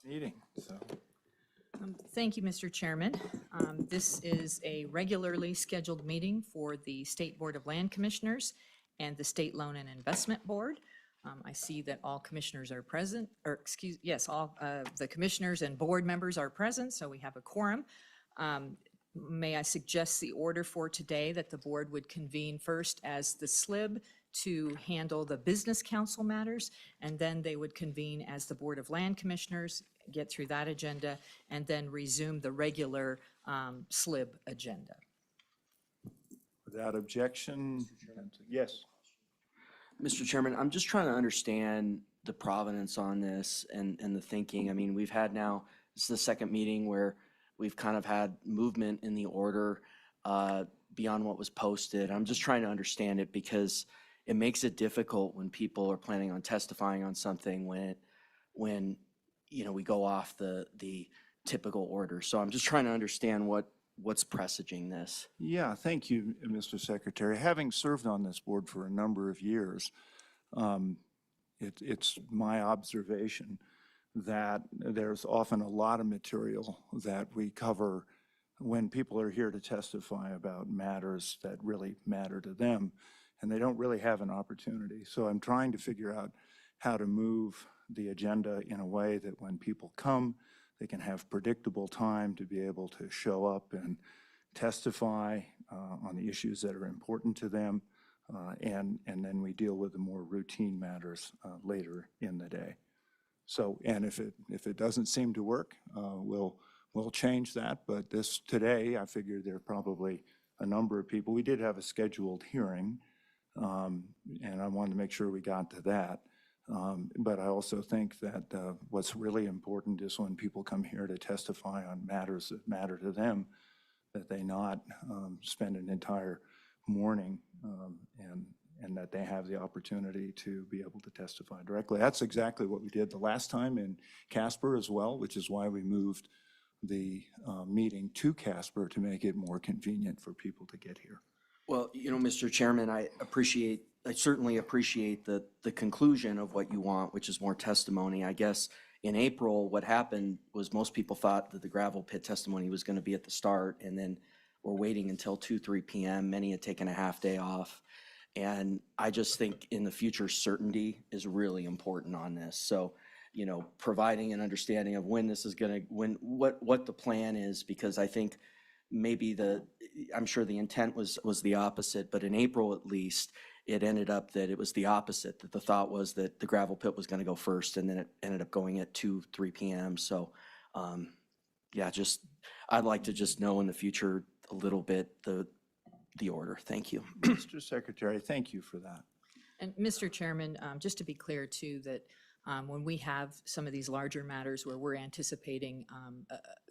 meeting, so. Thank you, Mr. Chairman. This is a regularly scheduled meeting for the State Board of Land Commissioners and the State Loan and Investment Board. I see that all commissioners are present, or all the commissioners and board members are present, so we have a quorum. May I suggest the order for today, that the board would convene first as the Slib to handle the business council matters, and then they would convene as the Board of Land Commissioners, get through that agenda, and then resume the regular Slib agenda. Without objection, yes. Mr. Chairman, I'm just trying to understand the provenance on this and the thinking. I mean, we've had now, this is the second meeting where we've kind of had movement in the order beyond what was posted. I'm just trying to understand it because it makes it difficult when people are planning on testifying on something when you know, we go off the typical order. So I'm just trying to understand what's presaging this. Yeah, thank you, Mr. Secretary. Having served on this board for a number of years, it's my observation that there's often a lot of material that we cover when people are here to testify about matters that really matter to them, and they don't really have an opportunity. So I'm trying to figure out how to move the agenda in a way that when people come, they can have predictable time to be able to show up and testify on the issues that are important to them, and then we deal with the more routine matters later in the day. So, and if it doesn't seem to work, we'll change that. But today, I figured there are probably a number of people. We did have a scheduled hearing, and I wanted to make sure we got to that. But I also think that what's really important is when people come here to testify on matters that matter to them, that they not spend an entire morning and that they have the opportunity to be able to testify directly. That's exactly what we did the last time in Casper as well, which is why we moved the meeting to Casper to make it more convenient for people to get here. Well, you know, Mr. Chairman, I certainly appreciate the conclusion of what you want, which is more testimony. I guess in April, what happened was most people thought that the gravel pit testimony was going to be at the start, and then we're waiting until 3 p.m. Many had taken a half day off. And I just think in the future, certainty is really important on this. So, you know, providing an understanding of when this is going to, what the plan is, because I think maybe I'm sure the intent was the opposite, but in April at least, it ended up that it was the opposite, that the thought was that the gravel pit was going to go first, and then it ended up going at 3 p.m. So, yeah, I'd like to just know in the future a little bit the order. Thank you. Mr. Secretary, thank you for that. And Mr. Chairman, just to be clear too, that when we have some of these larger matters where we're anticipating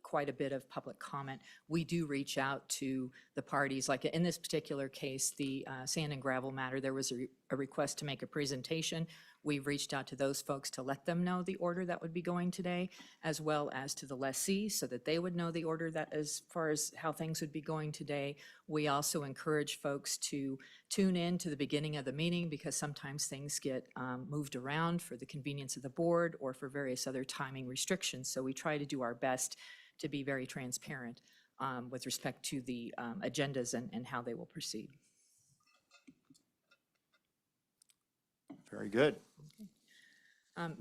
quite a bit of public comment, we do reach out to the parties. Like in this particular case, the sand and gravel matter, there was a request to make a presentation. We've reached out to those folks to let them know the order that would be going today, as well as to the lessee so that they would know the order that as far as how things would be going today. We also encourage folks to tune in to the beginning of the meeting because sometimes things get moved around for the convenience of the board or for various other timing restrictions. So we try to do our best to be very transparent with respect to the agendas and how they will proceed. Very good.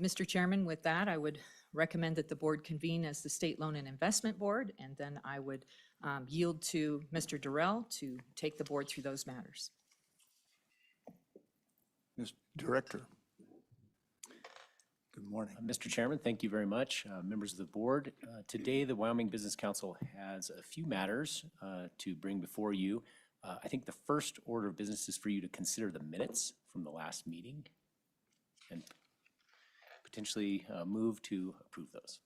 Mr. Chairman, with that, I would recommend that the board convene as the State Loan and Investment Board, and then I would yield to Mr. Durrell to take the board through those matters. Mr. Director. Good morning. Mr. Chairman, thank you very much. Members of the board, today the Wyoming Business Council has a few matters to bring before you. I think the first order of business is for you to consider the minutes from the last meeting and potentially move to approve those.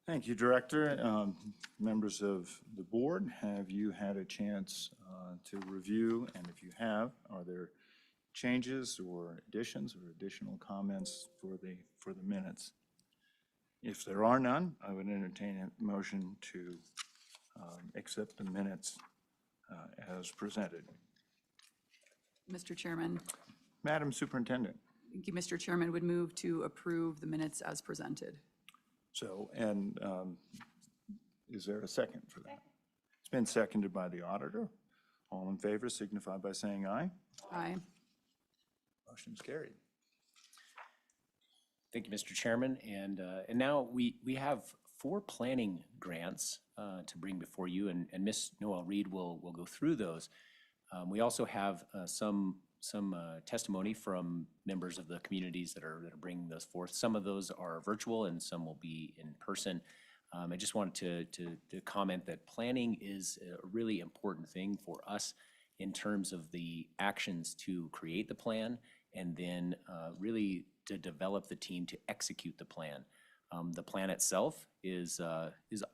Thank you, Director. Members of the board, have you had a chance to review? And if you have, are there changes or additions or additional comments for the minutes? If there are none, I would entertain a motion to accept the minutes as presented. Mr. Chairman. Madam Superintendent. Thank you, Mr. Chairman. Would move to approve the minutes as presented. So, and is there a second for that? It's been seconded by the auditor. All in favor signify by saying aye. Aye. Motion's carried. Thank you, Mr. Chairman. And now we have 4 planning grants to bring before you, and Ms. Noel Reed will go through those. We also have some testimony from members of the communities that are bringing those forth. Some of those are virtual and some will be in person. I just wanted to comment that planning is a really important thing for us in terms of the actions to create the plan and then really to develop the team to execute the plan. The plan itself is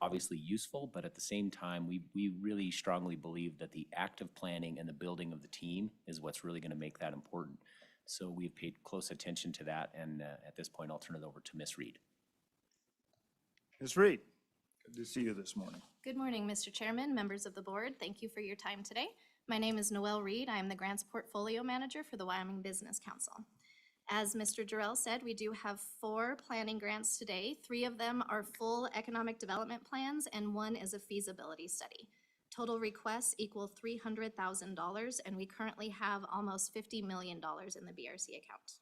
obviously useful, but at the same time, we really strongly believe that the active planning and the building of the team is what's really going to make that important. So we've paid close attention to that, and at this point, I'll turn it over to Ms. Reed. Ms. Reed, good to see you this morning. Good morning, Mr. Chairman, members of the board. Thank you for your time today. My name is Noel Reed. I am the Grants Portfolio Manager for the Wyoming Business Council. As Mr. Durrell said, we do have 4 planning grants today. 3 of them are full economic development plans and 1 is a feasibility study. Total requests equal $300,000 and we currently have almost $50 million in the BRC account.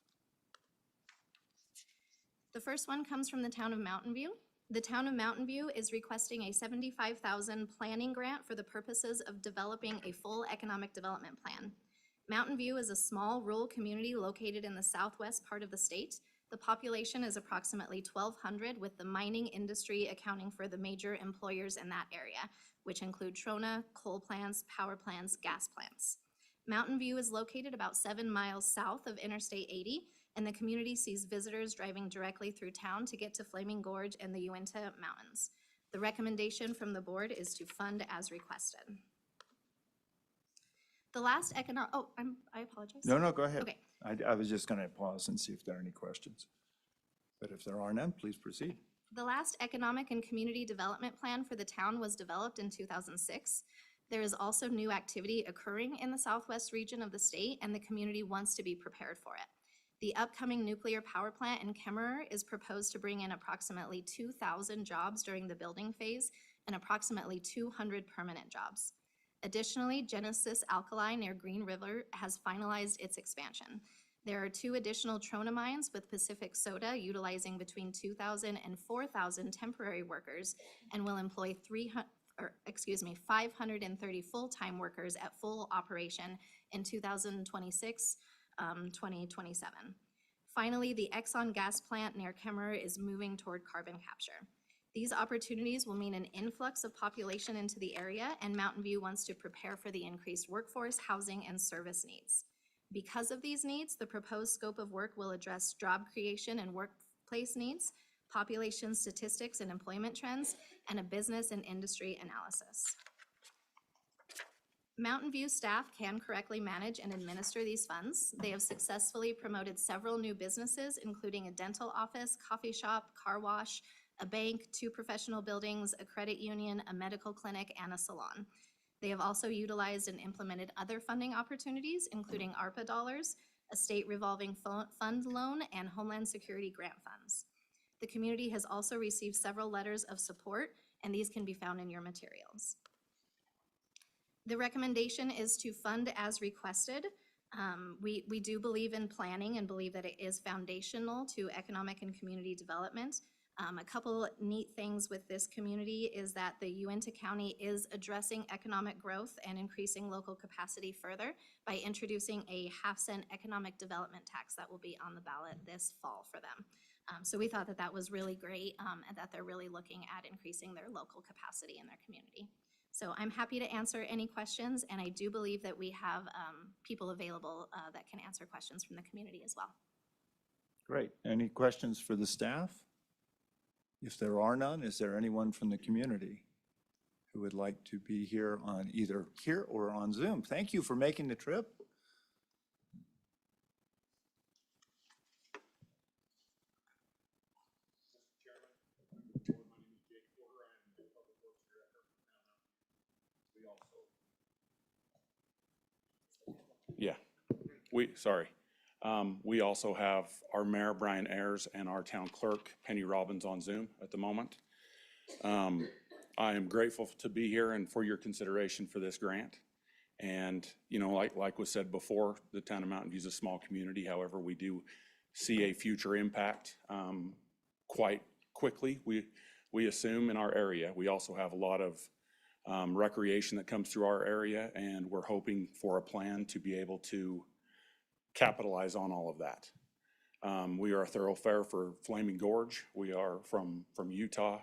The first one comes from the town of Mountain View. The town of Mountain View is requesting a $75,000 planning grant for the purposes of developing a full economic development plan. Mountain View is a small rural community located in the southwest part of the state. The population is approximately 1,200, with the mining industry accounting for the major employers in that area, which include trona, coal plants, power plants, gas plants. Mountain View is located about 7 miles south of Interstate 80, and the community sees visitors driving directly through town to get to Flaming Gorge and the Uinta Mountains. The recommendation from the board is to fund as requested. The last I apologize. No, go ahead. Okay. I was just going to pause and see if there are any questions. But if there are none, please proceed. The last economic and community development plan for the town was developed in 2006. There is also new activity occurring in the southwest region of the state, and the community wants to be prepared for it. The upcoming nuclear power plant in Kemmerer is proposed to bring in approximately 2,000 jobs during the building phase and approximately 200 permanent jobs. Additionally, Genesis Alkali near Green River has finalized its expansion. There are 2 additional trona mines with Pacific Soda utilizing between 2,000 and 4,000 temporary workers and will employ 530 full-time workers at full operation in 2026, 2027. Finally, the Exxon gas plant near Kemmerer is moving toward carbon capture. These opportunities will mean an influx of population into the area, and Mountain View wants to prepare for the increased workforce, housing, and service needs. Because of these needs, the proposed scope of work will address job creation and workplace needs, population statistics and employment trends, and a business and industry analysis. Mountain View staff can correctly manage and administer these funds. They have successfully promoted several new businesses, including a dental office, coffee shop, car wash, a bank, 2 professional buildings, a credit union, a medical clinic, and a salon. They have also utilized and implemented other funding opportunities, including ARPA dollars, a state revolving fund loan, and Homeland Security grant funds. The community has also received several letters of support, and these can be found in your materials. The recommendation is to fund as requested. We do believe in planning and believe that it is foundational to economic and community development. A couple neat things with this community is that the Uinta County is addressing economic growth and increasing local capacity further by introducing a half-cent economic development tax that will be on the ballot this fall for them. So we thought that that was really great and that they're really looking at increasing their local capacity in their community. So I'm happy to answer any questions, and I do believe that we have people available that can answer questions from the community as well. Great. Any questions for the staff? If there are none, is there anyone from the community who would like to be here on either here or on Zoom? Thank you for making the trip. Yeah, sorry. We also have our mayor, Brian Ayers, and our town clerk, Penny Robbins, on Zoom at the moment. I am grateful to be here and for your consideration for this grant. And, you know, like was said before, the town of Mountain View is a small community. However, we do see a future impact quite quickly, we assume, in our area. We also have a lot of recreation that comes through our area, and we're hoping for a plan to be able to capitalize on all of that. We are a thoroughfare for Flaming Gorge. We are from Utah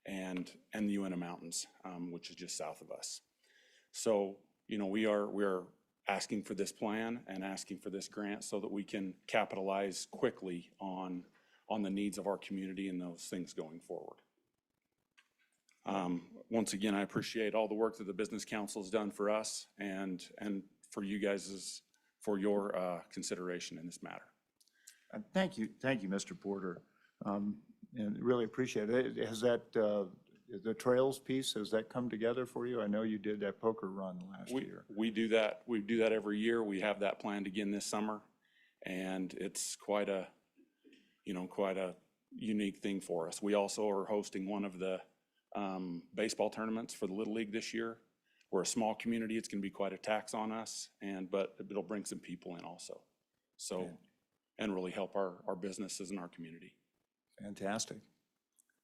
and the Uinta Mountains, which is just south of us. So, you know, we are asking for this plan and asking for this grant so that we can capitalize quickly on the needs of our community and those things going forward. Once again, I appreciate all the work that the Business Council has done for us and for you guys for your consideration in this matter. Thank you, Mr. Porter, and really appreciate it. Has that, the trails piece, has that come together for you? I know you did that poker run last year. We do that. We do that every year. We have that planned again this summer, and it's quite a unique thing for us. We also are hosting one of the baseball tournaments for the Little League this year. We're a small community. It's going to be quite a tax on us, but it'll bring some people in also. So, Okay. And really help our businesses and our community. Fantastic.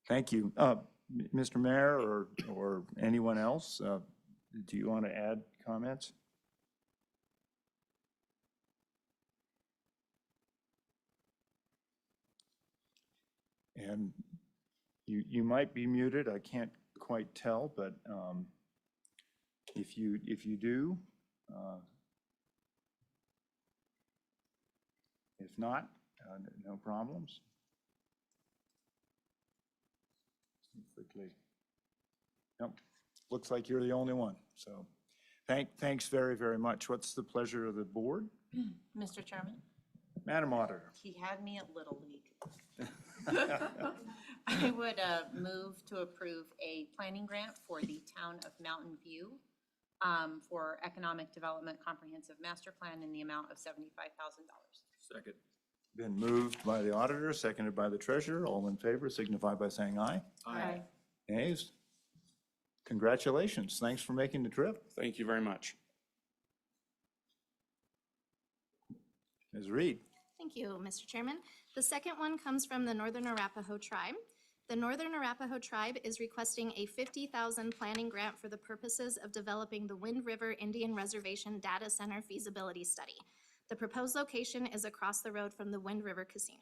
Thank you. Mr. Mayor or anyone else, do you want to add comments? And you might be muted. I can't quite tell, but if you do, if not, no problems. Quickly. Nope. Looks like you're the only one. So thanks very, very much. What's the pleasure of the board? Mr. Chairman, Madam Auditor. he had me at Little League. I would move to approve a planning grant for the town of Mountain View for Economic Development Comprehensive Master Plan in the amount of $75,000. Second. Been moved by the auditor, seconded by the treasurer. All in favor signify by saying aye. Aye. Nays? Congratulations. Thanks for making the trip. Thank you very much. Ms. Reed. Thank you, Mr. Chairman. The second one comes from the Northern Arapaho Tribe. The Northern Arapaho Tribe is requesting a $50,000 planning grant for the purposes of developing the Wind River Indian Reservation Data Center feasibility study. The proposed location is across the road from the Wind River Casino.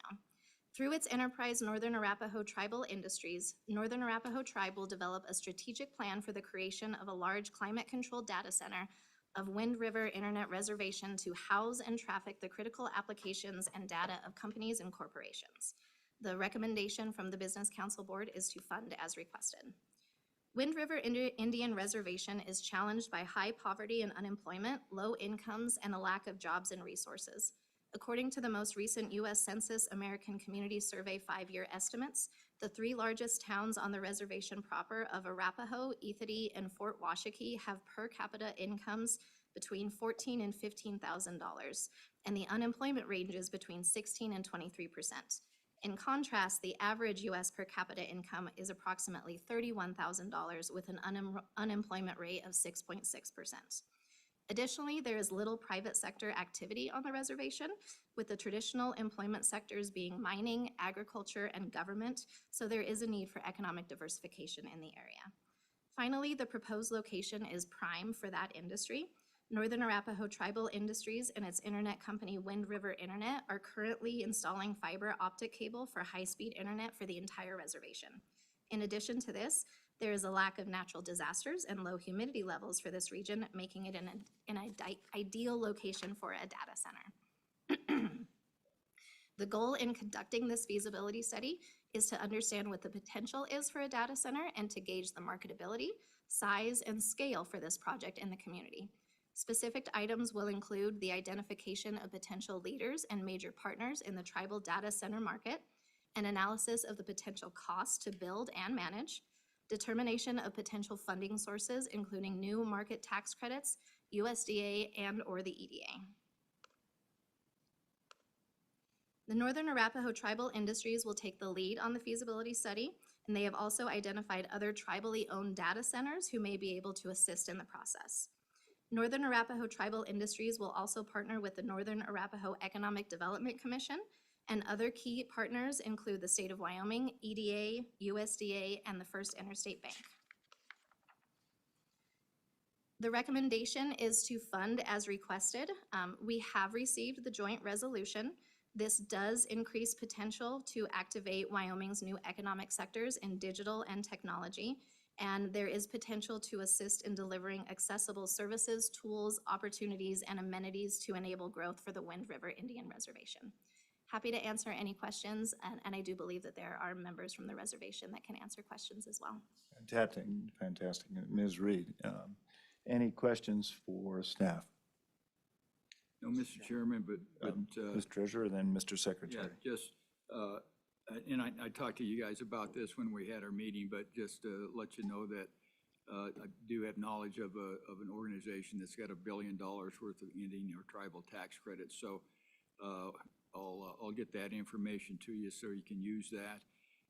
Through its enterprise, Northern Arapaho Tribal Industries, Northern Arapaho Tribe will develop a strategic plan for the creation of a large climate-controlled data center of Wind River Internet Reservation to house and traffic the critical applications and data of companies and corporations. The recommendation from the Business Council Board is to fund as requested. Wind River Indian Reservation is challenged by high poverty and unemployment, low incomes, and a lack of jobs and resources. According to the most recent U.S. Census American Community Survey 5-year estimates, the 3 largest towns on the reservation proper of Arapahoe, Ethity, and Fort Washakie have per capita incomes between $14,000 and $15,000, and the unemployment ranges between 16% and 23%. In contrast, the average U.S. per capita income is approximately $31,000 with an unemployment rate of 6.6%. Additionally, there is little private sector activity on the reservation, with the traditional employment sectors being mining, agriculture, and government, so there is a need for economic diversification in the area. Finally, the proposed location is prime for that industry. Northern Arapaho Tribal Industries and its internet company Wind River Internet are currently installing fiber optic cable for high-speed internet for the entire reservation. In addition to this, there is a lack of natural disasters and low humidity levels for this region, making it an ideal location for a data center. The goal in conducting this feasibility study is to understand what the potential is for a data center and to gauge the marketability, size, and scale for this project in the community. Specific items will include the identification of potential leaders and major partners in the tribal data center market, an analysis of the potential cost to build and manage, determination of potential funding sources, including new market tax credits, USDA, and/or the EDA. The Northern Arapaho Tribal Industries will take the lead on the feasibility study, and they have also identified other tribally owned data centers who may be able to assist in the process. Northern Arapaho Tribal Industries will also partner with the Northern Arapaho Economic Development Commission, and other key partners include the State of Wyoming, EDA, USDA, and the First Interstate Bank. The recommendation is to fund as requested. We have received the joint resolution. This does increase potential to activate Wyoming's new economic sectors in digital and technology, and there is potential to assist in delivering accessible services, tools, opportunities, and amenities to enable growth for the Wind River Indian Reservation. Happy to answer any questions, and I do believe that there are members from the reservation that can answer questions as well. Fantastic, fantastic. Ms. Reed, any questions for staff? No, Mr. Chairman, but Mr. Treasurer, then Mr. yeah, Secretary. just, and I talked to you guys about this when we had our meeting, but just to let you know that I do have knowledge of an organization that's got $1 billion worth of Indian or tribal tax credits. So I'll get that information to you so you can use that.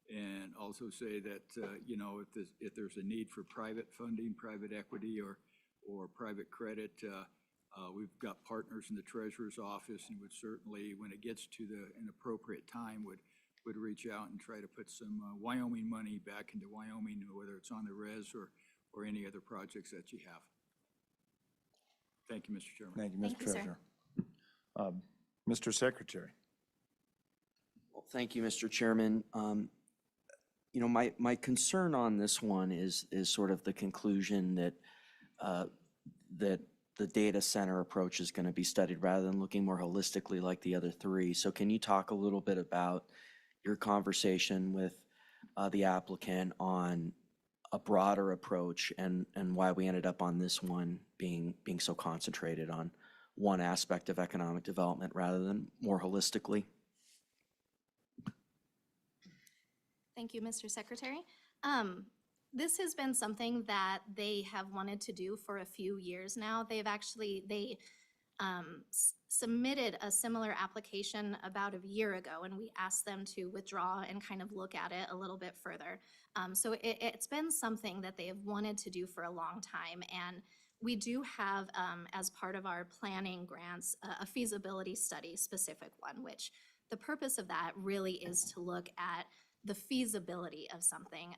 And also say that, you know, if there's a need for private funding, private equity, or private credit, we've got partners in the Treasurer's office, and would certainly, when it gets to an appropriate time, would reach out and try to put some Wyoming money back into Wyoming, whether it's on the res or any other projects that you have. Thank you, Mr. Chairman. Thank you, Thank Mr. you, sir. Treasurer. Mr. Secretary. Well, thank you, Mr. Chairman. You know, my concern on this one is sort of the conclusion that that the data center approach is going to be studied rather than looking more holistically like the other three. So can you talk a little bit about your conversation with the applicant on a broader approach and why we ended up on this one being so concentrated on one aspect of economic development rather than more holistically? Thank you, Mr. Secretary. This has been something that they have wanted to do for a few years now. They submitted a similar application about a year ago, and we asked them to withdraw and kind of look at it a little bit further. So it's been something that they have wanted to do for a long time, and we do have, as part of our planning grants, a feasibility study specific one, which the purpose of that really is to look at the feasibility of something.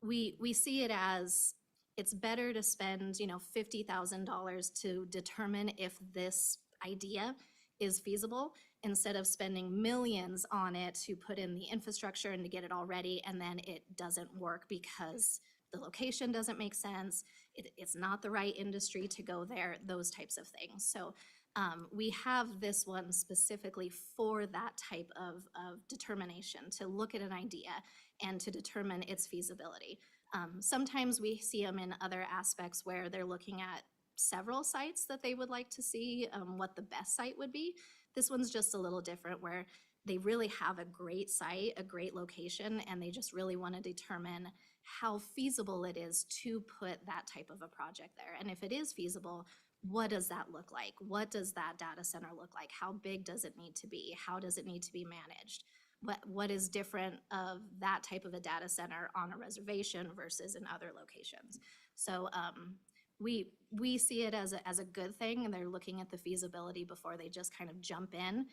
We see it as it's better to spend, $50,000 to determine if this idea is feasible instead of spending millions on it to put in the infrastructure and to get it all ready, and then it doesn't work because the location doesn't make sense, it's not the right industry to go there, those types of things. So we have this one specifically for that type of determination, to look at an idea and to determine its feasibility. Sometimes we see them in other aspects where they're looking at several sites that they would like to see what the best site would be. This one's just a little different, where they really have a great site, a great location, and they just really want to determine how feasible it is to put that type of a project there. And if it is feasible, what does that look like? What does that data center look like? How big does it need to be? How does it need to be managed? What is different of that type of a data center on a reservation versus in other locations? So we see it as a good thing, and they're looking at the feasibility before they just kind of jump in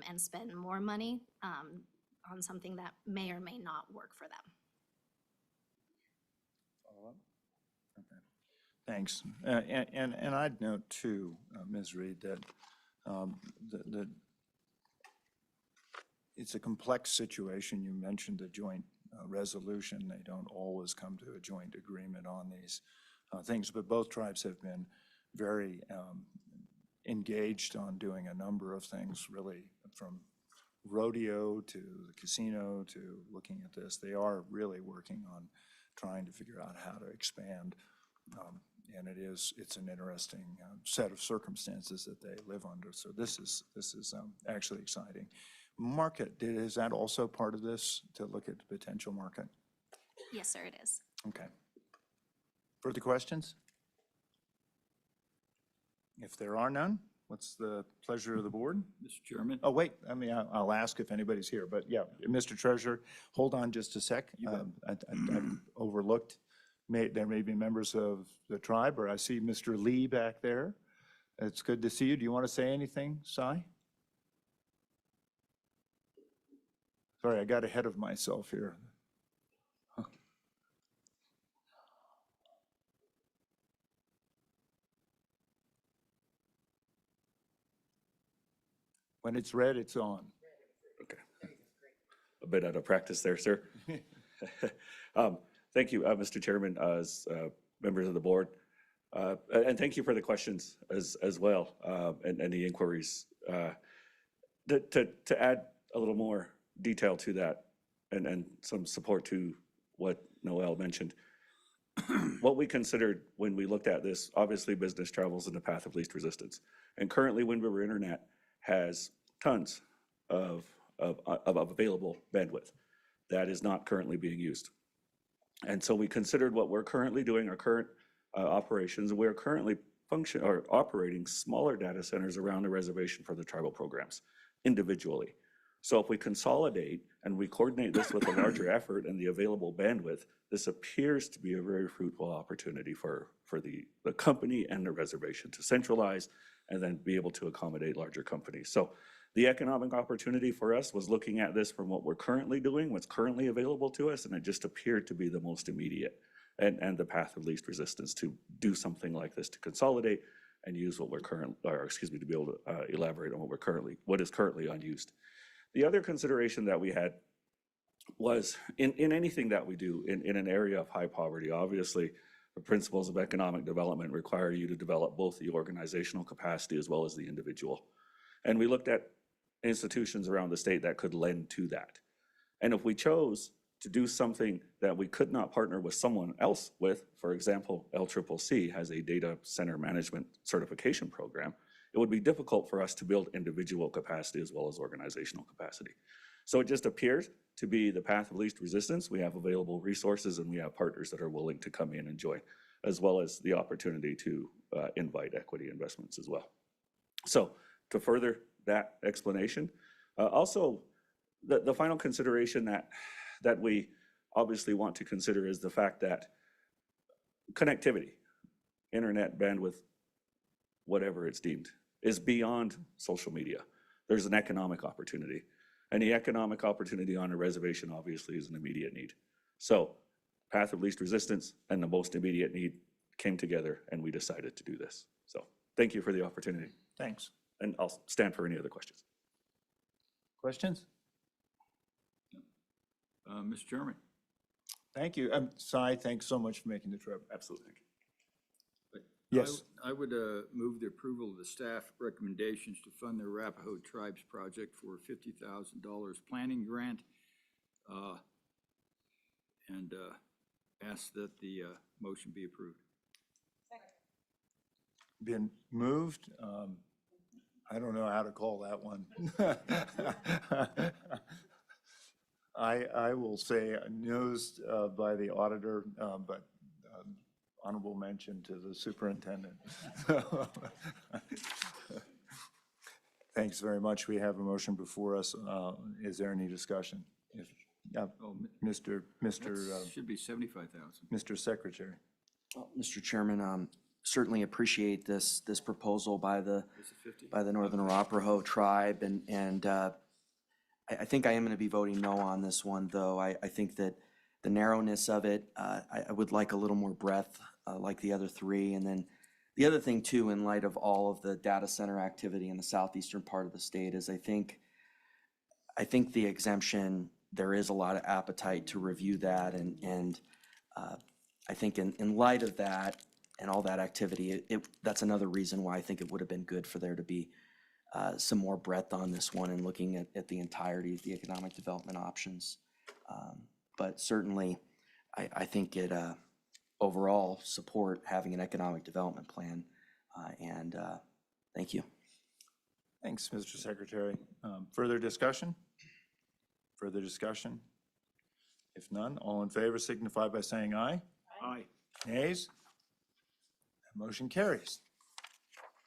and spend more money on something that may or may not work for them. Thanks. And I'd note too, Ms. Reed, that it's a complex situation. You mentioned a joint resolution. They don't always come to a joint agreement on these things, but both tribes have been very engaged on doing a number of things, really, from rodeo to the casino to looking at this. They are really working on trying to figure out how to expand. And it's an interesting set of circumstances that they live under. So this is actually exciting. Market, is that also part of this, to look at the potential market? Yes, sir, it is. Okay. Further questions? If there are none, What's the pleasure of the board? Mr. Chairman? Oh, wait, I mean, I'll ask if anybody's here, but yeah, Mr. Treasurer, hold on just a sec. I overlooked, there may be members of the tribe, or I see Mr. Lee back there. It's good to see you. Do you want to say anything, Cy? Sorry, I got ahead of myself here. When it's red, it's on. A bit out of practice there, sir. Thank you, Mr. Chairman, as members of the board. And thank you for the questions as well, and the inquiries. To add a little more detail to that and some support to what Noel mentioned, what we considered when we looked at this, obviously business travels in the path of least resistance. And currently Wind River Internet has tons of available bandwidth that is not currently being used. And so we considered what we're currently doing, our current operations. We're currently operating smaller data centers around the reservation for the tribal programs individually. So if we consolidate and we coordinate this with a larger effort and the available bandwidth, this appears to be a very fruitful opportunity for the company and the reservation to centralize and then be able to accommodate larger companies. So the economic opportunity for us was looking at this from what we're currently doing, what's currently available to us, and it just appeared to be the most immediate and the path of least resistance to do something like this, to consolidate and use what we're to be able to elaborate on what is currently unused. The other consideration that we had was in anything that we do in an area of high poverty, obviously, the principles of economic development require you to develop both the organizational capacity as well as the individual. And we looked at institutions around the state that could lend to that. And if we chose to do something that we could not partner with someone else with, for example, LCCC has a data center management certification program, it would be difficult for us to build individual capacity as well as organizational capacity. So it just appears to be the path of least resistance. We have available resources and we have partners that are willing to come in and join, as well as the opportunity to invite equity investments as well. So to further that explanation, also the final consideration that we obviously want to consider is the fact that connectivity, internet bandwidth, whatever it's deemed, is beyond social media. There's an economic opportunity. And the economic opportunity on a reservation obviously is an immediate need. So path of least resistance and the most immediate need came together and we decided to do this. So thank you for the opportunity. Thanks. And I'll stand for any other questions. Questions? Mr. Chairman? Thank you. Cy, thanks so much for making the trip. Absolutely. Yes. I would move the approval of the staff recommendations to fund the Arapaho Tribes project for $50,000 planning grant, and ask that the motion be approved. Been moved. I don't know how to call that one. I will say nosed by the auditor, but honorable mention to the superintendent. Thanks very much. We have a motion before us. Is there any discussion? Mr. Should be 75,000. Mr. Secretary. Well, Mr. Chairman, certainly appreciate this proposal by the Northern Arapaho tribe, and I think I am going to be voting no on this one, though. I think that the narrowness of it, I would like a little more breadth, like the other three. And then the other thing too, in light of all of the data center activity in the southeastern part of the state, is I think the exemption, there is a lot of appetite to review that, and I think in light of that and all that activity, that's another reason why I think it would have been good for there to be some more breadth on this one and looking at the entirety of the economic development options. But certainly, I think it overall support having an economic development plan, and thank you. Thanks, Mr. Secretary. Further discussion? Further discussion? If none, all in favor signify by saying aye. Aye. Nays? That motion carries.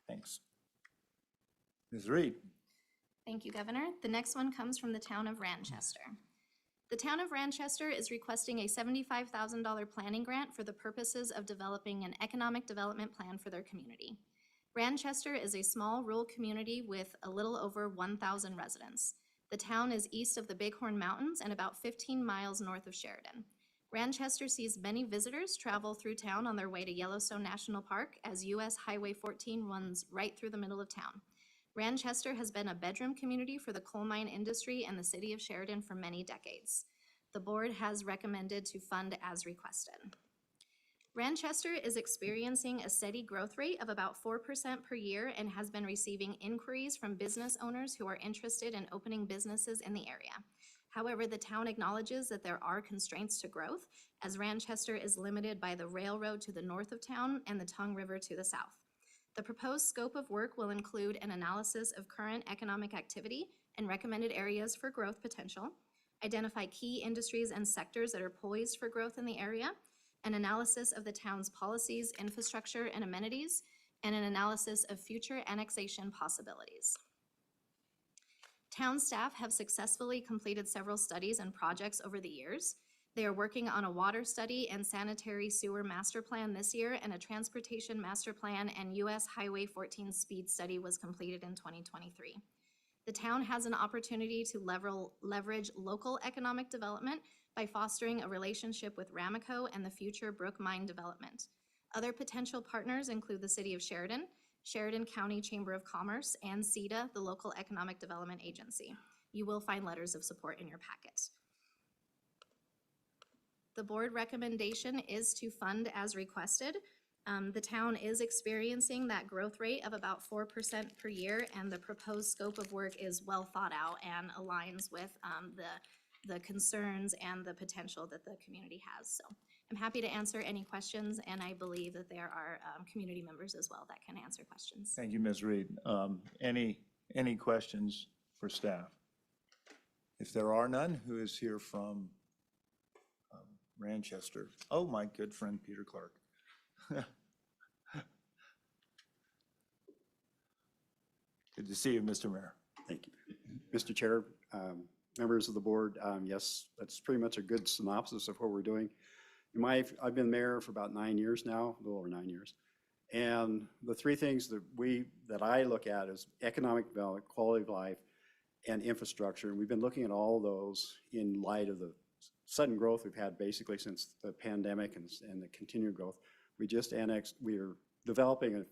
Thanks. Ms. Reed? Thank you, Governor. The next one comes from the town of Ranchester. The town of Ranchester is requesting a $75,000 planning grant for the purposes of developing an economic development plan for their community. Ranchester is a small rural community with a little over 1,000 residents. The town is east of the Bighorn Mountains and about 15 miles north of Sheridan. Ranchester sees many visitors travel through town on their way to Yellowstone National Park as US Highway 14 runs right through the middle of town. Ranchester has been a bedroom community for the coal mine industry and the city of Sheridan for many decades. The board has recommended to fund as requested. Ranchester is experiencing a steady growth rate of about 4% per year and has been receiving inquiries from business owners who are interested in opening businesses in the area. However, the town acknowledges that there are constraints to growth, as Ranchester is limited by the railroad to the north of town and the Tongue River to the south. The proposed scope of work will include an analysis of current economic activity and recommended areas for growth potential, identify key industries and sectors that are poised for growth in the area, an analysis of the town's policies, infrastructure, and amenities, and an analysis of future annexation possibilities. Town staff have successfully completed several studies and projects over the years. They are working on a water study and sanitary sewer master plan this year, and a transportation master plan and US Highway 14 speed study was completed in 2023. The town has an opportunity to leverage local economic development by fostering a relationship with Ramaco and the future Brook Mine development. Other potential partners include the city of Sheridan, Sheridan County Chamber of Commerce, and CEDA, the local economic development agency. You will find letters of support in your packet. The board recommendation is to fund as requested. The town is experiencing that growth rate of about 4% per year, and the proposed scope of work is well thought out and aligns with the concerns and the potential that the community has. So I'm happy to answer any questions, and I believe that there are community members as well that can answer questions. Thank you, Ms. Reed. Any questions for staff? If there are none, who is here from Ranchester? Oh, my good friend, Peter Clark. Good to see you, Mr. Mayor. Thank you. Mr. Chair, members of the board, yes, that's pretty much a good synopsis of what we're doing. I've been mayor for about 9 years now, a little over 9 years. And the three things that I look at is economic development, quality of life, and infrastructure. And we've been looking at all of those in light of the sudden growth we've had basically since the pandemic and the continued growth. We just annexed, we are developing a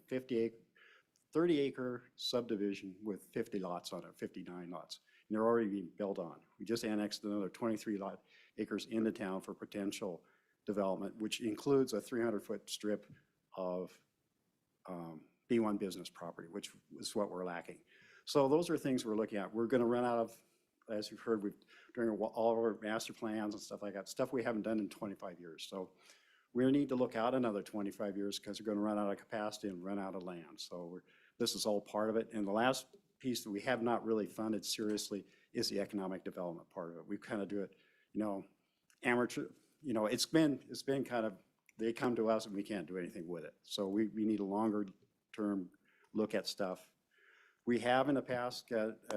30-acre subdivision with 50 lots on it, 59 lots. And they're already being built on. We just annexed another 23 acres into town for potential development, which includes a 300-foot strip of B1 business property, which is what we're lacking. So those are things we're looking at. We're going to run out of, as you've heard, during all of our master plans and stuff like that, stuff we haven't done in 25 years. So we need to look out another 25 years because we're going to run out of capacity and run out of land. So this is all part of it. And the last piece that we have not really funded seriously is the economic development part of it. We kind of do it, amateur, it's been kind of, they come to us and we can't do anything with it. So we need a longer term look at stuff. We have in the past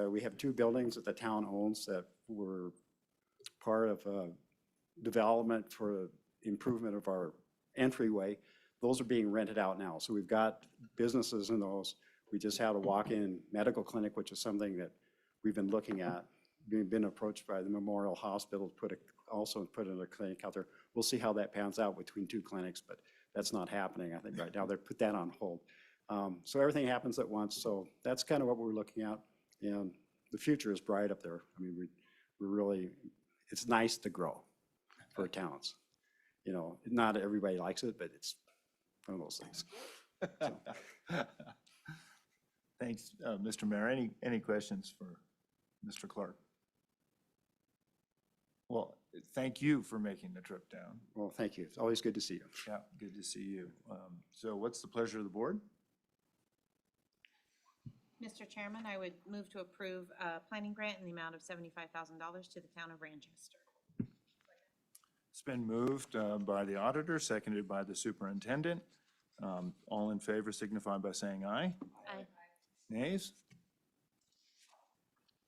we have 2 buildings that the town owns that were part of development for improvement of our entryway. Those are being rented out now. So we've got businesses in those. We just had a walk-in medical clinic, which is something that we've been looking at. We've been approached by the Memorial Hospital to also put in a clinic out there. We'll see how that pans out between 2 clinics, but that's not happening. I think right now they've put that on hold. So everything happens at once. So that's kind of what we're looking at. And the future is bright up there. I mean, we're really, it's nice to grow for towns. Not everybody likes it, but it's one of those things. So. Thanks, Mr. Mayor. Any questions for Mr. Clark? Well, thank you for making the trip down. Well, thank you. It's always good to see you. Yeah, good to see you. So what's the pleasure of the board? Mr. Chairman, I would move to approve a planning grant in the amount of $75,000 to the town of Ranchester. It's been moved by the auditor, seconded by the superintendent. All in favor signify by saying aye. Aye. Nays?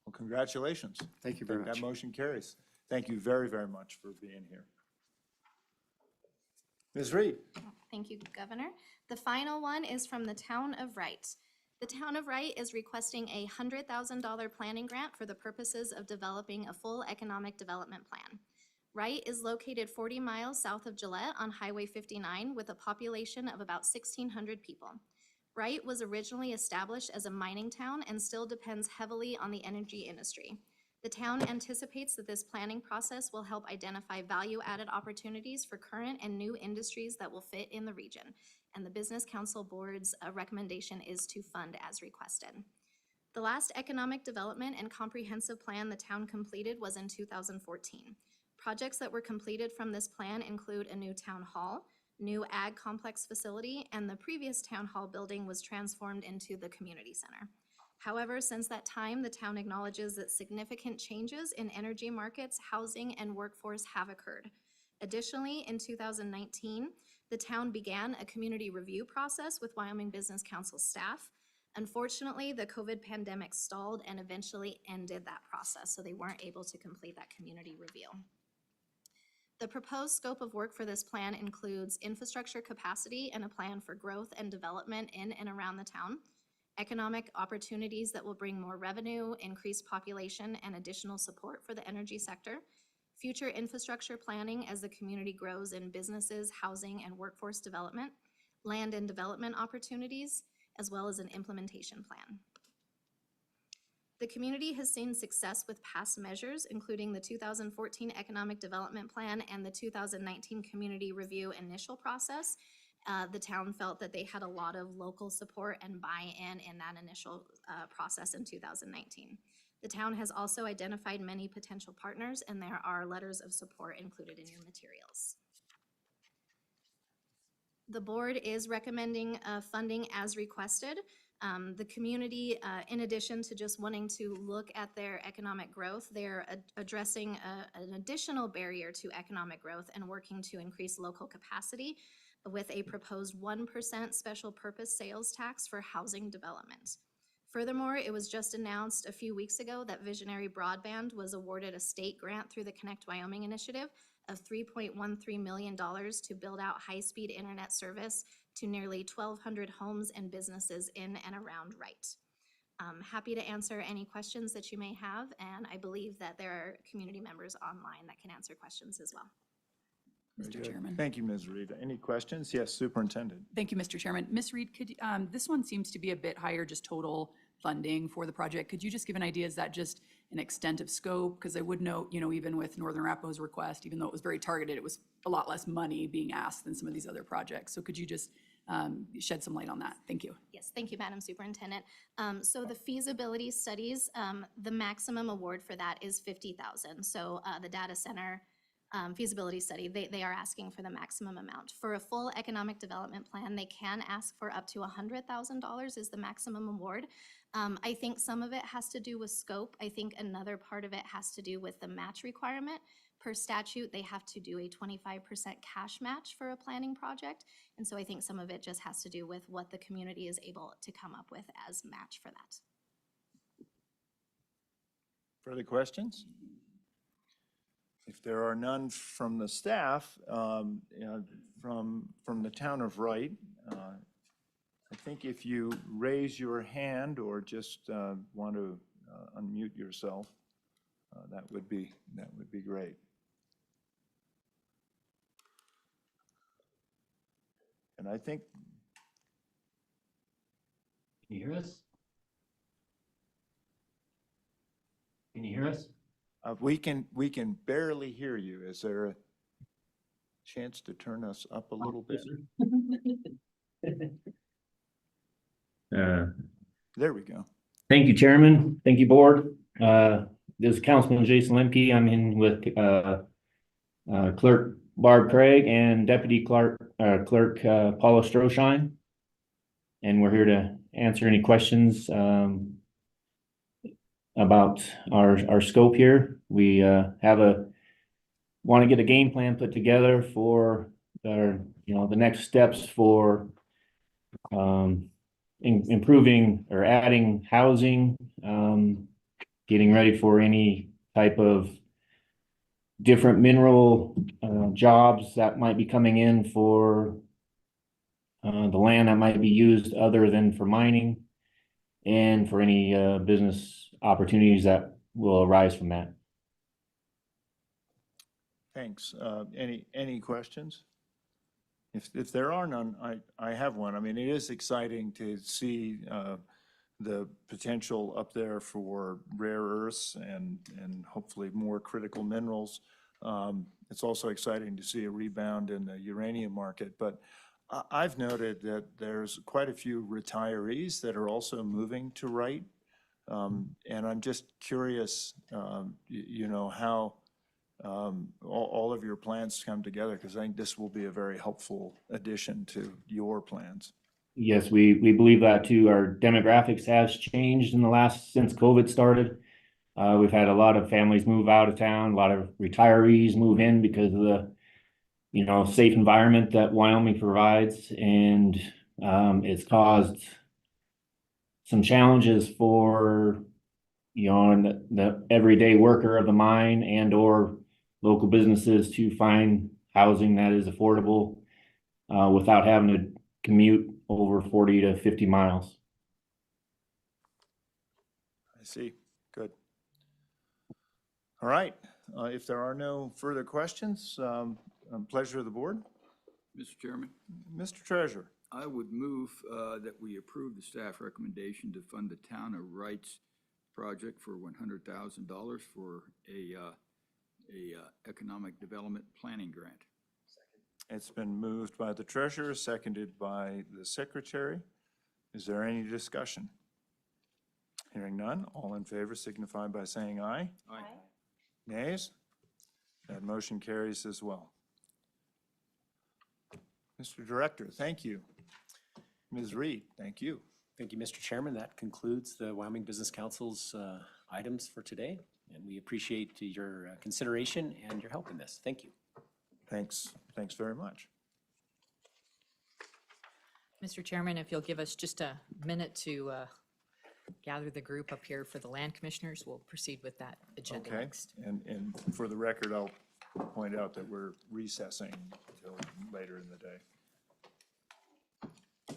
Well, congratulations. Thank you very That much. motion carries. Thank you very, very much for being here. Ms. Reed? Thank you, Governor. The final one is from the town of Wright. The town of Wright is requesting a $100,000 planning grant for the purposes of developing a full economic development plan. Wright is located 40 miles south of Gillette on Highway 59 with a population of about 1,600 people. Wright was originally established as a mining town and still depends heavily on the energy industry. The town anticipates that this planning process will help identify value-added opportunities for current and new industries that will fit in the region, and the Business Council Board's recommendation is to fund as requested. The last economic development and comprehensive plan the town completed was in 2014. Projects that were completed from this plan include a new town hall, new ag complex facility, and the previous town hall building was transformed into the community center. However, since that time, the town acknowledges that significant changes in energy markets, housing, and workforce have occurred. Additionally, in 2019, the town began a community review process with Wyoming Business Council staff. Unfortunately, the COVID pandemic stalled and eventually ended that process, so they weren't able to complete that community review. The proposed scope of work for this plan includes infrastructure capacity and a plan for growth and development in and around the town, economic opportunities that will bring more revenue, increased population, and additional support for the energy sector, future infrastructure planning as the community grows in businesses, housing, and workforce development, land and development opportunities, as well as an implementation plan. The community has seen success with past measures, including the 2014 Economic Development Plan and the 2019 Community Review initial process. The town felt that they had a lot of local support and buy-in in that initial process in 2019. The town has also identified many potential partners, and there are letters of support included in your materials. The board is recommending funding as requested. The community, in addition to just wanting to look at their economic growth, they're addressing an additional barrier to economic growth and working to increase local capacity with a proposed 1% special purpose sales tax for housing development. Furthermore, it was just announced a few weeks ago that Visionary Broadband was awarded a state grant through the Connect Wyoming initiative of $3.13 million to build out high-speed internet service to nearly 1,200 homes and businesses in and around Wright. I'm happy to answer any questions that you may have, and I believe that there are community members online that can answer questions as well. Very Mr. good. Chairman. Thank you, Ms. Reed. Any questions? Yes, Superintendent. Thank you, Mr. Chairman. Ms. Reed, could, this one seems to be a bit higher, just total funding for the project. Could you just give an idea, is that just an extent of scope? Because I would note, you know, even with Northern Arapahoe's request, even though it was very targeted, it was a lot less money being asked than some of these other projects. So could you just shed some light on that? Thank you. Yes, thank you, Madam Superintendent. So the feasibility studies, the maximum award for that is $50,000. So the data center feasibility study, they are asking for the maximum amount. For a full economic development plan, they can ask for up to $100,000 is the maximum award. I think some of it has to do with scope. I think another part of it has to do with the match requirement. Per statute, they have to do a 25% cash match for a planning project. And so I think some of it just has to do with what the community is able to come up with as match for that. Further questions? If there are none from the staff, from the town of Wright, I think if you raise your hand or just want to unmute yourself, that would be great. And I think. Can you hear us? Can you hear us? We can barely hear you. Is there a chance to turn us up a little bit? There we go. Thank you, Chairman. Thank you, Board. This is Councilman Jason Lemke. I'm in with Clerk Barb Craig and Deputy Clerk Paula Stroshine. And we're here to answer any questions about our scope here. We want to get a game plan put together for the next steps for improving or adding housing getting ready for any type of different mineral jobs that might be coming in for the land that might be used other than for mining, and for any business opportunities that will arise from that. Thanks. Any questions? If there are none, I have one. I mean, it is exciting to see the potential up there for rare earths and hopefully more critical minerals. It's also exciting to see a rebound in the uranium market, but I've noted that there's quite a few retirees that are also moving to Wright. And I'm just curious, you know, how all of your plans come together, because I think this will be a very helpful addition to your plans. Yes, we believe that too. Our demographics has changed in the since COVID started. We've had a lot of families move out of town, a lot of retirees move in because of the, you know, safe environment that Wyoming provides. And it's caused some challenges for, you know, the everyday worker of the mine and or local businesses to find housing that is affordable without having to commute over 40 to 50 miles. I see. Good. All right. If there are no further questions, pleasure of the board. Mr. Chairman, Mr. Treasurer. I would move that we approve the staff recommendation to fund the town of Wright's project for $100,000 for a economic development planning grant. It's been moved by the treasurer, seconded by the secretary. Is there any discussion? Hearing none, all in favor signify by saying aye. Aye. Nays? That motion carries as well. Mr. Director, thank you. Ms. Reed, thank you. Thank you, Mr. Chairman. That concludes the Wyoming Business Council's items for today, and we appreciate your consideration and your help in this. Thank you. Thanks very much. Mr. Chairman, if you'll give us just a minute to gather the group up here for the land commissioners, we'll proceed with that agenda Okay, next. and for the record, I'll point out that we're recessing until later in the day.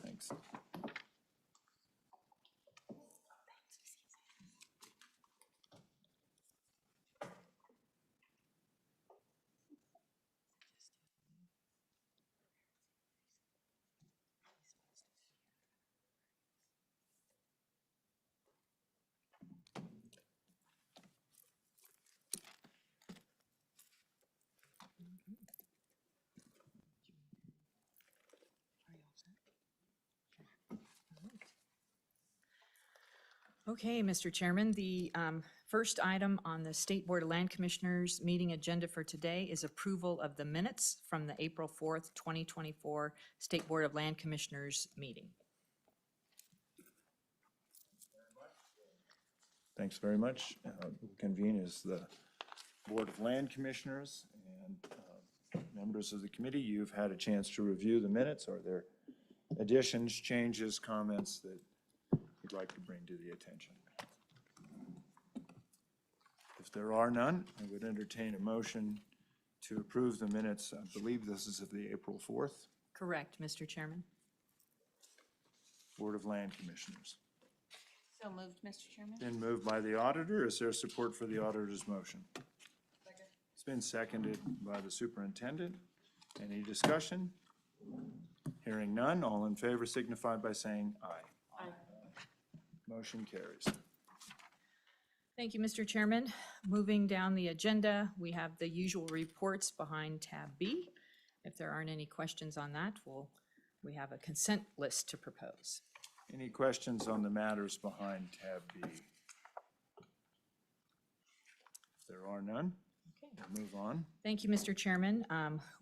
Thanks. Okay, Mr. Chairman, the first item on the State Board of Land Commissioners meeting agenda for today is approval of the minutes from the April 4th, 2024 State Board of Land Commissioners meeting. Thanks very much. We'll convene as the Board of Land Commissioners, and members of the committee, you've had a chance to review the minutes. Are there additions, changes, comments that you'd like to bring to the attention? If there are none, I would entertain a motion to approve the minutes. I believe this is of the April 4th Correct, Mr. Chairman. Board of Land Commissioners. So moved, Mr. Chairman. Been moved by the auditor. Is there support for the auditor's motion? Second. It's been seconded by the superintendent. Any discussion? Hearing none, all in favor signify by saying aye. Aye. Motion carries. Thank you, Mr. Chairman. Moving down the agenda, we have the usual reports behind tab B. If there aren't any questions on that, we have a consent list to propose. Any questions on the matters behind tab B? If there are none, we'll move on. Thank you, Mr. Chairman.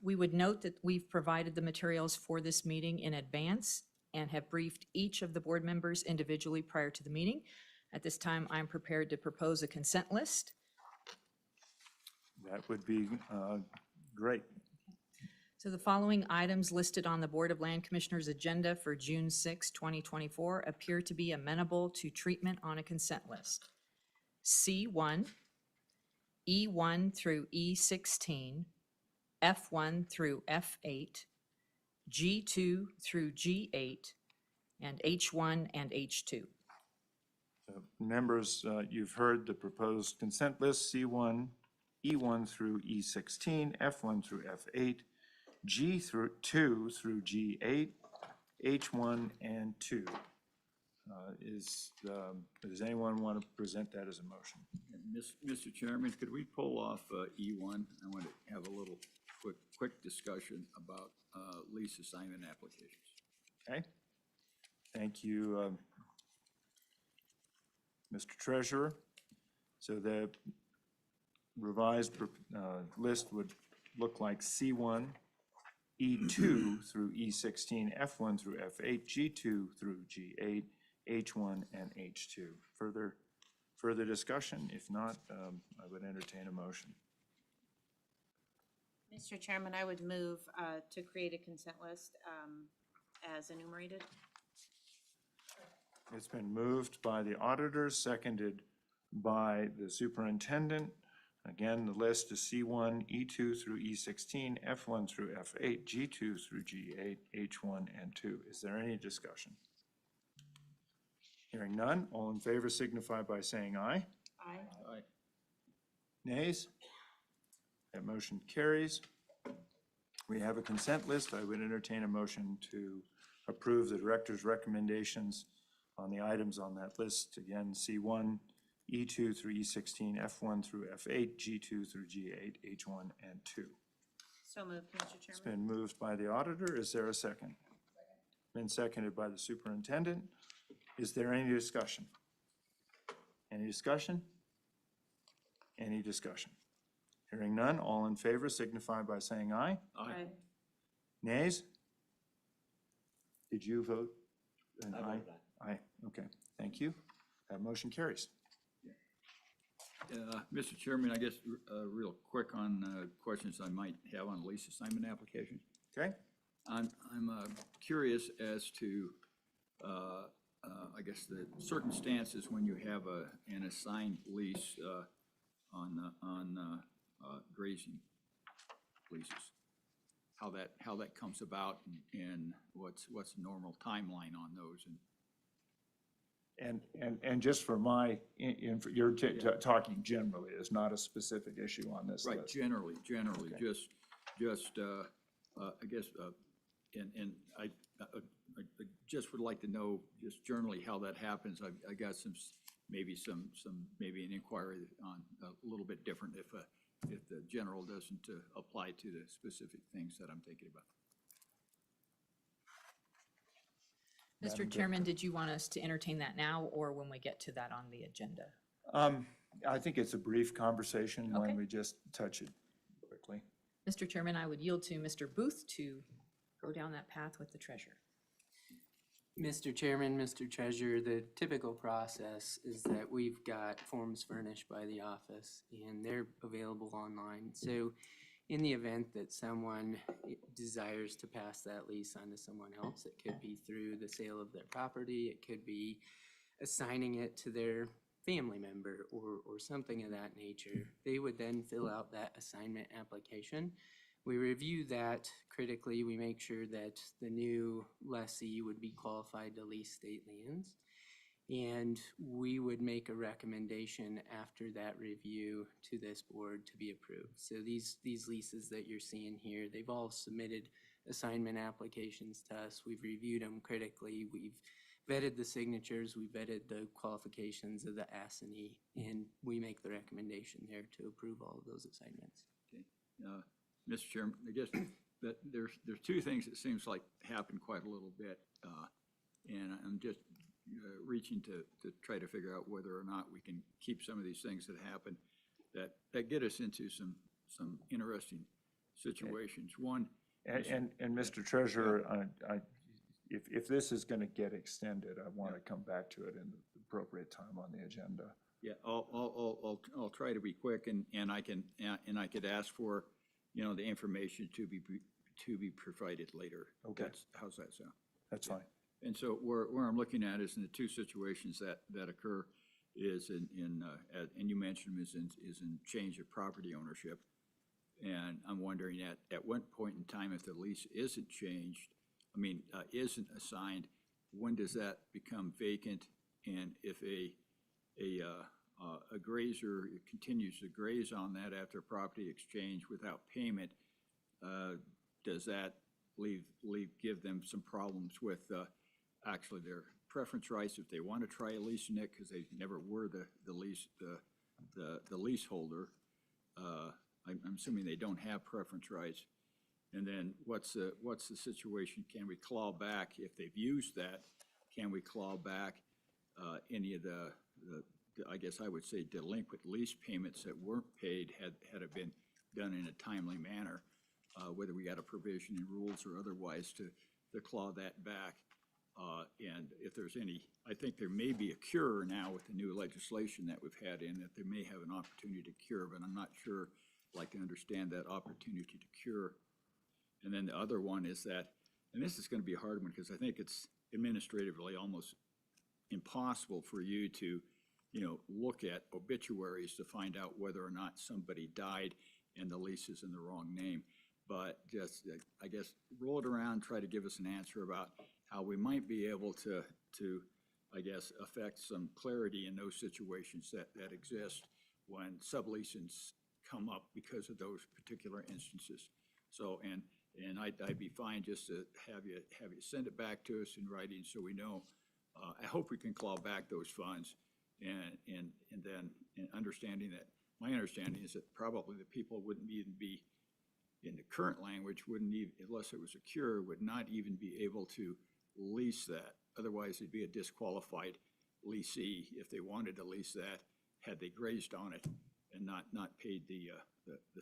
We would note that we've provided the materials for this meeting in advance and have briefed each of the board members individually prior to the meeting. At this time, I'm prepared to propose a consent list. That would be great. So the following items listed on the Board of Land Commissioners agenda for June 6, 2024 appear to be amenable to treatment on a consent list. C1, E1 through E16, F1 through F8, G2 through G8, and H1 and H2. Members, you've heard the proposed consent list, C1, E1 through E16, F1 through F8, G2 through G8, H1 and 2. Does anyone want to present that as a motion? Mr. Chairman, could we pull off E1? I want to have a little quick discussion about lease assignment applications. Okay. Thank you, Mr. Treasurer. So the revised list would look like C1, E2 through E16, F1 through F8, G2 through G8, H1 and H2. Further discussion? If not, I would entertain a motion. Mr. Chairman, I would move to create a consent list as enumerated. It's been moved by the auditor, seconded by the superintendent. Again, the list is C1, E2 through E16, F1 through F8, G2 through G8, H1 and 2. Is there any discussion? Hearing none, all in favor signify by saying aye. Aye. Aye. Nays? That motion carries. We have a consent list. I would entertain a motion to approve the director's recommendations on the items on that list. Again, C1, E2 through E16, F1 through F8, G2 through G8, H1 and 2. So moved, Mr. It's Chairman. been moved by the auditor. Is there a second? Been seconded by the superintendent. Is there any discussion? Any discussion? Any discussion? Hearing none, all in favor signify by saying aye. Aye. Nays? Did you vote an aye? Aye, okay, thank you. That motion carries. Mr. Chairman, I guess real quick on questions I might have on lease assignment applications. Okay? I'm curious as to, I guess, the circumstances when you have an assigned lease on grazing leases. How that comes about and what's the normal timeline on those. And just for my, you're talking generally, it's not a specific issue on this Right, list. generally, Okay. just, I guess, and I just would like to know, just generally how that happens. I got maybe an inquiry on a little bit different if the general doesn't apply to the specific things that I'm thinking about. Mr. Chairman, did you want us to entertain that now or when we get to that on the agenda? I think it's a brief conversation Okay. when we just touch it quickly. Mr. Chairman, I would yield to Mr. Booth to go down that path with the treasurer. Mr. Chairman, Mr. Treasurer, the typical process is that we've got forms furnished by the office and they're available online. So in the event that someone desires to pass that lease on to someone else, it could be through the sale of their property, it could be assigning it to their family member or something of that nature. They would then fill out that assignment application. We review that critically. We make sure that the new lessee would be qualified to lease state lands. And we would make a recommendation after that review to this board to be approved. So these leases that you're seeing here, they've all submitted assignment applications to us. We've reviewed them critically. We've vetted the signatures. We vetted the qualifications of the assignee, and we make the recommendation there to approve all of those assignments. Okay. Mr. Chairman, I guess that there's two things that seems like happen quite a little bit, and I'm just reaching to try to figure out whether or not we can keep some of these things that happen that get us into some interesting situations. One. And Mr. Treasurer, if this is going to get extended, I want to come back to it in the appropriate time on the agenda. Yeah, I'll try to be quick, and I could ask for, the information to be provided later. Okay. How's that sound? That's fine. And so where I'm looking at is in the two situations that occur, is and you mentioned is in change of property ownership. And I'm wondering at what point in time, if the lease isn't changed, isn't assigned, when does that become vacant? And if a grazer continues to graze on that after property exchange without payment, does that give them some problems with actually their preference rights if they want to try leasing it because they never were the leaseholder? I'm assuming they don't have preference rights. And then what's the situation? Can we claw back if they've used that? Can we claw back any of the I guess I would say delinquent lease payments that weren't paid had it been done in a timely manner? Whether we got a provision in rules or otherwise to claw that back. And if there's any, I think there may be a cure now with the new legislation that we've had in that they may have an opportunity to cure, but I'm not sure I can understand that opportunity to cure. And then the other one is that, and this is going to be a hard one because I think it's administratively almost impossible for you to, look at obituaries to find out whether or not somebody died and the lease is in the wrong name. But just, I guess, roll it around, try to give us an answer about how we might be able to I guess, affect some clarity in those situations that exist when subleasings come up because of those particular instances. So, and I'd be fine just to have you send it back to us in writing so we know. I hope we can claw back those funds and then understanding that, my understanding is that probably the people wouldn't even be, in the current language, wouldn't even, unless it was a cure, would not even be able to lease that. Otherwise, it'd be a disqualified leasee if they wanted to lease that, had they grazed on it and not paid the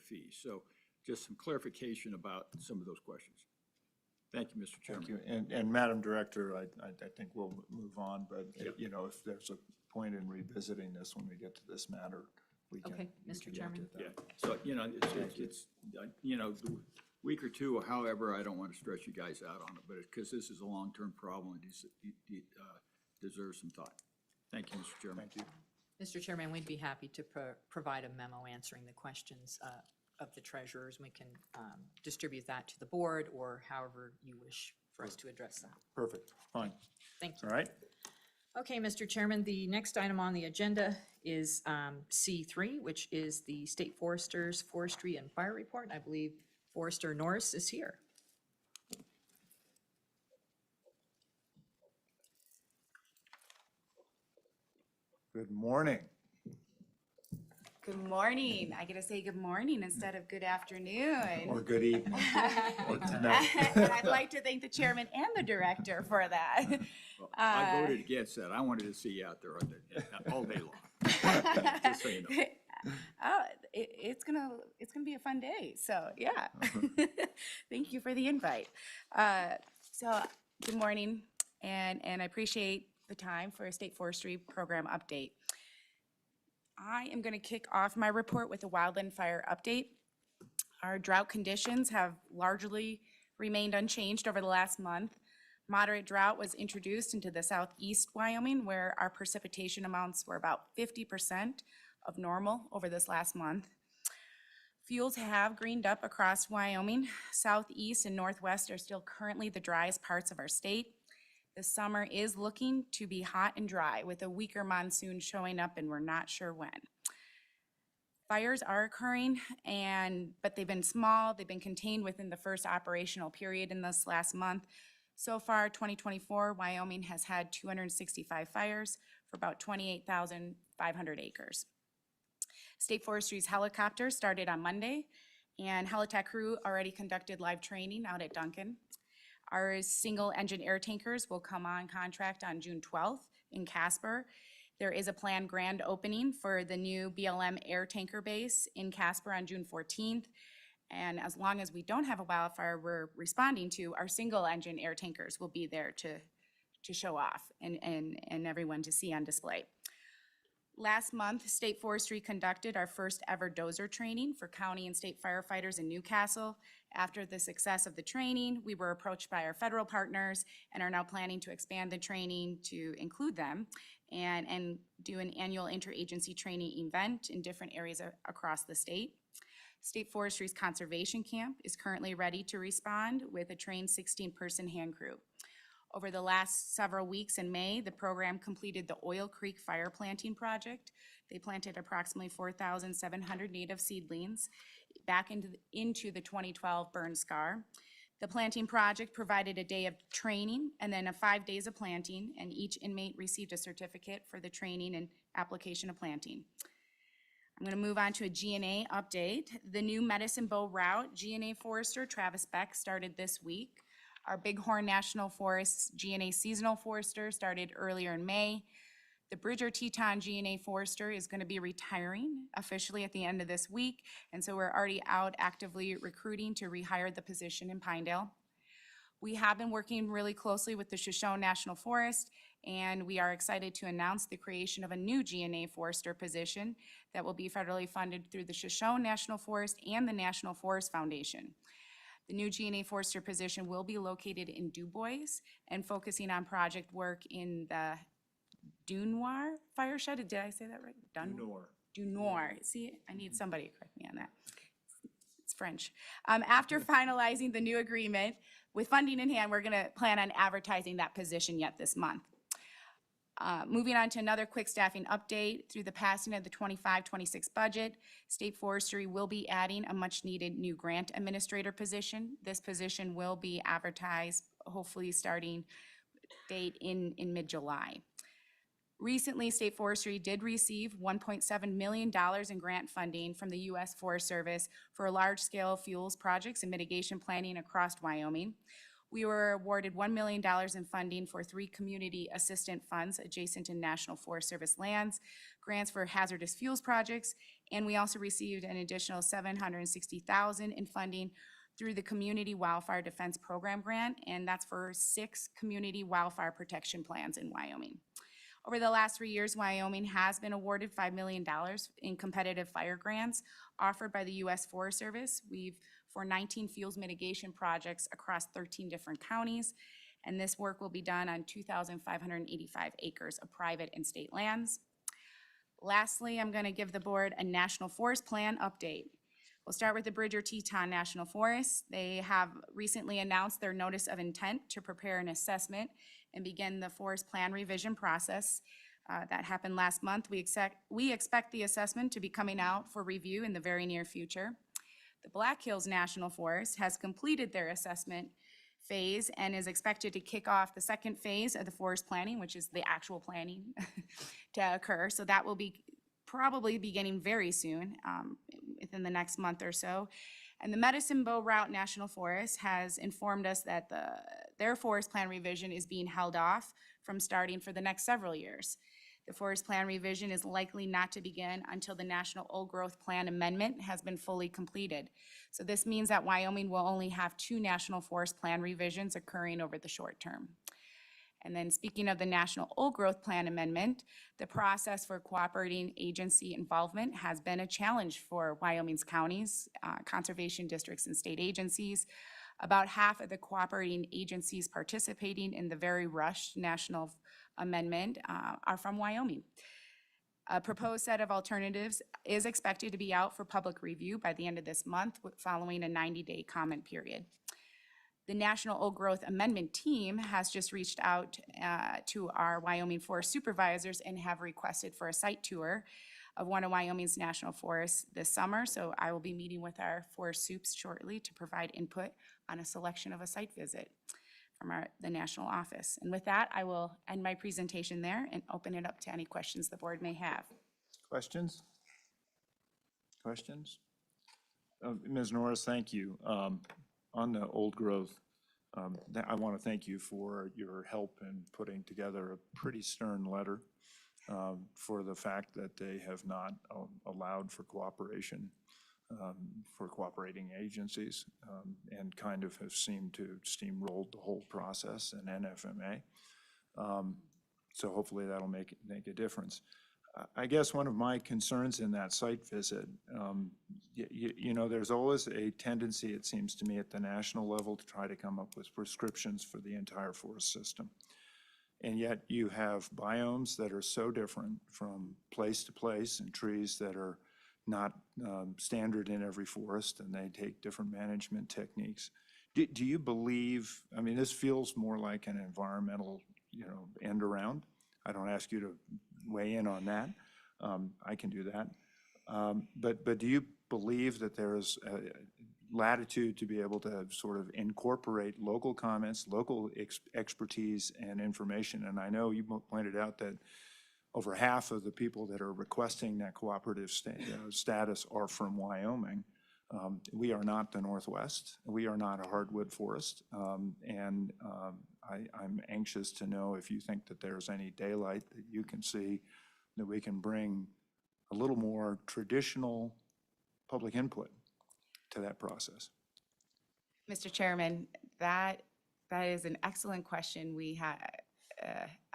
fee. So just some clarification about some of those questions. Thank you, Mr. Chairman. Thank you. And Madam Director, I think we'll move on, but if there's a point in revisiting this when we get to this matter, we can. Okay, Mr. Chairman. Yeah, so, it's the week or two, however, I don't want to stress you guys out on it, but because this is a long-term problem, it deserves some thought. Thank you, Mr. Chairman. Thank you. Mr. Chairman, we'd be happy to provide a memo answering the questions of the treasurers. We can distribute that to the board or however you wish for us to address that. Perfect, fine. Thank you. All right. Okay, Mr. Chairman, the next item on the agenda is C3, which is the State Forester's Forestry and Fire Report. I believe Forester Norris is here. Good morning. Good morning. I get to say good morning instead of good afternoon. Or good evening. Or tonight. And I'd like to thank the chairman and the director for that. Well, I voted against that. I wanted to see you out there all day long. Just so you know. Oh, it's gonna be a fun day. So yeah, thank you for the invite. So good morning, and I appreciate the time for a state forestry program update. I am going to kick off my report with a wildland fire update. Our drought conditions have largely remained unchanged over the last month. Moderate drought was introduced into the southeast Wyoming, where our precipitation amounts were about 50% of normal over this last month. Fields have greened up across Wyoming. Southeast and northwest are still currently the driest parts of our state. The summer is looking to be hot and dry with a weaker monsoon showing up, and we're not sure when. Fires are occurring, but they've been small. They've been contained within the first operational period in this last month. So far, 2024, Wyoming has had 265 fires for about 28,500 acres. State Forestry's helicopter started on Monday, and Helitack crew already conducted live training out at Duncan. Our single-engine air tankers will come on contract on June 12th in Casper. There is a planned grand opening for the new BLM air tanker base in Casper on June 14th. And as long as we don't have a wildfire we're responding to, our single-engine air tankers will be there to show off and everyone to see on display. Last month, State Forestry conducted our first ever dozer training for county and state firefighters in Newcastle. After the success of the training, we were approached by our federal partners and are now planning to expand the training to include them and do an annual interagency training event in different areas across the state. State Forestry's Conservation Camp is currently ready to respond with a trained 16-person hand crew. Over the last several weeks in May, the program completed the Oil Creek Fire Planting Project. They planted approximately 4,700 native seedlings back into the 2012 burn scar. The planting project provided a day of training and then 5 days of planting, and each inmate received a certificate for the training and application of planting. I'm going to move on to a GNA update. The new Medicine Bow route, GNA Forester Travis Beck started this week. Our Bighorn National Forest GNA Seasonal Forester started earlier in May. The Bridger Teton GNA Forester is going to be retiring officially at the end of this week, and so we're already out actively recruiting to rehire the position in Pinedale. We have been working really closely with the Shoshone National Forest, and we are excited to announce the creation of a new GNA Forester position that will be federally funded through the Shoshone National Forest and the National Forest Foundation. The new GNA Forester position will be located in DuBois and focusing on project work in the Dunoir fire shed. Did I say that right? Dunoir. See, I need somebody to correct me on that. It's French. After finalizing the new agreement with funding in hand, we're going to plan on advertising that position yet this month. Moving on to another quick staffing update. Through the passing of the 25-26 budget, State Forestry will be adding a much-needed new grant administrator position. This position will be advertised, hopefully starting date in mid-July. Recently, State Forestry did receive $1.7 million in grant funding from the U.S. Forest Service for large-scale fuels projects and mitigation planning across Wyoming. We were awarded $1 million in funding for 3 community assistant funds adjacent to National Forest Service lands, grants for hazardous fuels projects, and we also received an additional $760,000 in funding through the Community Wildfire Defense Program grant, and that's for 6 community wildfire protection plans in Wyoming. Over the last 3 years, Wyoming has been awarded $5 million in competitive fire grants offered by the U.S. Forest Service. We've for 19 fuels mitigation projects across 13 different counties, and this work will be done on 2,585 acres of private and state lands. Lastly, I'm going to give the board a National Forest Plan update. We'll start with the Bridger Teton National Forest. They have recently announced their notice of intent to prepare an assessment and begin the forest plan revision process. That happened last month. We expect the assessment to be coming out for review in the very near future. The Black Hills National Forest has completed their assessment phase and is expected to kick off the second phase of the forest planning, which is the actual planning to occur. So that will be probably beginning very soon, within the next month or so. And the Medicine Bow Route National Forest has informed us that their forest plan revision is being held off from starting for the next several years. The forest plan revision is likely not to begin until the National Old Growth Plan Amendment has been fully completed. So this means that Wyoming will only have 2 National Forest Plan revisions occurring over the short term. And then speaking of the National Old Growth Plan Amendment, the process for cooperating agency involvement has been a challenge for Wyoming's counties, conservation districts, and state agencies. About half of the cooperating agencies participating in the very rushed National Amendment are from Wyoming. A proposed set of alternatives is expected to be out for public review by the end of this month, following a 90-day comment period. The National Old Growth Amendment team has just reached out to our Wyoming forest supervisors and have requested for a site tour of one of Wyoming's national forests this summer. So I will be meeting with our forest soups shortly to provide input on a selection of a site visit from the national office. And with that, I will end my presentation there and open it up to any questions the board may have. Questions? Questions? Ms. Norris, thank you. On the old growth, I want to thank you for your help in putting together a pretty stern letter for the fact that they have not allowed for cooperation for cooperating agencies and kind of have seemed to steamroll the whole process in NFMA. So hopefully that'll make a difference. I guess one of my concerns in that site visit, you know, there's always a tendency, it seems to me, at the national level to try to come up with prescriptions for the entire forest system. And yet you have biomes that are so different from place to place and trees that are not standard in every forest, and they take different management techniques. Do you believe, I mean, this feels more like an environmental, end around. I don't ask you to weigh in on that. I can do that. But do you believe that there is latitude to be able to sort of incorporate local comments, local expertise and information? And I know you pointed out that over half of the people that are requesting that cooperative status are from Wyoming. We are not the Northwest. We are not a hardwood forest. I'm anxious to know if you think that there's any daylight that you can see that we can bring a little more traditional public input to that process. Mr. Chairman, that is an excellent question.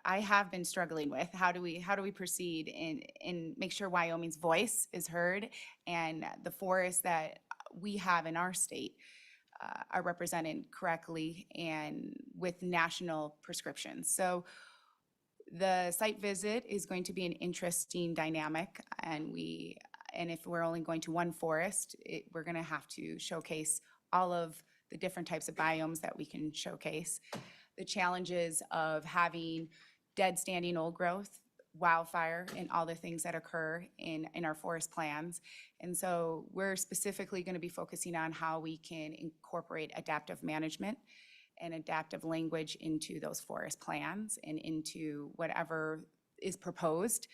I have been struggling with how do we proceed and make sure Wyoming's voice is heard and the forests that we have in our state are represented correctly and with national prescriptions. So the site visit is going to be an interesting dynamic, and if we're only going to one forest, we're going to have to showcase all of the different types of biomes that we can showcase. The challenges of having dead standing old growth, wildfire, and all the things that occur in our forest plans. And so we're specifically going to be focusing on how we can incorporate adaptive management and adaptive language into those forest plans and into whatever is proposed.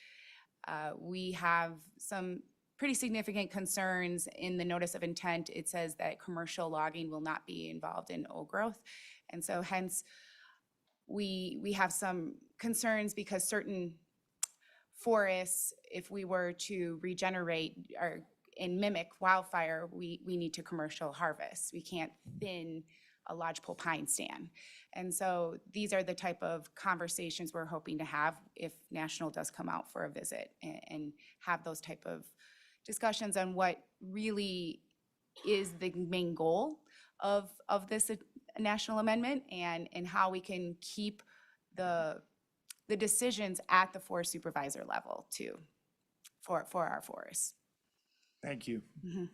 We have some pretty significant concerns in the notice of intent. It says that commercial logging will not be involved in old growth. And so hence, we have some concerns because certain forests, if we were to regenerate and mimic wildfire, we need to commercial harvest. We can't thin a lodgepole pine stand. And so these are the type of conversations we're hoping to have if National does come out for a visit and have those type of discussions on what really is the main goal of this national amendment and how we can keep the decisions at the forest supervisor level too for our forests. Thank you. Mr.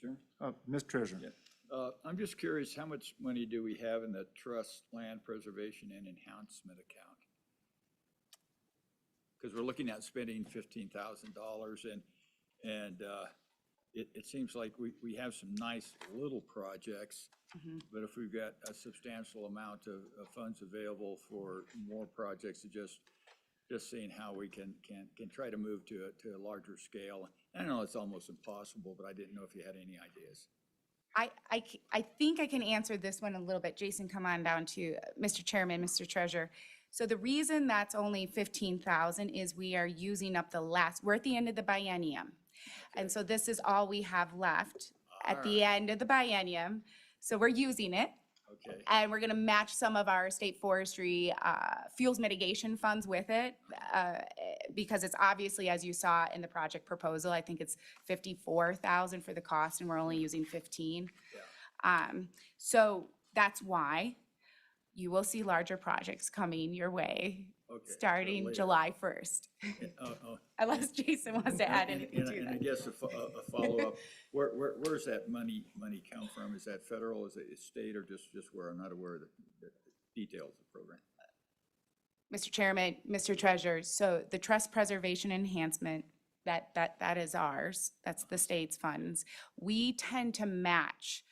Chairman? Mr. Treasurer. I'm just curious, how much money do we have in the trust land preservation and enhancement account? Because we're looking at spending $15,000 and it seems like we have some nice little projects, but if we've got a substantial amount of funds available for more projects, just seeing how we can try to move to a larger scale. I know it's almost impossible, but I didn't know if you had any ideas. I think I can answer this one a little bit. Jason, come on down to Mr. Chairman, Mr. Treasurer. So the reason that's only 15,000 is we are using up we're at the end of the biennium. Okay. And so this is all we have left at the end of the biennium. So we're using it. Okay. And we're gonna match some of our state forestry fuels mitigation funds with it because it's obviously, as you saw in the project proposal, I think it's 54,000 for the cost and we're only using 15. Yeah. So that's why you will see larger projects coming your way starting July 1st. Unless Jason wants to add anything to that. And I guess a follow-up, where's that money come from? Is that federal, is it state, or just where I'm not aware of the details of the program? Mr. Chairman, Mr. Treasurer, so the trust preservation enhancement, that is ours. That's the state's funds. We tend to match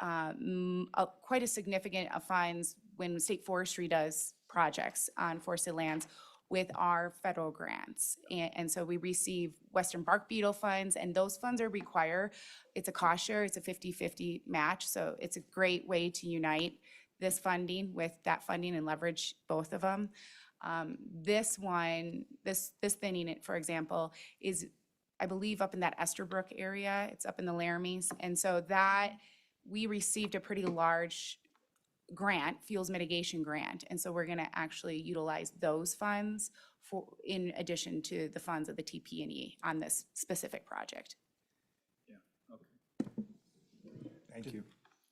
quite a significant of funds when state forestry does projects on forested lands with our federal grants. And so we receive Western bark beetle funds, and those funds are it's a cost share, it's a 50-50 match. So it's a great way to unite this funding with that funding and leverage both of them. This thinning it, for example, is, I believe, up in that Esterbrook area. It's up in the Laramies. And so that we received a pretty large grant, fuels mitigation grant. And so we're gonna actually utilize those funds in addition to the funds of the TP&E on this specific project. Yeah, okay. Thank you.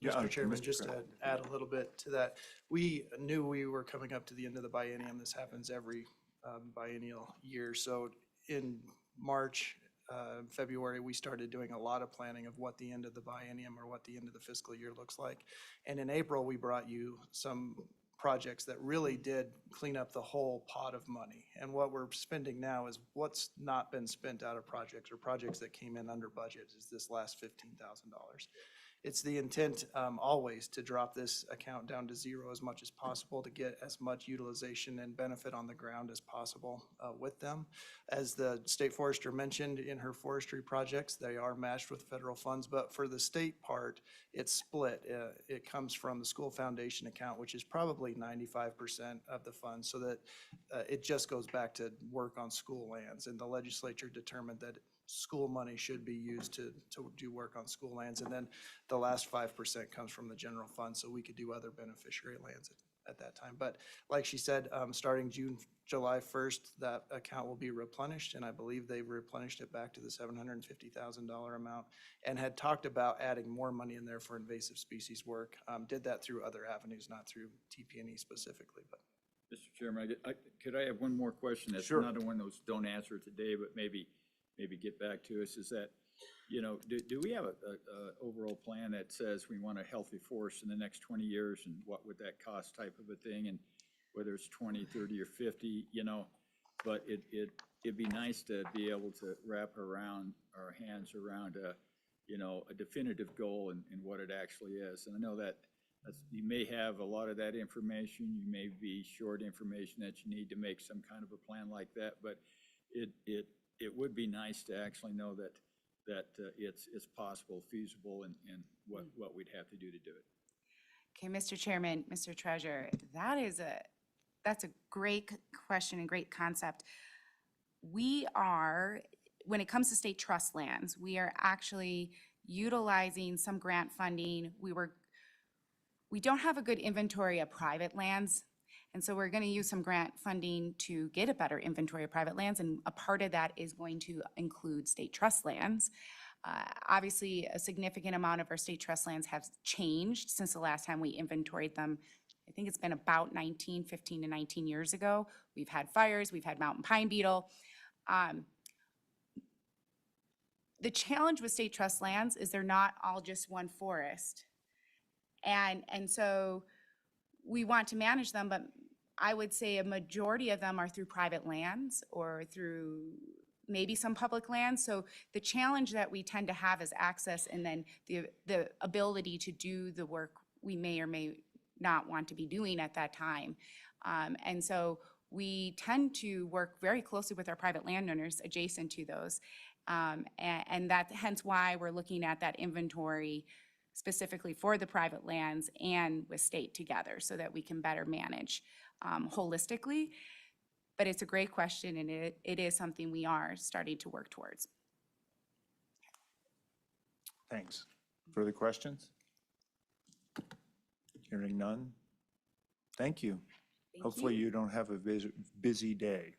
Yeah, Mr. Chairman, Mr. just to Kraft. add a little bit to that, we knew we were coming up to the end of the biennium. This happens every biennial year. So in March, February, we started doing a lot of planning of what the end of the biennium or what the end of the fiscal year looks like. And in April, we brought you some projects that really did clean up the whole pot of money. And what we're spending now is what's not been spent out of projects or projects that came in under budget is this last $15,000. It's the intent always to drop this account down to zero as much as possible to get as much utilization and benefit on the ground as possible with them. As the state forester mentioned in her forestry projects, they are matched with federal funds, but for the state part, it's split. It comes from the school foundation account, which is probably 95% of the funds, so that it just goes back to work on school lands. And the legislature determined that school money should be used to do work on school lands. And then the last 5% comes from the general fund, so we could do other beneficiary lands at that time. But like she said, starting July 1st, that account will be replenished, and I believe they've replenished it back to the $750,000 amount and had talked about adding more money in there for invasive species work. Did that through other avenues, not through TP&E specifically, but. Mr. Chairman, could I have one more question? That's Sure. another one of those don't answer today, but maybe get back to us, is that, do we have a overall plan that says we want a healthy forest in the next 20 years, and what would that cost type of a thing, and whether it's 20, 30, or 50, but it'd be nice to be able to wrap our hands around a definitive goal and what it actually is. And I know that you may have a lot of that information, you may be short information that you need to make some kind of a plan like that, but it would be nice to actually know that it's possible, feasible, and what we'd have to do to do it. Okay, Mr. Chairman, Mr. Treasurer, that's a great question and great concept. We are, when it comes to state trust lands, we are actually utilizing some grant funding. We don't have a good inventory of private lands, and so we're going to use some grant funding to get a better inventory of private lands, and a part of that is going to include state trust lands. Obviously, a significant amount of our state trust lands have changed since the last time we inventoried them. I think it's been about 15 to 19 years ago. We've had fires, we've had mountain pine beetle. The challenge with state trust lands is they're not all just one forest. And so we want to manage them, but I would say a majority of them are through private lands or through maybe some public lands. So the challenge that we tend to have is access, and then the ability to do the work we may or may not want to be doing at that time. And so we tend to work very closely with our private landowners adjacent to those. And that hence why we're looking at that inventory specifically for the private lands and with state together so that we can better manage holistically. But it's a great question, and it is something we are starting to work towards. Thanks. Further questions? Hearing none. Thank you. Hopefully you don't have a busy day.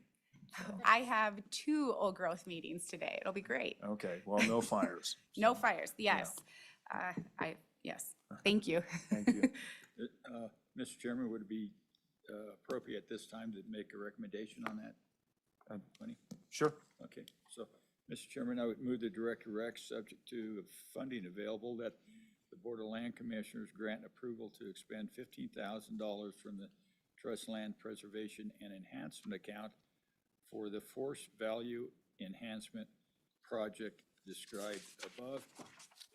I have 2 old growth meetings today. It'll be great. Okay, well, no fires. No fires, yes. Yes, thank you. Thank you. Mr. Chairman, would it be appropriate at this time to make a recommendation on that money? Sure. Okay, so, Mr. Chairman, I would move the Director Rec, subject to funding available, that the Board of Land Commissioners grant approval to expend $15,000 from the Trust Land Preservation and Enhancement Account for the Forest Value Enhancement Project described above,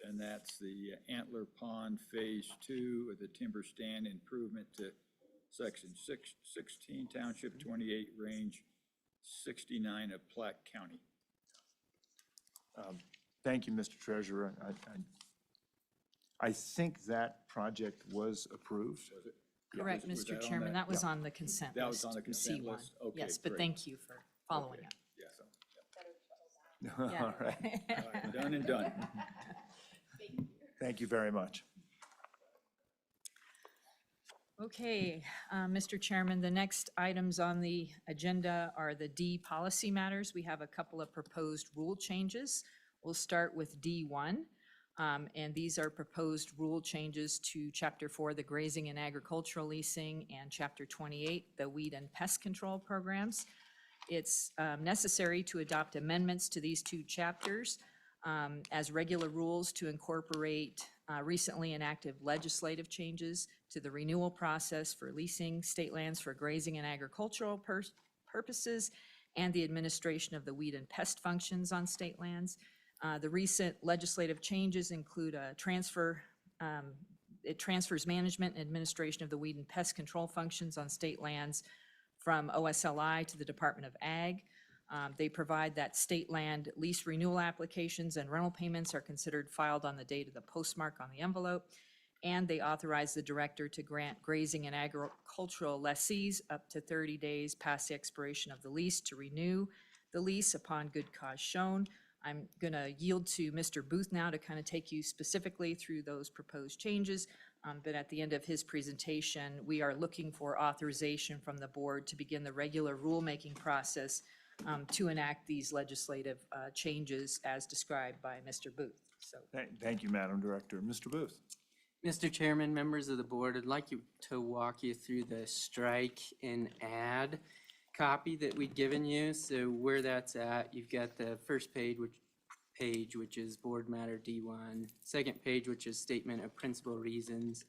and that's the Antler Pond Phase 2 of the timber stand improvement to Section 16, Township 28, Range 69 of Platte County. Thank you, Mr. Treasurer. I think that project was approved. Was it? Correct, Was Mr. that on Chairman, that? that was on the consent list. That was on the consent C1. list? Okay, Yes, but great. thank you for following Okay, up. yeah, All Yeah. right. All right, done and done. Thank you very much. Okay, Mr. Chairman, the next items on the agenda are the D policy matters. We have a couple of proposed rule changes. We'll start with D1. And these are proposed rule changes to Chapter 4, the grazing and agricultural leasing, and Chapter 28, the weed and pest control programs. It's necessary to adopt amendments to these two chapters as regular rules to incorporate recently enacted legislative changes to the renewal process for leasing state lands for grazing and agricultural purposes and the administration of the weed and pest functions on state lands. The recent legislative changes include a transfer, it transfers management and administration of the weed and pest control functions on state lands from OSLI to the Department of Ag. They provide that state land lease renewal applications and rental payments are considered filed on the date of the postmark on the envelope. And they authorize the director to grant grazing and agricultural lessees up to 30 days past the expiration of the lease to renew the lease upon good cause shown. I'm going to yield to Mr. Booth now to kind of take you specifically through those proposed changes. But at the end of his presentation, we are looking for authorization from the board to begin the regular rulemaking process to enact these legislative changes as described by Mr. Booth. So, Thank you, Madam Director. Mr. Booth. Mr. Chairman, members of the board, I'd like to walk you through the strike and add copy that we'd given you. So where that's at, you've got the first page, which is board matter D1, second page, which is statement of principal reasons,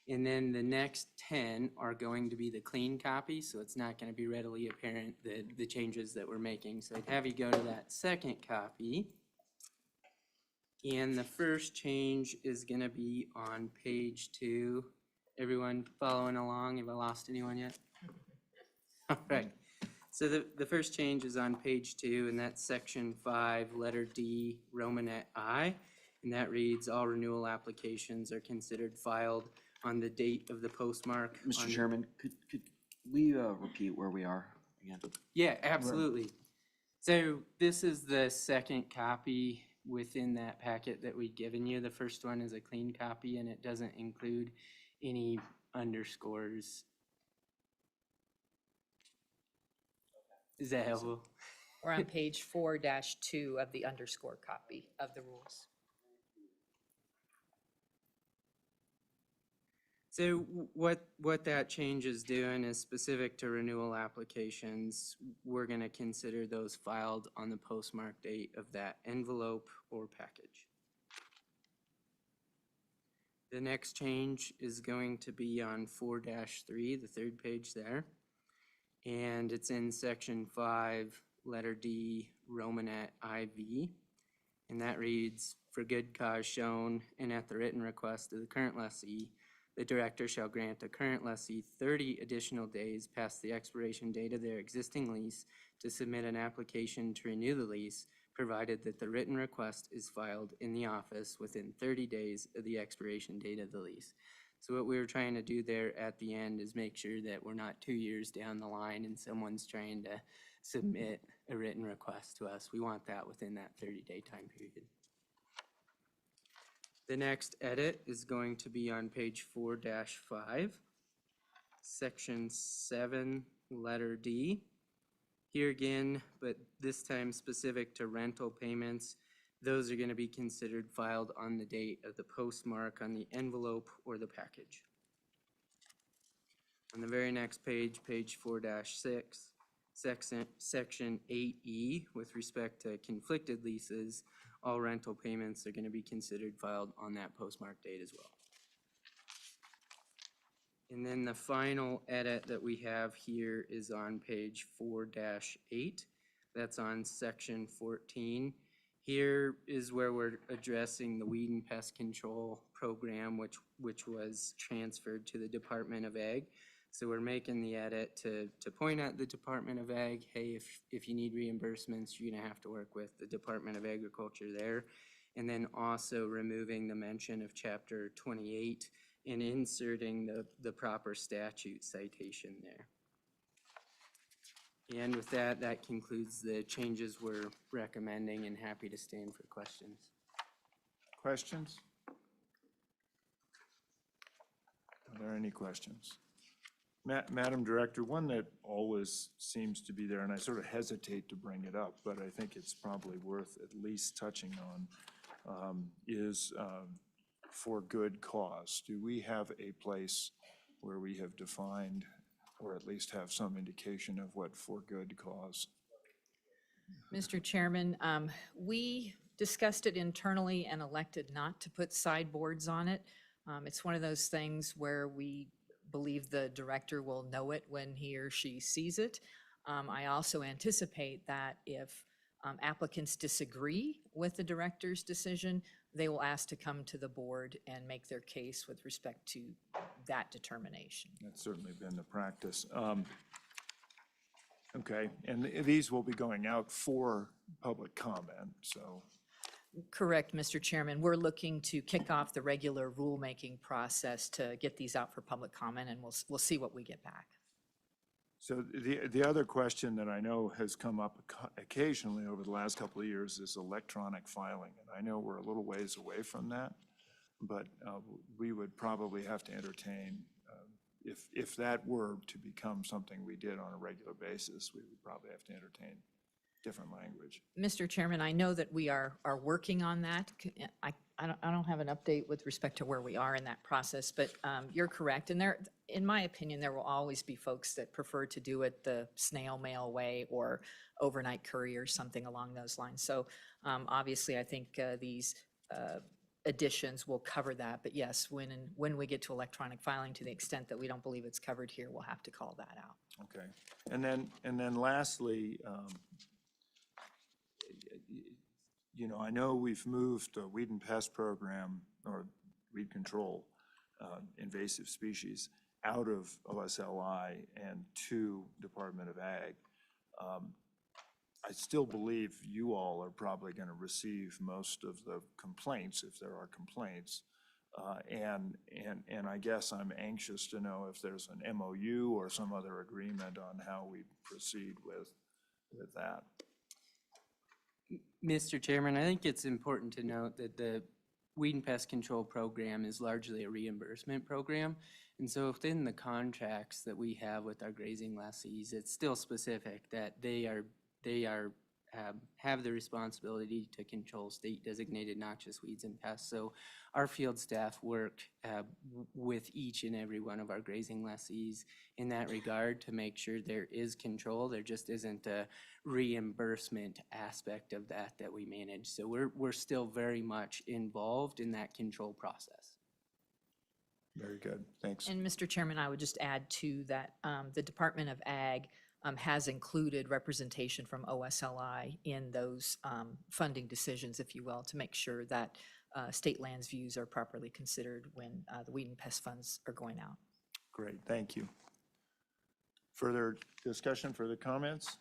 and then the next 10 are going to be the clean copy, so it's not going to be readily apparent the changes that we're making. So I'd have you go to that second copy. And the first change is going to be on page 2. Everyone following along? Have I lost anyone yet? All right. So the first change is on page 2, and that's section 5, letter D, Romanet I. And that reads, all renewal applications are considered filed on the date of the postmark. Mr. Chairman, could we repeat where we are again? Yeah, absolutely. So this is the second copy within that packet that we've given you. The first one is a clean copy, and it doesn't include any underscores. Is that helpful? we're on page 4-2 of the underscore copy of the rules. So what that change is doing is specific to renewal applications. We're going to consider those filed on the postmark date of that envelope or package. The next change is going to be on 4-3, the third page there. And it's in section 5, letter D, Romanet IV. And that reads, for good cause shown and at the written request of the current lessee, the director shall grant the current lessee 30 additional days past the expiration date of their existing lease to submit an application to renew the lease, provided that the written request is filed in the office within 30 days of the expiration date of the lease. So what we were trying to do there at the end is make sure that we're not 2 years down the line and someone's trying to submit a written request to us. We want that within that 30-day time period. The next edit is going to be on page 4-5, section 7, letter D. Here again, but this time specific to rental payments, those are going to be considered filed on the date of the postmark on the envelope or the package. On the very next page, page 4-6, section 8E, with respect to conflicted leases, all rental payments are going to be considered filed on that postmark date as well. And then the final edit that we have here is on page 4-8. That's on section 14. Here is where we're addressing the weed and pest control program, which was transferred to the Department of Ag. So we're making the edit to point out the Department of Ag, hey, if you need reimbursements, you're gonna have to work with the Department of Agriculture there. And then also removing the mention of chapter 28 and inserting the proper statute citation there. And with that, that concludes the changes we're recommending, and happy to stand for questions. Questions? Are there any questions? Madam Director, one that always seems to be there, and I sort of hesitate to bring it up, but I think it's probably worth at least touching is for good cause. Do we have a place where we have defined, or at least have some indication of what for good cause? Mr. Chairman, we discussed it internally and elected not to put sideboards on it. It's one of those things where we believe the director will know it when he or she sees it. I also anticipate that if applicants disagree with the director's decision, they will ask to come to the board and make their case with respect to that determination. That's certainly been the practice. Okay, and these will be going out for public comment, so. Correct, Mr. Chairman. We're looking to kick off the regular rulemaking process to get these out for public comment, and we'll see what we get back. So the other question that I know has come up occasionally over the last couple of years is electronic filing. And I know we're a little ways away from that, but we would probably have to entertain, if that were to become something we did on a regular basis, we would probably have to entertain different language. Mr. Chairman, I know that we are working on that. I don't have an update with respect to where we are in that process, but you're correct. And there, in my opinion, there will always be folks that prefer to do it the snail mail way or overnight courier, something along those lines. So obviously, I think these additions will cover that. But yes, when we get to electronic filing, to the extent that we don't believe it's covered here, we'll have to call that out. Okay, and then lastly, you know, I know we've moved the weed and pest program, or weed control, invasive species, out of OSLI and to Department of Ag. I still believe you all are probably going to receive most of the complaints, if there are complaints. And I guess I'm anxious to know if there's an MOU or some other agreement on how we proceed with that. Mr. Chairman, I think it's important to note that the weed and pest control program is largely a reimbursement program. And so within the contracts that we have with our grazing lessees, it's still specific that they have the responsibility to control state designated noxious weeds and pests. So our field staff work with each and every one of our grazing lessees in that regard to make sure there is control. There just isn't a reimbursement aspect of that we manage. So we're still very much involved in that control process. Very good, thanks. And Mr. Chairman, I would just add to that the Department of Ag has included representation from OSLI in those funding decisions, if you will, to make sure that state lands views are properly considered when the weed and pest funds are going out. Great, thank you. Further discussion, further comments?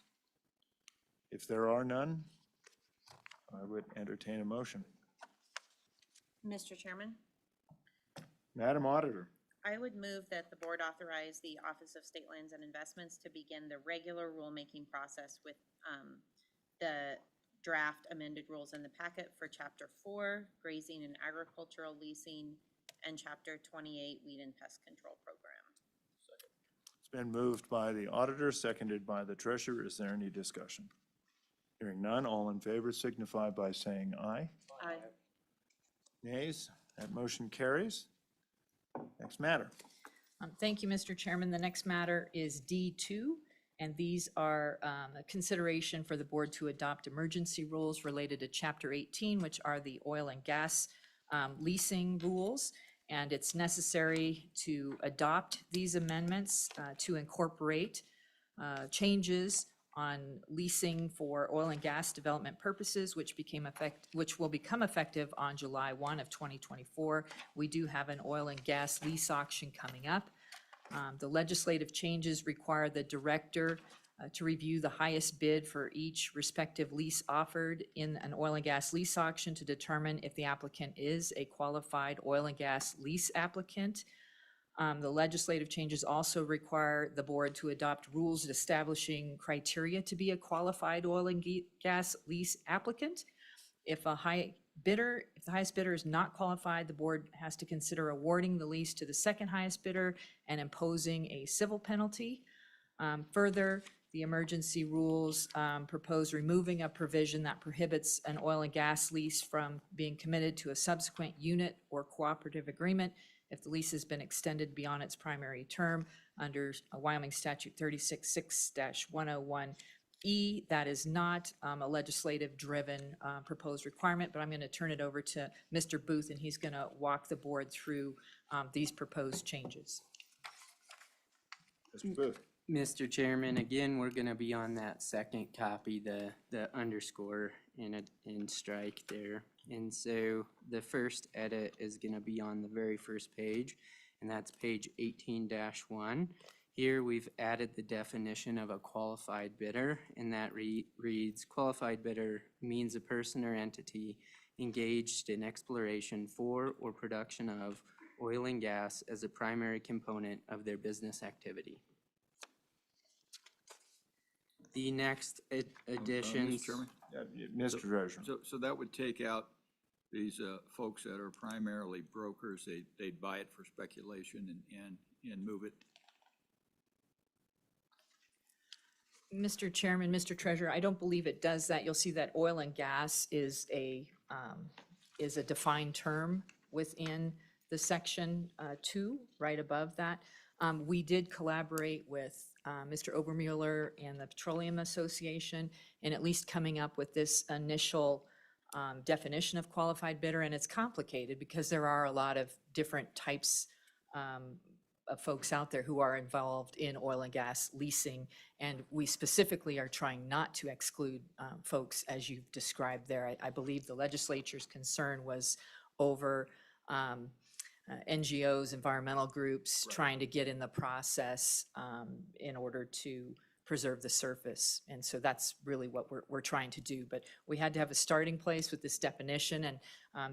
If there are none, I would entertain a motion. Mr. Chairman, Madam Auditor. I would move that the board authorize the Office of State Lands and Investments to begin the regular rulemaking process with the draft amended rules in the packet for Chapter 4, Grazing and Agricultural Leasing, and Chapter 28, Weed and Pest Control Program. It's been moved by the auditor, seconded by the treasurer. Is there any discussion? Hearing none, all in favor signify by saying aye. Aye. Nays? That motion carries. Next matter. Thank you, Mr. Chairman. The next matter is D2, and these are a consideration for the board to adopt emergency rules related to Chapter 18, which are the oil and gas leasing rules. And it's necessary to adopt these amendments to incorporate changes on leasing for oil and gas development purposes, which will become effective on July 1 of 2024. We do have an oil and gas lease auction coming up. The legislative changes require the director to review the highest bid for each respective lease offered in an oil and gas lease auction to determine if the applicant is a qualified oil and gas lease applicant. The legislative changes also require the board to adopt rules establishing criteria to be a qualified oil and gas lease applicant. If the highest bidder is not qualified, the board has to consider awarding the lease to the second highest bidder and imposing a civil penalty. Further, the emergency rules propose removing a provision that prohibits an oil and gas lease from being committed to a subsequent unit or cooperative agreement if the lease has been extended beyond its primary term under Wyoming Statute 36-6-101E. That is not a legislative-driven proposed requirement, but I'm going to turn it over to Mr. Booth, and he's going to walk the board through these proposed changes. Mr. Booth. Mr. Chairman, again, we're gonna be on that second copy, the underscore in strike there. And so the first edit is gonna be on the very first page, and that's page 18-1. Here we've added the definition of a qualified bidder, and that reads, qualified bidder means a person or entity engaged in exploration for or production of oil and gas as a primary component of their business activity. The next additions. Mr. Chairman? Mr. Treasurer. So that would take out these folks that are primarily brokers. They'd buy it for speculation and move it. Mr. Chairman, Mr. Treasurer, I don't believe it does that. You'll see that oil and gas is a defined term within the section 2, right above that. We did collaborate with Mr. Obermueller and the Petroleum Association in at least coming up with this initial definition of qualified bidder, and it's complicated because there are a lot of different types of folks out there who are involved in oil and gas leasing, and we specifically are trying not to exclude folks as you've described there. I believe the legislature's concern was over NGOs, environmental groups, trying to get in the process in order to preserve the surface. And so that's really what we're trying to do. But we had to have a starting place with this definition, and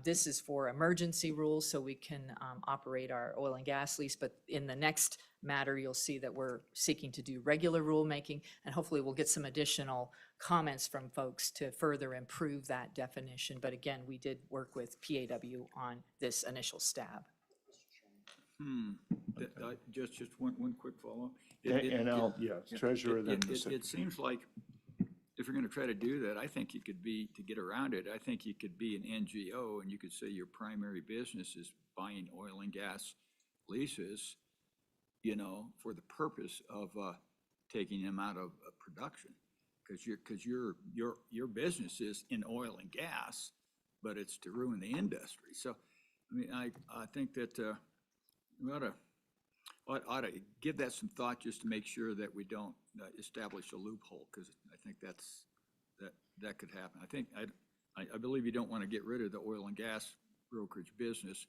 this is for emergency rules so we can operate our oil and gas lease. But in the next matter, you'll see that we're seeking to do regular rulemaking, and hopefully we'll get some additional comments from folks to further improve that definition. But again, we did work with PAW on this initial stab. Just one quick follow-up. Treasurer, then the It Secretary. seems like if you're gonna try to do that, I think you could be, to get around it, I think you could be an NGO and you could say your primary business is buying oil and gas leases, you know, for the purpose of taking them out of production. Because your business is in oil and gas, but it's to ruin the industry. So, I mean, I think that we ought to give that some thought just to make sure that we don't establish a loophole, because I think that could happen. I believe you don't want to get rid of the oil and gas brokerage business,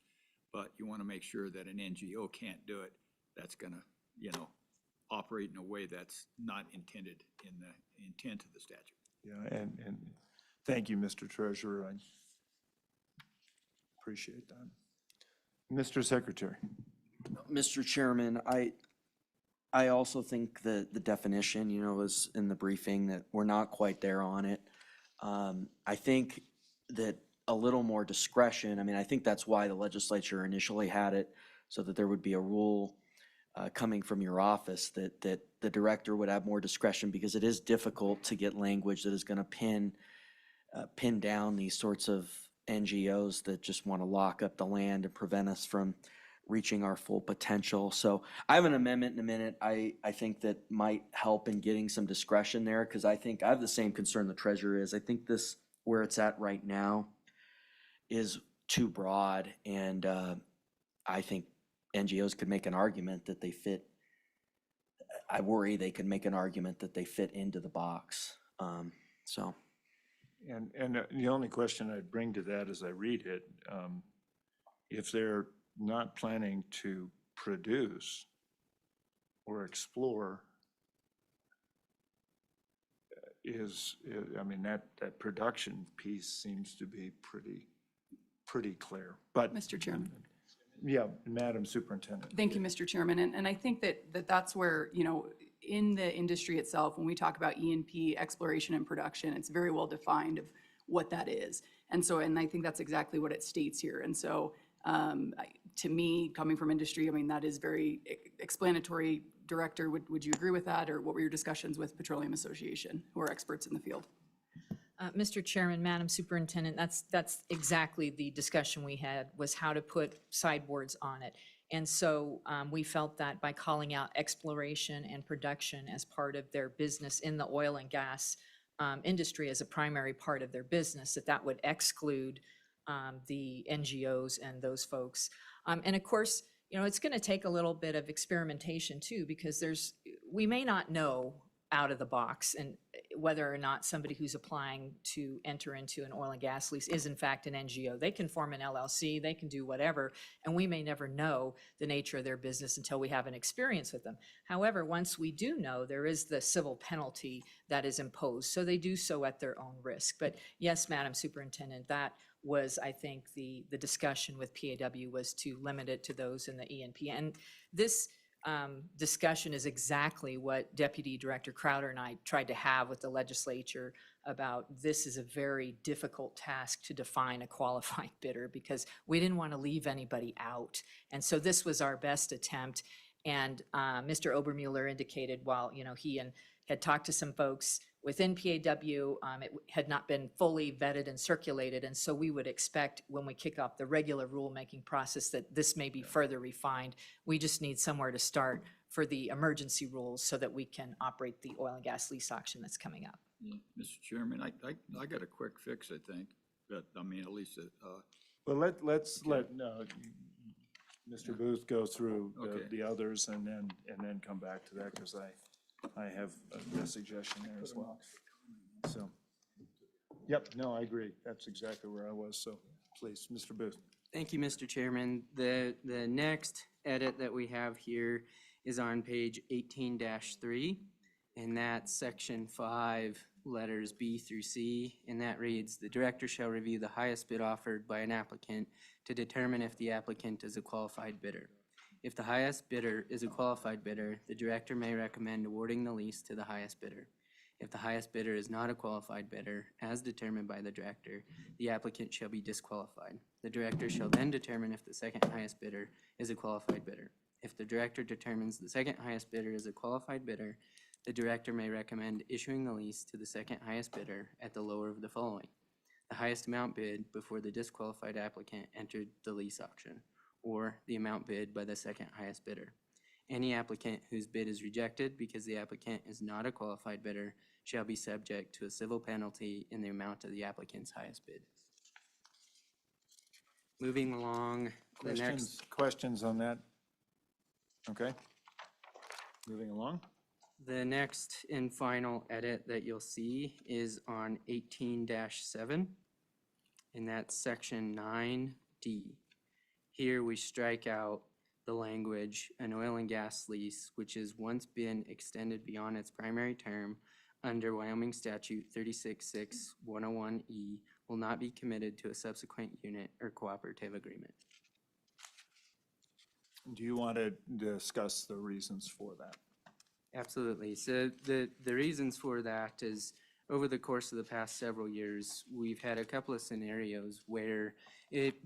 but you want to make sure that an NGO can't do it. That's going to, you know, operate in a way that's not intended in the intent of the statute. Yeah, and thank you, Mr. Treasurer. I appreciate that. Mr. Secretary. Mr. Chairman, I also think the definition, you know, was in the briefing that we're not quite there on it. I think that a little more discretion, I mean, I think that's why the legislature initially had it, so that there would be a rule coming from your office that the director would have more discretion, because it is difficult to get language that is going to pin down these sorts of NGOs that just want to lock up the land and prevent us from reaching our full potential. So I have an amendment in a minute I think that might help in getting some discretion there, because I think I have the same concern the treasurer is. I think this, where it's at right now, is too broad, and I think NGOs could make an argument that they fit. I worry they could make an argument that they fit into the box. So. And the only question I'd bring to that as I read it, if they're not planning to produce or explore, I mean, that production piece seems to be pretty clear. But Mr. Chairman. Yeah, Madam Superintendent. Thank you, Mr. Chairman. And I think that's where, you know, in the industry itself, when we talk about E&P exploration and production, it's very well defined of what that is. And I think that's exactly what it states here. And so to me, coming from industry, I mean, that is very explanatory, Director, would you agree with that? Or what were your discussions with Petroleum Association, who are experts in the field? Mr. Chairman, Madam Superintendent, that's exactly the discussion we had, was how to put sideboards on it. And so we felt that by calling out exploration and production as part of their business in the oil and gas industry as a primary part of their business, that would exclude the NGOs and those folks. And of course, you know, it's going to take a little bit of experimentation too, because we may not know out of the box and whether or not somebody who's applying to enter into an oil and gas lease is in fact an NGO. They can form an LLC, they can do whatever, and we may never know the nature of their business until we have an experience with them. However, once we do know, there is the civil penalty that is imposed, so they do so at their own risk. But yes, Madam Superintendent, that was, I think, the discussion with PAW was to limit it to those in the E&P. And this discussion is exactly what Deputy Director Crowder and I tried to have with the legislature about. This is a very difficult task to define a qualified bidder because we didn't want to leave anybody out. And so this was our best attempt. And Mr. Obermueller indicated while, you know, he had talked to some folks within PAW, it had not been fully vetted and circulated. And so we would expect when we kick off the regular rulemaking process that this may be further refined. We just need somewhere to start for the emergency rules so that we can operate the oil and gas lease auction that's coming up. Yeah, Mr. Chairman, I got a quick fix, I think, but, I mean, at least, Well, let's let Mr. Booth go through Okay. the others and then come back to that, because I have a suggestion there as well. So, yep, no, I agree. That's exactly where I was. So please, Mr. Booth. Thank you, Mr. Chairman. The next edit that we have here is on page 18-3, and that's section 5, letters B through C, and that reads, "The director shall review the highest bid offered by an applicant to determine if the applicant is a qualified bidder. If the highest bidder is a qualified bidder, the director may recommend awarding the lease to the highest bidder. If the highest bidder is not a qualified bidder, as determined by the director, the applicant shall be disqualified. The director shall then determine if the second highest bidder is a qualified bidder. If the director determines the second highest bidder is a qualified bidder, the director may recommend issuing the lease to the second highest bidder at the lower of the following: the highest amount bid before the disqualified applicant entered the lease auction, or the amount bid by the second highest bidder. Any applicant whose bid is rejected because the applicant is not a qualified bidder shall be subject to a civil penalty in the amount of the applicant's highest bid." Moving along, the next. Questions on that? Okay. Moving along. The next and final edit that you'll see is on 18-7, and that's section 9D. Here we strike out the language, "An oil and gas lease which has once been extended beyond its primary term under Wyoming Statute 36.6.101E will not be committed to a subsequent unit or cooperative agreement." Do you want to discuss the reasons for that? Absolutely. So the reasons for that is over the course of the past several years, we've had a couple of scenarios where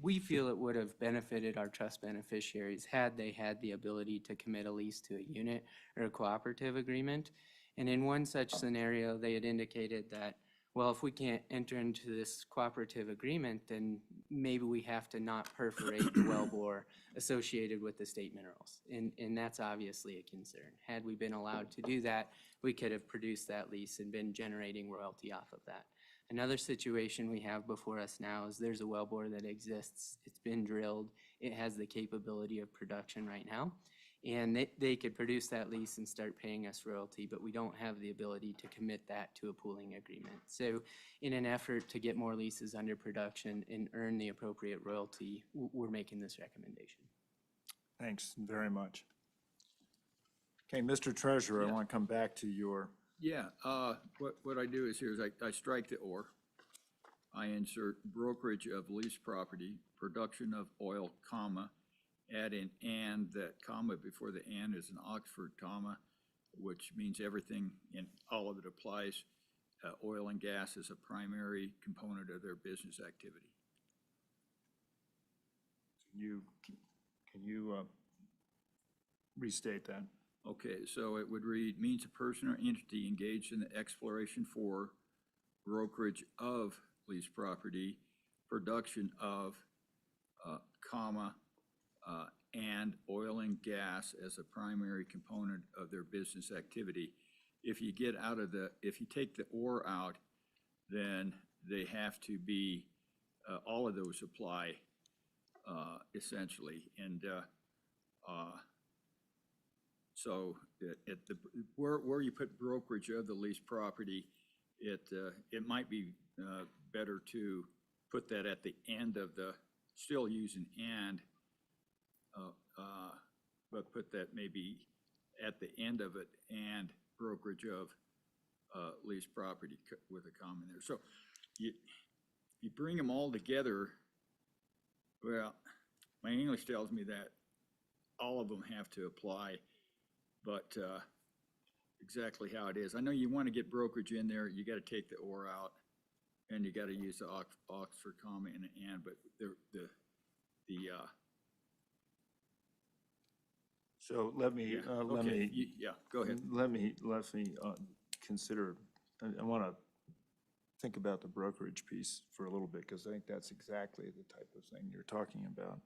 we feel it would have benefited our trust beneficiaries had they had the ability to commit a lease to a unit or a cooperative agreement. And in one such scenario, they had indicated that, well, if we can't enter into this cooperative agreement, then maybe we have to not perforate the wellbore associated with the state minerals. And that's obviously a concern. Had we been allowed to do that, we could have produced that lease and been generating royalty off of that. Another situation we have before us now is there's a wellbore that exists. It's been drilled. It has the capability of production right now. And they could produce that lease and start paying us royalty, but we don't have the ability to commit that to a pooling agreement. So in an effort to get more leases under production and earn the appropriate royalty, we're making this recommendation. Thanks very much. Okay, Mr. Treasurer, I want to come back to your. yeah, what I do is here is I strike the "or." I insert brokerage of lease property, production of oil, comma, add an "and," that comma before the "and" is an Oxford comma, which means everything in all of it applies. Oil and gas is a primary component of their business activity. Can you restate that? Okay, so it would read, means a person or entity engaged in the exploration for, brokerage of leased property, production of, comma, and oil and gas as a primary component of their business activity. If you get out of if you take the or out, then they have to be, all of those apply, essentially. And, so where you put brokerage of the leased property, it might be better to put that at the end of still using and, but put that maybe at the end of it and brokerage of leased property with a comma there. So you bring them all together, well, my English tells me that all of them have to apply, but exactly how it is. I know you want to get brokerage in there, you got to take the or out, and you got to use the Oxford comma and an and, but So let me, yeah, go ahead. Let me consider, I want to think about the brokerage piece for a little bit, because I think that's exactly the type of thing you're talking about.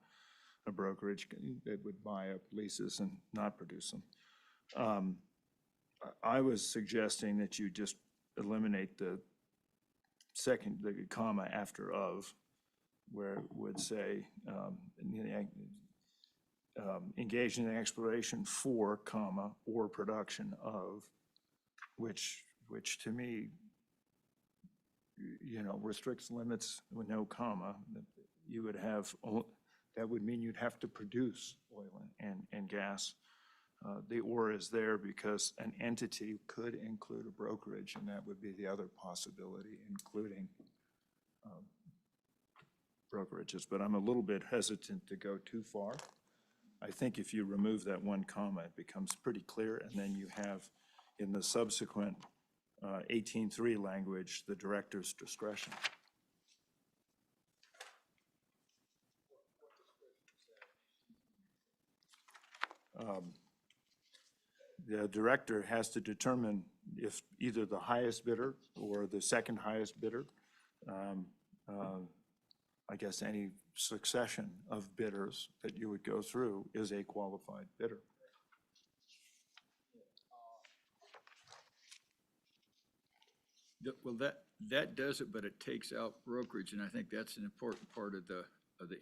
A brokerage that would buy up leases and not produce them. I was suggesting that you just eliminate the comma after of, where it would say, engage in exploration for, comma, or production of, which to me, restricts limits with no comma. You would have, that would mean you'd have to produce oil and gas. The or is there because an entity could include a brokerage, and that would be the other possibility, including brokerages. But I'm a little bit hesitant to go too far. I think if you remove that one comma, it becomes pretty clear, and then you have in the subsequent 18.3 language, the director's discretion. The director has to determine if either the highest bidder or the second highest bidder, I guess any succession of bidders that you would go through is a qualified bidder. Well, that does it, but it takes out brokerage, and I think that's an important part of the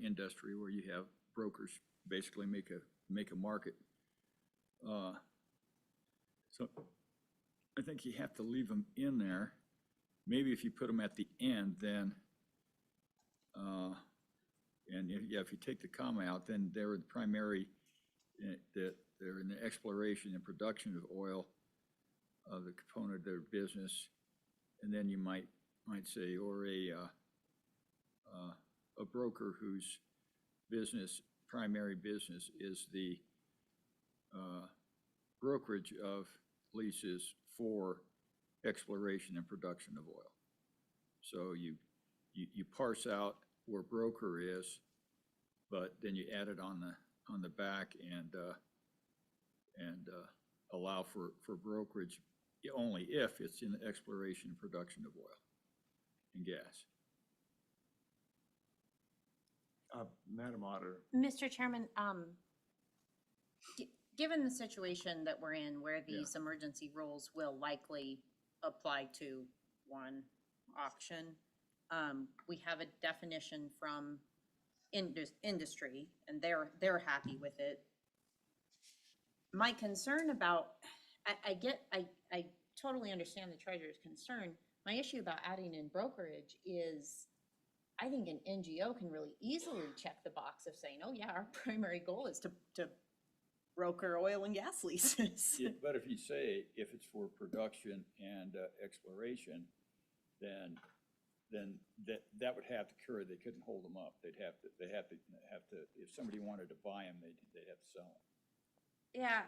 industry where you have brokers basically make a market. So I think you have to leave them in there. Maybe if you put them at the end, then, and if you take the comma out, then they're the primary, that they're in the exploration and production of oil, the component of their business. And then you might say, or a broker whose primary business is the brokerage of leases for exploration and production of oil. So you parse out where broker is, but then you add it on the back and allow for brokerage only if it's in the exploration and production of oil and gas. Madam Auditor. Mr. Chairman, given the situation that we're in where these emergency rules will likely apply to one auction, we have a definition from industry, and they're happy with it. My concern about, I totally understand the treasurer's concern. My issue about adding in brokerage is I think an NGO can really easily check the box of saying, oh yeah, our primary goal is to broker oil and gas leases. Yeah, but if you say, if it's for production and exploration, then that would have to occur. They couldn't hold them up. They'd have to, if somebody wanted to buy them, they'd have to sell them. Yeah,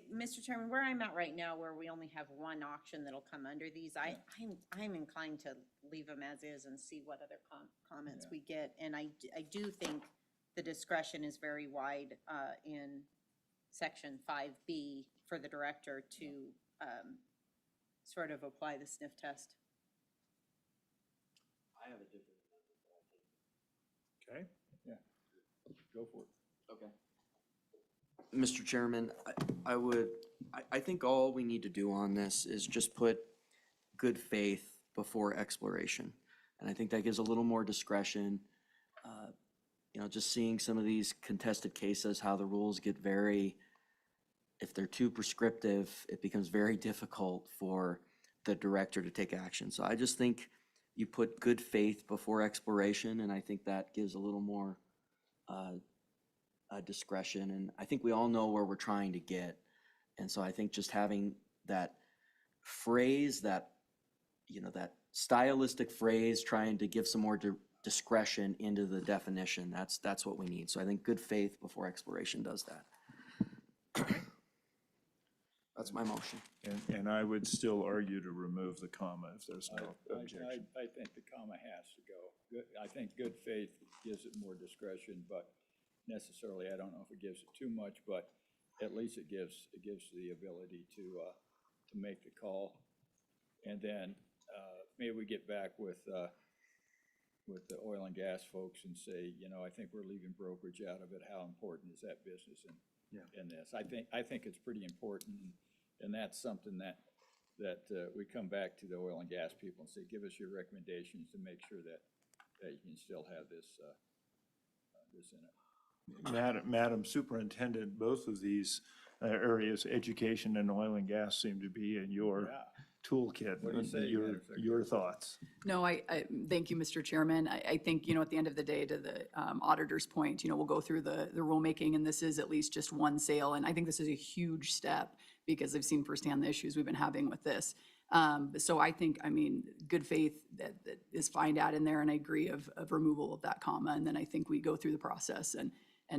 Mr. Chairman, where I'm at right now, where we only have one auction that'll come under these, I'm inclined to leave them as is and see what other comments we get. And I do think the discretion is very wide in section 5B for the director to sort of apply the sniff test. I have a different. Okay, yeah, go for it. Okay. Mr. Chairman, I think all we need to do on this is just put good faith before exploration. And I think that gives a little more discretion. You know, just seeing some of these contested cases, how the rules get if they're too prescriptive, it becomes very difficult for the director to take action. So I just think you put good faith before exploration, and I think that gives a little more discretion. And I think we all know where we're trying to get. And so I think just having that phrase, that stylistic phrase, trying to give some more discretion into the definition, that's what we need. So I think good faith before exploration does that. That's my motion. And I would still argue to remove the comma if there's no objection. I think the comma has to go. I think good faith gives it more discretion, but necessarily, I don't know if it gives it too much, but at least it gives the ability to make the call. And then maybe we get back with the oil and gas folks and say, you know, I think we're leaving brokerage out of it. How important is that business in this? I think it's pretty important, and that's something that we come back to the oil and gas people and say, give us your recommendations to make sure that you can still have this in it. Madam Superintendent, both of these areas, education and oil and gas, seem to be in your toolkit. What do you say, Madam Secretary? Your thoughts? No, I thank you, Mr. Chairman. I think, you know, at the end of the day, to the auditor's point, you know, we'll go through the rulemaking, and this is at least just one sale. And I think this is a huge step because I've seen firsthand the issues we've been having with this. So I think, I mean, good faith that is fine to add in there, and I agree of removal of that comma. And then I think we go through the process and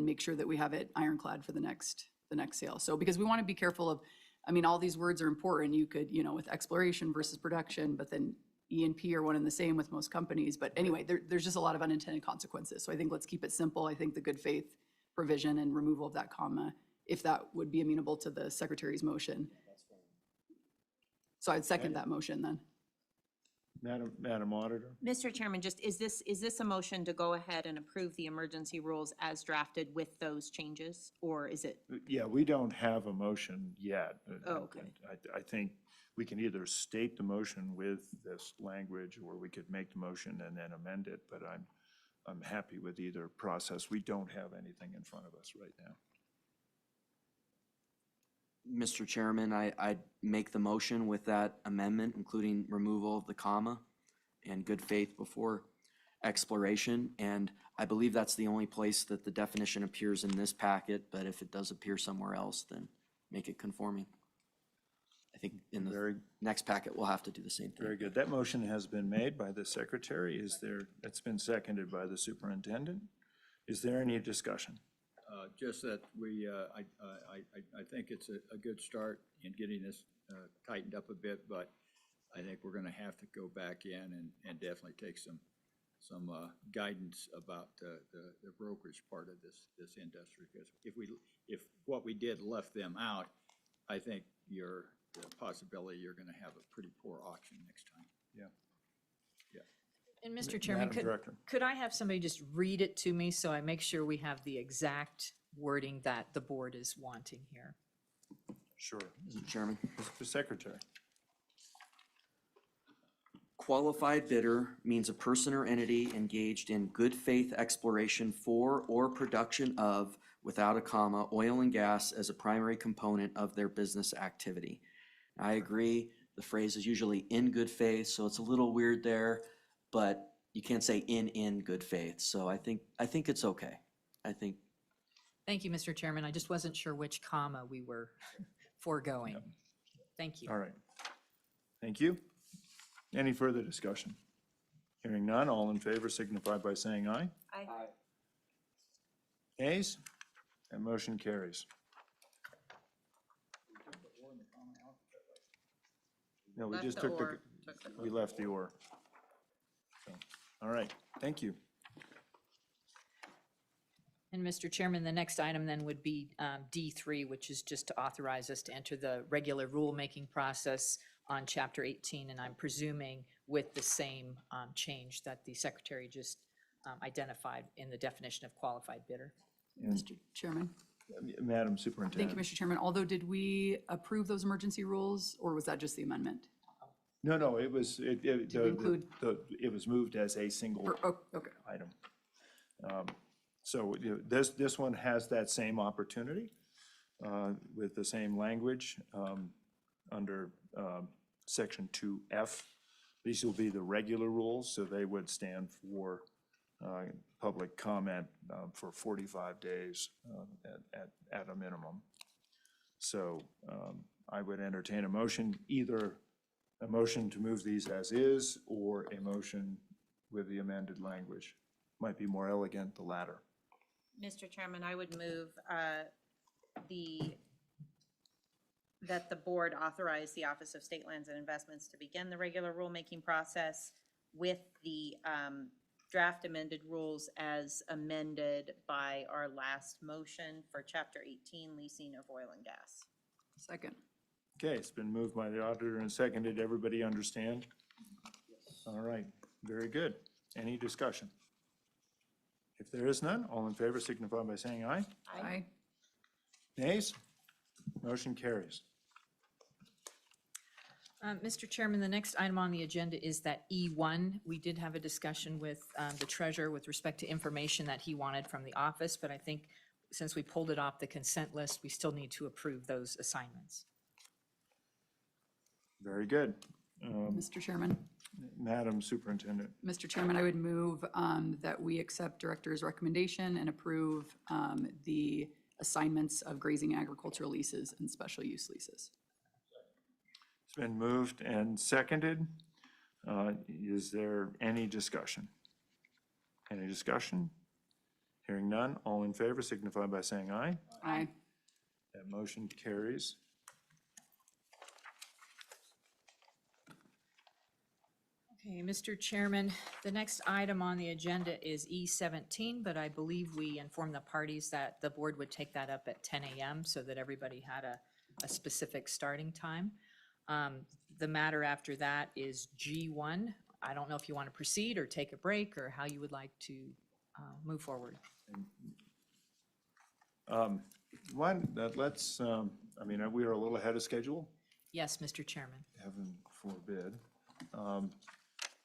make sure that we have it ironclad for the next sale. So because we want to be careful of, I mean, all these words are important. You could, you know, with exploration versus production, but then E and P are one and the same with most companies. But anyway, there's just a lot of unintended consequences. So I think let's keep it simple. I think the good faith provision and removal of that comma, if that would be amenable to the secretary's motion. So I'd second that motion then. Madam Auditor? Mr. Chairman, just, is this a motion to go ahead and approve the emergency rules as drafted with those changes? Or is it? Yeah, we don't have a motion yet. Oh, okay. I think we can either state the motion with this language, or we could make the motion and then amend it, but I'm happy with either process. We don't have anything in front of us right now. Mr. Chairman, I'd make the motion with that amendment, including removal of the comma and good faith before exploration. And I believe that's the only place that the definition appears in this packet, but if it does appear somewhere else, then make it conforming. I think in the next packet, we'll have to do the same thing. Very good. That motion has been made by the secretary. It's been seconded by the superintendent. Is there any discussion? Just that I think it's a good start in getting this tightened up a bit, but I think we're going to have to go back in and definitely take some guidance about the brokerage part of this industry. Because if what we did left them out, I think the possibility you're going to have a pretty poor auction next time. Yeah. And Mr. Chairman, Madam Director. could I have somebody just read it to me so I make sure we have the exact wording that the board is wanting here? Sure. Mr. Chairman. Mr. Secretary. Qualified bidder means a person or entity engaged in good faith exploration for or production of, without a comma, oil and gas as a primary component of their business activity. I agree, the phrase is usually in good faith, so it's a little weird there, but you can't say in good faith. So I think it's okay. Thank you, Mr. Chairman. I just wasn't sure which comma we were foregoing. Thank you. All right. Thank you. Any further discussion? Hearing none, all in favor signify by saying aye. Aye. Ayes? That motion carries. No, we Left just the took or. we left the or. So, all right, thank you. And Mr. Chairman, the next item then would be D3, which is just to authorize us to enter the regular rulemaking process on Chapter 18, and I'm presuming with the same change that the secretary just identified in the definition of qualified bidder. Mr. Chairman. Madam Thank Superintendent. you, Mr. Chairman. Although, did we approve those emergency rules, or was that just the amendment? No, it was, include- it was moved as a single Oh, okay. item. So this one has that same opportunity with the same language under Section 2F. These will be the regular rules, so they would stand for public comment for 45 days at a minimum. So I would entertain a motion, either a motion to move these as is or a motion with the amended language. Might be more elegant, the latter. Mr. Chairman, I would move that the board authorize the Office of State Lands and Investments to begin the regular rulemaking process with the draft amended rules as amended by our last motion for Chapter 18, leasing of oil and gas. Second. Okay, it's been moved by the auditor and seconded. Everybody understand? All right, very good. Any discussion? If there is none, all in favor signify by saying aye. Aye. Nays? Motion carries. Mr. Chairman, the next item on the agenda is that E1. We did have a discussion with the treasurer with respect to information that he wanted from the office, but I think since we pulled it off the consent list, we still need to approve those assignments. Very good. Mr. Chairman. Madam Superintendent. Mr. Chairman, I would move that we accept director's recommendation and approve the assignments of grazing agricultural leases and special use leases. It's been moved and seconded. Is there any discussion? Any discussion? Hearing none, all in favor signify by saying aye. Aye. That motion carries. Okay, Mr. Chairman, the next item on the agenda is E17, but I believe we informed the parties that the board would take that up at 10 a.m. so that everybody had a specific starting time. The matter after that is G1. I don't know if you want to proceed or take a break or how you would like to move forward. Let's, I mean, we are a little ahead of schedule, Yes, Mr. Chairman. heaven forbid.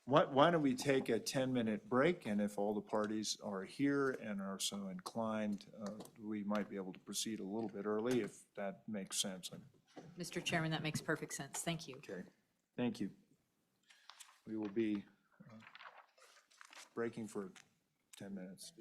Why don't we take a 10-minute break, and if all the parties are here and are so inclined, we might be able to proceed a little bit early, if that makes sense. Mr. Chairman, that makes perfect sense. Thank you. Okay, thank you. We will be breaking for 10 minutes.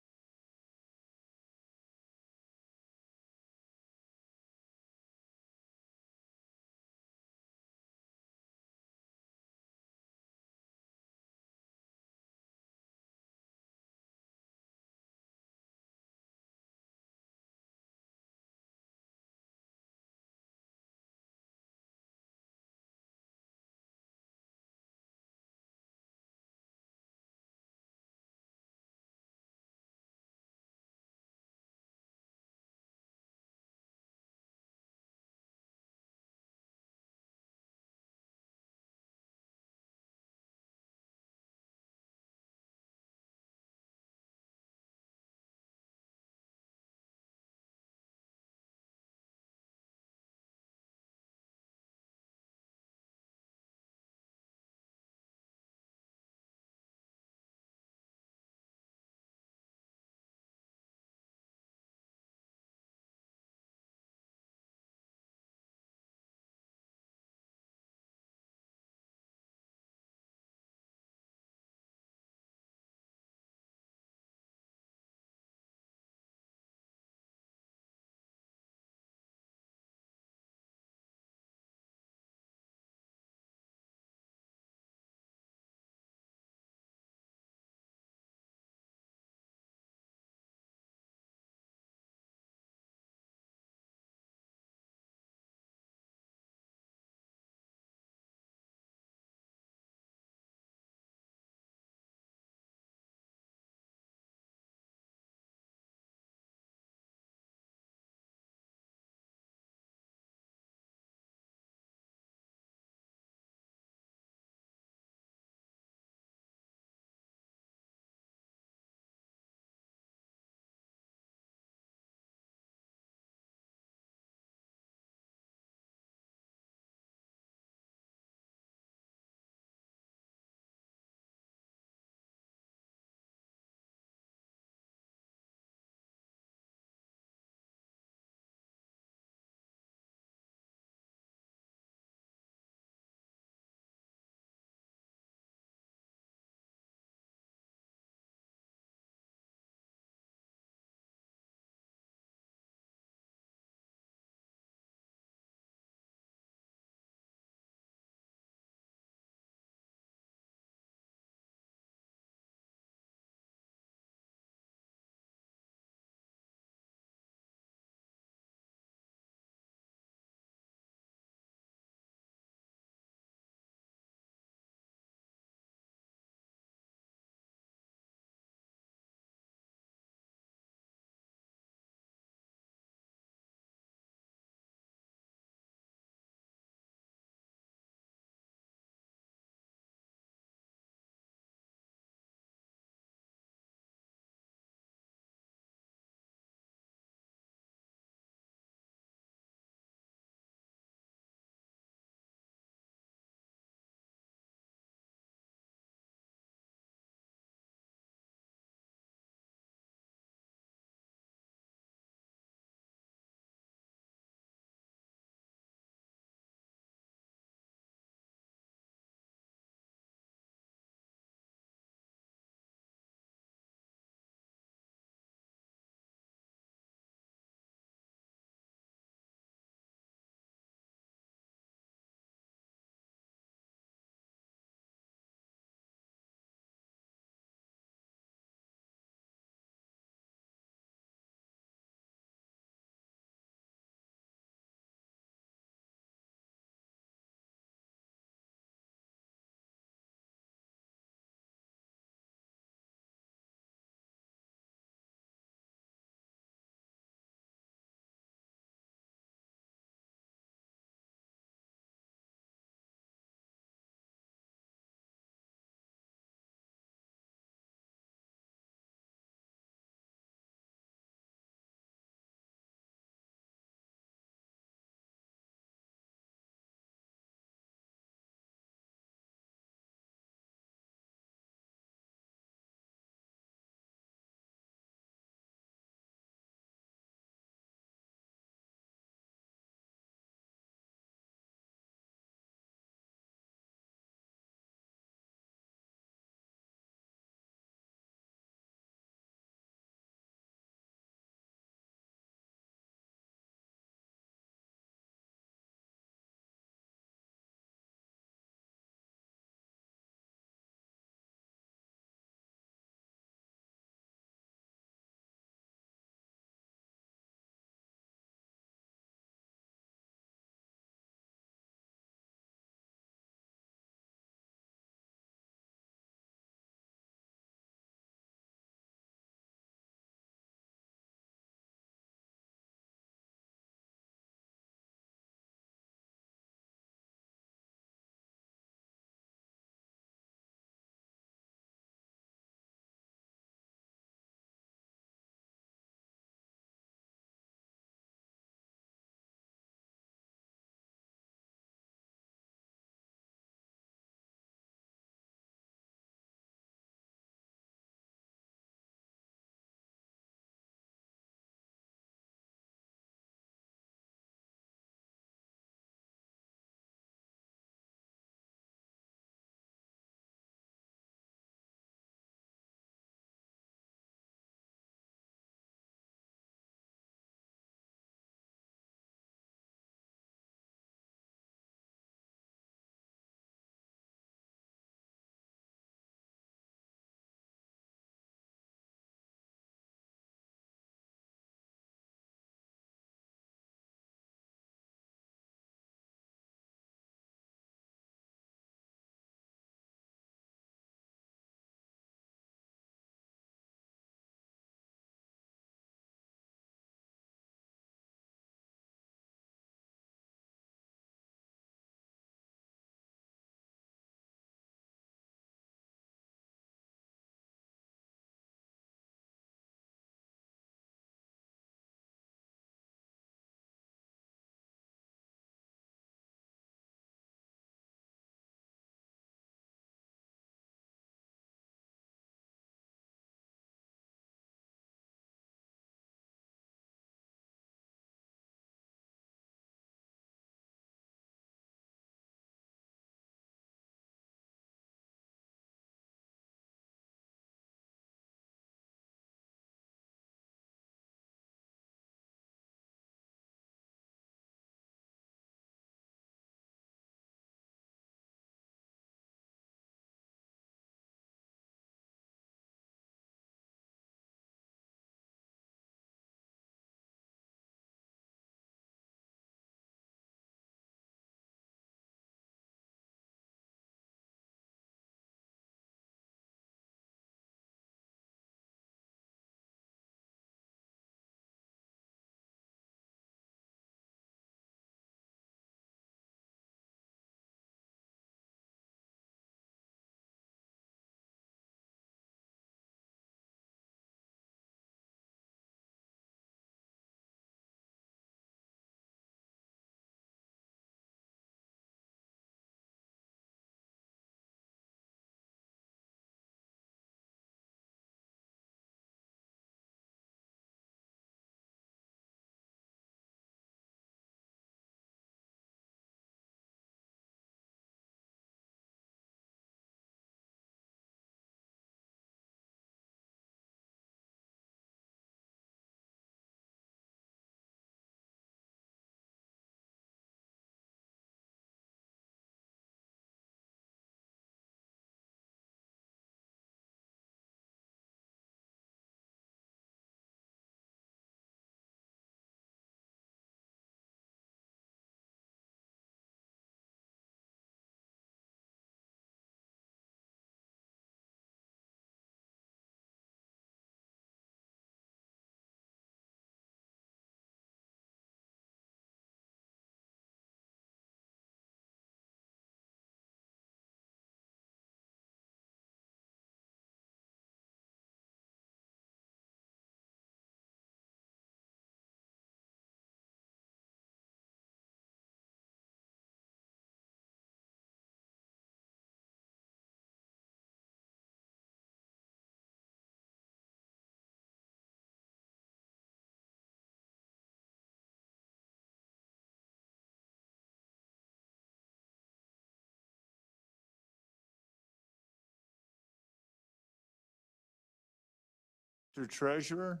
Mr. Treasurer,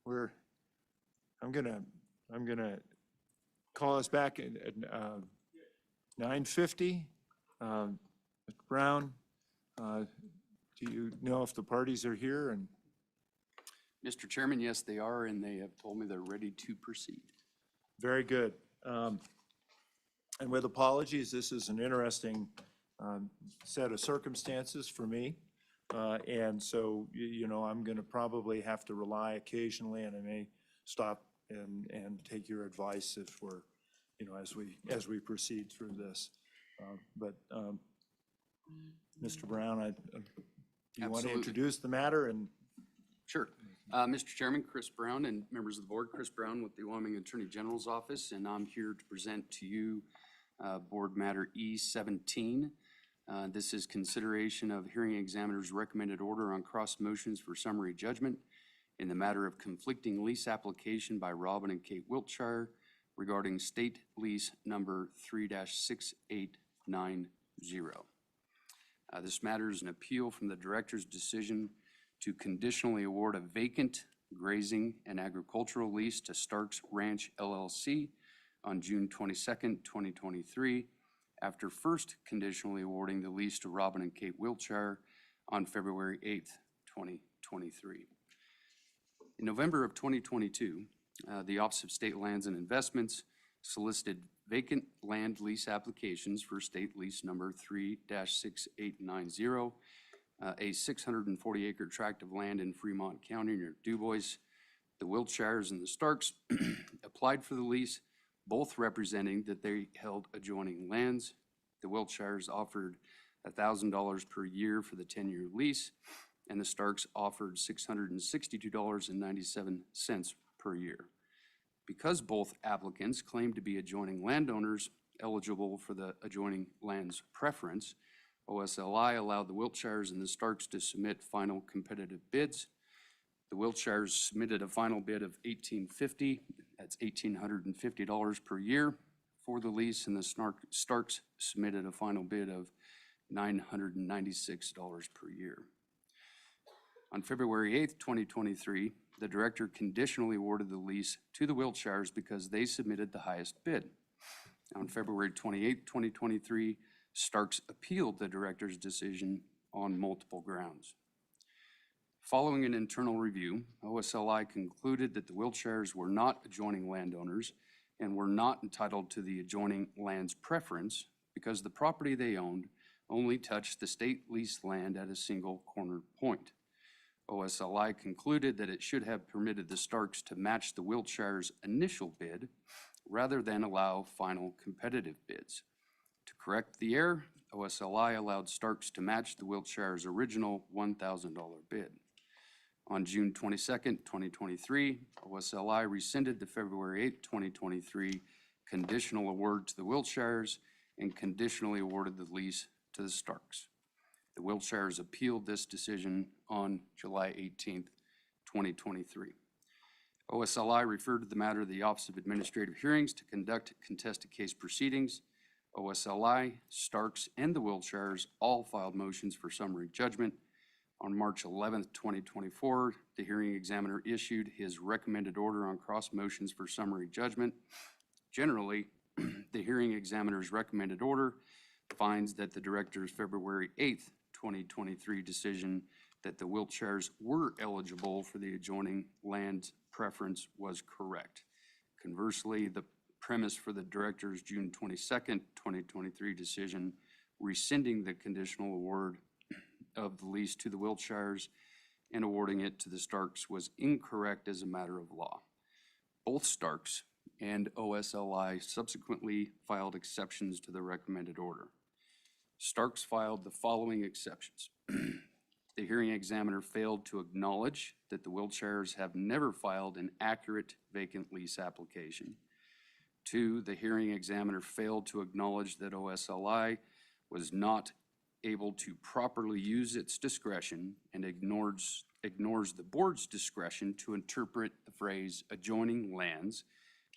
I'm gonna call us back at 9:50. Mr. Brown, do you know if the parties are here? And Mr. Chairman, yes, they are, and they have told me they're ready to proceed. very good. And with apologies, this is an interesting set of circumstances for me. And so, you know, I'm going to probably have to rely occasionally, and I may stop and take your advice if we're, you know, as we proceed through this. But Mr. Brown, do you want to Absolutely. introduce the matter? And Sure. Mr. Chairman, Chris Brown and members of the board, Chris Brown with the Wyoming Attorney General's Office, and I'm here to present to you Board Matter E17. This is consideration of hearing examiner's recommended order on cross motions for summary judgment in the matter of conflicting lease application by Robin and Kate Wiltshire regarding state lease number 3-6890. This matter is an appeal from the director's decision to conditionally award a vacant grazing and agricultural lease to Starks Ranch LLC on June 22nd, 2023, after first conditionally awarding the lease to Robin and Kate Wiltshire on February 8th, 2023. In November of 2022, the Office of State Lands and Investments solicited vacant land lease applications for state lease number 3-6890, a 640-acre tract of land in Fremont County near DuBois. The Wiltshires and the Starks applied for the lease, both representing that they held adjoining lands. The Wiltshires offered $1,000 per year for the 10-year lease, and the Starks offered $662.97 per year. Because both applicants claimed to be adjoining landowners eligible for the adjoining lands preference, OSLI allowed the Wiltshires and the Starks to submit final competitive bids. The Wiltshires submitted a final bid of $1,850, that's $1,850 per year for the lease, and the Starks submitted a final bid of $996 per year. On February 8th, 2023, the director conditionally awarded the lease to the Wiltshires because they submitted the highest bid. On February 28th, 2023, Starks appealed the director's decision on multiple grounds. Following an internal review, OSLI concluded that the Wiltshires were not adjoining landowners and were not entitled to the adjoining land's preference because the property they owned only touched the state leased land at a single corner point. OSLI concluded that it should have permitted the Starks to match the Wiltshires' initial bid rather than allow final competitive bids. To correct the error, OSLI allowed Starks to match the Wiltshires' original $1,000 bid. On June 22nd, 2023, OSLI rescinded the February 8th, 2023 conditional award to the Wiltshires and conditionally awarded the lease to the Starks. The Wiltshires appealed this decision on July 18th, 2023. OSLI referred to the matter to the Office of Administrative Hearings to conduct contested case proceedings. OSLI, Starks, and the Wiltshires all filed motions for summary judgment. On March 11th, 2024, the hearing examiner issued his recommended order on cross motions for summary judgment. Generally, the hearing examiner's recommended order finds that the director's February 8th, 2023 decision that the Wiltshires were eligible for the adjoining land preference was correct. Conversely, the premise for the director's June 22nd, 2023 decision rescinding the conditional award of the lease to the Wiltshires and awarding it to the Starks was incorrect as a matter of law. Both Starks and OSLI subsequently filed exceptions to the recommended order. Starks filed the following exceptions. The hearing examiner failed to acknowledge that the Wiltshires have never filed an accurate vacant lease application. 2, the hearing examiner failed to acknowledge that OSLI was not able to properly use its discretion and ignores the board's discretion to interpret the phrase adjoining lands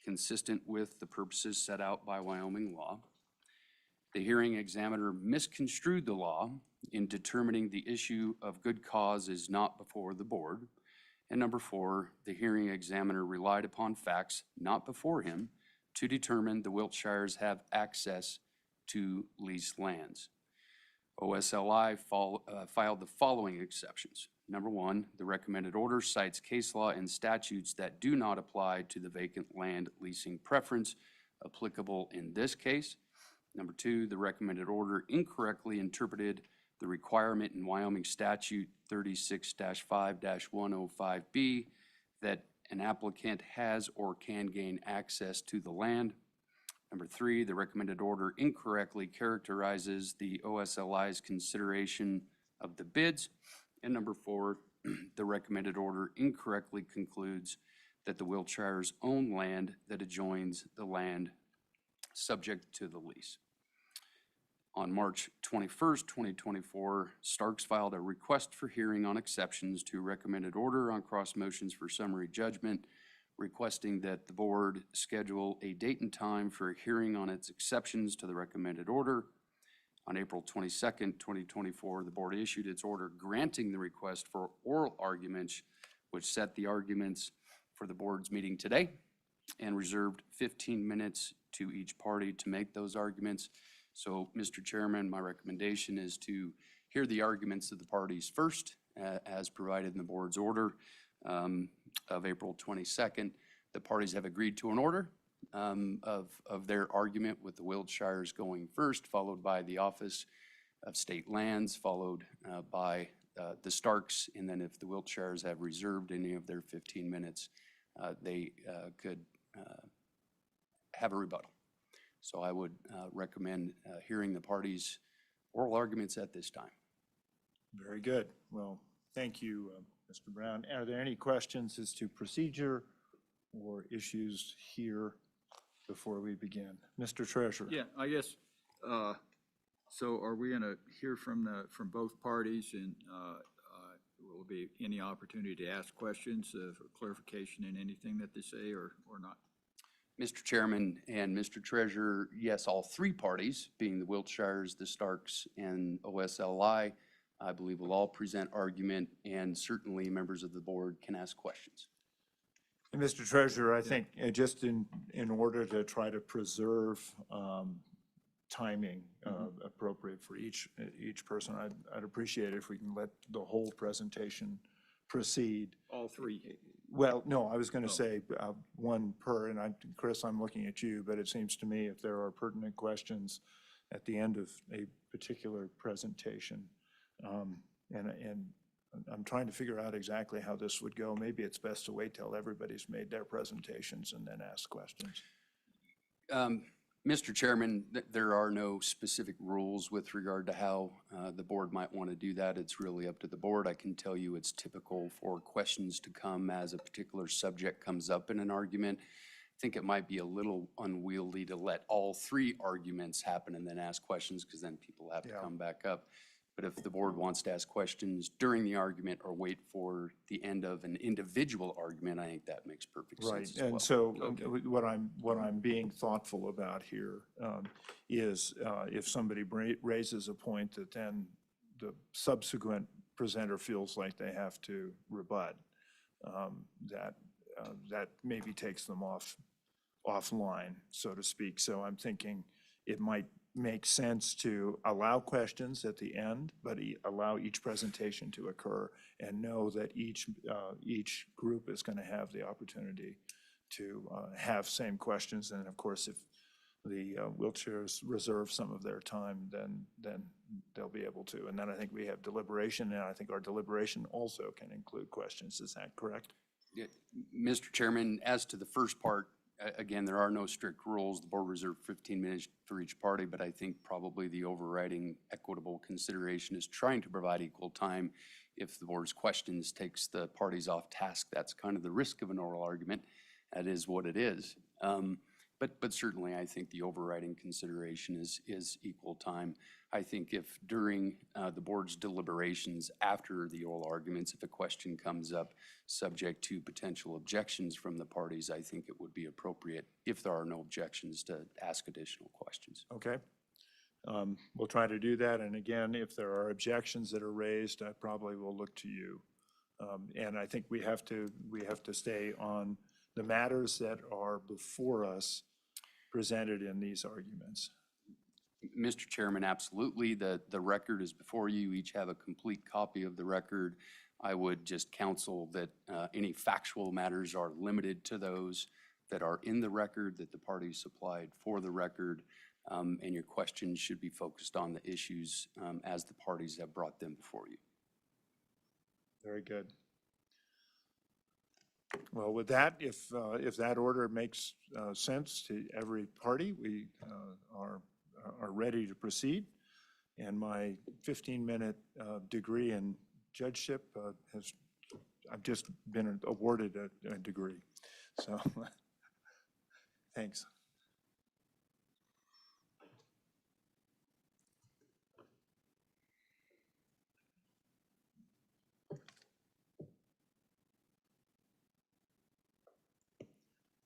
consistent with the purposes set out by Wyoming law. The hearing examiner misconstrued the law in determining the issue of good cause is not before the board. And number 4, the hearing examiner relied upon facts not before him to determine the Wiltshires have access to leased lands. OSLI filed the following exceptions. Number 1, the recommended order cites case law and statutes that do not apply to the vacant land leasing preference applicable in this case. Number 2, the recommended order incorrectly interpreted the requirement in Wyoming statute 36-5-105B that an applicant has or can gain access to the land. Number 3, the recommended order incorrectly characterizes the OSLI's consideration of the bids. And number 4, the recommended order incorrectly concludes that the Wiltshires own land that adjoins the land subject to the lease. On March 21st, 2024, Starks filed a request for hearing on exceptions to recommended order on cross motions for summary judgment, requesting that the board schedule a date and time for a hearing on its exceptions to the recommended order. On April 22nd, 2024, the board issued its order granting the request for oral arguments, which set the arguments for the board's meeting today and reserved 15 minutes to each party to make those arguments. So, Mr. Chairman, my recommendation is to hear the arguments of the parties first, as provided in the board's order of April 22nd. The parties have agreed to an order of their argument, with the Wiltshires going first, followed by the Office of State Lands, followed by the Starks, and then if the Wiltshires have reserved any of their 15 minutes, they could have a rebuttal. So I would recommend hearing the parties' oral arguments at this time. Very good. Well, thank you, Mr. Brown. Are there any questions as to procedure or issues here before we begin? Mr. Treasurer? Yeah, I guess, so are we gonna hear from both parties, and will there be any opportunity to ask questions for clarification in anything that they say, or not? Mr. Chairman and Mr. Treasurer, yes, all 3 parties, being the Wiltshires, the Starks, and OSLI, I believe will all present argument, and certainly members of the board can ask questions. And Mr. Treasurer, I think just in order to try to preserve timing appropriate for each person, I'd appreciate it if we can let the whole presentation proceed. All 3? Well, no, I was going to say one per, and Chris, I'm looking at you, but it seems to me if there are pertinent questions at the end of a particular presentation, and I'm trying to figure out exactly how this would go. Maybe it's best to wait till everybody's made their presentations and then ask questions. Mr. Chairman, there are no specific rules with regard to how the board might want to do that. It's really up to the board. I can tell you it's typical for questions to come as a particular subject comes up in an argument. I think it might be a little unwieldy to let all 3 arguments happen and then ask questions, because then people have to come back up. But if the board wants to ask questions during the argument or wait for the end of an individual argument, I think that makes perfect sense as well. And so what I'm being thoughtful about here is if somebody raises a point that then the subsequent presenter feels like they have to rebut, that maybe takes them offline, so to speak. So I'm thinking it might make sense to allow questions at the end, but allow each presentation to occur and know that each group is going to have the opportunity to have same questions. And of course, if the Wiltshires reserve some of their time, then they'll be able to. And then I think we have deliberation, and I think our deliberation also can include questions. Is that correct? Yeah, Mr. Chairman, as to the first part, again, there are no strict rules. The board reserved 15 minutes for each party, but I think probably the overriding equitable consideration is trying to provide equal time. If the board's questions takes the parties off task, that's kind of the risk of an oral argument. That is what it is. But certainly I think the overriding consideration is equal time. I think if during the board's deliberations after the oral arguments, if a question comes up subject to potential objections from the parties, I think it would be appropriate, if there are no objections, to ask additional questions. Okay. We'll try to do that, and again, if there are objections that are raised, I probably will look to you. And I think we have to stay on the matters that are before us presented in these arguments. Mr. Chairman, absolutely. The record is before you. You each have a complete copy of the record. I would just counsel that any factual matters are limited to those that are in the record that the parties supplied for the record, and your questions should be focused on the issues as the parties have brought them before you. Very good. Well, with that, if that order makes sense to every party, we are ready to proceed. And my 15-minute degree in judgeship I've just been awarded a degree. So, thanks.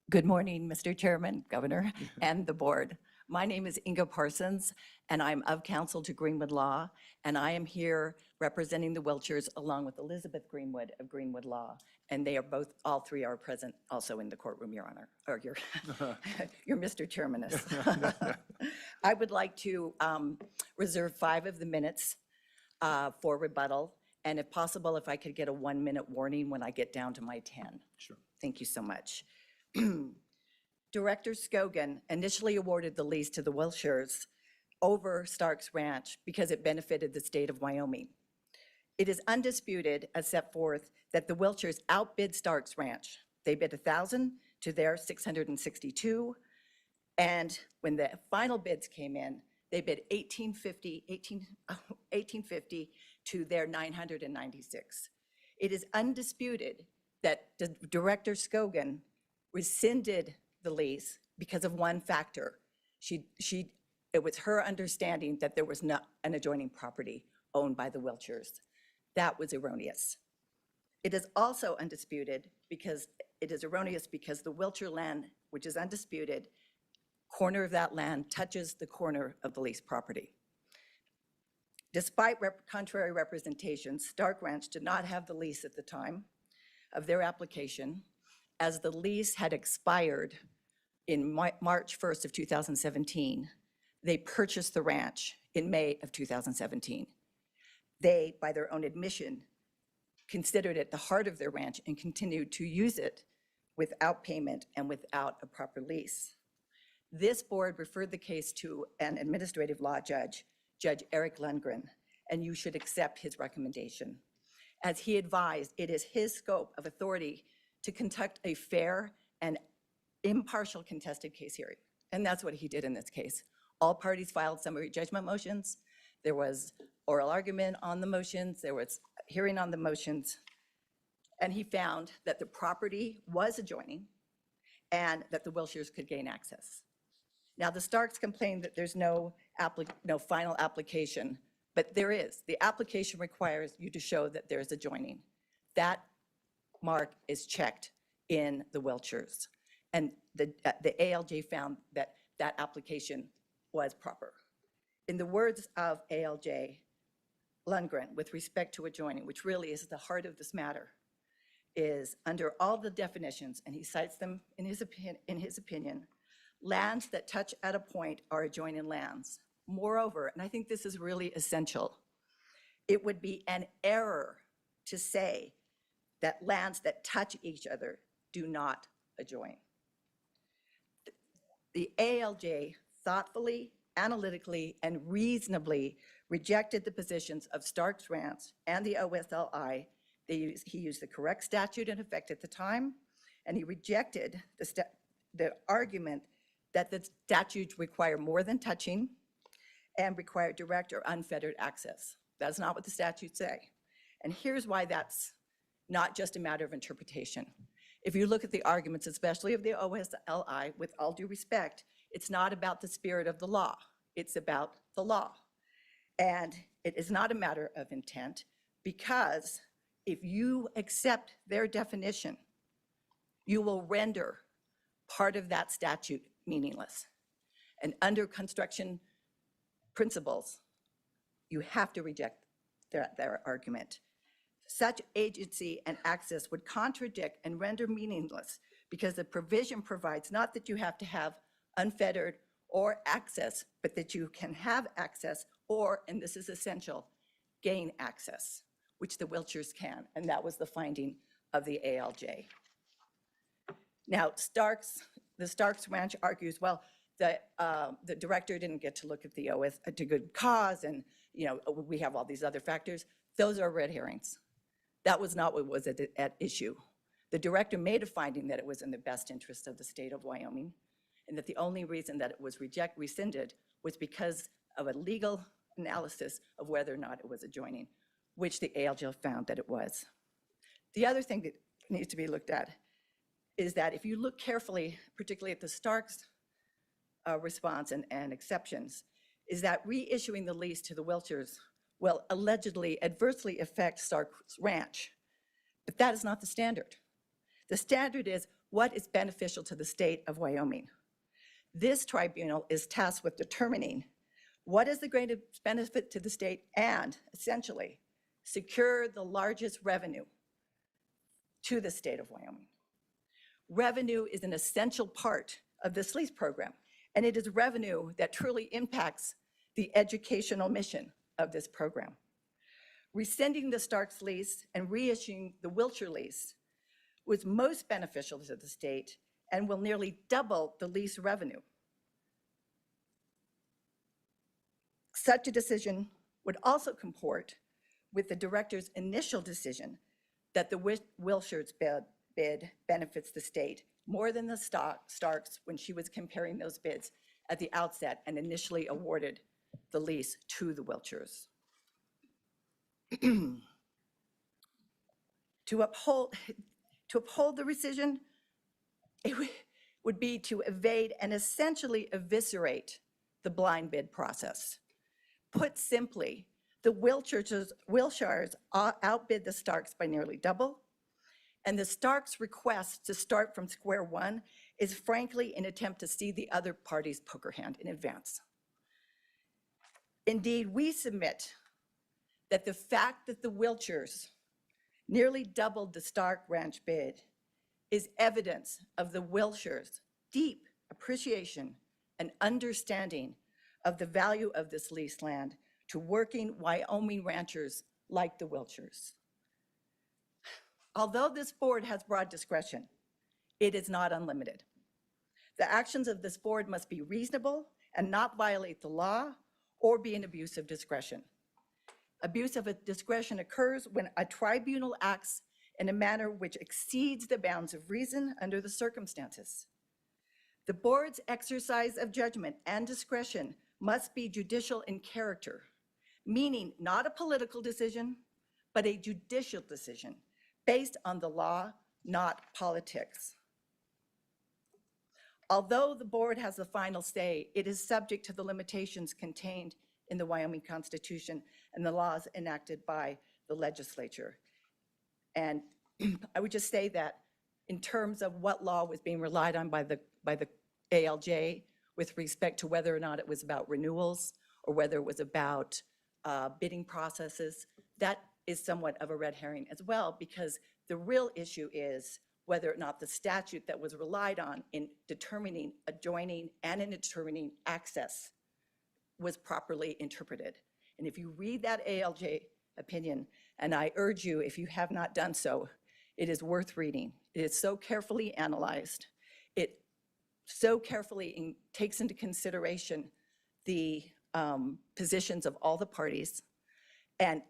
Good morning, Mr. Chairman, Governor, and the board. My name is Inga Parsons, and I'm of counsel to Greenwood Law, and I am here representing the Wiltshires along with Elizabeth Greenwood of Greenwood Law. And they are both, all three are present also in the courtroom, Your Honor, or your Mr. Chairmaness. I would like to reserve 5 of the minutes for rebuttal, and if possible, if I could get a 1-minute warning when I get down to my 10. Sure. Thank you so much. Director Scogan initially awarded the lease to the Wiltshires over Stark's Ranch because it benefited the state of Wyoming. It is undisputed, as set forth, that the Wiltshires outbid Stark's Ranch. They bid 1,000 to their 662, and when the final bids came in, they bid $1,850 to their 996. It is undisputed that Director Scogan rescinded the lease because of one factor. It was her understanding that there was not an adjoining property owned by the Wiltshires. That was erroneous. It is also undisputed because it is erroneous because the Wiltshire land, which is undisputed, corner of that land touches the corner of the leased property. Despite contrary representations, Stark Ranch did not have the lease at the time of their application, as the lease had expired in March 1st of 2017. They purchased the ranch in May of 2017. They, by their own admission, considered it the heart of their ranch and continued to use it without payment and without a proper lease. This board referred the case to an administrative law judge, Judge Eric Lundgren, and you should accept his recommendation. As he advised, it is his scope of authority to conduct a fair and impartial contested case hearing. And that's what he did in this case. All parties filed summary judgment motions. There was oral argument on the motions. There was hearing on the motions. And he found that the property was adjoining and that the Wiltshires could gain access. Now, the Starks complained that there's no final application, but there is. The application requires you to show that there's adjoining. That mark is checked in the Wiltshires. And the ALJ found that that application was proper. In the words of ALJ Lundgren, with respect to adjoining, which really is the heart of this matter, is under all the definitions, and he cites them in his opinion, lands that touch at a point are adjoining lands. Moreover, and I think this is really essential, it would be an error to say that lands that touch each other do not adjoin. The ALJ thoughtfully, analytically, and reasonably rejected the positions of Stark's Ranch and the OSLI. He used the correct statute in effect at the time, and he rejected the argument that the statutes require more than touching and require direct or unfettered access. That's not what the statutes say. And here's why that's not just a matter of interpretation. If you look at the arguments, especially of the OSLI, with all due respect, it's not about the spirit of the law. It's about the law. And it is not a matter of intent, because if you accept their definition, you will render part of that statute meaningless. And under construction principles, you have to reject their argument. Such agency and access would contradict and render meaningless because the provision provides not that you have to have unfettered or access, but that you can have access or, and this is essential, gain access, which the Wiltshires can, and that was the finding of the ALJ. Now, the Starks Ranch argues, well, the director didn't get to look at the OS to good cause, and we have all these other factors. Those are red herrings. That was not what was at issue. The director made a finding that it was in the best interest of the state of Wyoming, and that the only reason that it was rescinded was because of a legal analysis of whether or not it was adjoining, which the ALJ found that it was. The other thing that needs to be looked at is that if you look carefully, particularly at the Starks response and exceptions, is that reissuing the lease to the Wiltshires will allegedly adversely affect Starks Ranch. But that is not the standard. The standard is what is beneficial to the state of Wyoming. This tribunal is tasked with determining what is the greatest benefit to the state and, essentially, secure the largest revenue to the state of Wyoming. Revenue is an essential part of this lease program, and it is revenue that truly impacts the educational mission of this program. Rescinding the Starks lease and reissuing the Wiltshire lease was most beneficial to the state and will nearly double the lease revenue. Such a decision would also comport with the director's initial decision that the Wilshire's bid benefits the state more than the Starks when she was comparing those bids at the outset and initially awarded the lease to the Wiltshires. To uphold the rescission, it would be to evade and essentially eviscerate the blind bid process. Put simply, the Wilshires outbid the Starks by nearly double, and the Starks' request to start from square one is frankly an attempt to see the other party's poker hand in advance. Indeed, we submit that the fact that the Wiltshires nearly doubled the Stark Ranch bid is evidence of the Wilshires' deep appreciation and understanding of the value of this leased land to working Wyoming ranchers like the Wiltshires. Although this board has broad discretion, it is not unlimited. The actions of this board must be reasonable and not violate the law or be an abuse of discretion. Abuse of discretion occurs when a tribunal acts in a manner which exceeds the bounds of reason under the circumstances. The board's exercise of judgment and discretion must be judicial in character, meaning not a political decision, but a judicial decision based on the law, not politics. Although the board has the final say, it is subject to the limitations contained in the Wyoming Constitution and the laws enacted by the legislature. And I would just say that in terms of what law was being relied on by the ALJ with respect to whether or not it was about renewals or whether it was about bidding processes, that is somewhat of a red herring as well, because the real issue is whether or not the statute that was relied on in determining adjoining and in determining access was properly interpreted. And if you read that ALJ opinion, and I urge you, if you have not done so, it is worth reading. It is so carefully analyzed. It so carefully takes into consideration the positions of all the parties and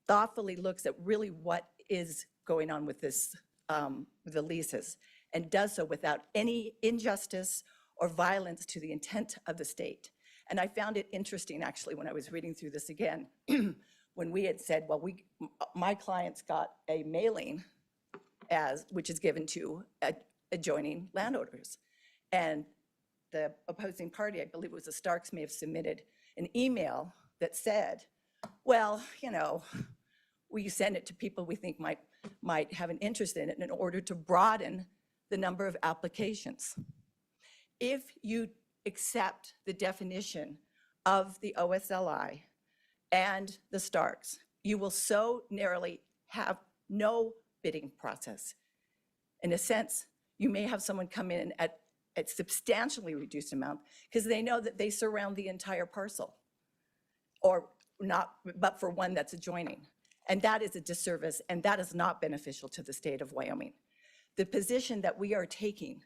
thoughtfully looks at really what is going on with this, the leases, and does so without any injustice or violence to the intent of the state. And I found it interesting, actually, when I was reading through this again, when we had said, well, my clients got a mailing which is given to adjoining landowners. And the opposing party, I believe it was the Starks, may have submitted an email that said, well, we send it to people we think might have an interest in it in order to broaden the number of applications. If you accept the definition of the OSLI and the Starks, you will so narrowly have no bidding process. In a sense, you may have someone come in at substantially reduced amount because they know that they surround the entire parcel, or not, but for one that's adjoining. And that is a disservice, and that is not beneficial to the state of Wyoming. The position that we are taking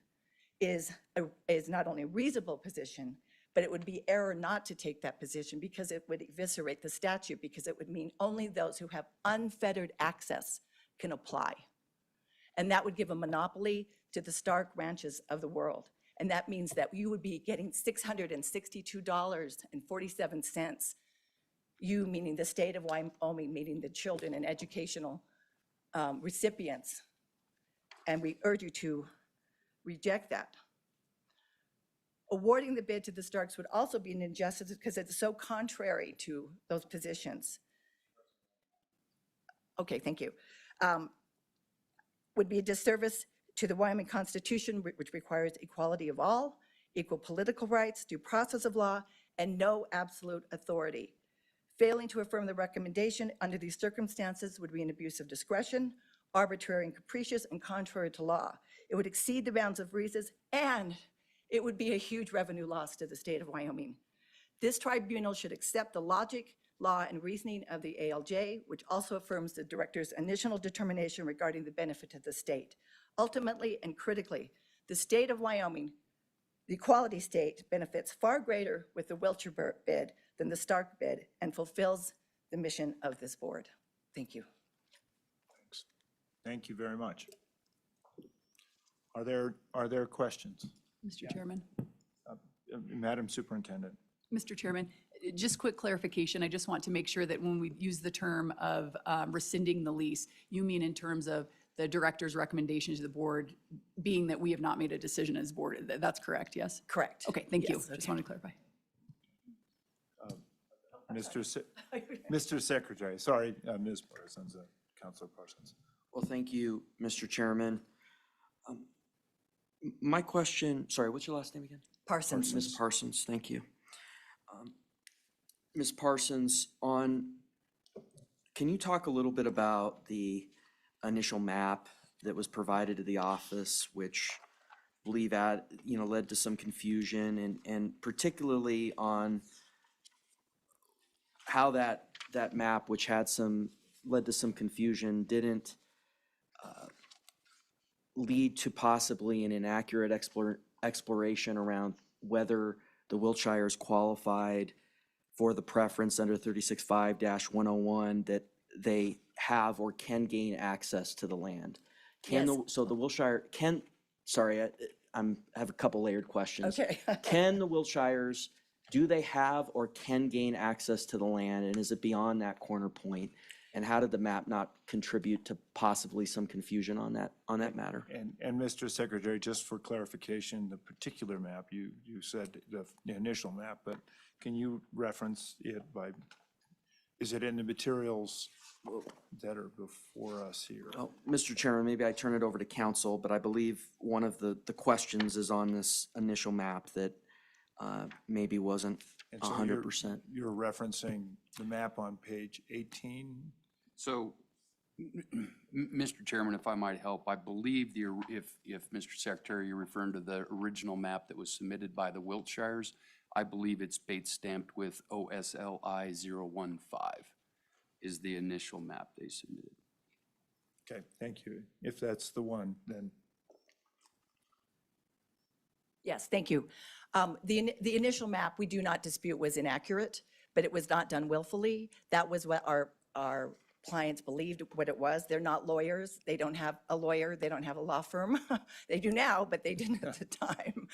is not only a reasonable position, but it would be error not to take that position because it would eviscerate the statute, because it would mean only those who have unfettered access can apply. And that would give a monopoly to the Stark ranches of the world. And that means that you would be getting $662.47. You, meaning the state of Wyoming, meaning the children and educational recipients. And we urge you to reject that. Awarding the bid to the Starks would also be an injustice because it's so contrary to those positions. Okay, thank you. Would be a disservice to the Wyoming Constitution, which requires equality of all, equal political rights, due process of law, and no absolute authority. Failing to affirm the recommendation under these circumstances would be an abuse of discretion, arbitrary and capricious, and contrary to law. It would exceed the bounds of reason, and it would be a huge revenue loss to the state of Wyoming. This tribunal should accept the logic, law, and reasoning of the ALJ, which also affirms the director's initial determination regarding the benefit to the state. Ultimately and critically, the state of Wyoming, the Equality State, benefits far greater with the Wiltshire bid than the Stark bid and fulfills the mission of this board. Thank you. Thanks. Thank you very much. Are there questions? Mr. Chairman. Madam Superintendent. Mr. Chairman, just quick clarification. I just want to make sure that when we use the term of rescinding the lease, you mean in terms of the director's recommendation to the board being that we have not made a decision as board. That's correct, yes? Correct. Okay, thank you. Yes, Just wanted to clarify. Mr. Secretary, sorry, Ms. Parsons, Councilor Parsons. Well, thank you, Mr. Chairman. My question, sorry, what's your last name again? Parsons. Ms. Parsons, thank you. Ms. Parsons, can you talk a little bit about the initial map that was provided to the office, which I believe led to some confusion, and particularly on how that map, which led to some confusion, didn't lead to possibly an inaccurate exploration around whether the Wiltshires qualified for the preference under 36.5-101 that they have or can gain access to the land. So the Wiltshire sorry, I have a couple layered questions. Okay. Can the Wiltshires, do they have or can gain access to the land, and is it beyond that corner point? And how did the map not contribute to possibly some confusion on that matter? And Mr. Secretary, just for clarification, the particular map, you said the initial map, but can you reference it by, is it in the materials that are before us here? Oh, Mr. Chairman, maybe I turn it over to council, but I believe one of the questions is on this initial map that maybe wasn't And so 100%. You're referencing the map on page 18? So, Mr. Chairman, if I might help, I believe if Mr. Secretary, you're referring to the original map that was submitted by the Wiltshires, I believe it's bait stamped with OSLI 015 is the initial map they submitted. Okay, thank you. If that's the one, then. Yes, thank you. The initial map, we do not dispute was inaccurate, but it was not done willfully. That was what our clients believed what it was. They're not lawyers. They don't have a lawyer. They don't have a law firm. They do now, but they didn't at the time.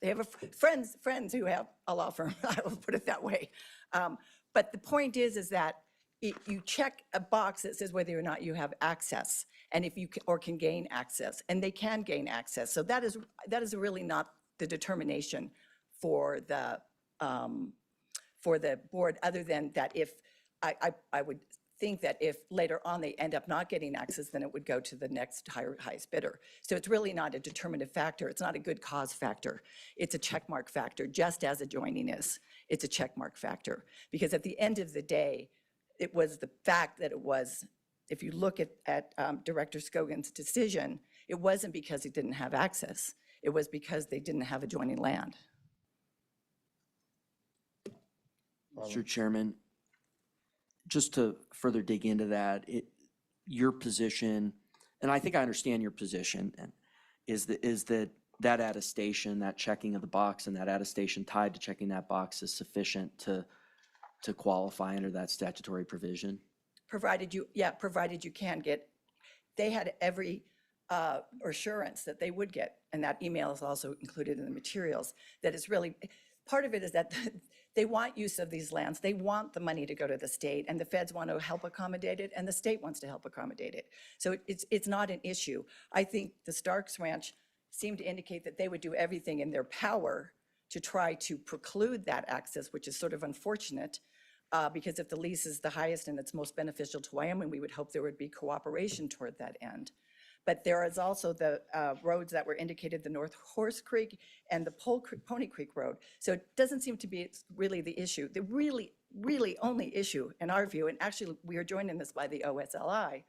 They have friends who have a law firm. I will put it that way. But the point is that you check a box that says whether or not you have access, and if you can gain access, and they can gain access. So that is really not the determination for the board, other than that if I would think that if later on they end up not getting access, then it would go to the next highest bidder. So it's really not a determinative factor. It's not a good cause factor. It's a checkmark factor, just as adjoining is. It's a checkmark factor. Because at the end of the day, it was the fact that it was, if you look at Director Scogan's decision, it wasn't because he didn't have access. It was because they didn't have adjoining land. Mr. Chairman, just to further dig into that, your position, and I think I understand your position, and is that attestation, that checking of the box and that attestation tied to checking that box is sufficient to qualify under that statutory provision? Provided you can get, they had every assurance that they would get, and that email is also included in the materials, that is really, part of it is that they want use of these lands. They want the money to go to the state, and the feds want to help accommodate it, and the state wants to help accommodate it. So it's not an issue. I think the Starks Ranch seemed to indicate that they would do everything in their power to try to preclude that access, which is sort of unfortunate, because if the lease is the highest and it's most beneficial to Wyoming, we would hope there would be cooperation toward that end. But there is also the roads that were indicated, the North Horse Creek and the Pony Creek Road. So it doesn't seem to be really the issue. The really only issue, in our view, and actually we are joined in this by the OSLI,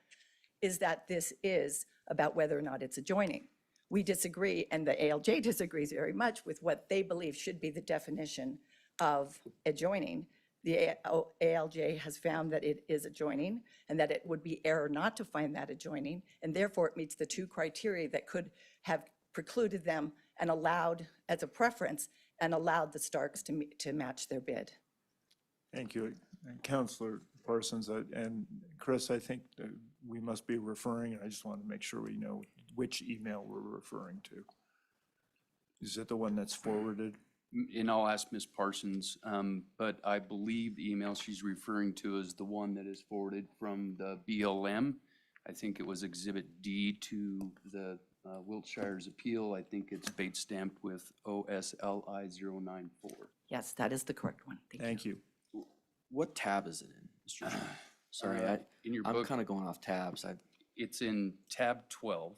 is that this is about whether or not it's adjoining. We disagree, and the ALJ disagrees very much with what they believe should be the definition of adjoining. The ALJ has found that it is adjoining and that it would be error not to find that adjoining, and therefore it meets the two criteria that could have precluded them and allowed, as a preference, and allowed the Starks to match their bid. Thank you. And Councilor Parsons and Chris, I think that we must be referring, and I just want to make sure we know which email we're referring to. Is it the one that's forwarded? And I'll ask Ms. Parsons, but I believe the email she's referring to is the one that is forwarded from the BLM. I think it was Exhibit D to the Wiltshire's appeal. I think it's bait stamped with OSLI 094. Yes, that is the correct one. Thank you. What tab is it in, Mr. Chairman? Sorry, in your I'm book, kind of going off tabs. it's in tab 12,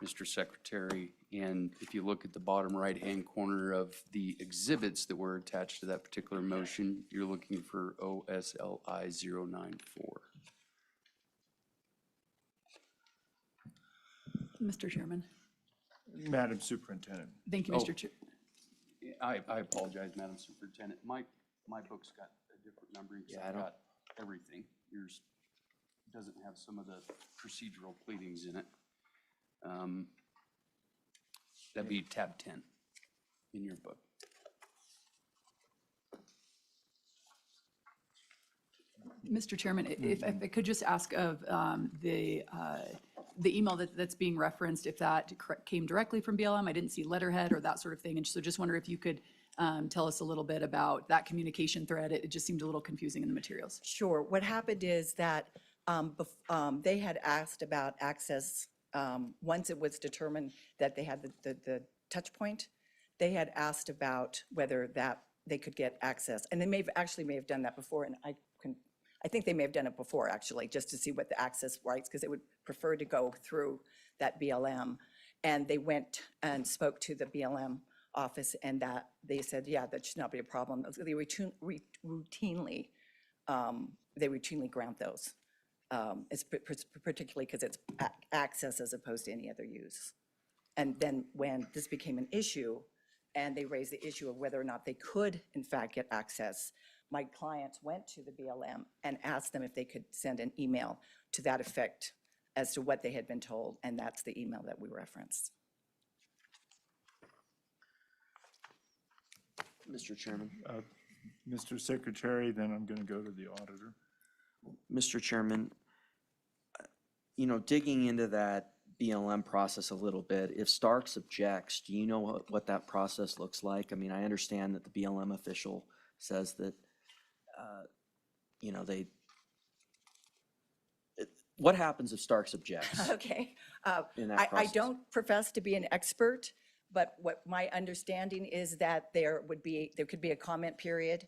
Mr. Secretary, and if you look at the bottom right-hand corner of the exhibits that were attached to that particular motion, you're looking for OSLI 094. Mr. Chairman. Madam Superintendent. Thank you, Mr. Chair. I apologize, Madam Superintendent. My book's got a different numbering, so I've got everything. Yours doesn't have some of the procedural pleadings in it. That'd be tab 10 in your book. Mr. Chairman, if I could just ask of the email that's being referenced, if that came directly from BLM, I didn't see letterhead or that sort of thing. And so just wonder if you could tell us a little bit about that communication thread. It just seemed a little confusing in the materials. Sure. What happened is that they had asked about access once it was determined that they had the touch point. They had asked about whether that they could get access, and they may have done that before. And I think they may have done it before actually, just to see what the access rights, because they would prefer to go through that BLM. And they went and spoke to the BLM office, and that they said, yeah, that should not be a problem. They routinely grant those. It's particularly because it's access as opposed to any other use. And then when this became an issue and they raised the issue of whether or not they could in fact get access, my clients went to the BLM and asked them if they could send an email to that effect as to what they had been told, and that's the email that we referenced. Mr. Chairman. Mr. Secretary, then I'm going to go to the auditor. Mr. Chairman, you know, digging into that BLM process a little bit, if Starks objects, do you know what that process looks like? I mean, I understand that the BLM official says that, you know, what happens if Starks objects? Okay. In that I process? don't profess to be an expert, but what my understanding is that there could be a comment period,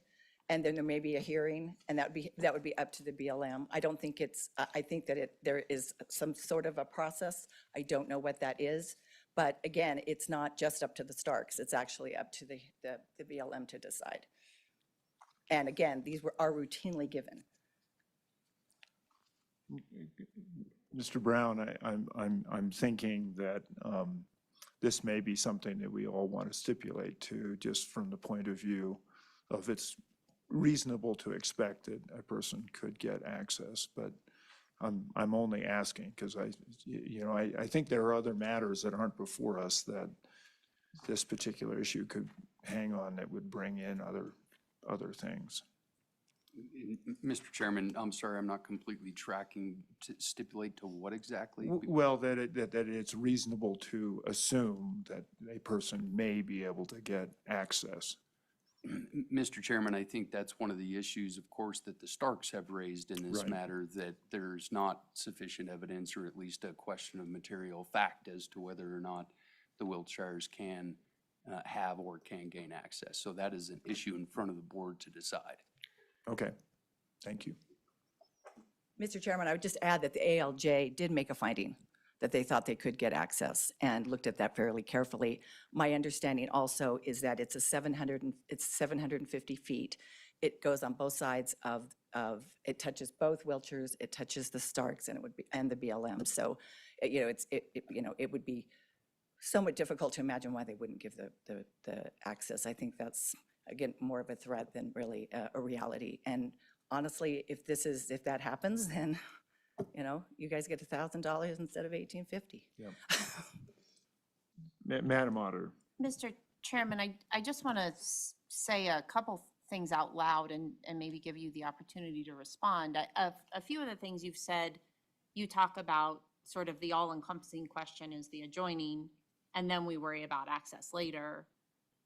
and then there may be a hearing, and that would be up to the BLM. I don't think it's, I think that there is some sort of a process. I don't know what that is. But again, it's not just up to the Starks. It's actually up to the BLM to decide. And again, these are routinely given. Mr. Brown, I'm thinking that this may be something that we all want to stipulate to, just from the point of view of it's reasonable to expect that a person could get access, but I'm only asking because I think there are other matters that aren't before us that this particular issue could hang on that would bring in other things. Mr. Chairman, I'm sorry, I'm not completely tracking. To stipulate to what exactly? Well, that it's reasonable to assume that a person may be able to get access. Mr. Chairman, I think that's one of the issues, of course, that the Starks have raised in this Right. matter, that there's not sufficient evidence, or at least a question of material fact as to whether or not the Wiltshires can have or can gain access. So that is an issue in front of the board to decide. Okay, thank you. Mr. Chairman, I would just add that the ALJ did make a finding that they thought they could get access and looked at that fairly carefully. My understanding also is that it's 750 feet. It goes on both sides of it touches both Wiltshires, it touches the Starks, and it would be, and the BLM. So, it would be somewhat difficult to imagine why they wouldn't give the access. I think that's, again, more of a threat than really a reality. And honestly, if that happens, then, you guys get $1,000 instead of $1,850. Yeah. Madam Auditor. Mr. Chairman, I just want to say a couple things out loud and maybe give you the opportunity to respond. A few of the things you've said, you talk about sort of the all-encompassing question is the adjoining, and then we worry about access later.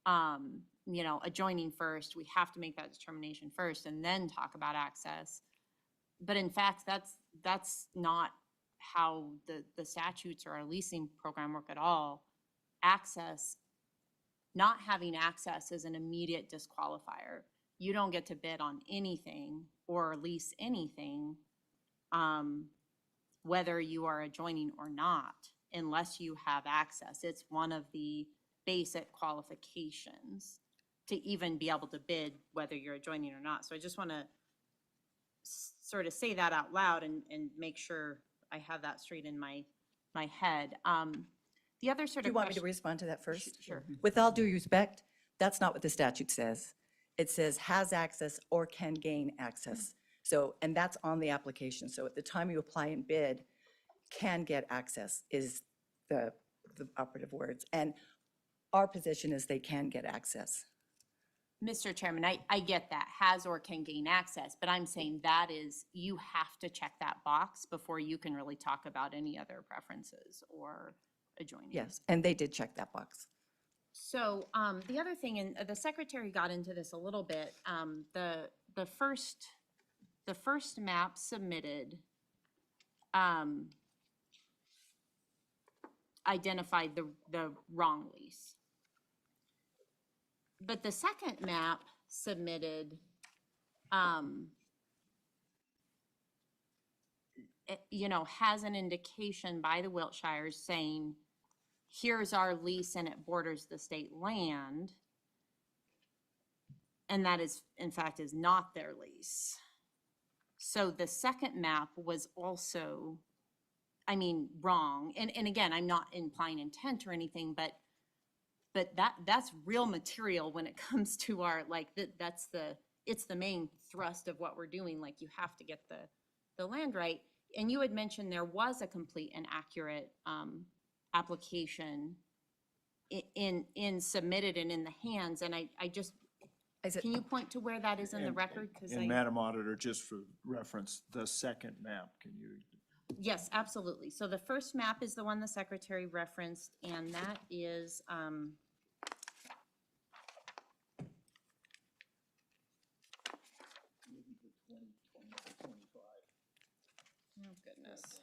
Adjoining first, we have to make that determination first and then talk about access. But in fact, that's not how the statutes or our leasing program work at all. Not having access is an immediate disqualifier. You don't get to bid on anything or lease anything, whether you are adjoining or not, unless you have access. It's one of the basic qualifications to even be able to bid whether you're adjoining or not. So I just want to sort of say that out loud and make sure I have that straight in my head. The other sort of Do you want me to question- respond to that first? Sure. With all due respect, that's not what the statute says. It says has access or can gain access. So, and that's on the application. So at the time you apply and bid, can get access is the operative words. And our position is they can get access. Mr. Chairman, I get that, has or can gain access, but I'm saying that is, you have to check that box before you can really talk about any other preferences or adjoining. Yes, and they did check that box. So the other thing, and the secretary got into this a little bit, the first map submitted identified the wrong lease. But the second map submitted, has an indication by the Wiltshires saying, here's our lease and it borders the state land. And that is, in fact, is not their lease. So the second map was also, wrong. And again, I'm not implying intent or anything, but that's real material when it comes to our, it's the main thrust of what we're doing. Like, you have to get the land right. And you had mentioned there was a complete and accurate application in submitted and in the hands. And I just, can you point to where that is in the record? And Madam Auditor, just for reference, the second map, can you? Yes, absolutely. So the first map is the one the secretary referenced, and that is, oh, goodness.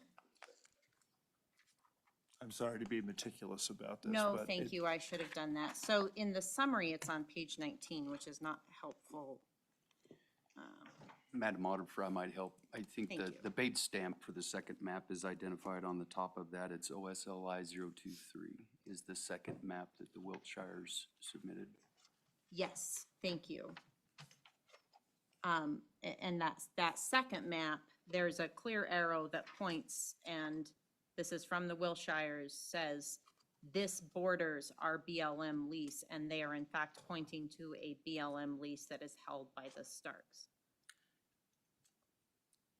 I'm sorry to be meticulous about this. No, but thank you. I should have done that. So in the summary, it's on page 19, which is not helpful. Madam Auditor, I might help. I think Thank you. the bait stamp for the second map is identified on the top of that. It's OSLI 023 is the second map that the Wiltshires submitted. Yes, thank you. And that second map, there's a clear arrow that points, and this is from the Wilshires, says this borders our BLM lease, and they are in fact pointing to a BLM lease that is held by the Starks.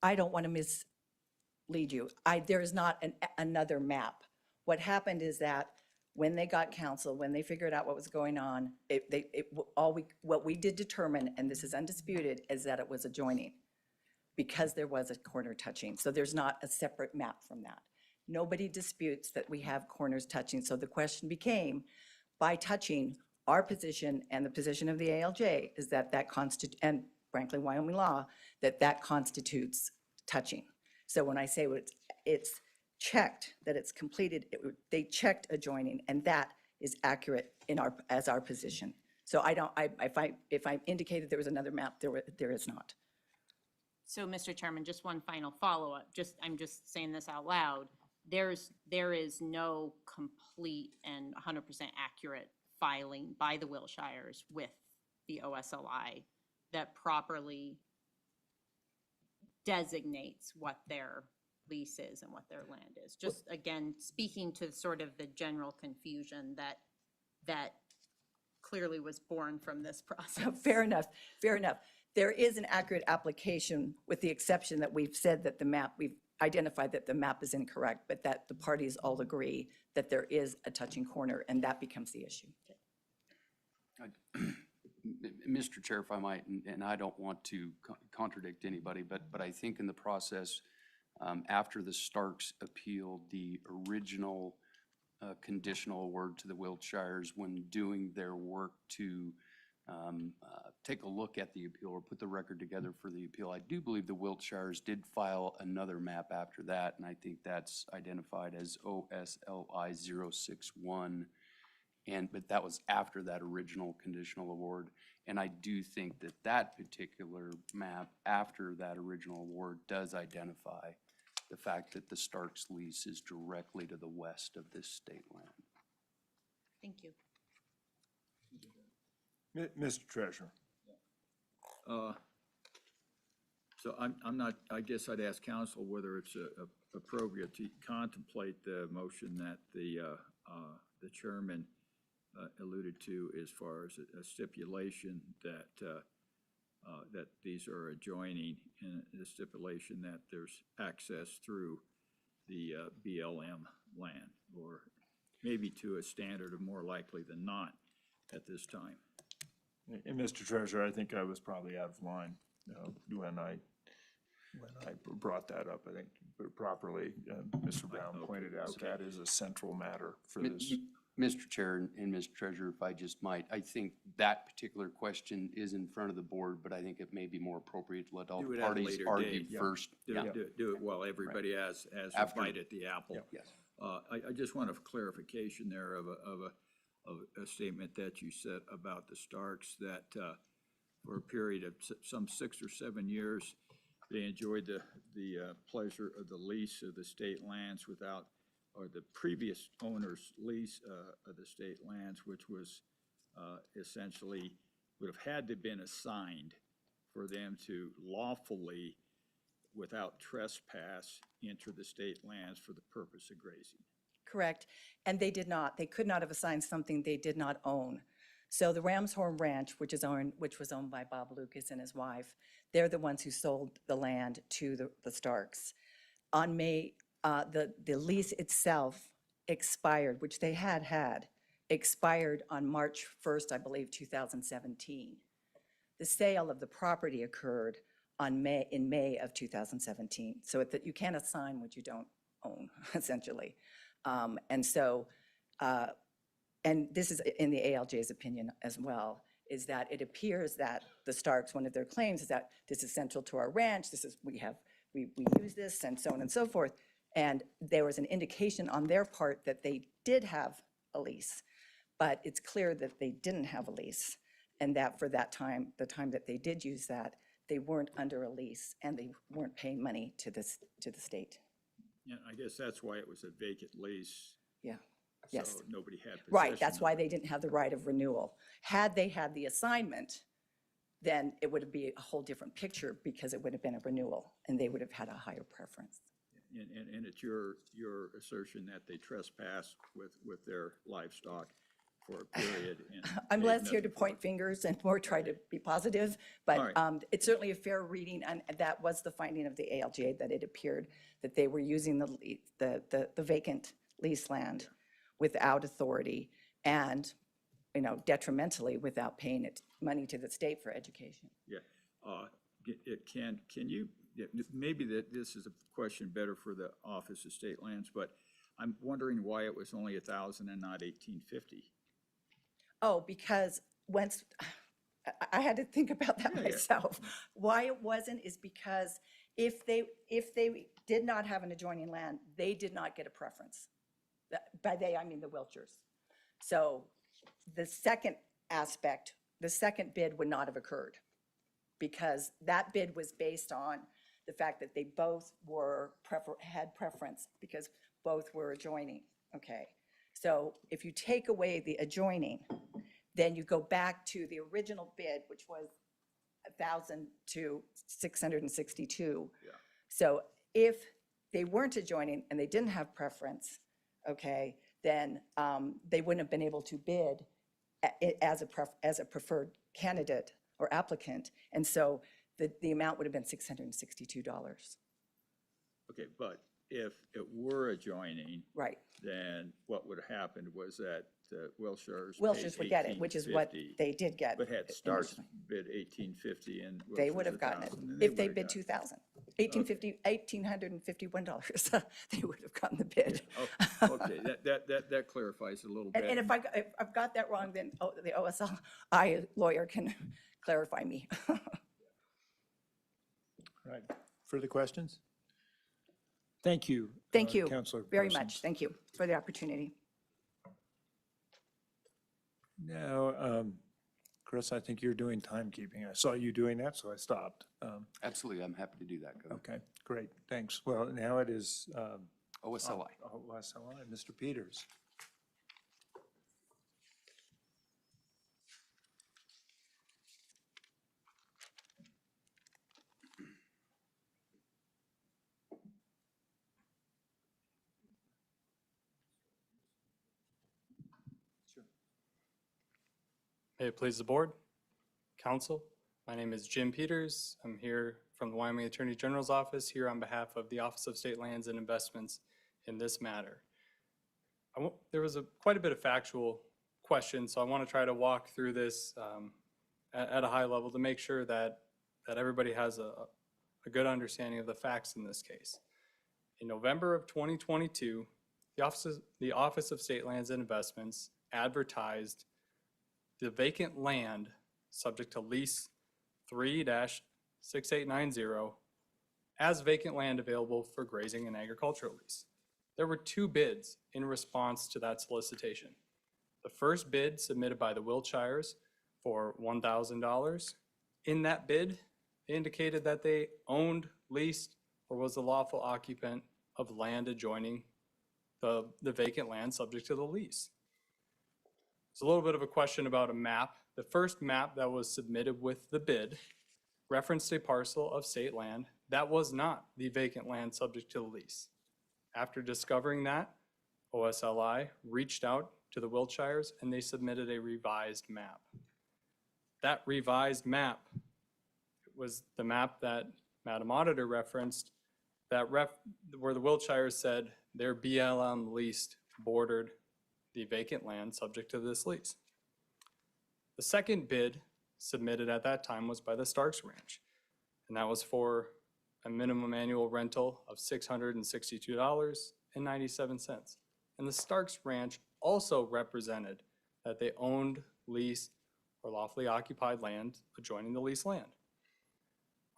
I don't want to mislead you. There is not another map. What happened is that when they got counsel, when they figured out what was going on, what we did determine, and this is undisputed, is that it was adjoining because there was a corner touching. So there's not a separate map from that. Nobody disputes that we have corners touching. So the question became, by touching, our position and the position of the ALJ is that and frankly, Wyoming law, that constitutes touching. So when I say it's checked, that it's completed, they checked adjoining, and that is accurate as our position. So if I indicated there was another map, there is not. So, Mr. Chairman, just one final follow-up, I'm just saying this out loud. There is no complete and 100% accurate filing by the Wilshires with the OSLI that properly designates what their lease is and what their land is. Just again, speaking to sort of the general confusion that clearly was born from this process. Fair enough, fair enough. There is an accurate application with the exception that we've said that we've identified that the map is incorrect, but that the parties all agree that there is a touching corner, and that becomes the issue. Mr. Chair, if I might, and I don't want to contradict anybody, but I think in the process, after the Starks appealed the original conditional award to the Wiltshires when doing their work to take a look at the appeal or put the record together for the appeal, I do believe the Wiltshires did file another map after that, and I think that's identified as OSLI 061. But that was after that original conditional award. And I do think that that particular map after that original award does identify the fact that the Starks lease is directly to the west of this state land. Thank you. Mr. Treasurer. So I'm not, I guess I'd ask council whether it's appropriate to contemplate the motion that the chairman alluded to as far as a stipulation that that these are adjoining, and the stipulation that there's access through the BLM land, or maybe to a standard of more likely than not at this time. And Mr. Treasurer, I think I was probably out of line when I brought that up. I think properly, Mr. Brown pointed out that is a central matter for this. Mr. Chair and Mr. Treasurer, if I just might, I think that particular question is in front of the board, but I think it may be more appropriate to let all the parties argue first. Do it while everybody has a bite at the apple. Yes. I just want a clarification there of a statement that you said about the Starks, that for a period of some 6 or 7 years, they enjoyed the pleasure of the lease of the state lands without, or the previous owner's lease of the state lands, which was essentially would have had to been assigned for them to lawfully, without trespass, enter the state lands for the purpose of grazing. Correct. And they did not. They could not have assigned something they did not own. So the Ramshorn Ranch, which was owned by Bob Lucas and his wife, they're the ones who sold the land to the Starks. On May, the lease itself expired, which they had expired on March 1st, I believe, 2017. The sale of the property occurred in May of 2017. So that you can't assign what you don't own, essentially. And so, and this is in the ALJ's opinion as well, is that it appears that the Starks, one of their claims is that this is central to our ranch, we use this, and so on and so forth. And there was an indication on their part that they did have a lease, but it's clear that they didn't have a lease, and that for that time, the time that they did use that, they weren't under a lease and they weren't paying money to the state. Yeah, I guess that's why it was a vacant lease. Yeah, yes. So nobody had possession. Right, that's of why it. they didn't have the right of renewal. Had they had the assignment, then it would be a whole different picture because it would have been a renewal and they would have had a higher preference. And it's your assertion that they trespassed with their livestock for a period. And I'm paid less here to nothing for point it. fingers and more try to be positive, All but right. it's certainly a fair reading, and that was the finding of the ALJ, that it appeared that they were using the vacant lease land without authority and, you know, detrimentally without paying it money to the state for education. Yeah, can you, maybe that this is a question better for the Office of State Lands, but I'm wondering why it was only 1,000 and not 1,850. Oh, because once, I had to think about that myself. Why it wasn't is because if they did not have an adjoining land, they did not get a preference. By they, I mean the Wiltshires. So the second aspect, the second bid would not have occurred because that bid was based on the fact that they both had preference because both were adjoining, okay? So if you take away the adjoining, then you go back to the original bid, which was 1,000 to 662. Yeah. So if they weren't adjoining and they didn't have preference, okay, then they wouldn't have been able to bid as a preferred candidate or applicant. And so the amount would have been $662. Okay, but if it were adjoining, Right. then what would have happened was that Wilshires paid Wilshires would get it, which is what $1,850, they did get. But had Starks initially. bid $1,850 and They Wilshires would have gotten it. 1,000, and If they would bid have gotten $2,000, $1,851, they would have gotten the bid. it. Oh, okay, that clarifies it a little bit. And if I've got that wrong, then the OSLI lawyer can clarify me. Right. Further questions? Thank you. Thank you Counselor very Parsons. much. Thank you for the opportunity. Now, Chris, I think you're doing timekeeping. I saw you doing that, so I stopped. Absolutely, I'm happy to do that, Governor. Okay, great, thanks. Well, now it is OSLI. OSLI, Mr. Peters. May it please the board, council. My name is Jim Peters. I'm here from the Wyoming Attorney General's office here on behalf of the Office of State Lands and Investments in this matter. There was quite a bit of factual questions, so I want to try to walk through this at a high level to make sure that everybody has a good understanding of the facts in this case. In November of 2022, the Office of State Lands and Investments advertised the vacant land subject to lease 3-6890 as vacant land available for grazing and agricultural lease. There were two bids in response to that solicitation. The first bid submitted by the Wiltshires for $1,000. In that bid, they indicated that they owned, leased, or was the lawful occupant of land adjoining the vacant land subject to the lease. It's a little bit of a question about a map. The first map that was submitted with the bid referenced a parcel of state land that was not the vacant land subject to the lease. After discovering that, OSLI reached out to the Wiltshires and they submitted a revised map. That revised map was the map that Madam Auditor referenced, where the Wiltshires said their BLM leased bordered the vacant land subject to this lease. The second bid submitted at that time was by the Starks Ranch, and that was for a minimum annual rental of $662.97. And the Starks Ranch also represented that they owned, leased, or lawfully occupied land adjoining the leased land.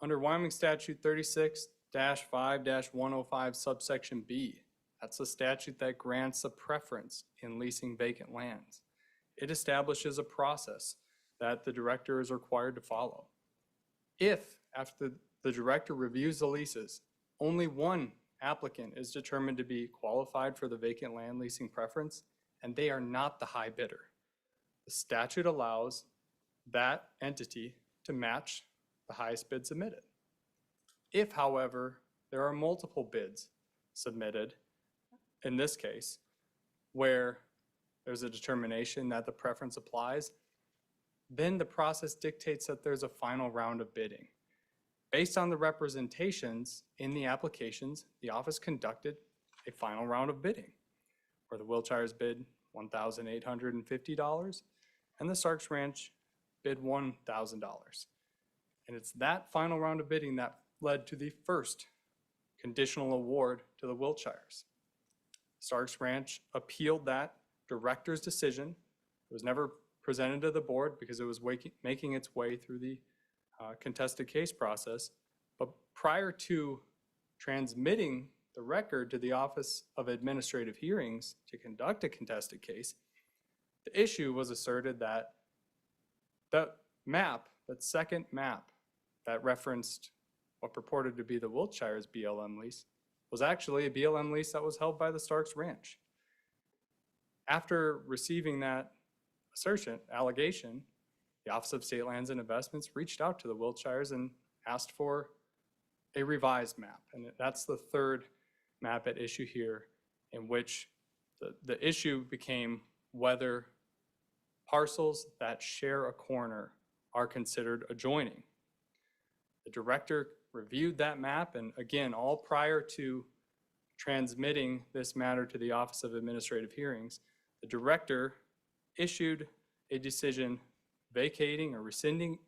Under Wyoming Statute 36-5-105 subsection B, that's a statute that grants a preference in leasing vacant lands. It establishes a process that the director is required to follow. If, after the director reviews the leases, only one applicant is determined to be qualified for the vacant land leasing preference, and they are not the high bidder, the statute allows that entity to match the highest bid submitted. If, however, there are multiple bids submitted, in this case, where there's a determination that the preference applies, then the process dictates that there's a final round of bidding. Based on the representations in the applications, the office conducted a final round of bidding, where the Wiltshires bid $1,850 and the Starks Ranch bid $1,000. And it's that final round of bidding that led to the first conditional award to the Wiltshires. Starks Ranch appealed that director's decision. It was never presented to the board because it was making its way through the contested case process. But prior to transmitting the record to the Office of Administrative Hearings to conduct a contested case, the issue was asserted that that map, that second map that referenced what purported to be the Wiltshires BLM lease, was actually a BLM lease that was held by the Starks Ranch. After receiving that allegation, the Office of State Lands and Investments reached out to the Wiltshires and asked for a revised map. And that's the third map at issue here, in which the issue became whether parcels that share a corner are considered adjoining. The director reviewed that map, and again, all prior to transmitting this matter to the Office of Administrative Hearings, the director issued a decision vacating or rescinding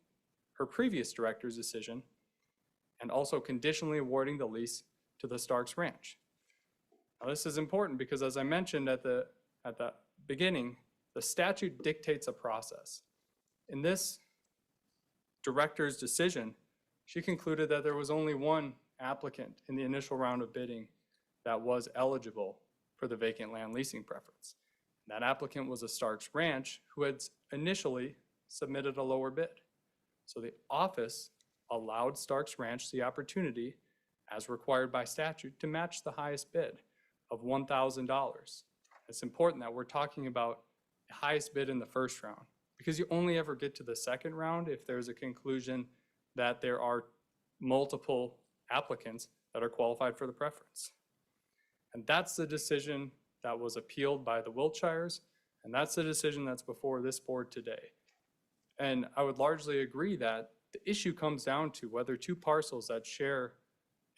her previous director's decision and also conditionally awarding the lease to the Starks Ranch. Now, this is important because, as I mentioned at the beginning, the statute dictates a process. In this director's decision, she concluded that there was only one applicant in the initial round of bidding that was eligible for the vacant land leasing preference. That applicant was a Starks Ranch who had initially submitted a lower bid. So the office allowed Starks Ranch the opportunity, as required by statute, to match the highest bid of $1,000. It's important that we're talking about the highest bid in the first round, because you only ever get to the second round if there's a conclusion that there are multiple applicants that are qualified for the preference. And that's the decision that was appealed by the Wiltshires, and that's the decision that's before this board today. And I would largely agree that the issue comes down to whether two parcels that share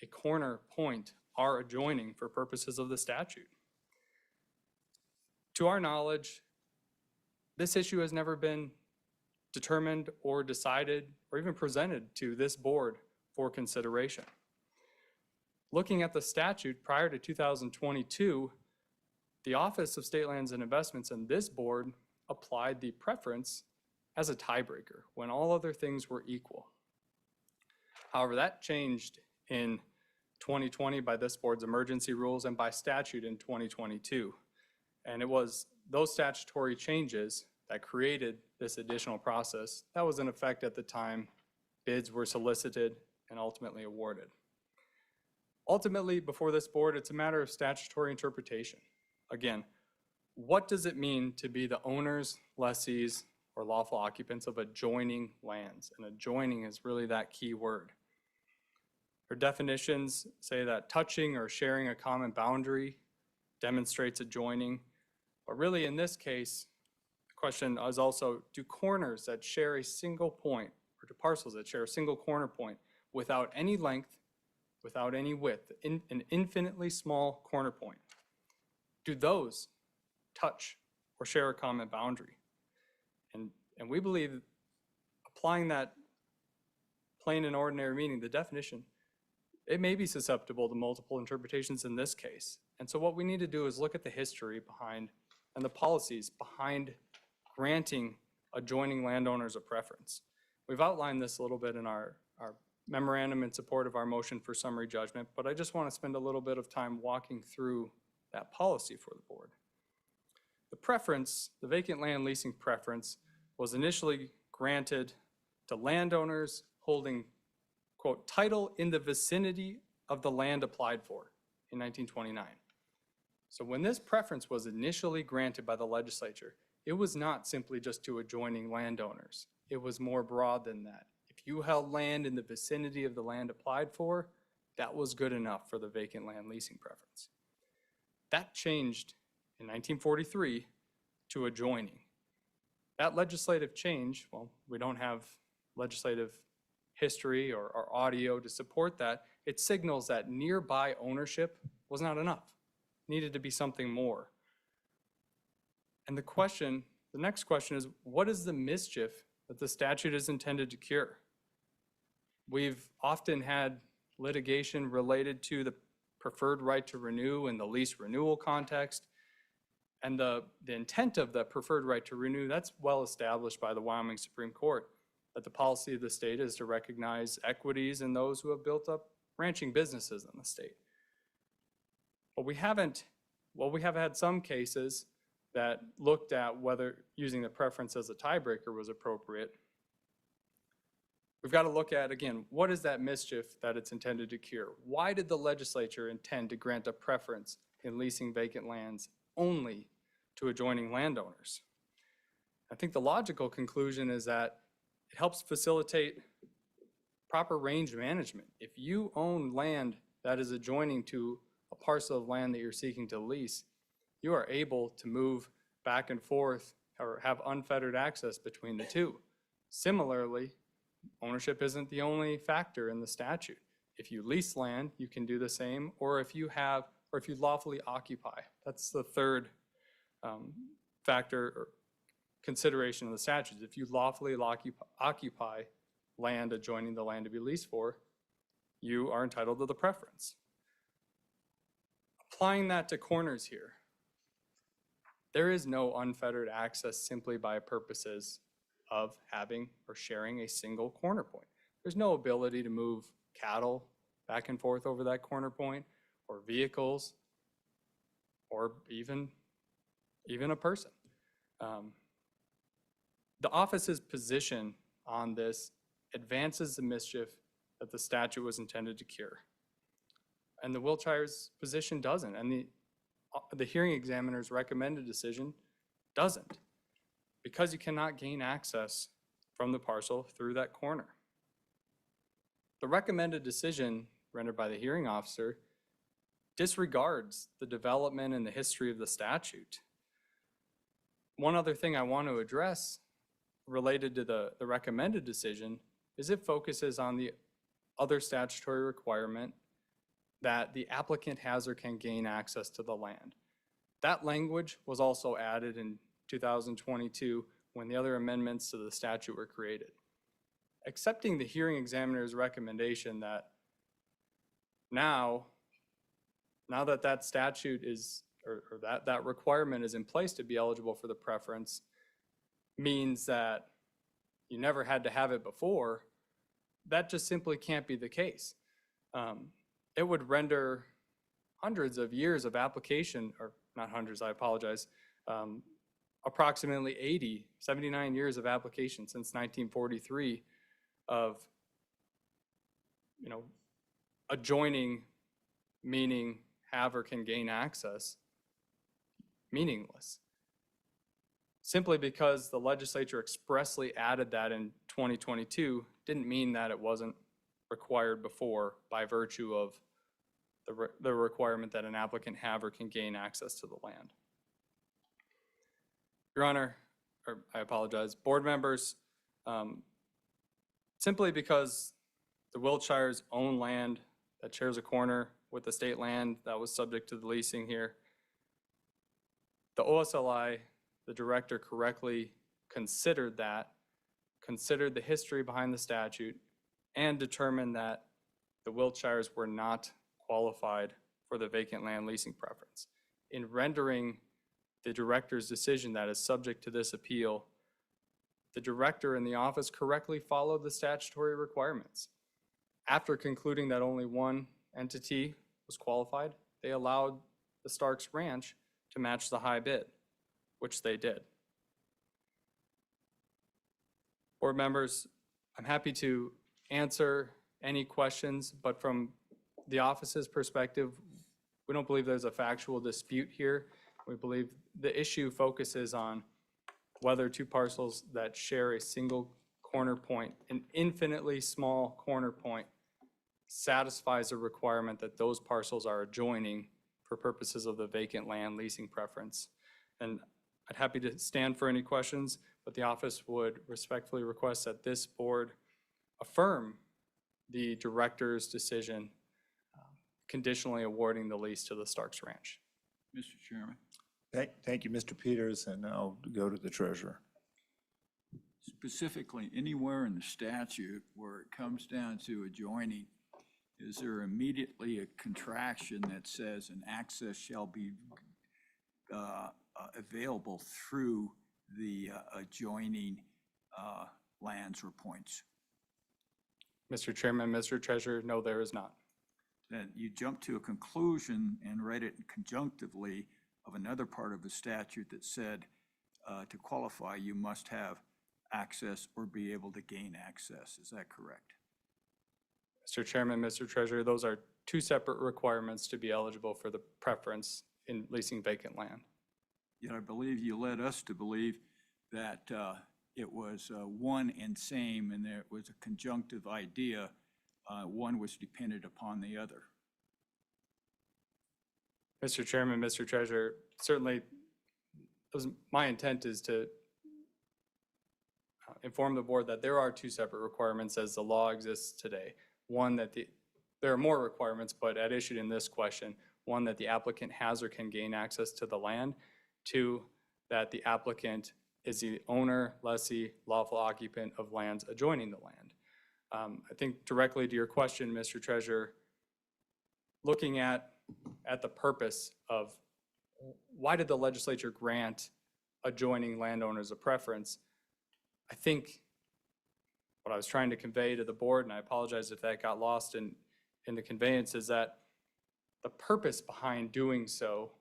a corner point are adjoining for purposes of the statute. To our knowledge, this issue has never been determined or decided or even presented to this board for consideration. Looking at the statute prior to 2022, the Office of State Lands and Investments and this board applied the preference as a tiebreaker when all other things were equal. However, that changed in 2020 by this board's emergency rules and by statute in 2022. And it was those statutory changes that created this additional process that was in effect at the time bids were solicited and ultimately awarded. Ultimately, before this board, it's a matter of statutory interpretation. Again, what does it mean to be the owners, lessees, or lawful occupants of adjoining lands? And adjoining is really that key word. Our definitions say that touching or sharing a common boundary demonstrates adjoining. But really, in this case, the question is also, do corners that share a single point, or do parcels that share a single corner point without any length, without any width, an infinitely small corner point, do those touch or share a common boundary? And we believe applying that plain and ordinary meaning, the definition, it may be susceptible to multiple interpretations in this case. And so what we need to do is look at the history behind and the policies behind granting adjoining landowners a preference. We've outlined this a little bit in our memorandum in support of our motion for summary judgment, but I just want to spend a little bit of time walking through that policy for the board. The preference, the vacant land leasing preference, was initially granted to landowners holding quote, title in the vicinity of the land applied for in 1929. So when this preference was initially granted by the legislature, it was not simply just to adjoining landowners. It was more broad than that. If you held land in the vicinity of the land applied for, that was good enough for the vacant land leasing preference. That changed in 1943 to adjoining. That legislative change, well, we don't have legislative history or audio to support that. It signals that nearby ownership was not enough. Needed to be something more. And the next question is, what is the mischief that the statute is intended to cure? We've often had litigation related to the preferred right to renew in the lease renewal context. And the intent of the preferred right to renew, that's well established by the Wyoming Supreme Court, that the policy of the state is to recognize equities in those who have built up ranching businesses in the state. But we have had some cases that looked at whether using the preference as a tiebreaker was appropriate. We've got to look at, again, what is that mischief that it's intended to cure? Why did the legislature intend to grant a preference in leasing vacant lands only to adjoining landowners? I think the logical conclusion is that it helps facilitate proper range management. If you own land that is adjoining to a parcel of land that you're seeking to lease, you are able to move back and forth or have unfettered access between the two. Similarly, ownership isn't the only factor in the statute. If you lease land, you can do the same, or if you lawfully occupy. That's the third factor or consideration of the statute. If you lawfully occupy land adjoining the land to be leased for, you are entitled to the preference. Applying that to corners here, there is no unfettered access simply by purposes of having or sharing a single corner point. There's no ability to move cattle back and forth over that corner point, or vehicles, or even a person. The office's position on this advances the mischief that the statute was intended to cure. And the Wiltshire's position doesn't, and the hearing examiner's recommended decision doesn't, because you cannot gain access from the parcel through that corner. The recommended decision rendered by the hearing officer disregards the development and the history of the statute. One other thing I want to address related to the recommended decision is it focuses on the other statutory requirement that the applicant has or can gain access to the land. That language was also added in 2022 when the other amendments to the statute were created. Accepting the hearing examiner's recommendation that now that statute is, or that requirement is in place to be eligible for the preference, means that you never had to have it before, that just simply can't be the case. It would render hundreds of years of application, or not hundreds, I apologize, approximately 79 years of application since 1943 of, adjoining, meaning have or can gain access, meaningless. Simply because the legislature expressly added that in 2022 didn't mean that it wasn't required before by virtue of the requirement that an applicant have or can gain access to the land. Your Honor, or I apologize, board members, simply because the Wiltshires own land that shares a corner with the state land that was subject to the leasing here, the OSLI, the director, correctly considered the history behind the statute, and determined that the Wiltshires were not qualified for the vacant land leasing preference. In rendering the director's decision that is subject to this appeal, the director and the office correctly followed the statutory requirements. After concluding that only one entity was qualified, they allowed the Starks Ranch to match the high bid, which they did. Board members, I'm happy to answer any questions, but from the office's perspective, we don't believe there's a factual dispute here. We believe the issue focuses on whether two parcels that share a single corner point, an infinitely small corner point, satisfies a requirement that those parcels are adjoining for purposes of the vacant land leasing preference. And I'd happy to stand for any questions, but the office would respectfully request that this board affirm the director's decision conditionally awarding the lease to the Starks Ranch. Mr. Chairman. Thank you, Mr. Peters, and I'll go to the treasurer. Specifically, anywhere in the statute where it comes down to adjoining, is there immediately a contraction that says an access shall be available through the adjoining lands or points? Mr. Chairman, Mr. Treasurer, no, there is not. Then you jump to a conclusion and write it conjunctively of another part of the statute that said to qualify, you must have access or be able to gain access. Is that correct? Mr. Chairman, Mr. Treasurer, those are two separate requirements to be eligible for the preference in leasing vacant land. Yet I believe you led us to believe that it was one and same, and there was a conjunctive idea. One was dependent upon the other. Mr. Chairman, Mr. Treasurer, certainly my intent is to inform the board that there are two separate requirements as the law exists today. One, that there are more requirements, but at issue in this question, one, that the applicant has or can gain access to the land. Two, that the applicant is the owner, lessee, lawful occupant of lands adjoining the land. I think directly to your question, Mr. Treasurer, looking at the purpose of why did the legislature grant adjoining landowners a preference, I think what I was trying to convey to the board, and I apologize if that got lost in the conveyance, is that the purpose behind doing so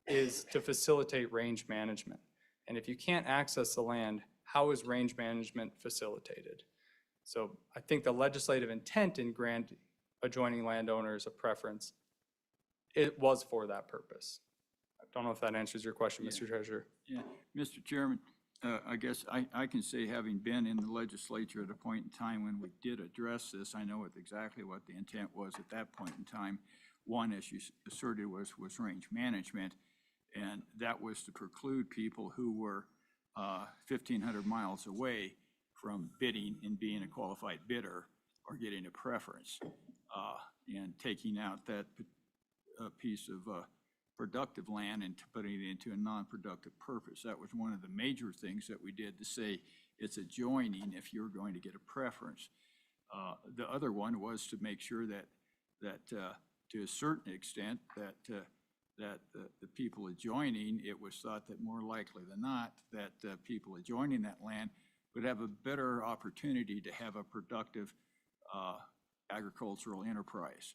is to facilitate range management. And if you can't access the land, how is range management facilitated? So I think the legislative intent in granting adjoining landowners a preference, it was for that purpose. I don't know if that answers your question, Mr. Treasurer. Yeah, Mr. Chairman, I guess I can say, having been in the legislature at a point in time when we did address this, I know exactly what the intent was at that point in time. One, as you asserted, was range management, and that was to preclude people who were 1,500 miles away from bidding and being a qualified bidder or getting a preference, and taking out that piece of productive land and putting it into a non-productive purpose. That was one of the major things that we did to say it's adjoining if you're going to get a preference. The other one was to make sure that to a certain extent that the people adjoining, it was thought that more likely than not that people adjoining that land would have a better opportunity to have a productive agricultural enterprise.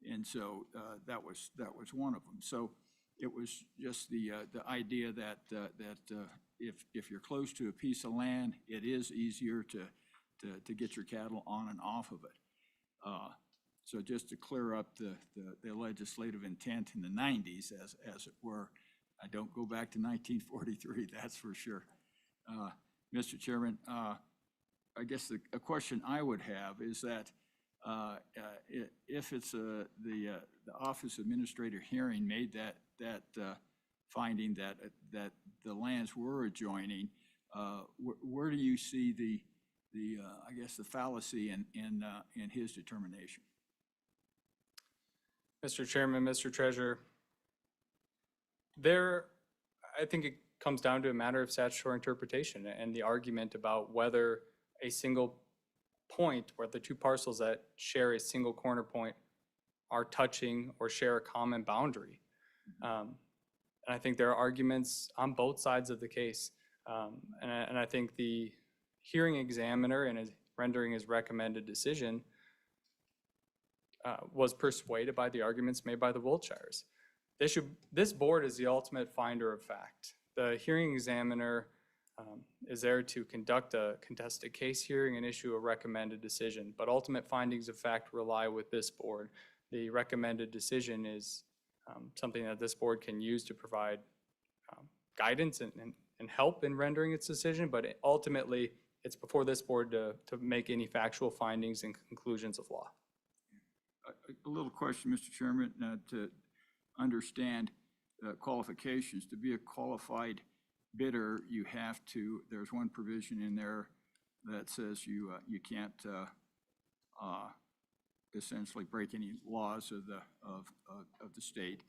And so that was one of them. So it was just the idea that if you're close to a piece of land, it is easier to get your cattle on and off of it. So just to clear up the legislative intent in the 90s, as it were. I don't go back to 1943, that's for sure. Mr. Chairman, I guess a question I would have is that if it's the Office Administrator hearing made that finding that the lands were adjoining, where do you see the I guess the fallacy in his determination? Mr. Chairman, Mr. Treasurer, I think it comes down to a matter of statutory interpretation and the argument about whether a single point where the two parcels that share a single corner point are touching or share a common boundary. And I think there are arguments on both sides of the case. And I think the hearing examiner, in his rendering his recommended decision, was persuaded by the arguments made by the Wiltshires. This board is the ultimate finder of fact. The hearing examiner is there to conduct a contested case hearing and issue a recommended decision, but ultimate findings of fact rely with this board. The recommended decision is something that this board can use to provide guidance and help in rendering its decision, but ultimately it's before this board to make any factual findings and conclusions of law. A little question, Mr. Chairman, to understand qualifications. To be a qualified bidder, you have to, there's one provision in there that says you can't essentially break any laws of the state.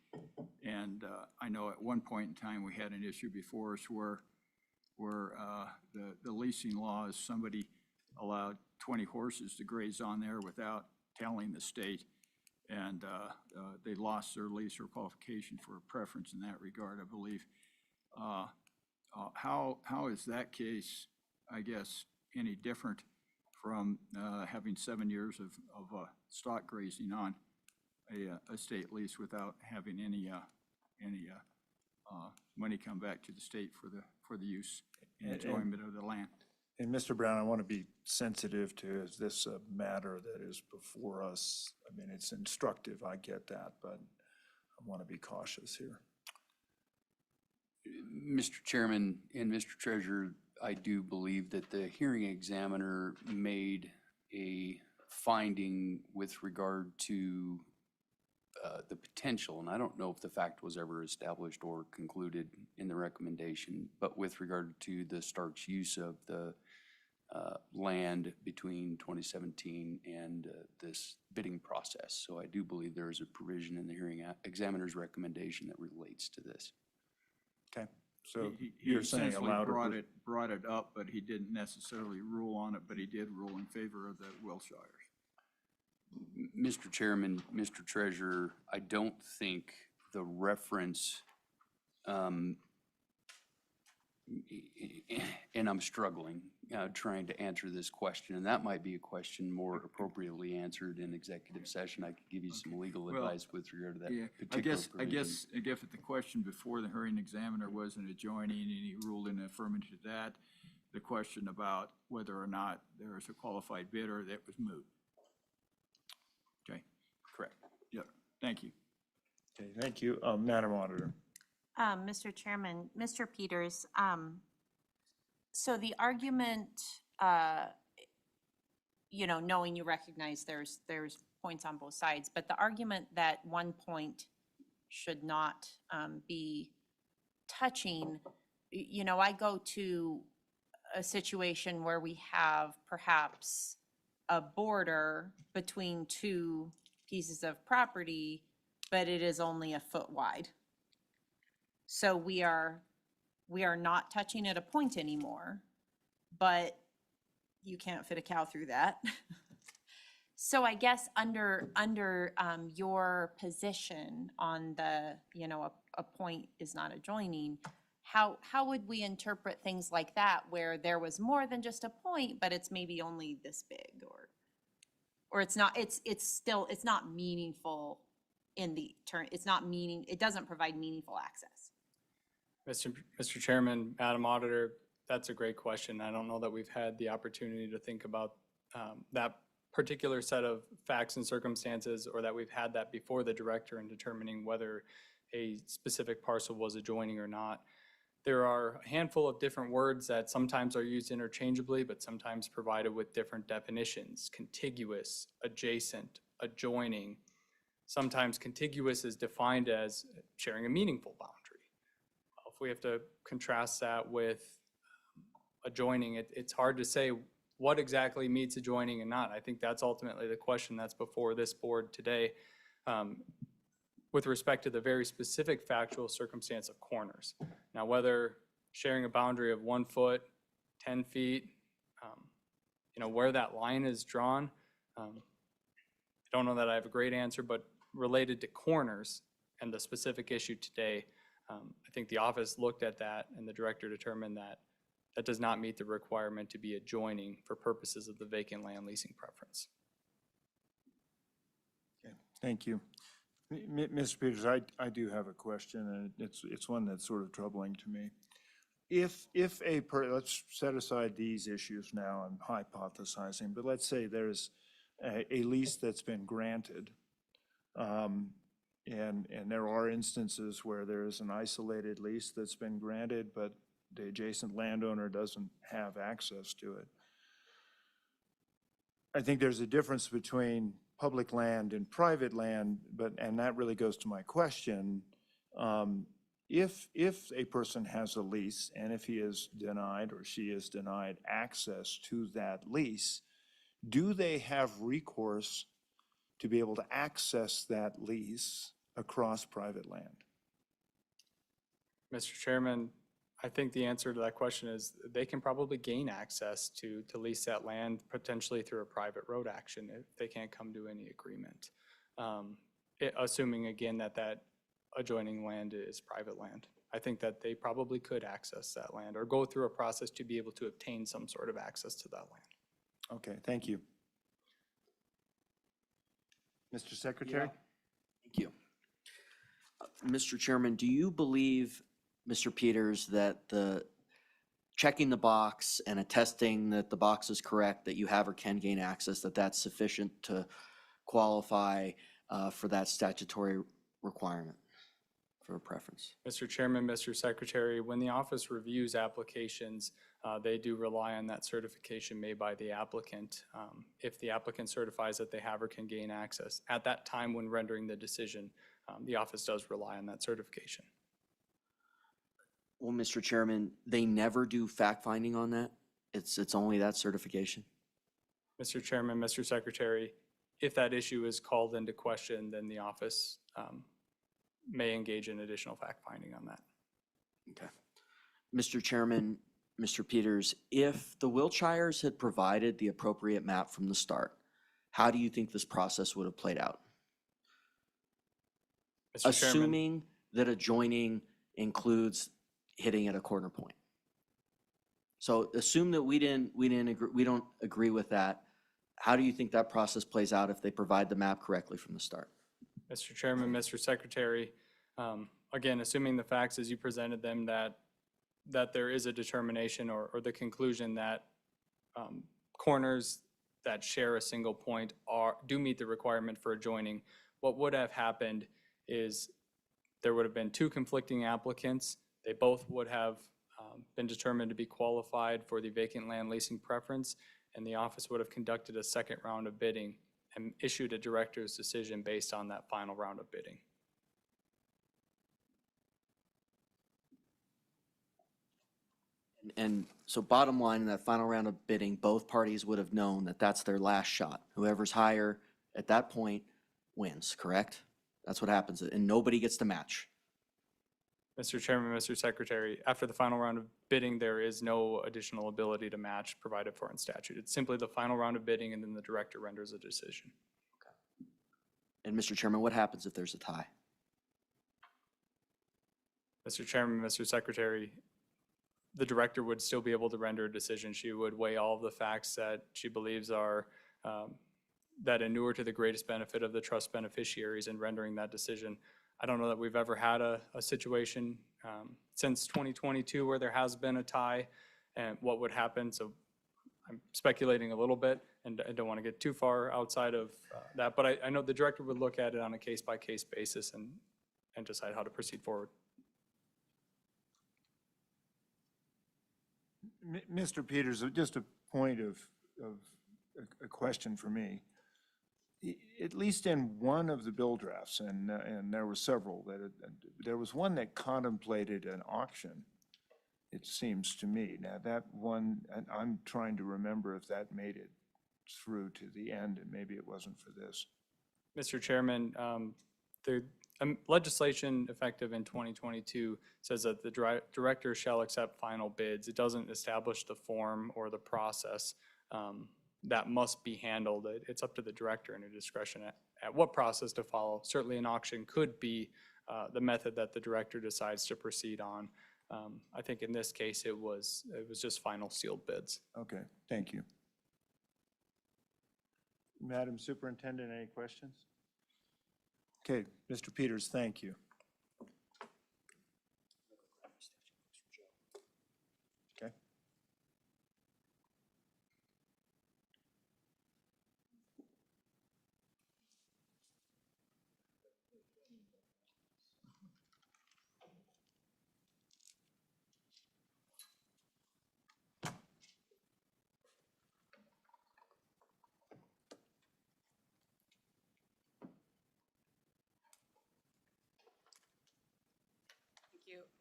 And I know at one point in time, we had an issue before us where the leasing laws, somebody allowed 20 horses to graze on there without telling the state, and they lost their lease or qualification for a preference in that regard, I believe. How is that case, I guess, any different from having 7 years of stock grazing on a state lease without having any money come back to the state for the use and enjoyment of the land? And Mr. Brown, I want to be sensitive to, is this a matter that is before us? I mean, it's instructive, I get that, but I want to be cautious here. Mr. Chairman and Mr. Treasurer, I do believe that the hearing examiner made a finding with regard to the potential, and I don't know if the fact was ever established or concluded in the recommendation, but with regard to the Stark's use of the land between 2017 and this bidding process. So I do believe there is a provision in the hearing examiner's recommendation that relates to this. Okay, so He you're saying essentially allowed brought it up, but he didn't necessarily rule on it, but he did rule in favor of the Wilshires. Mr. Chairman, Mr. Treasurer, I don't think the reference, and I'm struggling trying to answer this question, and that might be a question more appropriately answered in executive session. I could give you some legal advice with regard to that particular I provision. guess if the question before the hearing examiner was an adjoining and he ruled in affirmative to that, the question about whether or not there is a qualified bidder, that was moot. Okay. Correct. Yep. Thank you. Okay, thank you. Madam Auditor. Mr. Chairman, Mr. Peters, so the argument, knowing you recognize there's points on both sides, but the argument that one point should not be touching, I go to a situation where we have perhaps a border between two pieces of property, but it is only a foot wide. So we are not touching at a point anymore, but you can't fit a cow through that. So I guess under your position on the, a point is not adjoining, how would we interpret things like that where there was more than just a point, but it's maybe only this big, or it's not, it's not meaningful in the turn, it doesn't provide meaningful access? Mr. Chairman, Madam Auditor, that's a great question. I don't know that we've had the opportunity to think about that particular set of facts and circumstances, or that we've had that before the director in determining whether a specific parcel was adjoining or not. There are a handful of different words that sometimes are used interchangeably, but sometimes provided with different definitions: contiguous, adjacent, adjoining. Sometimes contiguous is defined as sharing a meaningful boundary. If we have to contrast that with adjoining, it's hard to say what exactly meets adjoining and not. I think that's ultimately the question that's before this board today with respect to the very specific factual circumstance of corners. Now, whether sharing a boundary of 1 foot, 10 feet, where that line is drawn, I don't know that I have a great answer, but related to corners and the specific issue today, I think the office looked at that and the director determined that that does not meet the requirement to be adjoining for purposes of the vacant land leasing preference. Okay, thank you. Mr. Peters, I do have a question, and it's one that's sort of troubling to me. let's set aside these issues now, I'm hypothesizing, but let's say there's a lease that's been granted. And there are instances where there is an isolated lease that's been granted, but the adjacent landowner doesn't have access to it. I think there's a difference between public land and private land, and that really goes to my question. If a person has a lease and if he is denied or she is denied access to that lease, do they have recourse to be able to access that lease across private land? Mr. Chairman, I think the answer to that question is they can probably gain access to lease that land potentially through a private road action if they can't come to any agreement. Assuming again that adjoining land is private land. I think that they probably could access that land or go through a process to be able to obtain some sort of access to that land. Okay, thank you. Mr. Secretary? Thank you. Mr. Chairman, do you believe, Mr. Peters, that the checking the box and attesting that the box is correct, that you have or can gain access, that that's sufficient to qualify for that statutory requirement for a preference? Mr. Chairman, Mr. Secretary, when the office reviews applications, they do rely on that certification made by the applicant. If the applicant certifies that they have or can gain access, at that time when rendering the decision, the office does rely on that certification. Well, Mr. Chairman, they never do fact-finding on that? It's only that certification? Mr. Chairman, Mr. Secretary, if that issue is called into question, then the office may engage in additional fact-finding on that. Okay. Mr. Chairman, Mr. Peters, if the Wiltshires had provided the appropriate map from the start, how do you think this process would have played out? Mr. Chairman, Assuming that adjoining includes hitting at a corner point. So assume that we don't agree with that. How do you think that process plays out if they provide the map correctly from the start? Mr. Chairman, Mr. Secretary, again, assuming the facts as you presented them, that there is a determination or the conclusion that corners that share a single point do meet the requirement for adjoining, what would have happened is there would have been two conflicting applicants. They both would have been determined to be qualified for the vacant land leasing preference, and the office would have conducted a second round of bidding and issued a director's decision based on that final round of bidding. And so bottom line, in that final round of bidding, both parties would have known that that's their last shot. Whoever's higher at that point wins, correct? That's what happens, and nobody gets to match. Mr. Chairman, Mr. Secretary, after the final round of bidding, there is no additional ability to match provided for in statute. It's simply the final round of bidding and then the director renders a decision. And Mr. Chairman, what happens if there's a tie? Mr. Chairman, Mr. Secretary, the director would still be able to render a decision. She would weigh all of the facts that she believes are that inure to the greatest benefit of the trust beneficiaries in rendering that decision. I don't know that we've ever had a situation since 2022 where there has been a tie and what would happen. So I'm speculating a little bit and I don't want to get too far outside of that, but I know the director would look at it on a case-by-case basis and decide how to proceed forward. Mr. Peters, just a point of a question for me. At least in one of the bill drafts, and there were several, there was one that contemplated an auction, it seems to me. Now that one, I'm trying to remember if that made it through to the end, and maybe it wasn't for this. Mr. Chairman, the legislation effective in 2022 says that the director shall accept final bids. It doesn't establish the form or the process that must be handled. It's up to the director and her discretion at what process to follow. Certainly an auction could be the method that the director decides to proceed on. I think in this case it was just final sealed bids. Okay, thank you. Madam Superintendent, any questions? Okay, Mr. Peters, thank you.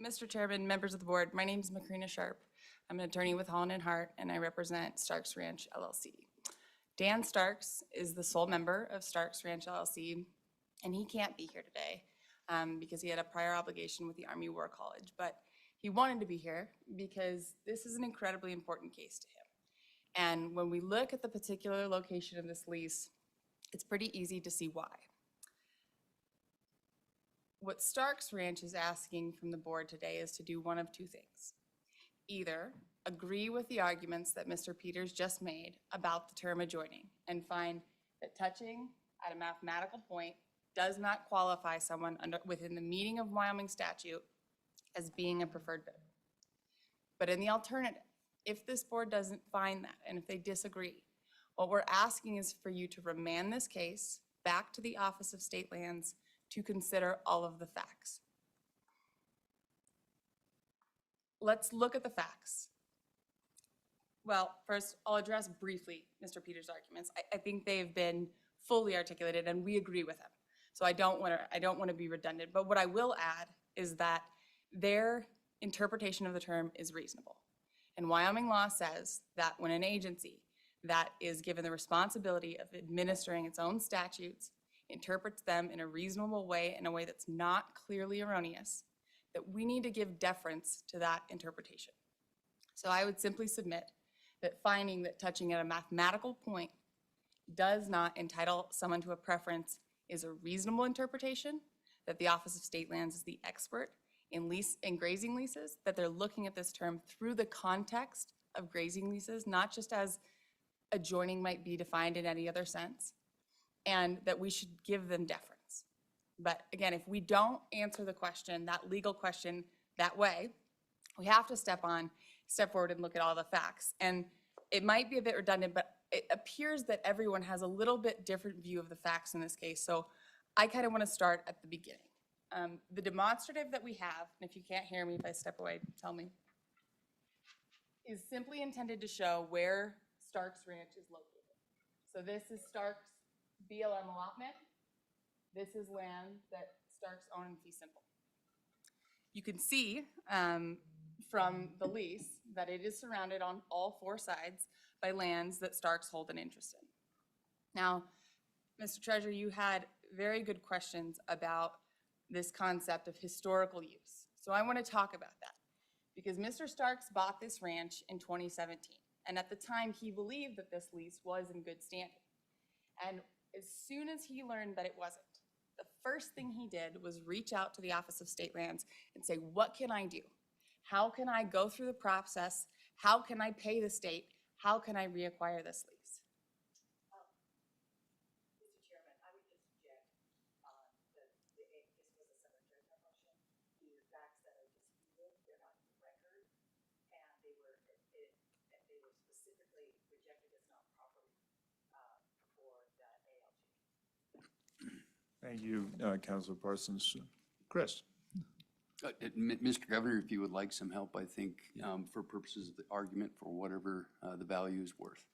Mr. Chairman, members of the board, my name is Macrina Sharp. I'm an attorney with Holland and Hart, and I represent Starks Ranch LLC. Dan Starks is the sole member of Starks Ranch LLC, and he can't be here today because he had a prior obligation with the Army War College, but he wanted to be here because this is an incredibly important case to him. And when we look at the particular location of this lease, it's pretty easy to see why. What Starks Ranch is asking from the board today is to do one of two things. Either agree with the arguments that Mr. Peters just made about the term adjoining and find that touching at a mathematical point does not qualify someone within the meaning of Wyoming statute as being a preferred bidder. But in the alternative, if this board doesn't find that and if they disagree, what we're asking is for you to remand this case back to the Office of State Lands to consider all of the facts. Let's look at the facts. Well, first, I'll address briefly Mr. Peters' arguments. I think they've been fully articulated and we agree with them. So I don't want to be redundant, but what I will add is that their interpretation of the term is reasonable. And Wyoming law says that when an agency that is given the responsibility of administering its own statutes interprets them in a reasonable way, in a way that's not clearly erroneous, that we need to give deference to that interpretation. So I would simply submit that finding that touching at a mathematical point does not entitle someone to a preference is a reasonable interpretation, that the Office of State Lands is the expert in grazing leases, that they're looking at this term through the context of grazing leases, not just as adjoining might be defined in any other sense, and that we should give them deference. But again, if we don't answer the question, that legal question, that way, we have to step forward and look at all the facts. And it might be a bit redundant, but it appears that everyone has a little bit different view of the facts in this case. So I kind of want to start at the beginning. The demonstrative that we have, and if you can't hear me, if I step away, tell me, is simply intended to show where Starks Ranch is located. So this is Starks' BLM allotment. This is land that Starks own in fee simple. You can see from the lease that it is surrounded on all four sides by lands that Starks hold an interest in. Now, Mr. Treasurer, you had very good questions about this concept of historical use. So I want to talk about that because Mr. Starks bought this ranch in 2017. And at the time, he believed that this lease was in good standing. And as soon as he learned that it wasn't, the first thing he did was reach out to the Office of State Lands and say, what can I do? How can I go through the process? How can I pay the state? How can I reacquire this lease? Mr. Chairman, I would just object that this was a separate judgment motion. The facts that are disputed, they're not in the record, and they were specifically rejected as not proper for the ALG. Thank you, Councilor Parsons. Chris? Mr. Governor, if you would like some help, I think, for purposes of the argument, for whatever the value is worth.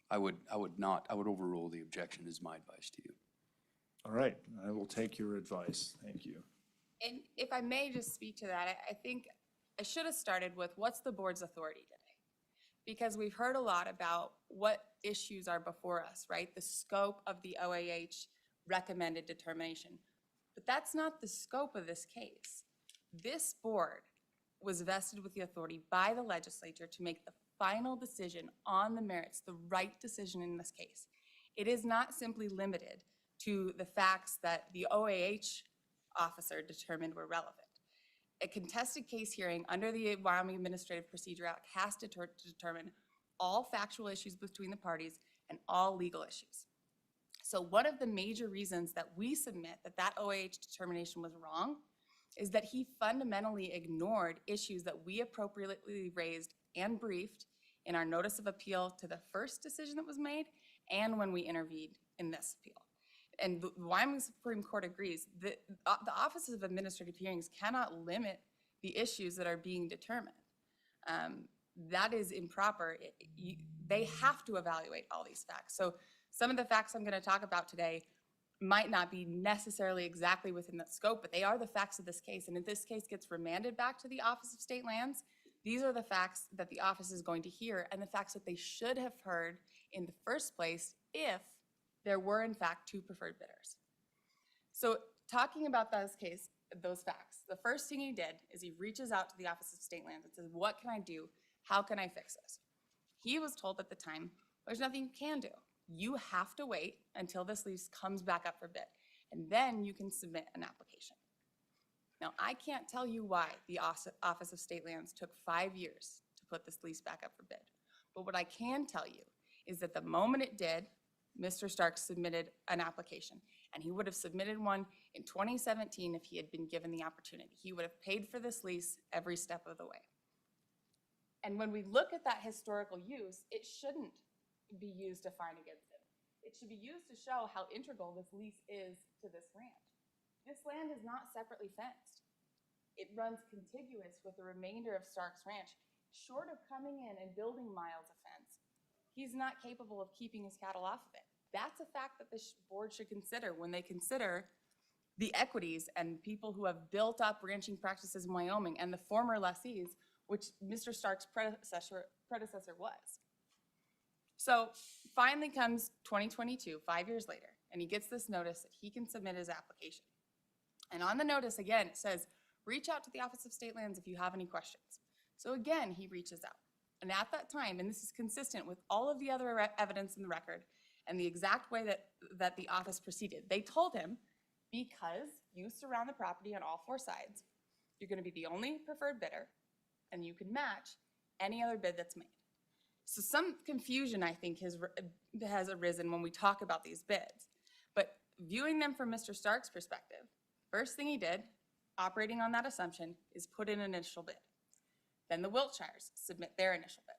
I would overrule the objection is my advice to you. All right, I will take your advice. Thank you. And if I may just speak to that, I think I should have started with what's the board's authority today? Because we've heard a lot about what issues are before us, right? The scope of the OAH recommended determination. But that's not the scope of this case. This board was vested with the authority by the legislature to make the final decision on the merits, the right decision in this case. It is not simply limited to the facts that the OAH officer determined were relevant. A contested case hearing under the Wyoming Administrative Procedure Act has to determine all factual issues between the parties and all legal issues. So one of the major reasons that we submit that that OAH determination was wrong is that he fundamentally ignored issues that we appropriately raised and briefed in our notice of appeal to the first decision that was made and when we intervened in this appeal. And the Wyoming Supreme Court agrees that the Office of Administrative Hearings cannot limit the issues that are being determined. That is improper. They have to evaluate all these facts. So some of the facts I'm going to talk about today might not be necessarily exactly within that scope, but they are the facts of this case. And if this case gets remanded back to the Office of State Lands, these are the facts that the office is going to hear and the facts that they should have heard in the first place if there were in fact two preferred bidders. So talking about those facts, the first thing he did is he reaches out to the Office of State Lands and says, what can I do? How can I fix this? He was told at the time, there's nothing you can do. You have to wait until this lease comes back up for bid, and then you can submit an application. Now, I can't tell you why the Office of State Lands took 5 years to put this lease back up for bid. But what I can tell you is that the moment it did, Mr. Starks submitted an application, and he would have submitted one in 2017 if he had been given the opportunity. He would have paid for this lease every step of the way. And when we look at that historical use, it shouldn't be used to fine against him. It should be used to show how integral this lease is to this ranch. This land is not separately fenced. It runs contiguous with the remainder of Starks Ranch. Short of coming in and building miles of fence, he's not capable of keeping his cattle off of it. That's a fact that this board should consider when they consider the equities and people who have built up ranching practices in Wyoming and the former lessees, which Mr. Stark's predecessor was. So finally comes 2022, 5 years later, and he gets this notice that he can submit his application. And on the notice, again, it says, reach out to the Office of State Lands if you have any questions. So again, he reaches out. And at that time, and this is consistent with all of the other evidence in the record and the exact way that the office proceeded, they told him, because you surround the property on all 4 sides, you're going to be the only preferred bidder, and you can match any other bid that's made. So some confusion, I think, has arisen when we talk about these bids. But viewing them from Mr. Stark's perspective, first thing he did, operating on that assumption, is put in an initial bid. Then the Wiltshires submit their initial bid.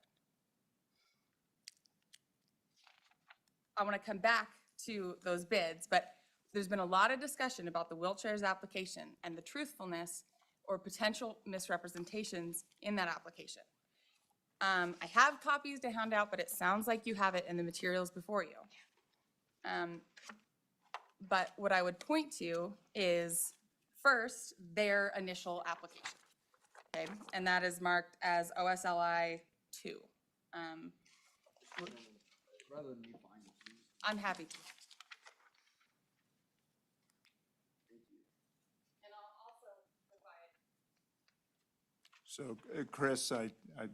I want to come back to those bids, but there's been a lot of discussion about the Wiltshires application and the truthfulness or potential misrepresentations in that application. I have copies to hand out, but it sounds like you have it in the materials before you. But what I would point to is, first, their initial application, okay? And that is marked as OSLI 2. Rather than me find it, please. I'm happy to. So, Chris, I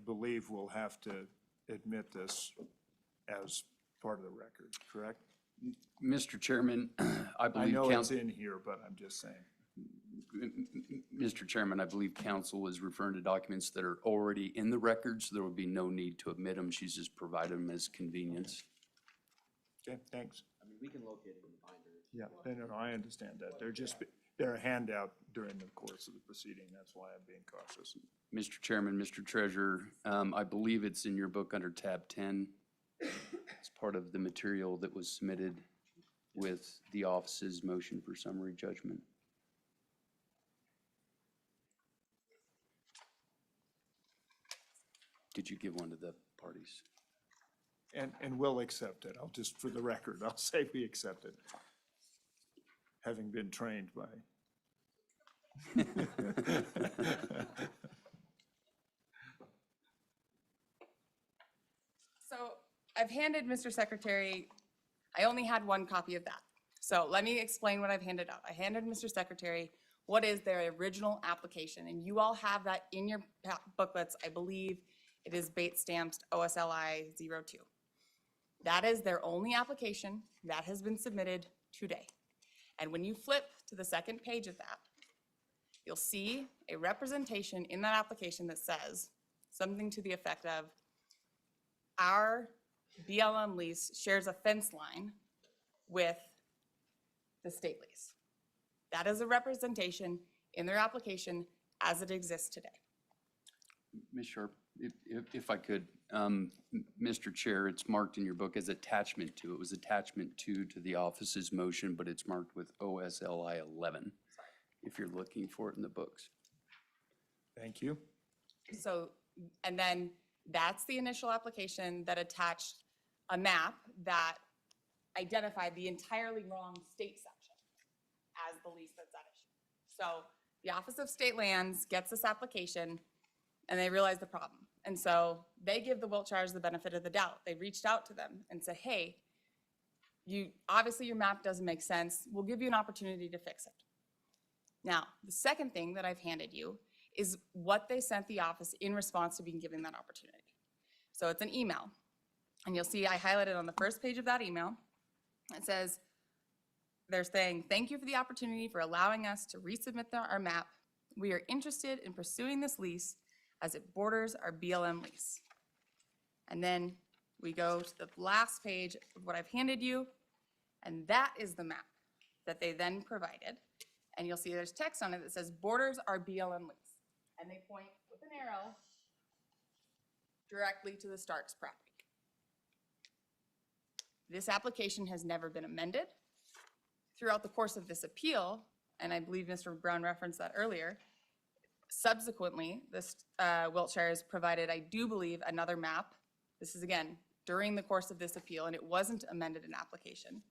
believe we'll have to admit this as part of the record, correct? Mr. Chairman, I believe. I know it's in here, but I'm just saying. Mr. Chairman, I believe counsel is referring to documents that are already in the record, so there would be no need to admit them. She's just provided them as convenience. Okay, thanks. I mean, we can locate it in the binder. Yeah, no, I understand that. They're a handout during the course of the proceeding. That's why I'm being cautious. Mr. Chairman, Mr. Treasurer, I believe it's in your book under tab 10. It's part of the material that was submitted with the office's motion for summary judgment. Did you give one to the parties? And we'll accept it. I'll just, for the record, I'll say we accept it. Having been trained by. So I've handed Mr. Secretary, I only had one copy of that. So let me explain what I've handed out. I handed Mr. Secretary what is their original application, and you all have that in your booklets. I believe it is Bates stamped OSLI 02. That is their only application that has been submitted today. And when you flip to the second page of that, you'll see a representation in that application that says something to the effect of, our BLM lease shares a fence line with the state lease. That is a representation in their application as it exists today. Ms. Sharp, if I could, Mr. Chair, it's marked in your book as attachment 2. It was attachment 2 to the office's motion, but it's marked with OSLI 11, if you're looking for it in the books. Thank you. So, and then that's the initial application that attached a map that identified the entirely wrong state section as the lease that's at issue. So the Office of State Lands gets this application and they realize the problem. And so they give the Wiltshires the benefit of the doubt. They reached out to them and said, hey, obviously your map doesn't make sense. We'll give you an opportunity to fix it. Now, the second thing that I've handed you is what they sent the office in response to being given that opportunity. So it's an email. And you'll see I highlighted on the first page of that email. It says, they're saying, thank you for the opportunity for allowing us to resubmit our map. We are interested in pursuing this lease as it borders our BLM lease. And then we go to the last page of what I've handed you, and that is the map that they then provided. And you'll see there's text on it that says borders our BLM lease. And they point with an arrow directly to the Starks property. This application has never been amended. Throughout the course of this appeal, and I believe Mr. Brown referenced that earlier, subsequently, this Wiltshires provided, I do believe, another map. This is, again, during the course of this appeal, and it wasn't amended in application.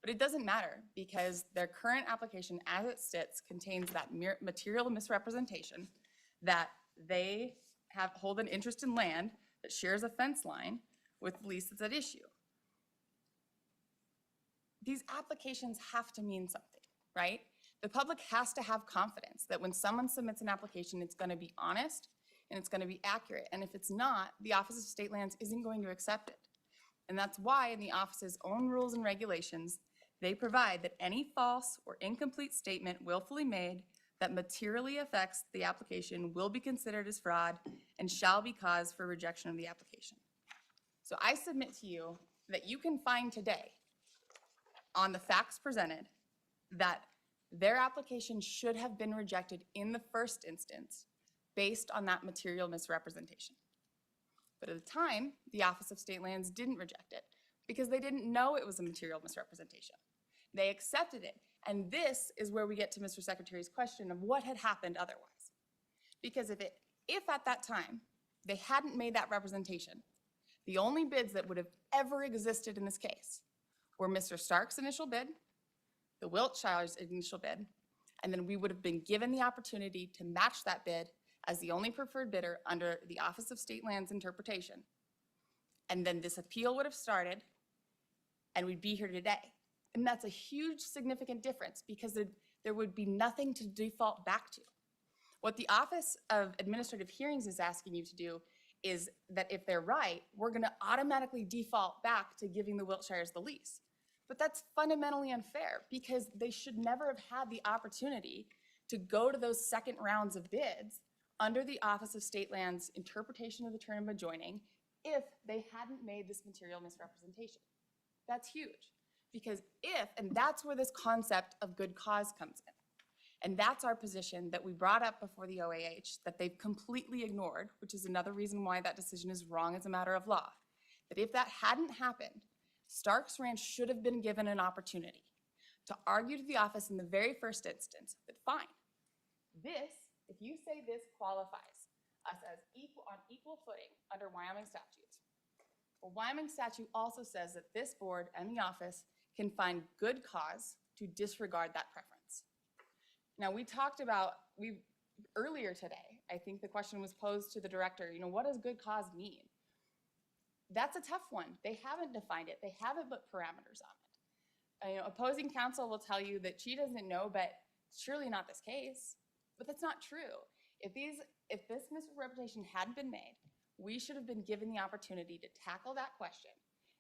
But it doesn't matter, because their current application, as it sits, contains that material misrepresentation that they hold an interest in land that shares a fence line with the lease that's at issue. These applications have to mean something, right? The public has to have confidence that when someone submits an application, it's going to be honest and it's going to be accurate. And if it's not, the Office of State Lands isn't going to accept it. And that's why in the office's own rules and regulations, they provide that any false or incomplete statement willfully made that materially affects the application will be considered as fraud and shall be cause for rejection of the application. So I submit to you that you can find today on the facts presented that their application should have been rejected in the first instance based on that material misrepresentation. But at the time, the Office of State Lands didn't reject it because they didn't know it was a material misrepresentation. They accepted it. And this is where we get to Mr. Secretary's question of what had happened otherwise. Because if at that time they hadn't made that representation, the only bids that would have ever existed in this case were Mr. Stark's initial bid, the Wiltshires' initial bid, and then we would have been given the opportunity to match that bid as the only preferred bidder under the Office of State Lands interpretation. And then this appeal would have started, and we'd be here today. And that's a huge significant difference because there would be nothing to default back to. What the Office of Administrative Hearings is asking you to do is that if they're right, we're going to automatically default back to giving the Wiltshires the lease. But that's fundamentally unfair because they should never have had the opportunity to go to those second rounds of bids under the Office of State Lands interpretation of the term of adjoining if they hadn't made this material misrepresentation. That's huge because and that's where this concept of good cause comes in. And that's our position that we brought up before the OAH that they've completely ignored, which is another reason why that decision is wrong as a matter of law. That if that hadn't happened, Starks Ranch should have been given an opportunity to argue to the office in the very first instance that fine, if you say this qualifies us as on equal footing under Wyoming statutes, well, Wyoming statute also says that this board and the office can find good cause to disregard that preference. Now, we talked about, earlier today, I think the question was posed to the director, what does good cause mean? That's a tough one. They haven't defined it. They haven't put parameters on it. Opposing counsel will tell you that she doesn't know, but surely not this case. But that's not true. If this misrepresentation hadn't been made, we should have been given the opportunity to tackle that question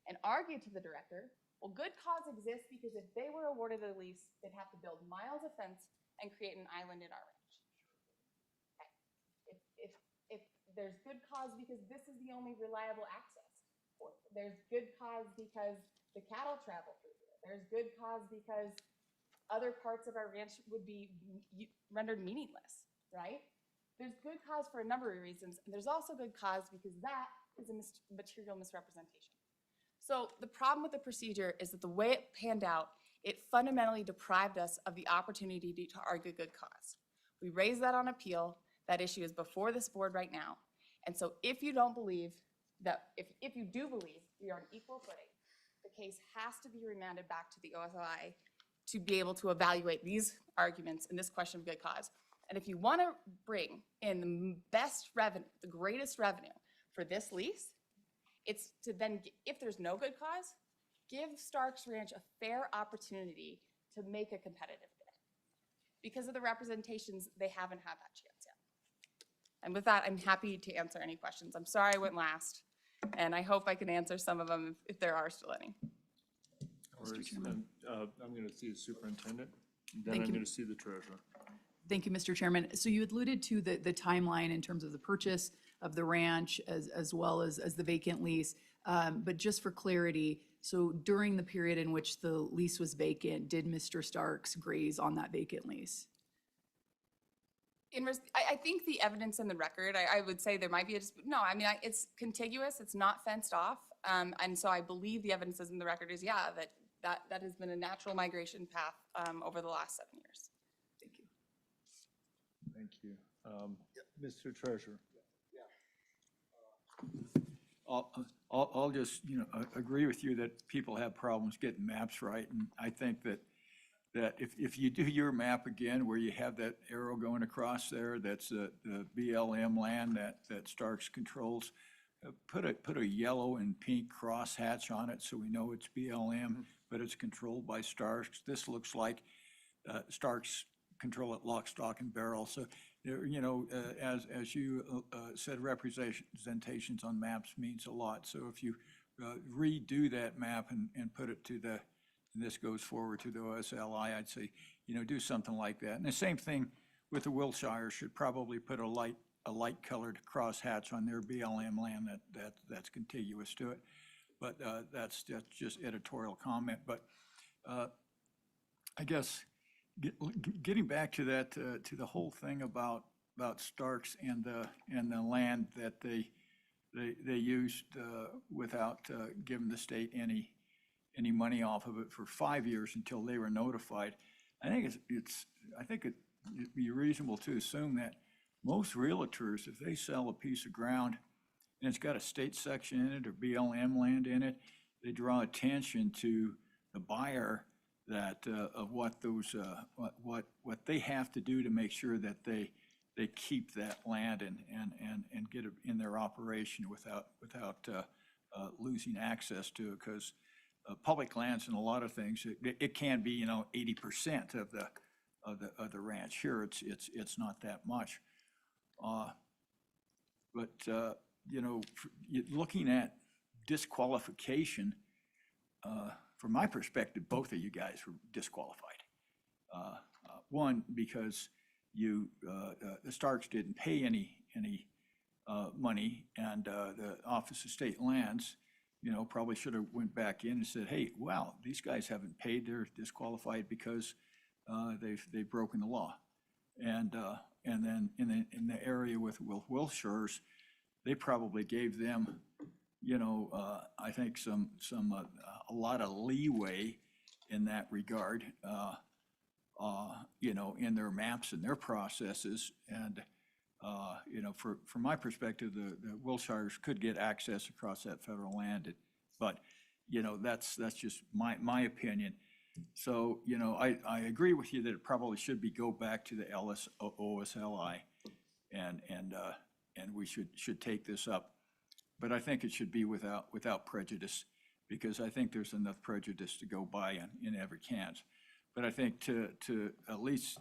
and argue to the director, well, good cause exists because if they were awarded a lease, they'd have to build miles of fence and create an island in our ranch. Okay. If there's good cause because this is the only reliable access, or there's good cause because the cattle travel through here, there's good cause because other parts of our ranch would be rendered meaningless, right? There's good cause for a number of reasons, and there's also good cause because that is a material misrepresentation. So the problem with the procedure is that the way it panned out, it fundamentally deprived us of the opportunity to argue good cause. We raised that on appeal. That issue is before this board right now. And so if you don't believe that, if you do believe we are on equal footing, the case has to be remanded back to the OSLI to be able to evaluate these arguments and this question of good cause. And if you want to bring in the best revenue, the greatest revenue for this lease, it's to then, if there's no good cause, give Starks Ranch a fair opportunity to make a competitive bid. Because of the representations, they haven't had that chance yet. And with that, I'm happy to answer any questions. I'm sorry I went last, and I hope I can answer some of them if there are still any. I'm going to see the superintendent, then Thank I'm you. going to see the treasurer. Thank you, Mr. Chairman. So you alluded to the timeline in terms of the purchase of the ranch as well as the vacant lease. But just for clarity, so during the period in which the lease was vacant, did Mr. Starks graze on that vacant lease? I think the evidence in the record, I would say there might be a dispute. No, I mean, it's contiguous, it's not fenced off. And so I believe the evidence is in the record is, yeah, that has been a natural migration path over the last 7 years. Thank you. Thank you. Mr. Treasurer. I'll just, agree with you that people have problems getting maps right. And I think that if you do your map again, where you have that arrow going across there, that's the BLM land that Starks controls, put a yellow and pink crosshatch on it so we know it's BLM, but it's controlled by Starks. This looks like Starks control it lock, stock, and barrel. So, as you said, representations on maps means a lot. So if you redo that map and put it to and this goes forward to the OSLI, I'd say, do something like that. And the same thing with the Wilshire, should probably put a light colored crosshatch on their BLM land that's contiguous to it. But that's just editorial comment. But I guess getting back to that, to the whole thing about Starks and the land that they used without giving the state any money off of it for 5 years until they were notified. I think it'd be reasonable to assume that most realtors, if they sell a piece of ground and it's got a state section in it or BLM land in it, they draw attention to the buyer that of what those what they have to do to make sure that they keep that land and get it in their operation without losing access to it, because public lands and a lot of things, it can be 80% of the ranch. Here it's not that much, but looking at disqualification, from my perspective, both of you guys were disqualified. One, because the Starks didn't pay any money, and the Office of State Lands, probably should have went back in and said, hey, wow, these guys haven't paid, they're disqualified because they've broken the law. And then in the area with Wilshires, they probably gave them, I think a lot of leeway in that regard, in their maps and their processes. And, from my perspective, the Wilshires could get access across that federal land. But, that's just my opinion. So, I agree with you that it probably should go back to the OSLI, and we should take this up. But I think it should be without prejudice, because I think there's enough prejudice to go by in every cans. But I think to at least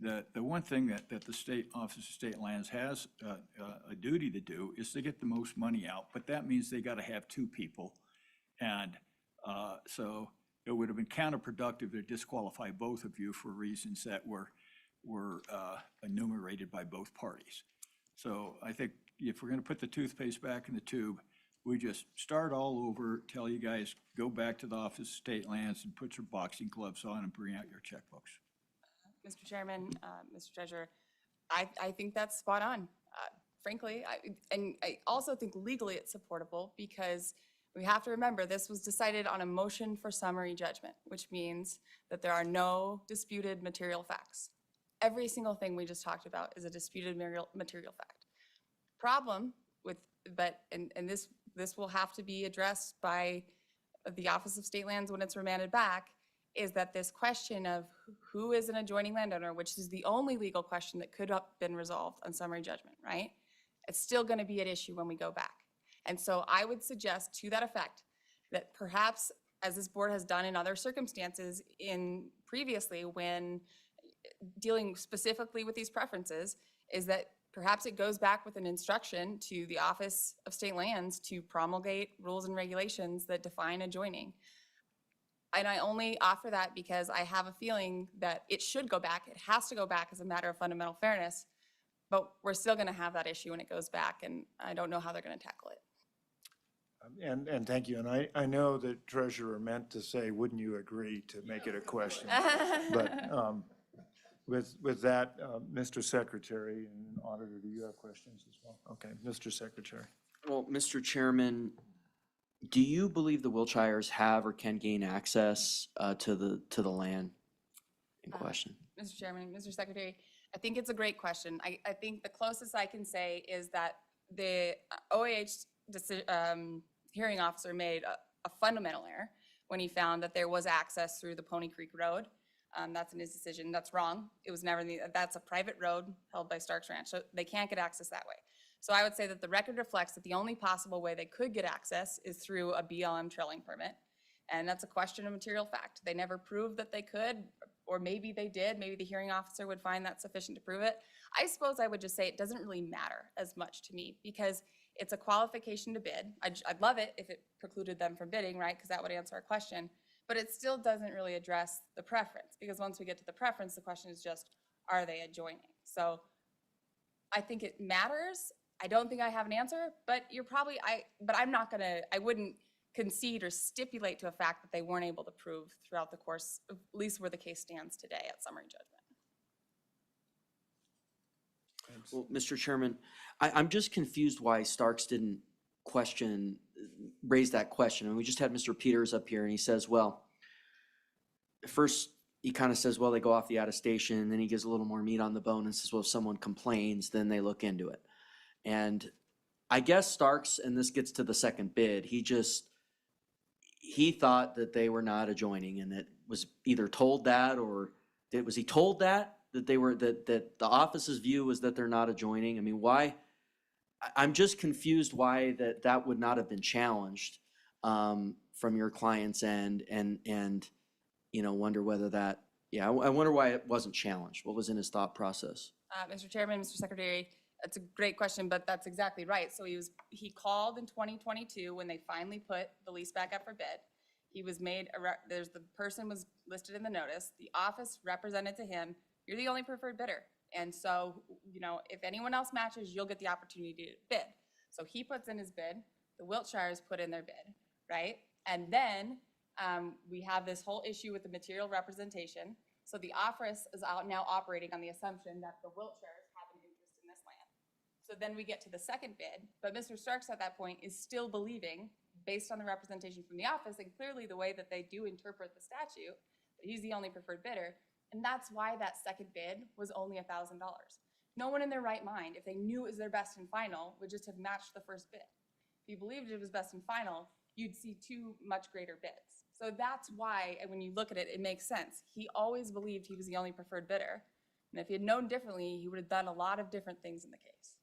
the one thing that the State Office of State Lands has a duty to do is to get the most money out. But that means they got to have two people, and so it would have been counterproductive to disqualify both of you for reasons that were enumerated by both parties. So I think if we're going to put the toothpaste back in the tube, we just start all over, tell you guys, go back to the Office of State Lands and put your boxing gloves on and bring out your checkbooks. Mr. Chairman, Mr. Treasurer, I think that's spot on, frankly. I also think legally it's supportable, because we have to remember this was decided on a motion for summary judgment, which means that there are no disputed material facts. Every single thing we just talked about is a disputed material fact. Problem with, and this will have to be addressed by of the Office of State Lands when it's remanded back is that this question of who is an adjoining landowner, which is the only legal question that could have been resolved on summary judgment, right? It's still going to be at issue when we go back. And so I would suggest to that effect that perhaps, as this board has done in other circumstances in previously when dealing specifically with these preferences, is that perhaps it goes back with an instruction to the Office of State Lands to promulgate rules and regulations that define adjoining. And I only offer that because I have a feeling that it should go back. It has to go back as a matter of fundamental fairness, but we're still going to have that issue when it goes back, and I don't know how they're going to tackle it. And thank you. And I know the treasurer meant to say, wouldn't you agree, to make it a question? But with that, Mr. Secretary and Auditor, do you have questions as well? Okay, Mr. Secretary. Well, Mr. Chairman, do you believe the Wiltshires have or can gain access to the land in question? Mr. Chairman, Mr. Secretary, I think it's a great question. I think the closest I can say is that the OAH hearing officer made a fundamental error when he found that there was access through the Pony Creek Road. That's in his decision. That's wrong. It was never, that's a private road held by Starks Ranch, so they can't get access that way. So I would say that the record reflects that the only possible way they could get access is through a BLM trailing permit. And that's a question of material fact. They never proved that they could, or maybe they did. Maybe the hearing officer would find that sufficient to prove it. I suppose I would just say it doesn't really matter as much to me because it's a qualification to bid. I'd love it if it precluded them from bidding, right? Because that would answer our question. But it still doesn't really address the preference because once we get to the preference, the question is just, are they adjoining? So I think it matters. I don't think I have an answer, but I'm not gonna, I wouldn't concede or stipulate to a fact that they weren't able to prove throughout the course, at least where the case stands today at summary judgment. Well, Mr. Chairman, I'm just confused why Starks didn't raise that question. And we just had Mr. Peters up here and he says, well, first he kind of says, well, they go off the out of station, and then he gives a little more meat on the bone and says, well, if someone complains, then they look into it. And I guess Starks, and this gets to the second bid, he thought that they were not adjoining, and it was either told that, or was he told that they were, that the office's view was that they're not adjoining? I mean, why? I'm just confused why that would not have been challenged from your client's end, and wonder whether that, I wonder why it wasn't challenged. What was in his thought process? Mr. Chairman, Mr. Secretary, that's a great question, but that's exactly right. So he called in 2022 when they finally put the lease back up for bid. He was made, the person was listed in the notice. The office represented to him, you're the only preferred bidder. And so, if anyone else matches, you'll get the opportunity to bid. So he puts in his bid, the Wiltshires put in their bid, right? And then we have this whole issue with the material representation. So the office is now operating on the assumption that the Wiltshires have an interest in this land. So then we get to the second bid, but Mr. Starks at that point is still believing, based on the representation from the office and clearly the way that they do interpret the statute, that he's the only preferred bidder. And that's why that second bid was only $1,000. No one in their right mind, if they knew it was their best and final, would just have matched the first bid. If you believed it was best and final, you'd see two much greater bids. So that's why, and when you look at it, it makes sense. He always believed he was the only preferred bidder. And if he had known differently, he would have done a lot of different things in the case.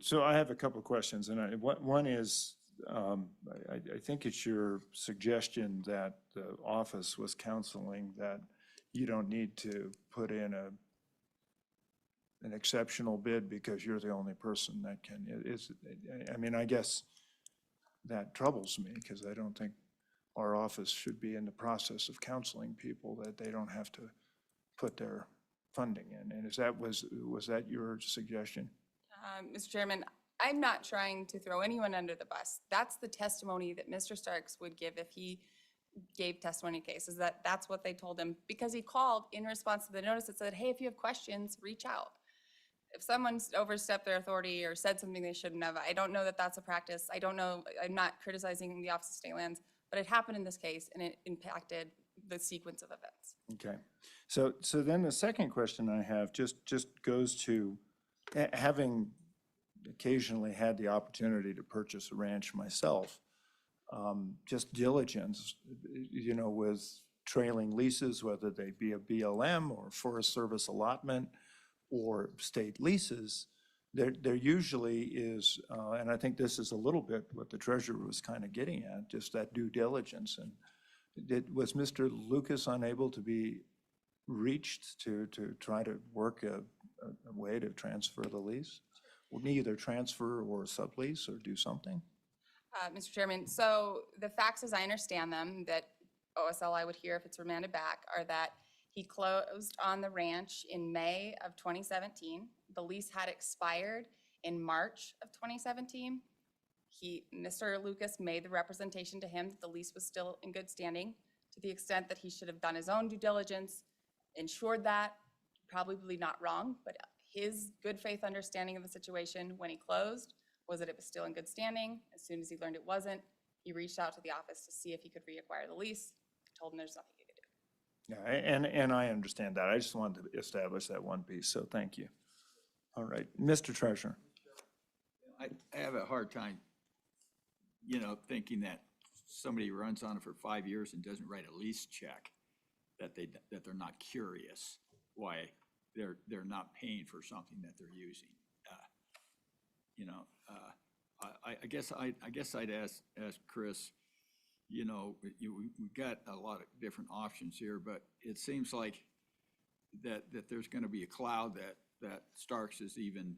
So I have a couple of questions, and one is, I think it's your suggestion that the office was counseling that you don't need to put in an exceptional bid because you're the only person that can. I guess that troubles me because I don't think our office should be in the process of counseling people that they don't have to put their funding in. And was that your suggestion? Mr. Chairman, I'm not trying to throw anyone under the bus. That's the testimony that Mr. Starks would give if he gave testimony in cases, that's what they told him, because he called in response to the notice that said, hey, if you have questions, reach out. If someone's overstepped their authority or said something they shouldn't have, I don't know that that's a practice. I don't know, I'm not criticizing the Office of State Lands, but it happened in this case and it impacted the sequence of events. Okay. So then the second question I have just goes to having occasionally had the opportunity to purchase a ranch myself, just diligence, you know, with trailing leases, whether they be a BLM or Forest Service allotment or state leases, there usually is, and I think this is a little bit what the treasurer was kind of getting at, just that due diligence. And was Mr. Lucas unable to be reached to try to work a way to transfer the lease? Or either transfer or sublease or do something? Mr. Chairman, so the facts as I understand them that OSLI would hear if it's remanded back are that he closed on the ranch in May of 2017. The lease had expired in March of 2017. Mr. Lucas made the representation to him that the lease was still in good standing to the extent that he should have done his own due diligence, ensured that, probably not wrong, but his good faith understanding of the situation when he closed was that it was still in good standing. As soon as he learned it wasn't, he reached out to the office to see if he could reacquire the lease. Told him there's nothing he could do. Yeah, and I understand that. I just wanted to establish that one piece, so thank you. All right, Mr. Treasurer. I have a hard time, you know, thinking that somebody runs on it for 5 years and doesn't write a lease check, that they're not curious why they're not paying for something that they're using. You know, I guess I'd ask Chris, you know, we've got a lot of different options here, but it seems like that there's going to be a cloud that Starks is even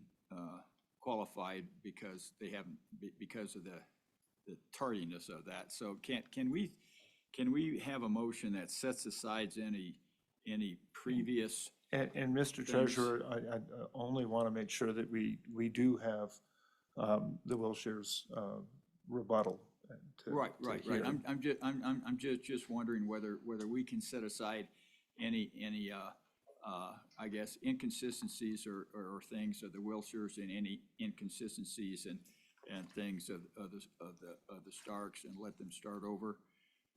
qualified because they haven't, because of the tardiness of that. So can we have a motion that sets aside any previous? And Mr. Treasurer, I only want to make sure that we do have the Wilshire's rebuttal. Right. I'm just wondering whether we can set aside any I guess inconsistencies or things of the Wilshires and any inconsistencies and things of the Starks and let them start over.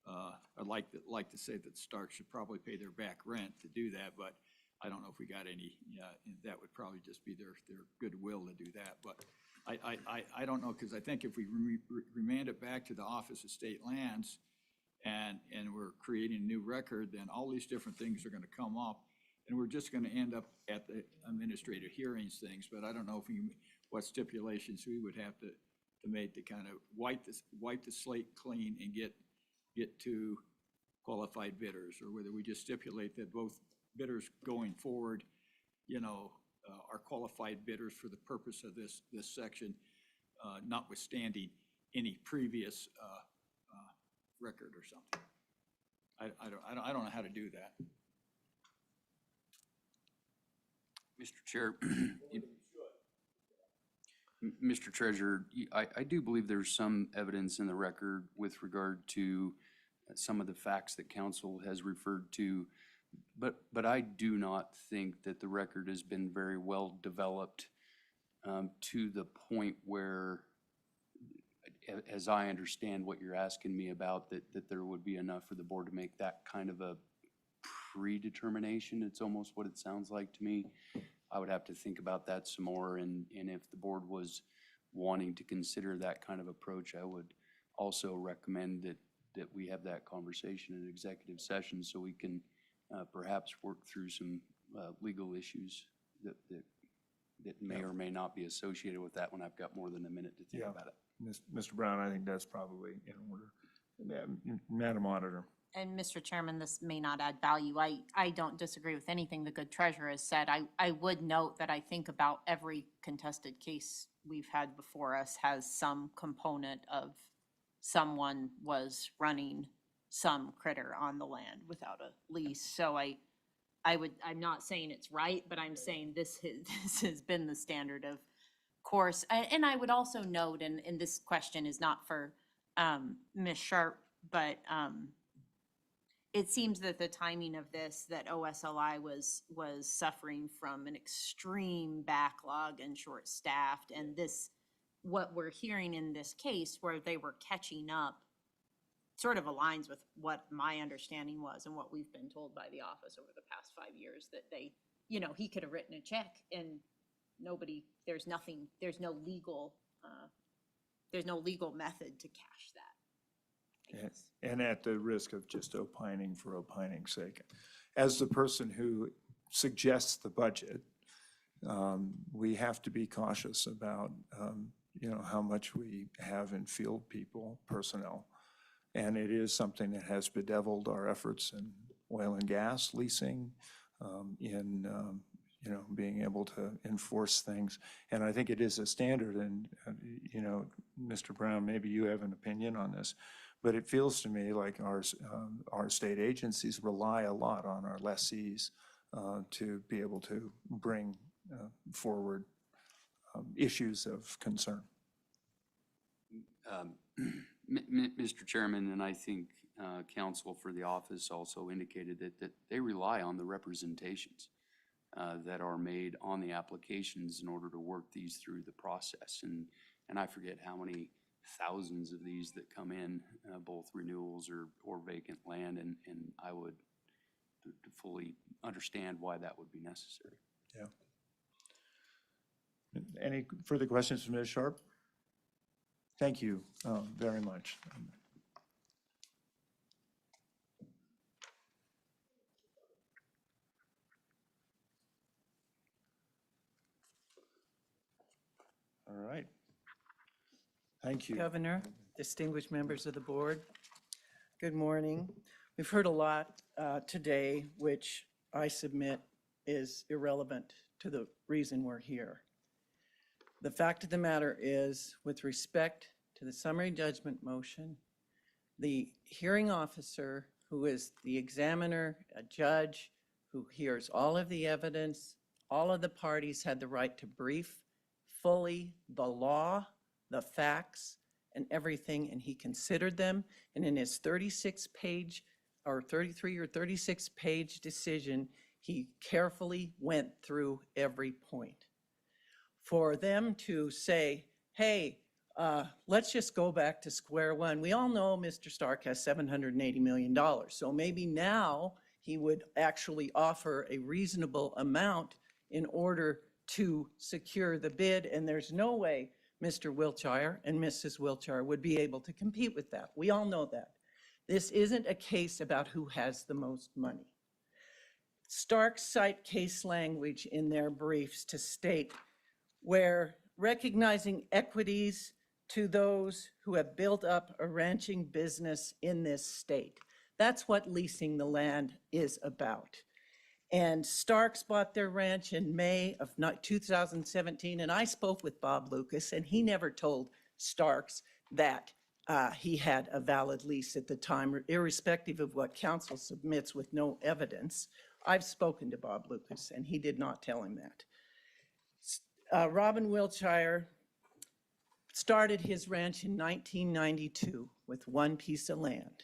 I'd like to say that Starks should probably pay their back rent to do that, but I don't know if we got any, that would probably just be their goodwill to do that. But I don't know, because I think if we remand it back to the Office of State Lands and we're creating a new record, then all these different things are going to come up, and we're just going to end up at the administrative hearings things. But I don't know what stipulations we would have to make to kind of wipe the slate clean and get to qualified bidders, or whether we just stipulate that both bidders going forward, you know, are qualified bidders for the purpose of this section, notwithstanding any previous record or something. I don't know how to do that. Mr. Chair, Mr. Treasurer, I do believe there's some evidence in the record with regard to some of the facts that council has referred to, but I do not think that the record has been very well developed to the point where, as I understand what you're asking me about, that there would be enough for the board to make that kind of a predetermination. It's almost what it sounds like to me. I would have to think about that some more, and if the board was wanting to consider that kind of approach, I would also recommend that we have that conversation in executive session so we can perhaps work through some legal issues that may or may not be associated with that when I've got more than a minute to think about it. Mr. Brown, I think that's probably in order. Madam Auditor. And Mr. Chairman, this may not add value. I don't disagree with anything the good treasurer has said. I would note that I think about every contested case we've had before us has some component of someone was running some critter on the land without a lease. So I'm not saying it's right, but I'm saying this has been the standard of course. And I would also note, and this question is not for Ms. Sharp, but it seems that the timing of this, that OSLI was suffering from an extreme backlog and short-staffed, and this, what we're hearing in this case where they were catching up, sort of aligns with what my understanding was and what we've been told by the office over the past 5 years, that they, you know, he could have written a check and there's no legal method to cash that. And at the risk of just opining for opining's sake, as the person who suggests the budget, we have to be cautious about, how much we have in field people, personnel. And it is something that has bedeviled our efforts in oil and gas leasing, in, being able to enforce things. And I think it is a standard, and, Mr. Brown, maybe you have an opinion on this, but it feels to me like our state agencies rely a lot on our lessees to be able to bring forward issues of concern. Mr. Chairman, and I think counsel for the office also indicated that they rely on the representations that are made on the applications in order to work these through the process. And I forget how many thousands of these that come in, both renewals or vacant land, and I would to fully understand why that would be necessary. Yeah. Any further questions from Ms. Sharp? Thank you very much. All right. Thank you. Governor, distinguished members of the board, good morning. We've heard a lot today, which I submit is irrelevant to the reason we're here. The fact of the matter is, with respect to the summary judgment motion, the hearing officer, who is the examiner, a judge, who hears all of the evidence, all of the parties had the right to brief fully the law, the facts, and everything, and he considered them. And in his 36-page or 33 or 36-page decision, he carefully went through every point. For them to say, hey, let's just go back to square one. We all know Mr. Stark has $780 million, so maybe now he would actually offer a reasonable amount in order to secure the bid, and there's no way Mr. Wiltshire and Mrs. Wiltshire would be able to compete with that. We all know that. This isn't a case about who has the most money. Stark cite case language in their briefs to state where recognizing equities to those who have built up a ranching business in this state. That's what leasing the land is about. And Starks bought their ranch in May of 2017, and I spoke with Bob Lucas, and he never told Starks that he had a valid lease at the time, irrespective of what counsel submits with no evidence. I've spoken to Bob Lucas, and he did not tell him that. Robin Wiltshire started his ranch in 1992 with one piece of land.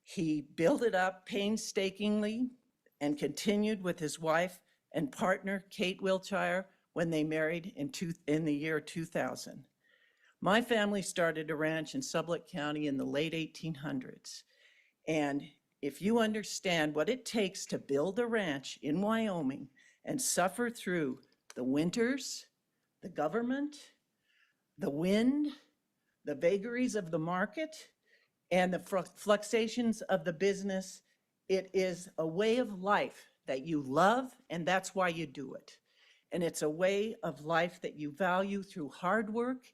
He built it up painstakingly and continued with his wife and partner, Kate Wiltshire, when they married in the year 2000. My family started a ranch in Sblc County in the late 1800s. And if you understand what it takes to build a ranch in Wyoming and suffer through the winters, the government, the wind, the vagaries of the market, and the fluctuations of the business, it is a way of life that you love, and that's why you do it. And it's a way of life that you value through hard work,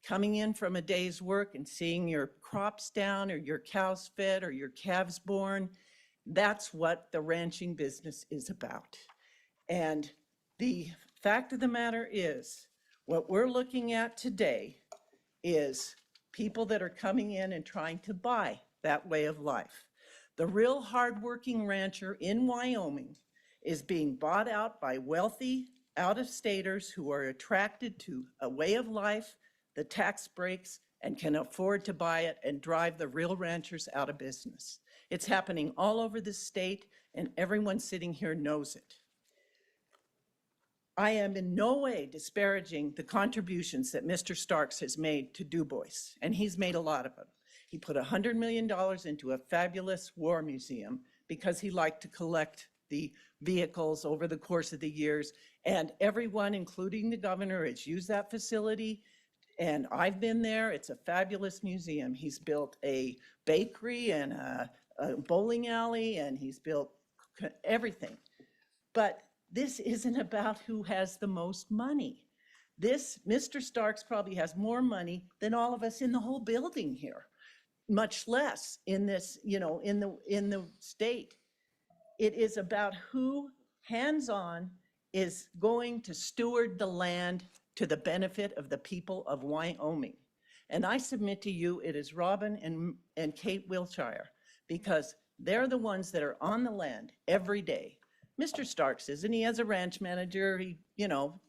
coming in from a day's work and seeing your crops down or your cows fed or your calves born. That's what the ranching business is about. And the fact of the matter is, what we're looking at today is people that are coming in and trying to buy that way of life. The real hardworking rancher in Wyoming is being bought out by wealthy out-of-staters who are attracted to a way of life, the tax breaks, and can afford to buy it and drive the real ranchers out of business. It's happening all over the state, and everyone sitting here knows it. I am in no way disparaging the contributions that Mr. Starks has made to Du Bois, and he's made a lot of them. He put $100 million into a fabulous war museum because he liked to collect the vehicles over the course of the years. And everyone, including the governor, has used that facility. And I've been there. It's a fabulous museum. He's built a bakery and a bowling alley, and he's built everything. But this isn't about who has the most money. This, Mr. Starks probably has more money than all of us in the whole building here, much less in this, you know, in the state. It is about who hands-on is going to steward the land to the benefit of the people of Wyoming. And I submit to you, it is Robin and Kate Wiltshire, because they're the ones that are on the land every day. Mr. Starks isn't. He has a ranch manager. He, you know,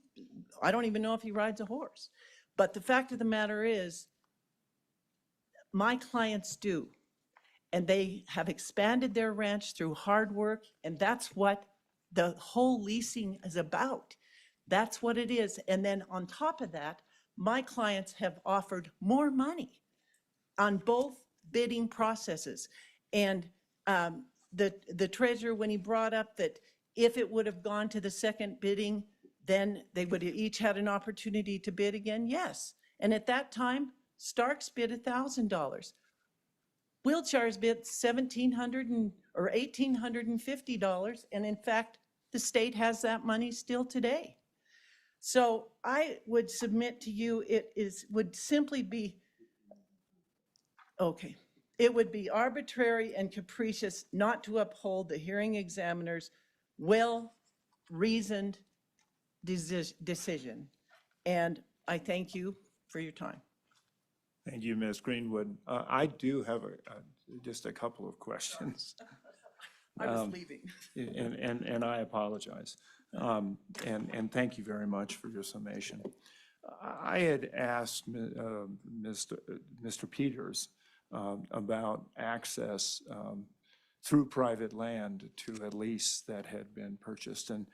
I don't even know if he rides a horse. But the fact of the matter is, my clients do. And they have expanded their ranch through hard work, and that's what the whole leasing is about. That's what it is. And then on top of that, my clients have offered more money on both bidding processes. And the treasurer, when he brought up that if it would have gone to the second bidding, then they would have each had an opportunity to bid again, yes. And at that time, Starks bid $1,000. Wiltshire's bid $1,700 or $1,850, and in fact, the state has that money still today. So I would submit to you, would simply be, okay, it would be arbitrary and capricious not to uphold the hearing examiner's well-reasoned decision. And I thank you for your time. Thank you, Ms. Greenwood. I do have just a couple of questions. I was leaving. And I apologize. And thank you very much for your summation. I had asked Mr. Peters about access through private land to a lease that had been purchased, and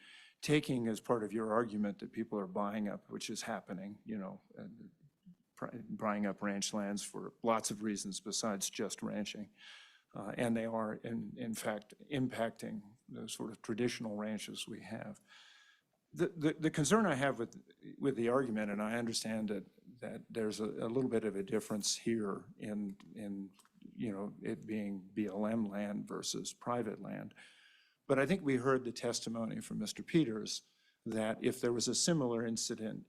taking as part of your argument that people are buying up, which is happening, you know, buying up ranch lands for lots of reasons besides just ranching. And they are, in fact, impacting the sort of traditional ranches we have. The concern I have with the argument, and I understand that there's a little bit of a difference here in you know, it being BLM land versus private land. But I think we heard the testimony from Mr. Peters that if there was a similar incident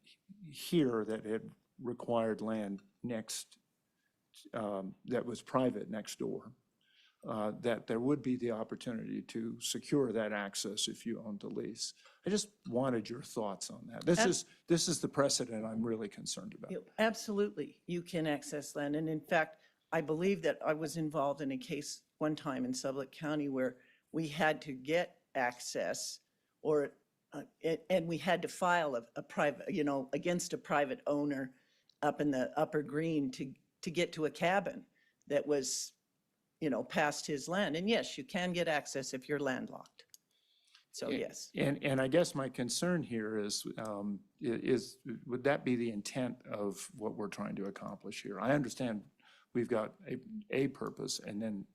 here that had required land next, that was private next door, that there would be the opportunity to secure that access if you owned the lease. I just wanted your thoughts on that. This is the precedent I'm really concerned about. Absolutely, you can access land. And in fact, I believe that I was involved in a case one time in Sblc County where we had to get access, or and we had to file a private, you know, against a private owner up in the upper green to get to a cabin that was, you know, past his land. And yes, you can get access if you're landlocked. So yes. And I guess my concern here is would that be the intent of what we're trying to accomplish here? I understand we've got a purpose, and then,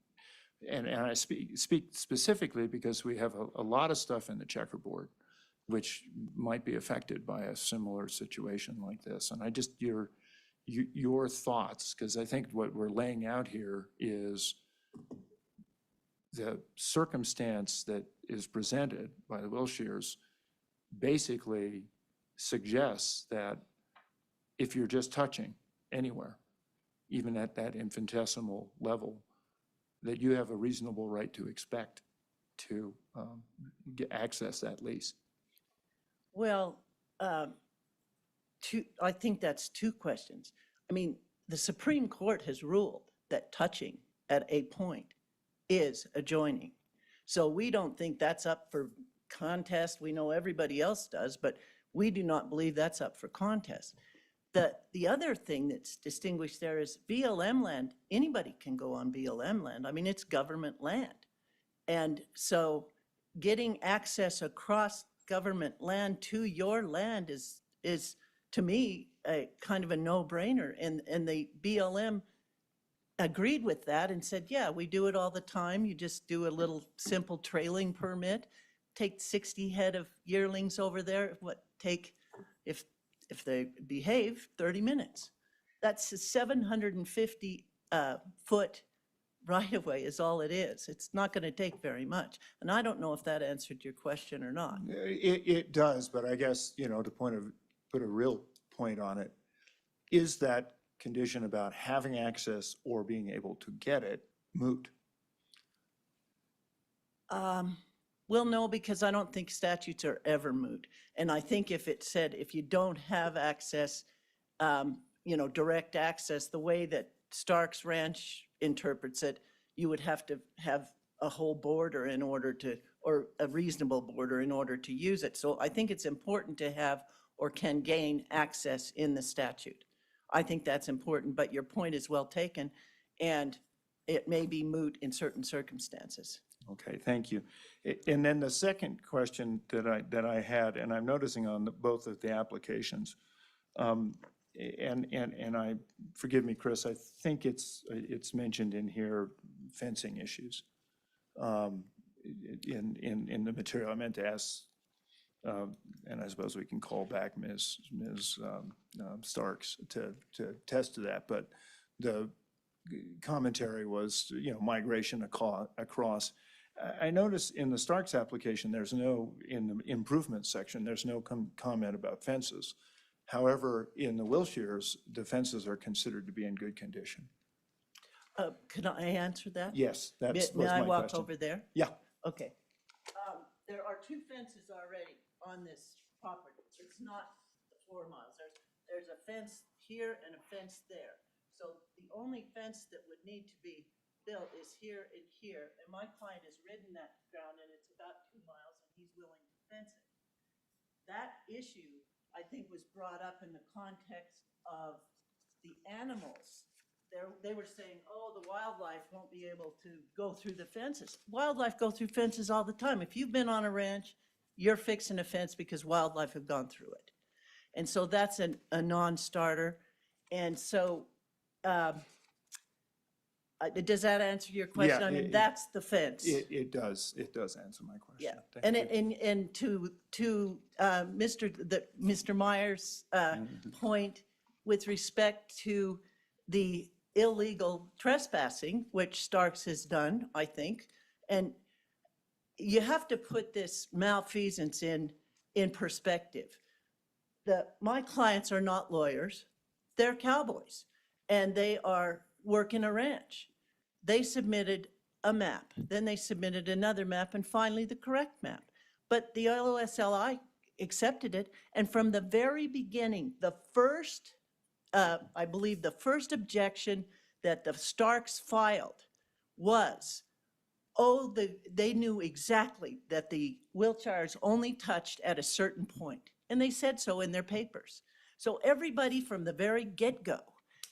and I speak specifically because we have a lot of stuff in the checkerboard which might be affected by a similar situation like this. And I just, your thoughts, because I think what we're laying out here is the circumstance that is presented by the Wilshires basically suggests that if you're just touching anywhere, even at that infinitesimal level, that you have a reasonable right to expect to access that lease. Well, I think that's two questions. I mean, the Supreme Court has ruled that touching at a point is adjoining. So we don't think that's up for contest. We know everybody else does, but we do not believe that's up for contest. The other thing that's distinguished there is BLM land. Anybody can go on BLM land. I mean, it's government land. And so getting access across government land to your land is to me, a kind of a no-brainer. And the BLM agreed with that and said, yeah, we do it all the time. You just do a little simple trailing permit take 60 head of yearlings over there, if they behave, 30 minutes. That's a 750 foot right-of-way is all it is. It's not going to take very much. And I don't know if that answered your question or not. It does, but I guess, to put a real point on it, is that condition about having access or being able to get it moot? Well, no, because I don't think statutes are ever moot. And I think if it said, if you don't have access, direct access, the way that Stark's Ranch interprets it, you would have to have a whole border in order to, or a reasonable border in order to use it. So I think it's important to have or can gain access in the statute. I think that's important, but your point is well taken, and it may be moot in certain circumstances. Okay, thank you. And then the second question that I had, and I'm noticing on both of the applications, and forgive me, Chris, I think it's mentioned in here fencing issues in the material. I meant to ask, and I suppose we can call back Ms. Starks to attest to that, but the commentary was, migration across. I noticed in the Starks application, in the improvement section, there's no comment about fences. However, in the Wilshires, the fences are considered to be in good condition. Can I answer that? Yes, that was my May I question. walk over there? Yeah. Okay. There are two fences already on this property. It's not the 4 miles. There's a fence here and a fence there. So the only fence that would need to be built is here and here. And my client has ridden that ground and it's about 2 miles and he's willing to fence it. That issue, I think, was brought up in the context of the animals. They were saying, oh, the wildlife won't be able to go through the fences. Wildlife go through fences all the time. If you've been on a ranch, you're fixing a fence because wildlife have gone through it. And so that's a non-starter. And so does that answer your question? Yeah, I mean, that's the fence. It does answer my question. Yeah, Thank and you. and to Mr. Meyer's point with respect to the illegal trespassing, which Starks has done, I think, and you have to put this malfeasance in perspective. My clients are not lawyers, they're cowboys, and they are working a ranch. They submitted a map, then they submitted another map, and finally the correct map. But the LOSLI accepted it, and from the very beginning, I believe the first objection that the Starks filed was, they knew exactly that the Wiltshires only touched at a certain point, and they said so in their papers. So everybody from the very get-go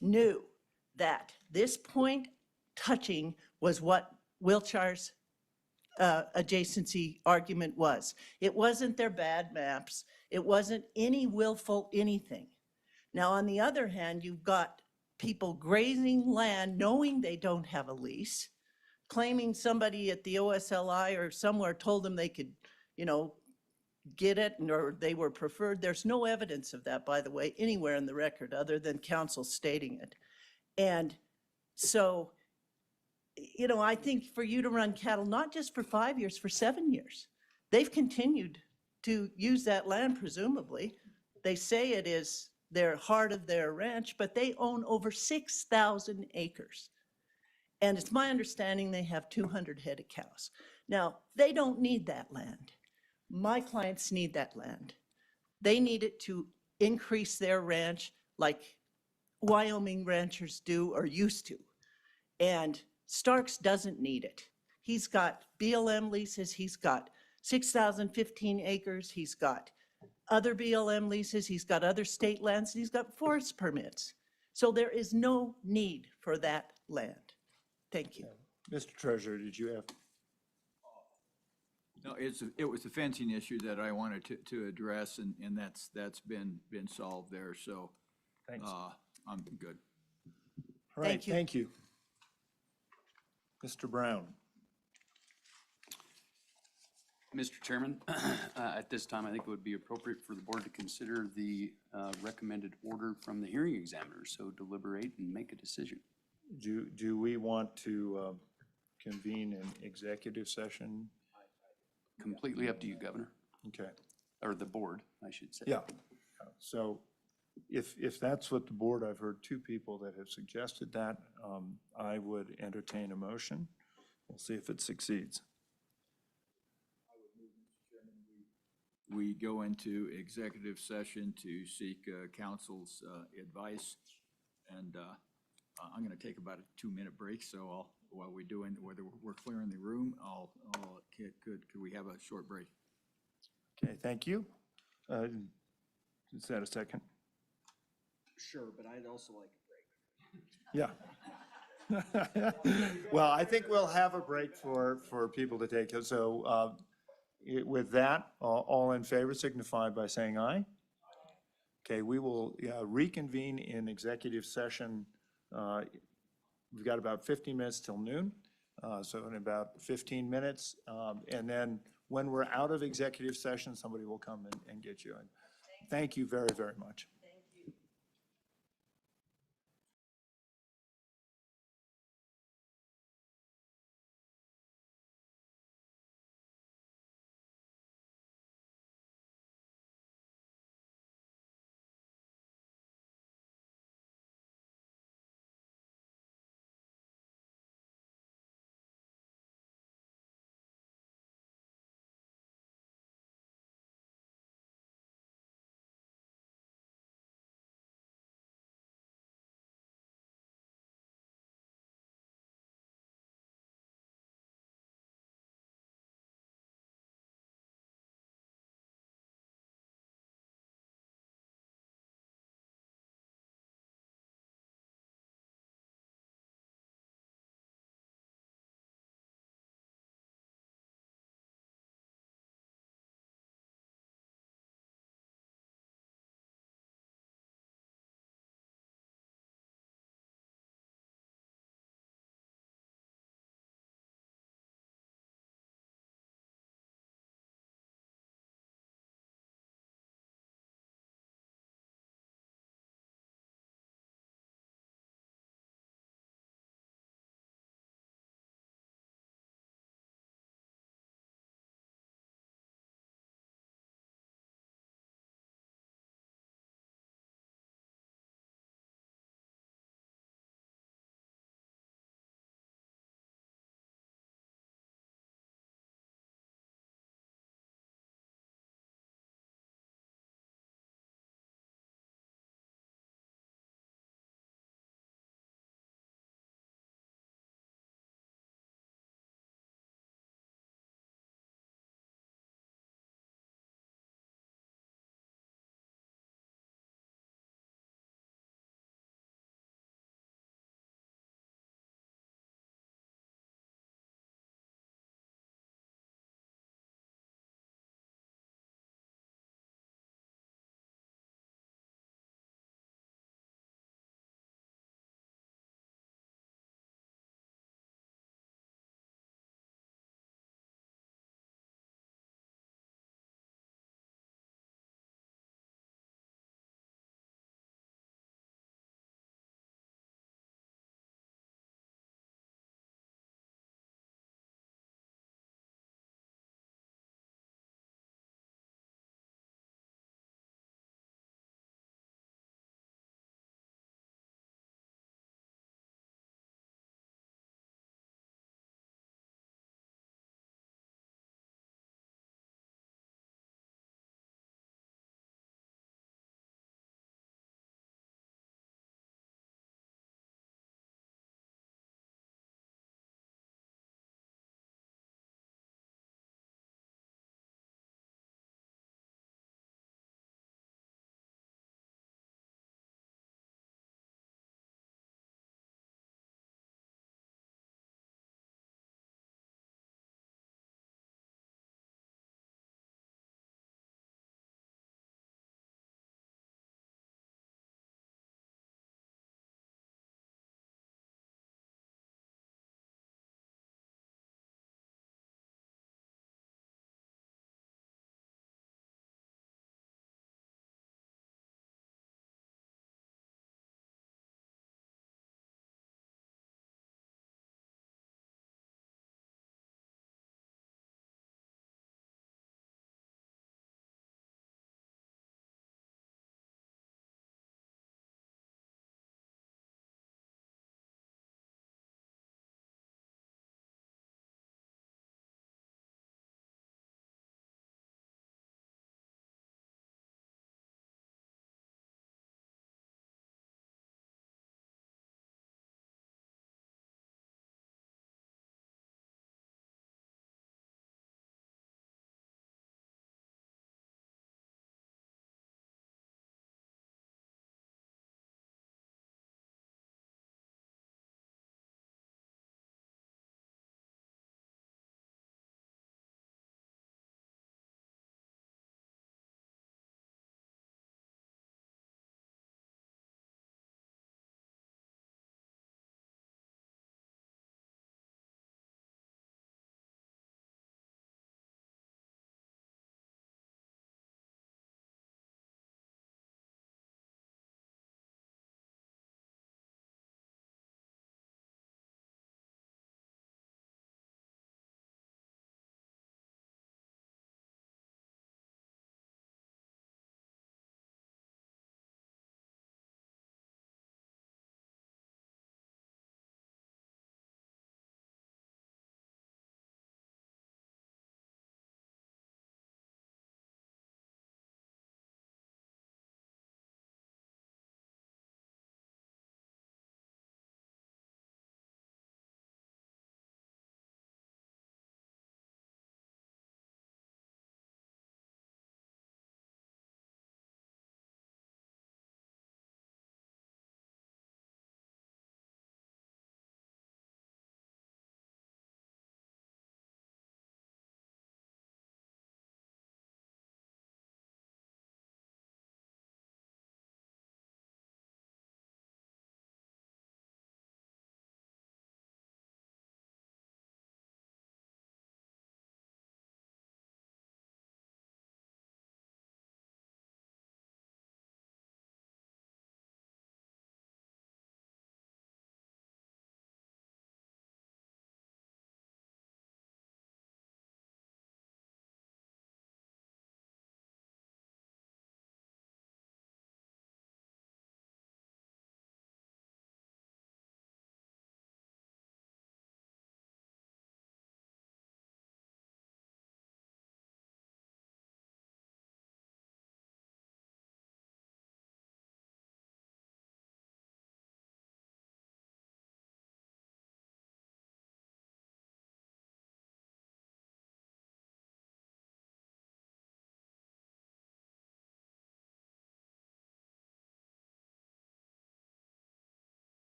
knew that this point touching was what Wiltshire's adjacency argument was. It wasn't their bad maps. It wasn't any willful anything. Now, on the other hand, you've got people grazing land knowing they don't have a lease, claiming somebody at the OSLI or somewhere told them they could, get it, or they were preferred. There's no evidence of that, by the way, anywhere in the record other than counsel stating it. And so, I think for you to run cattle, not just for 5 years, for 7 years, they've continued to use that land, presumably. They say it is their heart of their ranch, but they own over 6,000 acres. And it's my understanding they have 200 head of cows. Now, they don't need that land. My clients need that land. They need it to increase their ranch like Wyoming ranchers do or used to. And Starks doesn't need it. He's got BLM leases. He's got 6,015 acres. He's got other BLM leases. He's got other state lands. He's got forest permits. So there is no need for that land. Thank you. Mr. Treasurer, did you have? No, it was the fencing issue that I wanted to address, and that's been solved there, so. Thanks. I'm good. All right, thank you. Mr. Brown. Mr. Chairman, at this time, I think it would be appropriate for the board to consider the recommended order from the hearing examiner, so deliberate and make a decision. Do we want to convene an executive session? Completely up to you, Governor, Okay. or the board, I should say. Yeah. So if that's what the board, I've heard two people that have suggested that, I would entertain a motion. We'll see if it succeeds. We go into executive session to seek counsel's advice. And I'm going to take about a 2-minute break, so while we're doing, whether we're clearing the room, could we have a short break? Okay, thank you. Is that a second? Sure, but I'd also like a break. Yeah. Well, I think we'll have a break for people to take. So with that, all in favor signify by saying aye. Okay, we will reconvene in executive session. We've got about 15 minutes till noon, so in about 15 minutes. And then when we're out of executive session, somebody will come and get you. And thank you very, very much.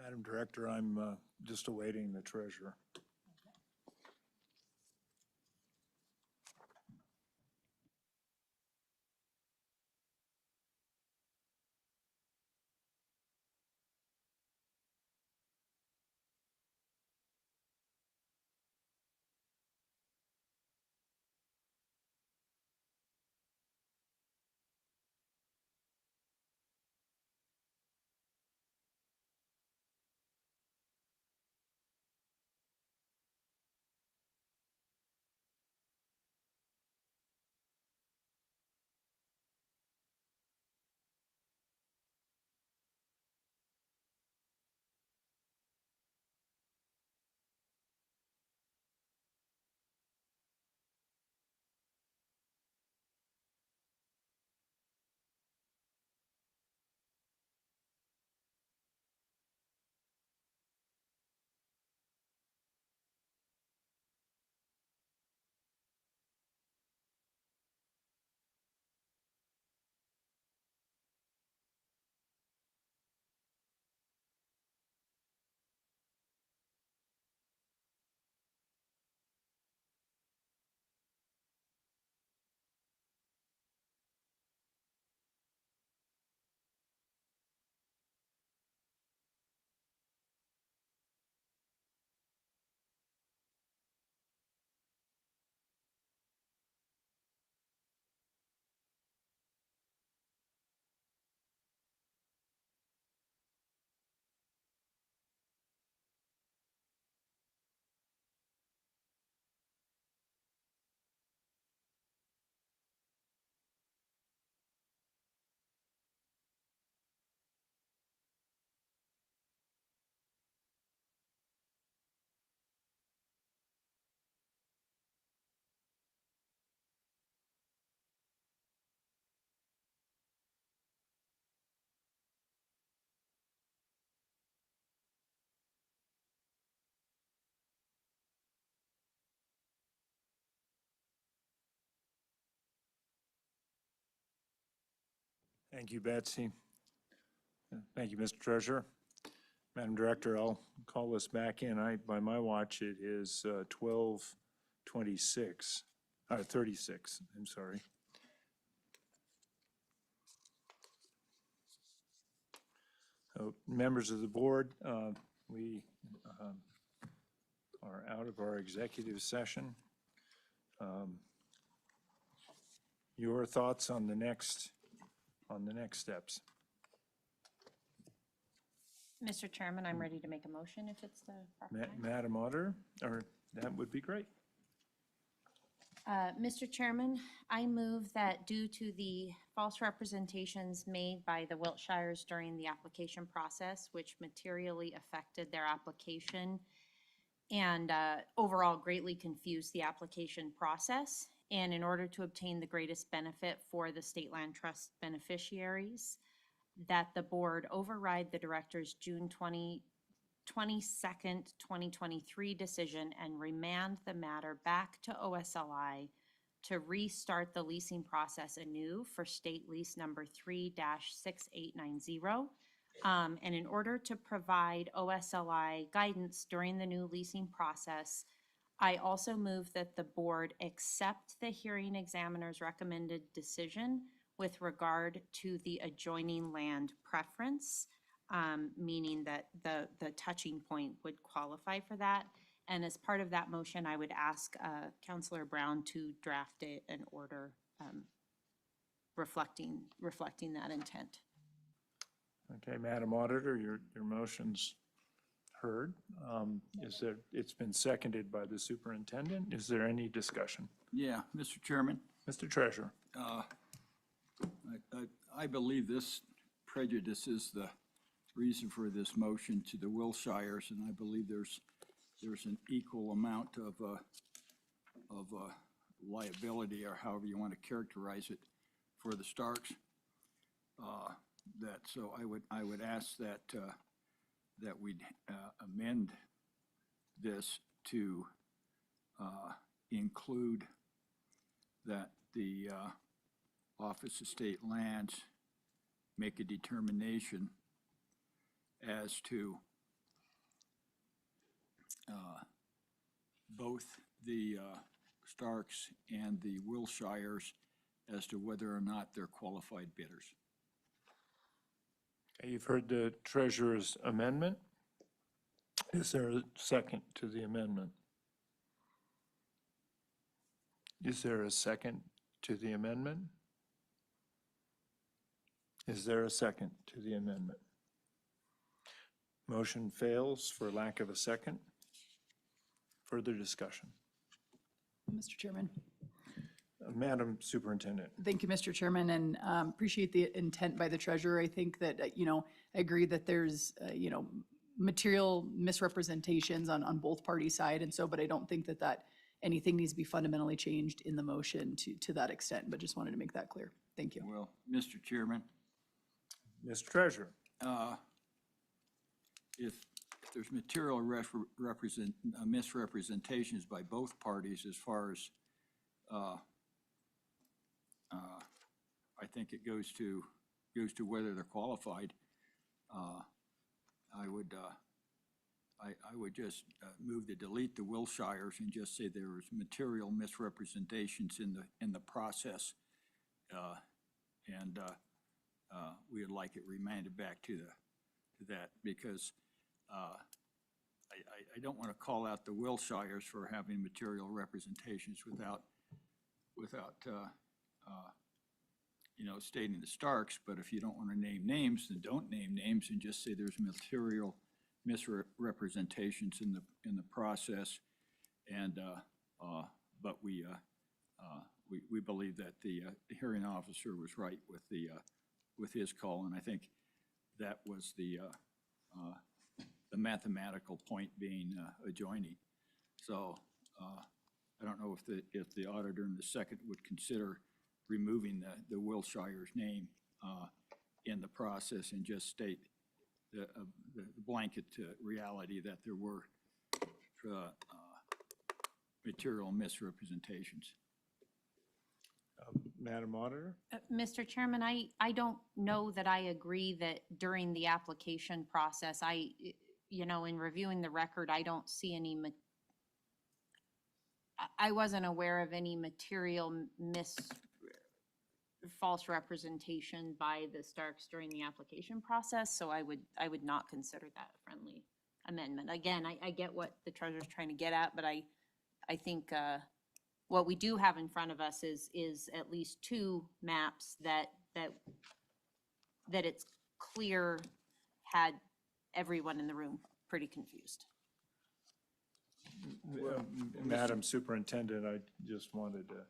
Madam Director, I'm just awaiting the treasurer. Thank you, Betsy. Thank you, Mr. Treasurer. Madam Director, I'll call us back in. By my watch, it is 12:26, 36, I'm sorry. Members of the board, we are out of our executive session. Your thoughts on the next steps? Mr. Chairman, I'm ready to make a motion if it's the proper time. Madam Auditor, or that would be great. Mr. Chairman, I move that due to the false representations made by the Wiltshires during the application process, which materially affected their application and overall greatly confused the application process, and in order to obtain the greatest benefit for the State Land Trust beneficiaries, that the board override the director's June 22nd, 2023 decision and remand the matter back to OSLI to restart the leasing process anew for state lease number 3-6890. And in order to provide OSLI guidance during the new leasing process, I also move that the board accept the hearing examiner's recommended decision with regard to the adjoining land preference, meaning that the touching point would qualify for that. And as part of that motion, I would ask Councilor Brown to draft an order reflecting that intent. Okay, Madam Auditor, your motion's heard. It's been seconded by the superintendent. Is there any discussion? Yeah, Mr. Chairman. Mr. Treasurer. I believe this prejudice is the reason for this motion to the Wiltshires, and I believe there's an equal amount of liability, or however you want to characterize it, for the Starks. So I would ask that we'd amend this to include that the Office of State Lands make a determination as to both the Starks and the Wilshires as to whether or not they're qualified bidders. Okay, you've heard the treasurer's amendment. Is there a second to the amendment? Is there a second to the amendment? Is there a second to the amendment? Motion fails for lack of a second. Further discussion. Mr. Chairman. Madam Superintendent. Thank you, Mr. Chairman, and appreciate the intent by the treasurer. I think that, I agree that there's, material misrepresentations on both parties' side, and so, but I don't think that anything needs to be fundamentally changed in the motion to that extent, but just wanted to make that clear. Thank you. Well, Mr. Chairman. Mr. Treasurer. If there's material misrepresentations by both parties as far as, I think it goes to whether they're qualified, I would just move to delete the Wilshires and just say there was material misrepresentations in the process, and we would like it remanded back to that, because I don't want to call out the Wilshires for having material representations without stating the Starks, but if you don't want to name names, then don't name names and just say there's material misrepresentations in the process, and but we believe that the hearing officer was right with his call, and I think that was the mathematical point being adjoining. So I don't know if the auditor in the second would consider removing the Wilshire's name in the process and just state the blanket reality that there were material misrepresentations. Madam Auditor? Mr. Chairman, I don't know that I agree that during the application process, in reviewing the record, I don't see any, I wasn't aware of any material false representation by the Starks during the application process, so I would not consider that a friendly amendment. Again, I get what the treasurer's trying to get at, but I think what we do have in front of us is at least two maps that it's clear had everyone in the room pretty confused. Madam Superintendent, I just wanted to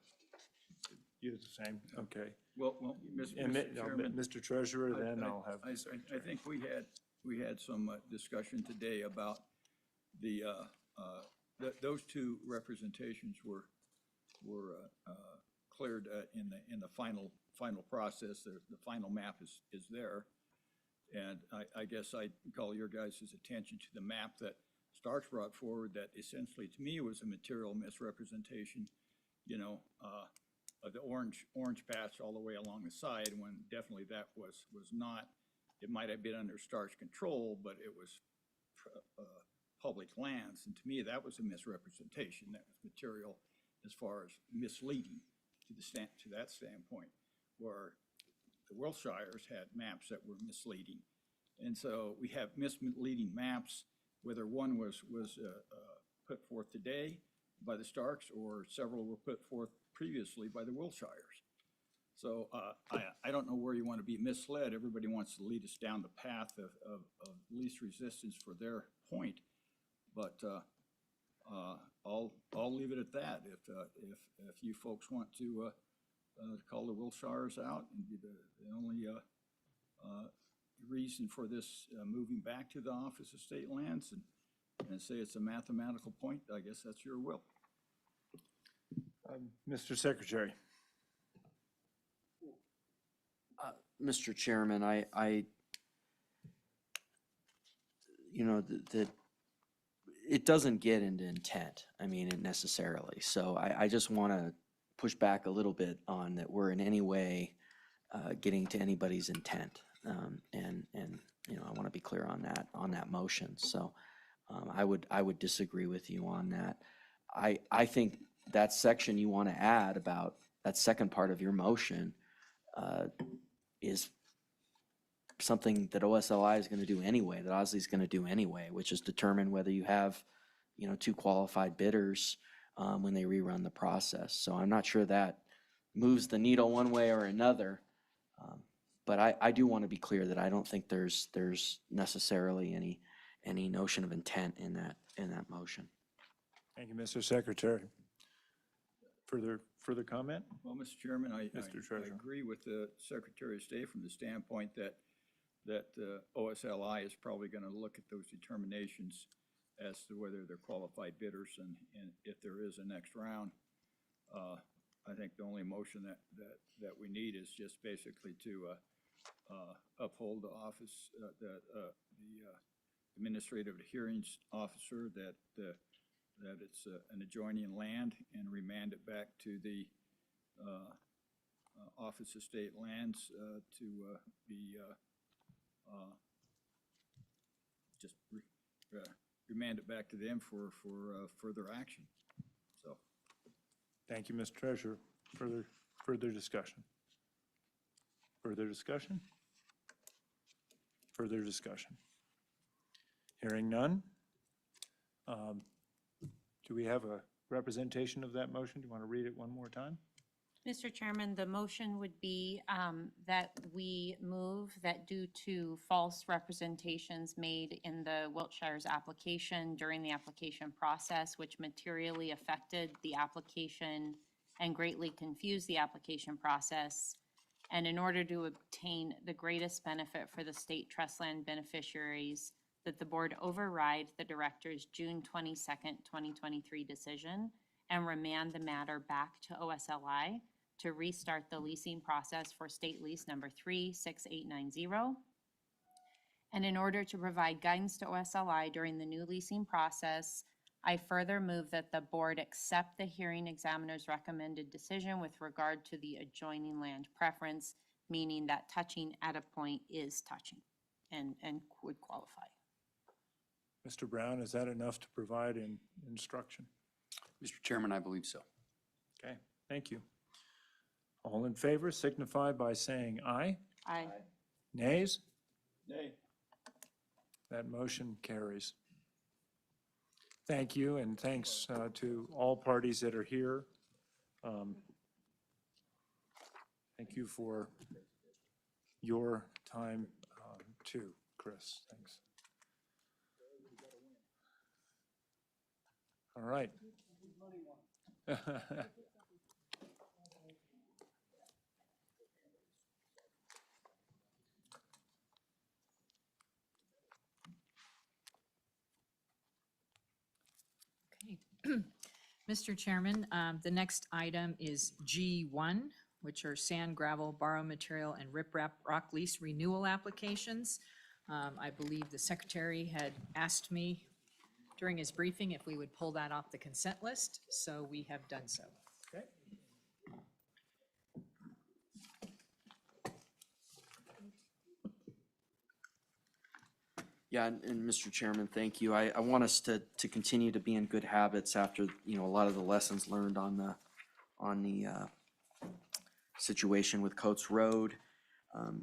use the same, okay. Well, Mr. Chairman, Mr. Treasurer, then I'll have the I Secretary. think we had some discussion today about those two representations were cleared in the final process. The final map is there, and I guess I'd call your guys' attention to the map that Starks brought forward that essentially to me was a material misrepresentation, of the orange patch all the way along the side, when definitely that was not. It might have been under Starks' control, but it was public lands, and to me that was a misrepresentation. That was material as far as misleading to that standpoint, where the Wilshires had maps that were misleading, and so we have misleading maps, whether one was put forth today by the Starks or several were put forth previously by the Wilshires. So I don't know where you want to be misled. Everybody wants to lead us down the path of least resistance for their point, but I'll leave it at that. If you folks want to call the Wilshires out and be the only reason for this moving back to the Office of State Lands and say it's a mathematical point, I guess that's your will. Mr. Secretary. Mr. Chairman, it doesn't get into intent, necessarily. So I just want to push back a little bit on that we're in any way getting to anybody's intent. And I want to be clear on that motion. So I would disagree with you on that. I think that section you want to add about that second part of your motion is something that OSLI is going to do anyway, that OSLI is going to do anyway, which is determine whether you have, two qualified bidders when they rerun the process. So I'm not sure that moves the needle one way or another. But I do want to be clear that I don't think there's necessarily any notion of intent in that motion. Thank you, Mr. Secretary. Further comment? Well, Mr. Chairman, I Treasurer. agree with the Secretary of State from the standpoint that OSLI is probably going to look at those determinations as to whether they're qualified bidders and if there is a next round. I think the only motion that we need is just basically to uphold the office, the administrative hearings officer, that it's an adjoining land, and remand it back to the Office of State Lands to be just remand it back to them for further action. So. Thank you, Mr. Treasurer. Further discussion? Further discussion? Further discussion? Hearing none. Do we have a representation of that motion? Do you want to read it one more time? Mr. Chairman, the motion would be that we move that due to false representations made in the Wiltshire's application during the application process, which materially affected the application and greatly confused the application process, and in order to obtain the greatest benefit for the state trust land beneficiaries, that the board override the director's June 22nd, 2023 decision and remand the matter back to OSLI to restart the leasing process for state lease number 36890. And in order to provide guidance to OSLI during the new leasing process, I further move that the board accept the hearing examiner's recommended decision with regard to the adjoining land preference, meaning that touching at a point is touching and would qualify. Mr. Brown, is that enough to provide instruction? Mr. Chairman, I believe so. Okay, thank you. All in favor signify by saying aye. Aye. Nays? Nay. That motion carries. Thank you, and thanks to all parties that are here. Thank you for your time too, Chris. Thanks. All right. Mr. Chairman, the next item is G1, which are sand, gravel, borrow material, and riprap rock lease renewal applications. I believe the secretary had asked me during his briefing if we would pull that off the consent list, so we have done so. Okay. Yeah, and Mr. Chairman, thank you. I want us to continue to be in good habits after, a lot of the lessons learned on the situation with Coates Road.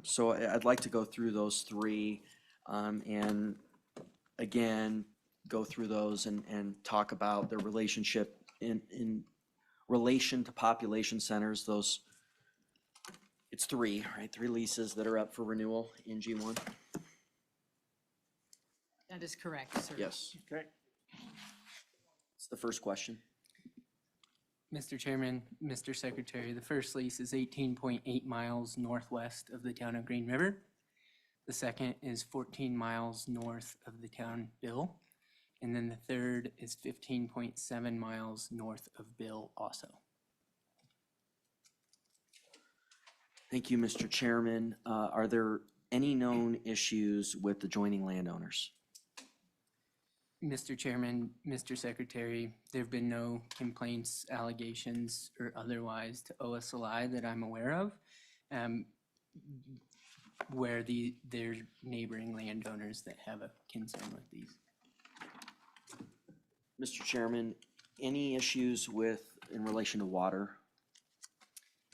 So I'd like to go through those three, and again, go through those and talk about their relationship in relation to population centers. It's three, right? Three leases that are up for renewal in G1. That is correct, sir. Yes. Okay. It's the first question. Mr. Chairman, Mr. Secretary, the first lease is 18.8 miles northwest of the town of Green River. The second is 14 miles north of the town Bill. And then the third is 15.7 miles north of Bill also. Thank you, Mr. Chairman. Are there any known issues with adjoining landowners? Mr. Chairman, Mr. Secretary, there have been no complaints, allegations, or otherwise to OSLI that I'm aware of, where they're neighboring landowners that have a concern with these. Mr. Chairman, any issues in relation to water?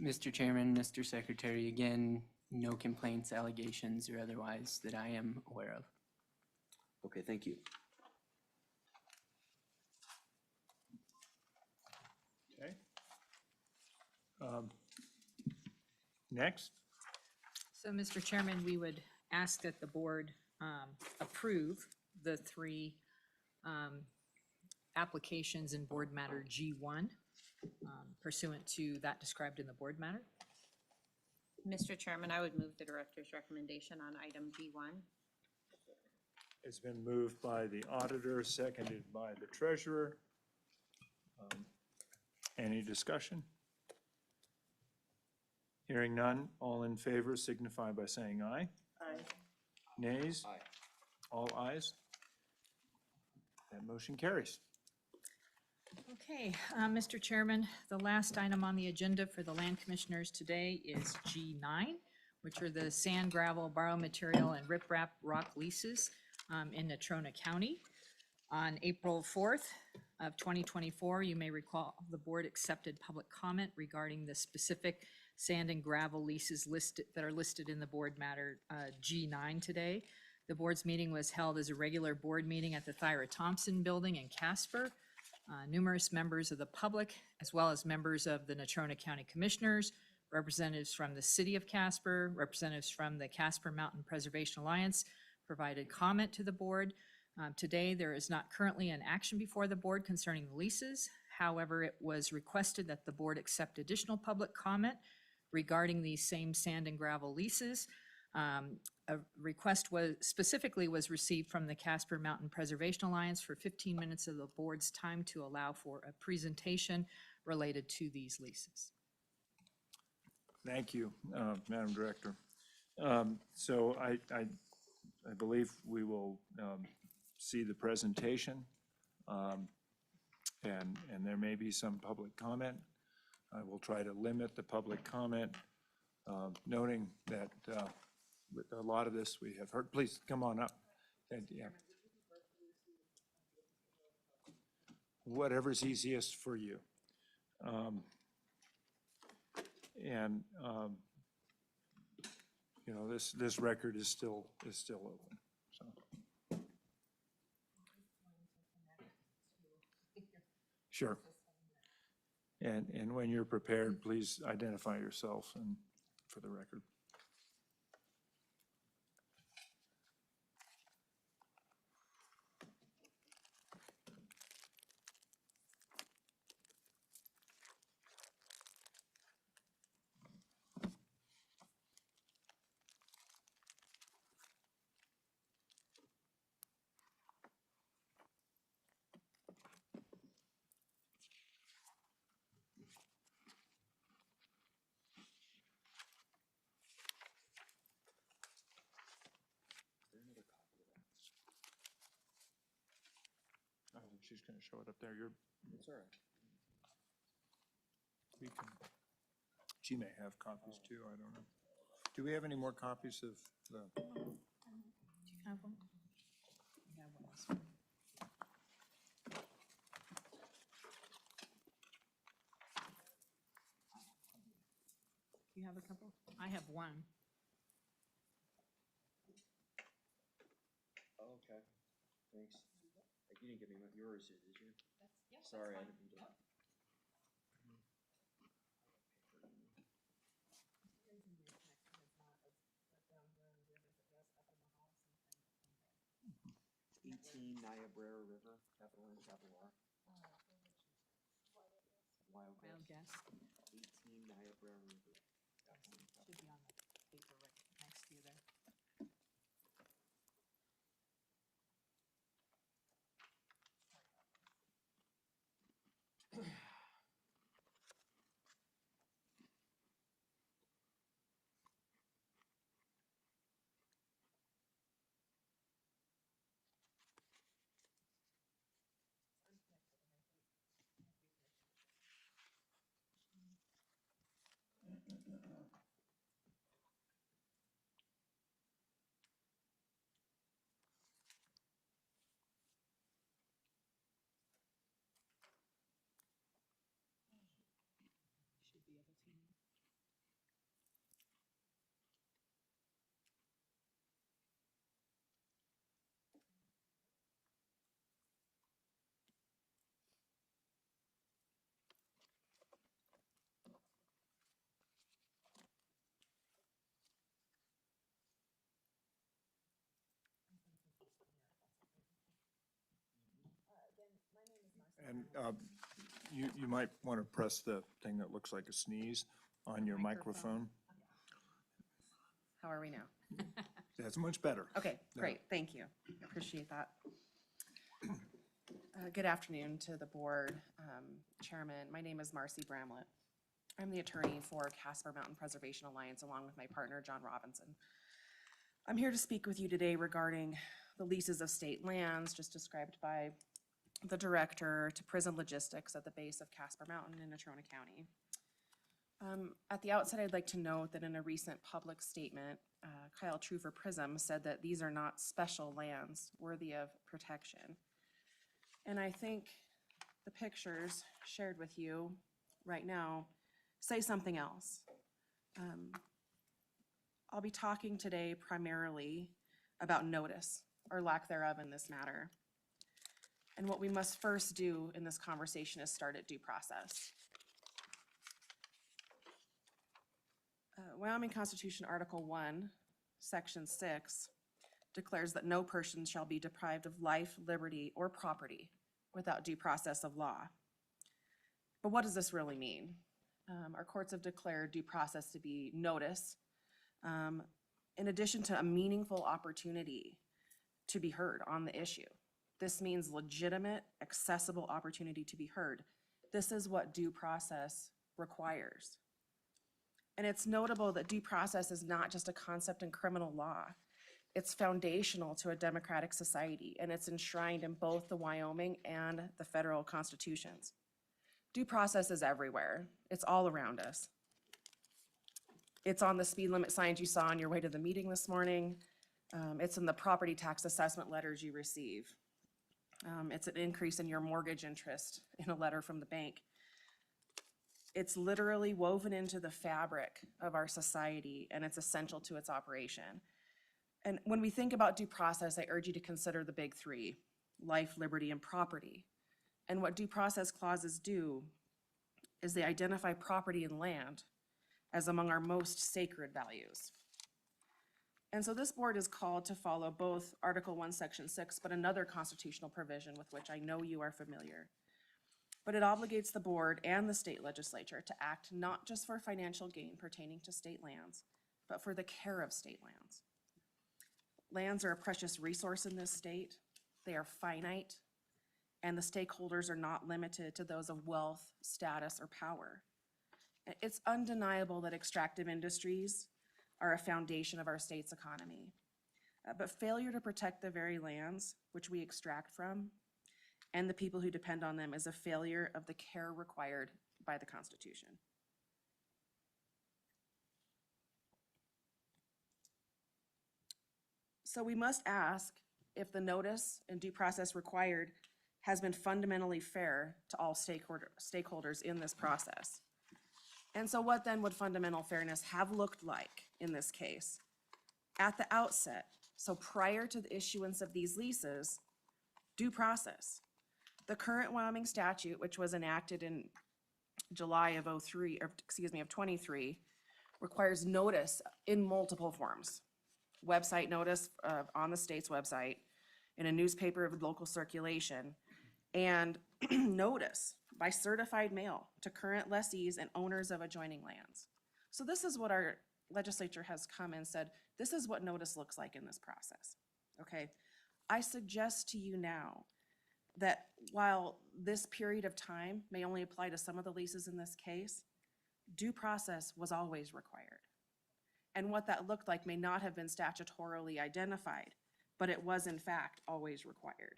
Mr. Chairman, Mr. Secretary, again, no complaints, allegations, or otherwise that I am aware of. Okay, thank you. Okay. Next. So, Mr. Chairman, we would ask that the board approve the three applications in board matter G1 pursuant to that described in the board matter. Mr. Chairman, I would move the director's recommendation on item G1. It's been moved by the auditor, seconded by the treasurer. Any discussion? Hearing none, all in favor signify by saying aye. Aye. Nays? Aye. All ayes? That motion carries. Okay, Mr. Chairman, the last item on the agenda for the land commissioners today is G9, which are the sand, gravel, borrow material, and riprap rock leases in Natrona County. On April 4th of 2024, you may recall the board accepted public comment regarding the specific sand and gravel leases that are listed in the board matter G9 today. The board's meeting was held as a regular board meeting at the Thyra Thompson Building in Casper. Numerous members of the public, as well as members of the Natrona County Commissioners, representatives from the City of Casper, representatives from the Casper Mountain Preservation Alliance, provided comment to the board. Today, there is not currently an action before the board concerning the leases. However, it was requested that the board accept additional public comment regarding these same sand and gravel leases. A request specifically was received from the Casper Mountain Preservation Alliance for 15 minutes of the board's time to allow for a presentation related to these leases. Thank you, Madam Director. So I believe we will see the presentation, and there may be some public comment. I will try to limit the public comment, noting that with a lot of this we have heard. Please come on up. And, yeah. Whatever's easiest for you. You know, this record is still open. So. Sure. And when you're prepared, please identify yourself and for the record. I think she's going to show it up there. It's all right. She may have copies too, I don't know. Do we have any more copies of the? Do you have one? We have one. Do you have a couple? I have one. Oh, okay, thanks. You didn't give me yours, did you? Sorry, I didn't. Niobrara River, capital N, capital R. Wild guess. 18 Niobrara River. Should be on the paper right next to you there. And you might want to press the thing that looks like a sneeze on your microphone. How are we now? That's much better. Okay, Yeah. great, thank you. Appreciate that. Good afternoon to the board, Chairman. My name is Marcy Bramlett. I'm the attorney for Casper Mountain Preservation Alliance along with my partner, John Robinson. I'm here to speak with you today regarding the leases of state lands just described by the director to prison logistics at the base of Casper Mountain in Natrona County. At the outset, I'd like to note that in a recent public statement, Kyle True for Prism said that these are not special lands worthy of protection. And I think the pictures shared with you right now say something else. I'll be talking today primarily about notice or lack thereof in this matter. And what we must first do in this conversation is start at due process. Wyoming Constitution Article 1, Section 6 declares that no person shall be deprived of life, liberty, or property without due process of law. But what does this really mean? Our courts have declared due process to be notice, in addition to a meaningful opportunity to be heard on the issue. This means legitimate, accessible opportunity to be heard. This is what due process requires. And it's notable that due process is not just a concept in criminal law. It's foundational to a democratic society, and it's enshrined in both the Wyoming and the federal constitutions. Due process is everywhere. It's all around us. It's on the speed limit signs you saw on your way to the meeting this morning. It's in the property tax assessment letters you receive. It's an increase in your mortgage interest in a letter from the bank. It's literally woven into the fabric of our society, and it's essential to its operation. And when we think about due process, I urge you to consider the big three: life, liberty, and property. And what due process clauses do is they identify property and land as among our most sacred values. And so this board is called to follow both Article 1, Section 6, but another constitutional provision with which I know you are familiar. But it obligates the board and the state legislature to act not just for financial gain pertaining to state lands, but for the care of state lands. Lands are a precious resource in this state. They are finite, and the stakeholders are not limited to those of wealth, status, or power. It's undeniable that extractive industries are a foundation of our state's economy. But failure to protect the very lands which we extract from and the people who depend on them is a failure of the care required by the Constitution. So we must ask if the notice and due process required has been fundamentally fair to all stakeholders in this process. And so what then would fundamental fairness have looked like in this case? At the outset, so prior to the issuance of these leases, due process. The current Wyoming statute, which was enacted in July of 23, requires notice in multiple forms. Website notice on the state's website, in a newspaper of local circulation, and notice by certified mail to current lessees and owners of adjoining lands. So this is what our legislature has come and said, this is what notice looks like in this process, okay? I suggest to you now that while this period of time may only apply to some of the leases in this case, due process was always required. And what that looked like may not have been statutorily identified, but it was in fact always required.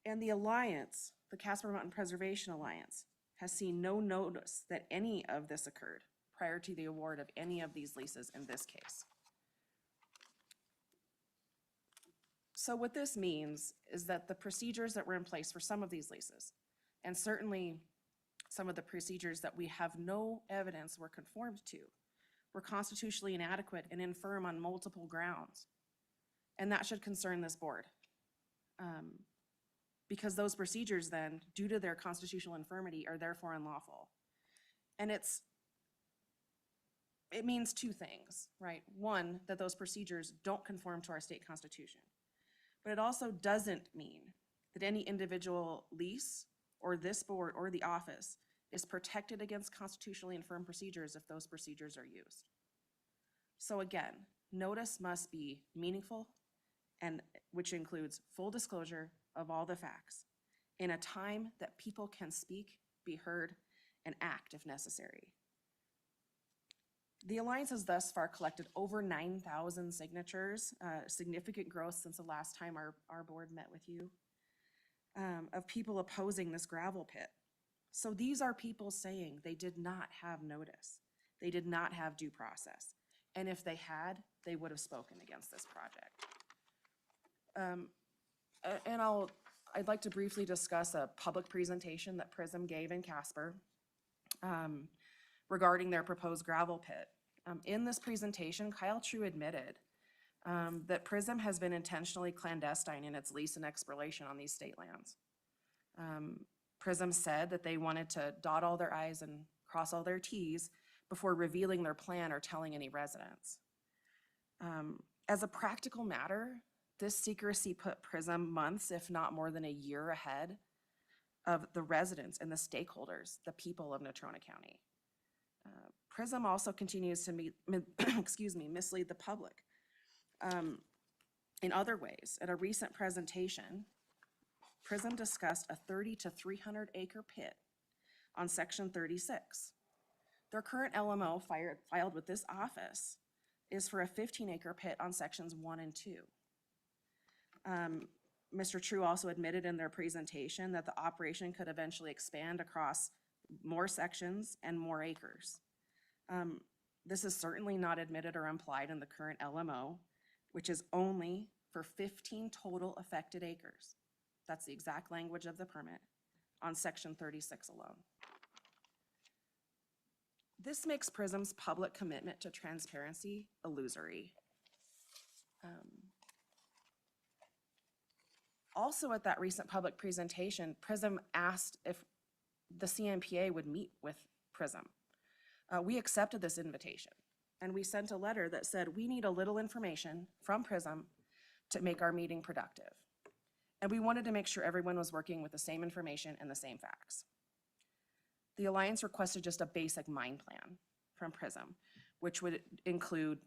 And the Alliance, the Casper Mountain Preservation Alliance, has seen no notice that any of this occurred prior to the award of any of these leases in this case. So what this means is that the procedures that were in place for some of these leases, and certainly some of the procedures that we have no evidence were conformed to, were constitutionally inadequate and infirm on multiple grounds. And that should concern this board. Because those procedures then, due to their constitutional infirmity, are therefore unlawful. And it's it means two things, right? One, that those procedures don't conform to our state constitution. But it also doesn't mean that any individual lease or this board or the office is protected against constitutionally infirm procedures if those procedures are used. So again, notice must be meaningful, and which includes full disclosure of all the facts in a time that people can speak, be heard, and act if necessary. The Alliance has thus far collected over 9,000 signatures, significant growth since the last time our board met with you, of people opposing this gravel pit. So these are people saying they did not have notice. They did not have due process. And if they had, they would have spoken against this project. And I'd like to briefly discuss a public presentation that PRISM gave in Casper regarding their proposed gravel pit. In this presentation, Kyle True admitted that PRISM has been intentionally clandestine in its lease and exploration on these state lands. PRISM said that they wanted to dot all their I's and cross all their T's before revealing their plan or telling any residents. As a practical matter, this secrecy put PRISM months, if not more than a year ahead of the residents and the stakeholders, the people of Natrona County. PRISM also continues to mislead the public in other ways. At a recent presentation, PRISM discussed a 30 to 300 acre pit on Section 36. Their current LMO filed with this office is for a 15 acre pit on Sections 1 and 2. Mr. True also admitted in their presentation that the operation could eventually expand across more sections and more acres. This is certainly not admitted or implied in the current LMO, which is only for 15 total affected acres. That's the exact language of the permit on Section 36 alone. This makes PRISM's public commitment to transparency illusory. Also at that recent public presentation, PRISM asked if the CMPA would meet with PRISM. We accepted this invitation, and we sent a letter that said we need a little information from PRISM to make our meeting productive. And we wanted to make sure everyone was working with the same information and the same facts. The Alliance requested just a basic mine plan from PRISM, which would include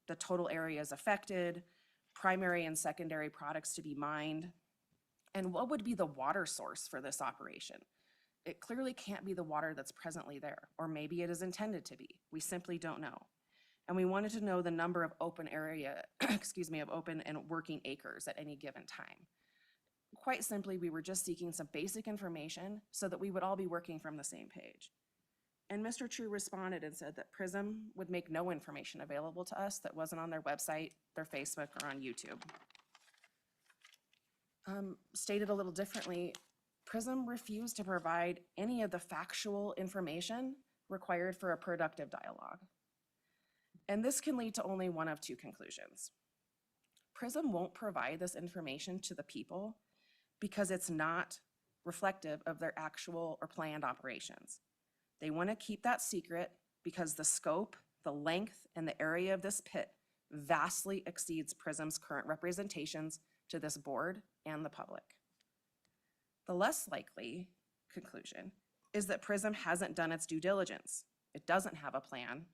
the total areas affected, primary and secondary products to be mined, and what would be the water source for this operation. It clearly can't be the water that's presently there, or maybe it is intended to be. We simply don't know. And we wanted to know the number of open area, of open and working acres at any given time. Quite simply, we were just seeking some basic information so that we would all be working from the same page. And Mr. True responded and said that PRISM would make no information available to us that wasn't on their website, their Facebook, or on YouTube. Stated a little differently, PRISM refused to provide any of the factual information required for a productive dialogue. And this can lead to only one of two conclusions. PRISM won't provide this information to the people because it's not reflective of their actual or planned operations. They want to keep that secret because the scope, the length, and the area of this pit vastly exceeds PRISM's current representations to this board and the public. The less likely conclusion is that PRISM hasn't done its due diligence. It doesn't have a plan,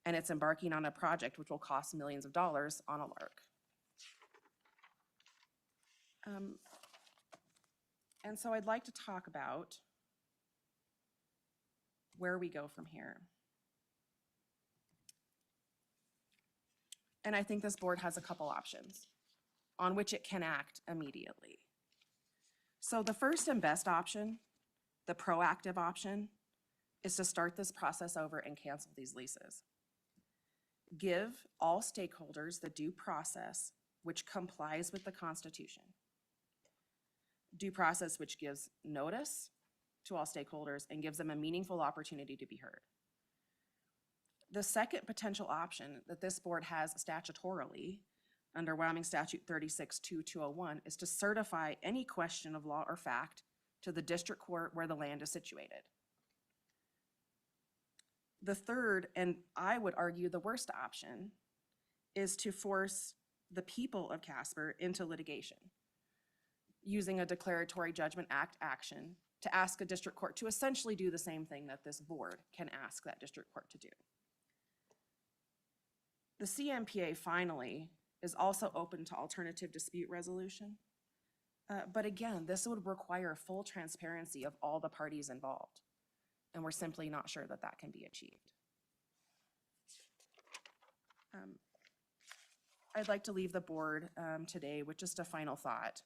and it's embarking on a project which will cost millions of dollars on a lark. And so I'd like to talk about where we go from here. And I think this board has a couple options on which it can act immediately. So the first and best option, the proactive option, is to start this process over and cancel these leases. Give all stakeholders the due process which complies with the Constitution. Due process which gives notice to all stakeholders and gives them a meaningful opportunity to be heard. The second potential option that this board has statutorily under Wyoming Statute 36-2201 is to certify any question of law or fact to the district court where the land is situated. The third, and I would argue the worst option, is to force the people of Casper into litigation, using a declaratory judgment act action to ask a district court to essentially do the same thing that this board can ask that district court to do. The CMPA finally is also open to alternative dispute resolution. But again, this would require full transparency of all the parties involved. And we're simply not sure that that can be achieved. I'd like to leave the board today with just a final thought.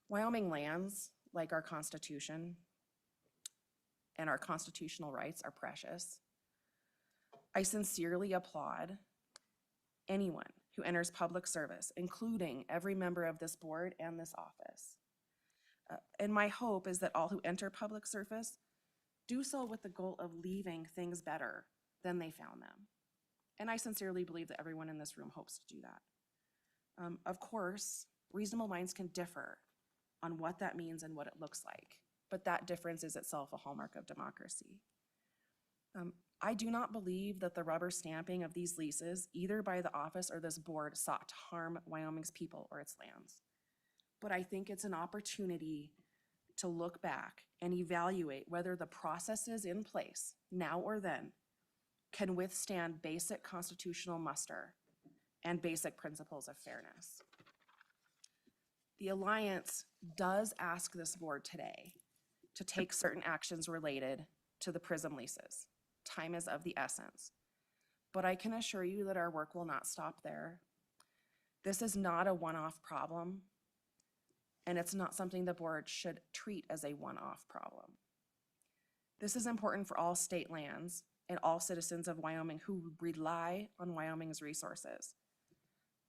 Wyoming lands, like our Constitution and our constitutional rights, are precious. I sincerely applaud anyone who enters public service, including every member of this board and this office. And my hope is that all who enter public service do so with the goal of leaving things better than they found them. And I sincerely believe that everyone in this room hopes to do that. Of course, reasonable minds can differ on what that means and what it looks like, but that difference is itself a hallmark of democracy. I do not believe that the rubber stamping of these leases, either by the office or this board, sought to harm Wyoming's people or its lands. But I think it's an opportunity to look back and evaluate whether the processes in place, now or then, can withstand basic constitutional muster and basic principles of fairness. The Alliance does ask this board today to take certain actions related to the PRISM leases. Time is of the essence. But I can assure you that our work will not stop there. This is not a one-off problem, and it's not something the board should treat as a one-off problem. This is important for all state lands and all citizens of Wyoming who rely on Wyoming's resources.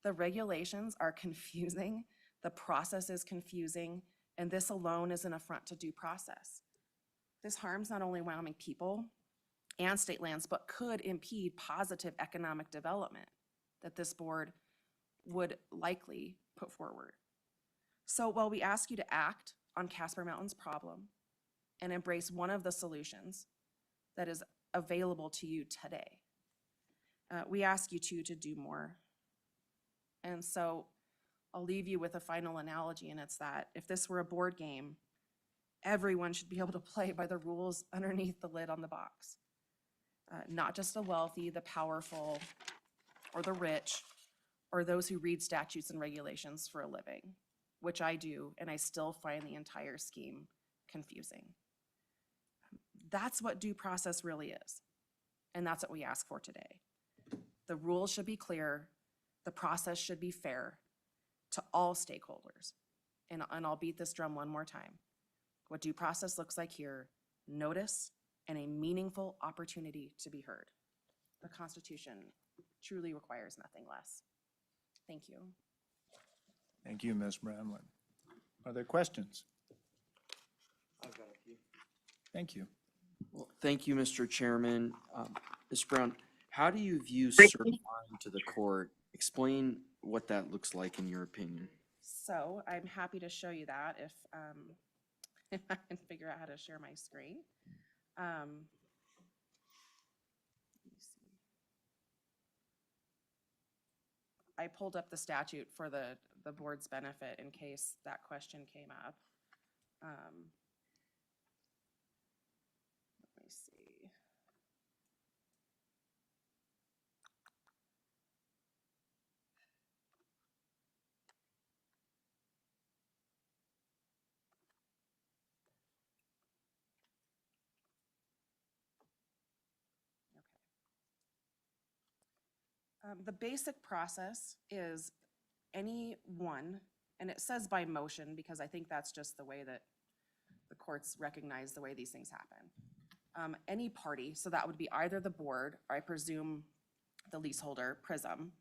The regulations are confusing, the process is confusing, and this alone is an affront to due process. This harms not only Wyoming people and state lands, but could impede positive economic development that this board would likely put forward. So while we ask you to act on Casper Mountain's problem and embrace one of the solutions that is available to you today, we ask you to do more. And so I'll leave you with a final analogy, and it's that if this were a board game, everyone should be able to play by the rules underneath the lid on the box. Not just the wealthy, the powerful, or the rich, or those who read statutes and regulations for a living, which I do, and I still find the entire scheme confusing. That's what due process really is, and that's what we ask for today. The rules should be clear, the process should be fair to all stakeholders. And I'll beat this drum one more time. What due process looks like here: notice and a meaningful opportunity to be heard. The Constitution truly requires nothing less. Thank you. Thank you, Ms. Bramlett. Are there questions? I've got a few. Thank you. Well, thank you, Mr. Chairman. Ms. Brown, how do you view certifying to the court? Explain what that looks like in your opinion. So I'm happy to show you that if I can figure out how to share my screen. Let me see. I pulled up the statute for the board's benefit in case that question came up. Let me see. The basic process is anyone, and it says by motion because I think that's just the way that the courts recognize the way these things happen. Any party, so that would be either the board or I presume the leaseholder, PRISM,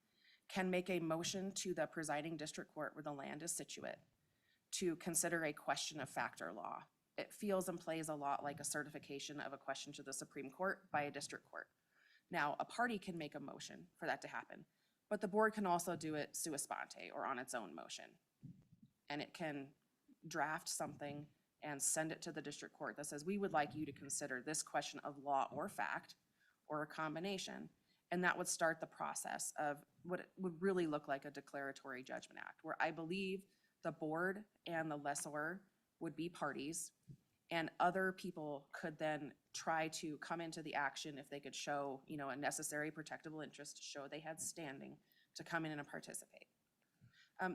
can make a motion to the presiding district court where the land is situate to consider a question of fact or law. It feels and plays a lot like a certification of a question to the Supreme Court by a district court. Now, a party can make a motion for that to happen, but the board can also do it sua sponte or on its own motion. And it can draft something and send it to the district court that says, we would like you to consider this question of law or fact or a combination. And that would start the process of what it would really look like a declaratory judgment act, where I believe the board and the lessor would be parties, and other people could then try to come into the action if they could show, you know, a necessary protectable interest to show they had standing to come in and participate.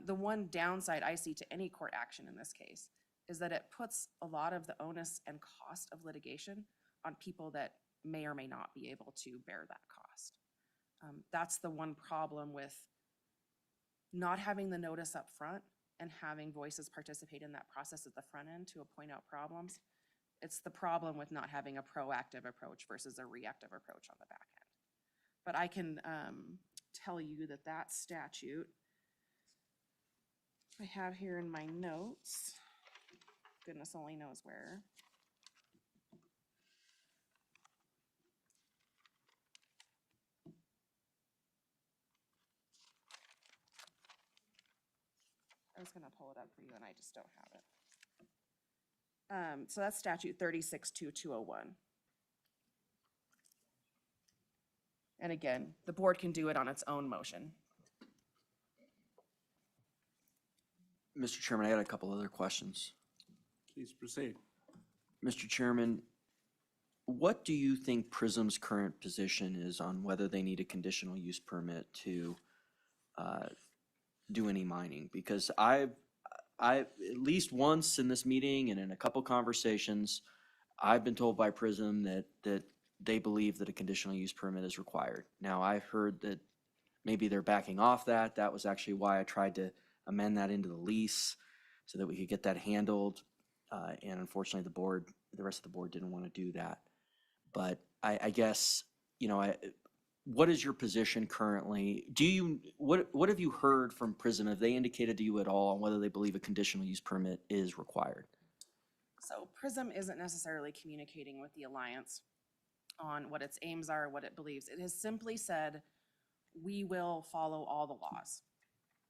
The one downside I see to any court action in this case is that it puts a lot of the onus and cost of litigation on people that may or may not be able to bear that cost. That's the one problem with not having the notice up front and having voices participate in that process at the front end to point out problems. It's the problem with not having a proactive approach versus a reactive approach on the back end. But I can tell you that that statute I have here in my notes, goodness only knows where. I was gonna pull it up for you and I just don't have it. So that's statute 362201. And again, the board can do it on its own motion. Mr. Chairman, I got a couple other questions. Please proceed. Mr. Chairman, what do you think PRISM's current position is on whether they need a conditional use permit to do any mining? Because I at least once in this meeting and in a couple conversations, I've been told by PRISM that they believe that a conditional use permit is required. Now, I've heard that maybe they're backing off that. That was actually why I tried to amend that into the lease so that we could get that handled. And unfortunately, the rest of the board didn't want to do that. But I guess, you know, what is your position currently? What have you heard from PRISM? Have they indicated to you at all on whether they believe a conditional use permit is required? So PRISM isn't necessarily communicating with the Alliance on what its aims are, what it believes. It has simply said, we will follow all the laws.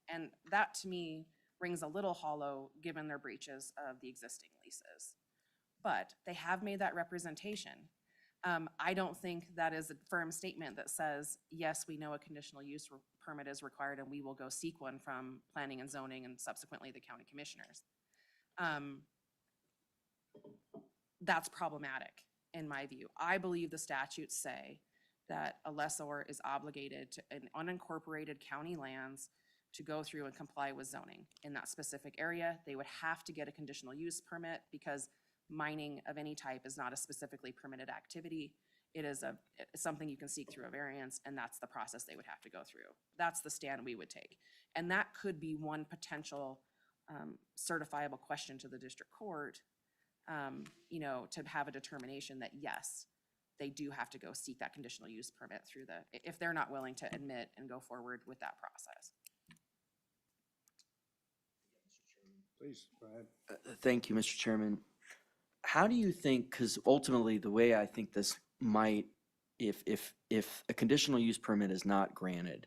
And that to me rings a little hollow given their breaches of the existing leases. But they have made that representation. I don't think that is a firm statement that says, yes, we know a conditional use permit is required and we will go seek one from planning and zoning and subsequently the county commissioners. That's problematic in my view. I believe the statutes say that a lessor is obligated to, in unincorporated county lands, to go through and comply with zoning in that specific area. They would have to get a conditional use permit because mining of any type is not a specifically permitted activity. It is something you can seek through a variance, and that's the process they would have to go through. That's the stand we would take. And that could be one potential certifiable question to the district court, you know, to have a determination that yes, they do have to go seek that conditional use permit through if they're not willing to admit and go forward with that process. Please, go ahead. Thank you, Mr. Chairman. How do you think, because ultimately the way I think this might, if a conditional use permit is not granted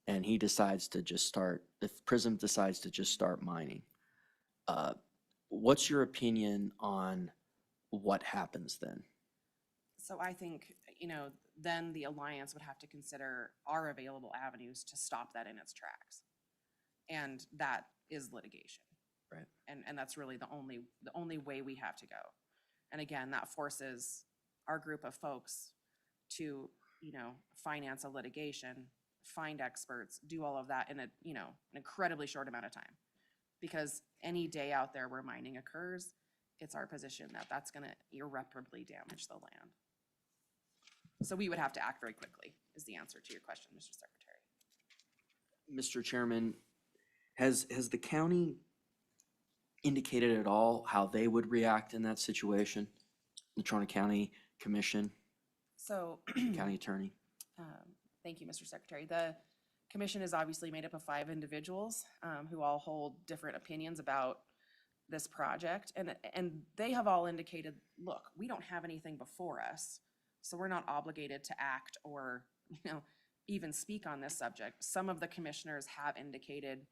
and he decides to just start, if PRISM decides to just start mining, what's your opinion on what happens then? So I think, you know, then the Alliance would have to consider our available avenues to stop that in its tracks. And that is litigation. Right. And that's really the only way we have to go. And again, that forces our group of folks to, you know, finance a litigation, find experts, do all of that in an incredibly short amount of time. Because any day out there where mining occurs, it's our position that that's going to irreparably damage the land. So we would have to act very quickly is the answer to your question, Mr. Secretary. Mr. Chairman, has the county indicated at all how they would react in that situation? The Trona County Commission, So County Attorney? Thank you, Mr. Secretary. The commission is obviously made up of 5 individuals who all hold different opinions about this project. And they have all indicated, look, we don't have anything before us, so we're not obligated to act or, you know, even speak on this subject. Some of the commissioners have indicated,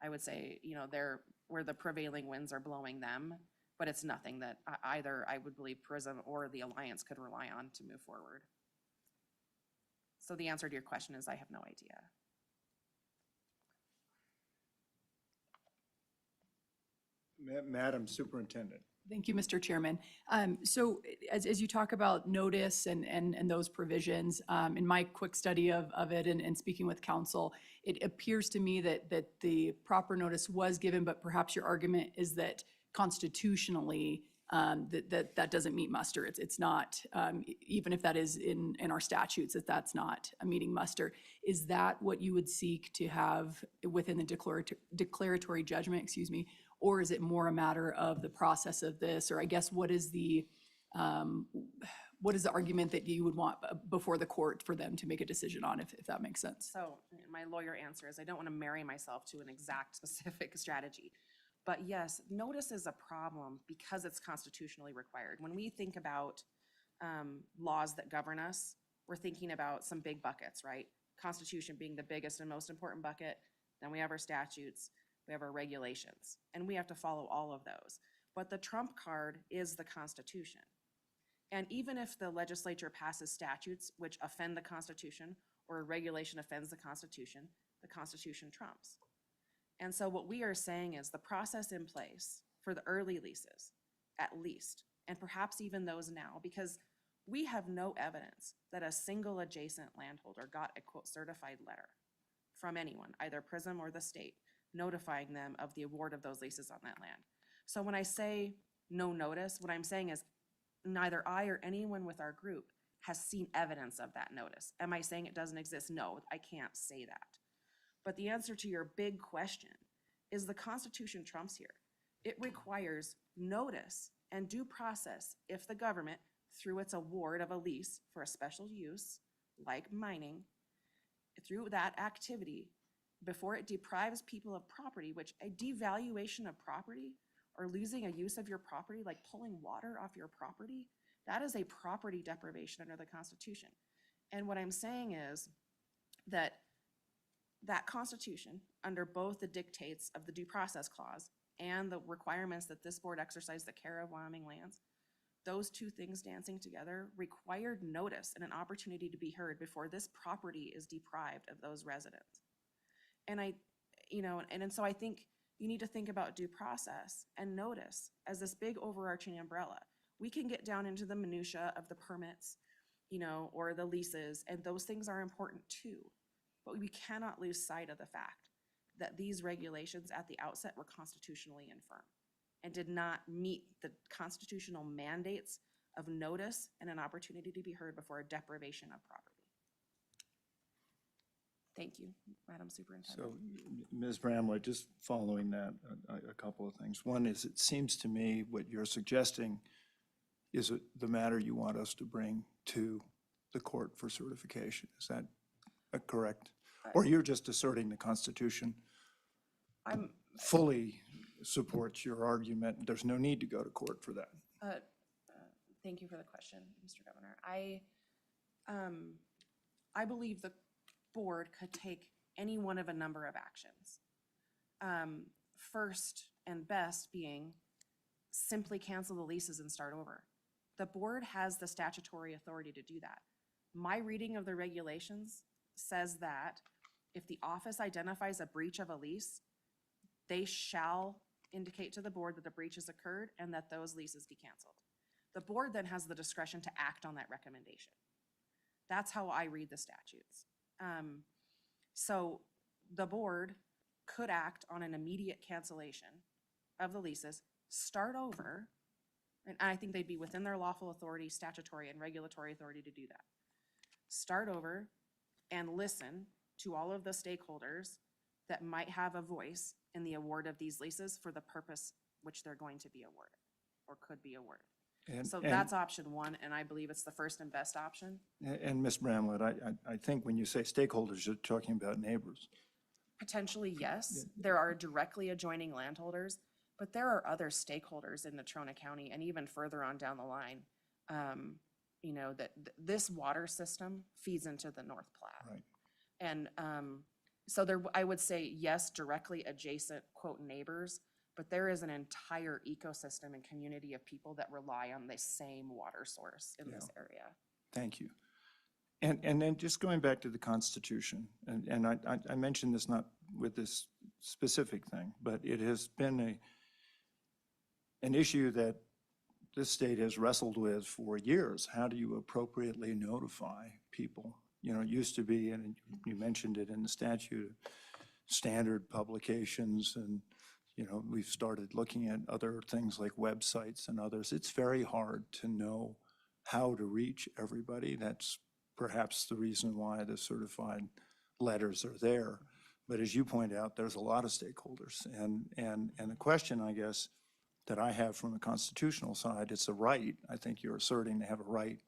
I would say, you know, they're where the prevailing winds are blowing them, but it's nothing that either I would believe PRISM or the Alliance could rely on to move forward. So the answer to your question is I have no idea. Madam Superintendent. Thank you, Mr. Chairman. So as you talk about notice and those provisions, in my quick study of it and speaking with counsel, it appears to me that the proper notice was given, but perhaps your argument is that constitutionally, that doesn't meet muster. It's not, even if that is in our statutes, that's not a meeting muster. Is that what you would seek to have within the declaratory judgment, excuse me? Or is it more a matter of the process of this? Or I guess what is the argument that you would want before the court for them to make a decision on, if that makes sense? So my lawyer answer is I don't want to marry myself to an exact specific strategy. But yes, notice is a problem because it's constitutionally required. When we think about laws that govern us, we're thinking about some big buckets, right? Constitution being the biggest and most important bucket. Then we have our statutes, we have our regulations, and we have to follow all of those. But the trump card is the Constitution. And even if the legislature passes statutes which offend the Constitution or a regulation offends the Constitution trumps. And so what we are saying is the process in place for the early leases, at least, and perhaps even those now, because we have no evidence that a single adjacent landholder got a quote certified letter from anyone, either PRISM or the state, notifying them of the award of those leases on that land. So when I say no notice, what I'm saying is neither I or anyone with our group has seen evidence of that notice. Am I saying it doesn't exist? No, I can't say that. But the answer to your big question is the Constitution trumps here. It requires notice and due process if the government, through its award of a lease for a special use, like mining, through that activity, before it deprives people of property, which a devaluation of property or losing a use of your property, like pulling water off your property, that is a property deprivation under the Constitution. And what I'm saying is that Constitution, under both the dictates of the Due Process Clause and the requirements that this board exercise the care of Wyoming lands, those two things dancing together required notice and an opportunity to be heard before this property is deprived of those residents. And so I think you need to think about due process and notice as this big overarching umbrella. We can get down into the minutia of the permits, or the leases, and those things are important too. But we cannot lose sight of the fact that these regulations at the outset were constitutionally infirm and did not meet the constitutional mandates of notice and an opportunity to be heard before a deprivation of property. Thank you, Madam Superintendent. So, Ms. Bramlett, just following that, a couple of things. One is, it seems to me what you're suggesting is the matter you want us to bring to the court for certification. Is that correct? Or you're just asserting the Constitution fully supports your argument? There's no need to go to court for that. Thank you for the question, Mr. Governor. I believe the board could take any one of a number of actions. First and best being simply cancel the leases and start over. The board has the statutory authority to do that. My reading of the regulations says that if the office identifies a breach of a lease, they shall indicate to the board that the breach has occurred and that those leases be canceled. The board then has the discretion to act on that recommendation. That's how I read the statutes. So the board could act on an immediate cancellation of the leases, start over, and I think they'd be within their lawful authority, statutory and regulatory authority to do that. Start over and listen to all of the stakeholders that might have a voice in the award of these leases for the purpose which they're going to be awarded or could be awarded. So that's option one, and I believe it's the first and best option. And Ms. Bramlett, I think when you say stakeholders, you're talking about neighbors. Potentially, yes. There are directly adjoining landholders, but there are other stakeholders in Natrona County and even further on down the line. That this water system feeds into the North Platte. Right. And so I would say yes, directly adjacent quote neighbors, but there is an entire ecosystem and community of people that rely on the same water source in this area. Thank you. And then just going back to the Constitution, and I mentioned this not with this specific thing, but it has been an issue that this state has wrestled with for years. How do you appropriately notify people? You know, it used to be, and you mentioned it in the statute, standard publications, and, you know, we've started looking at other things like websites and others. It's very hard to know how to reach everybody. That's perhaps the reason why the certified letters are there. But as you point out, there's a lot of stakeholders. And the question, I guess, that I have from the constitutional side, it's a right. I think you're asserting they have a right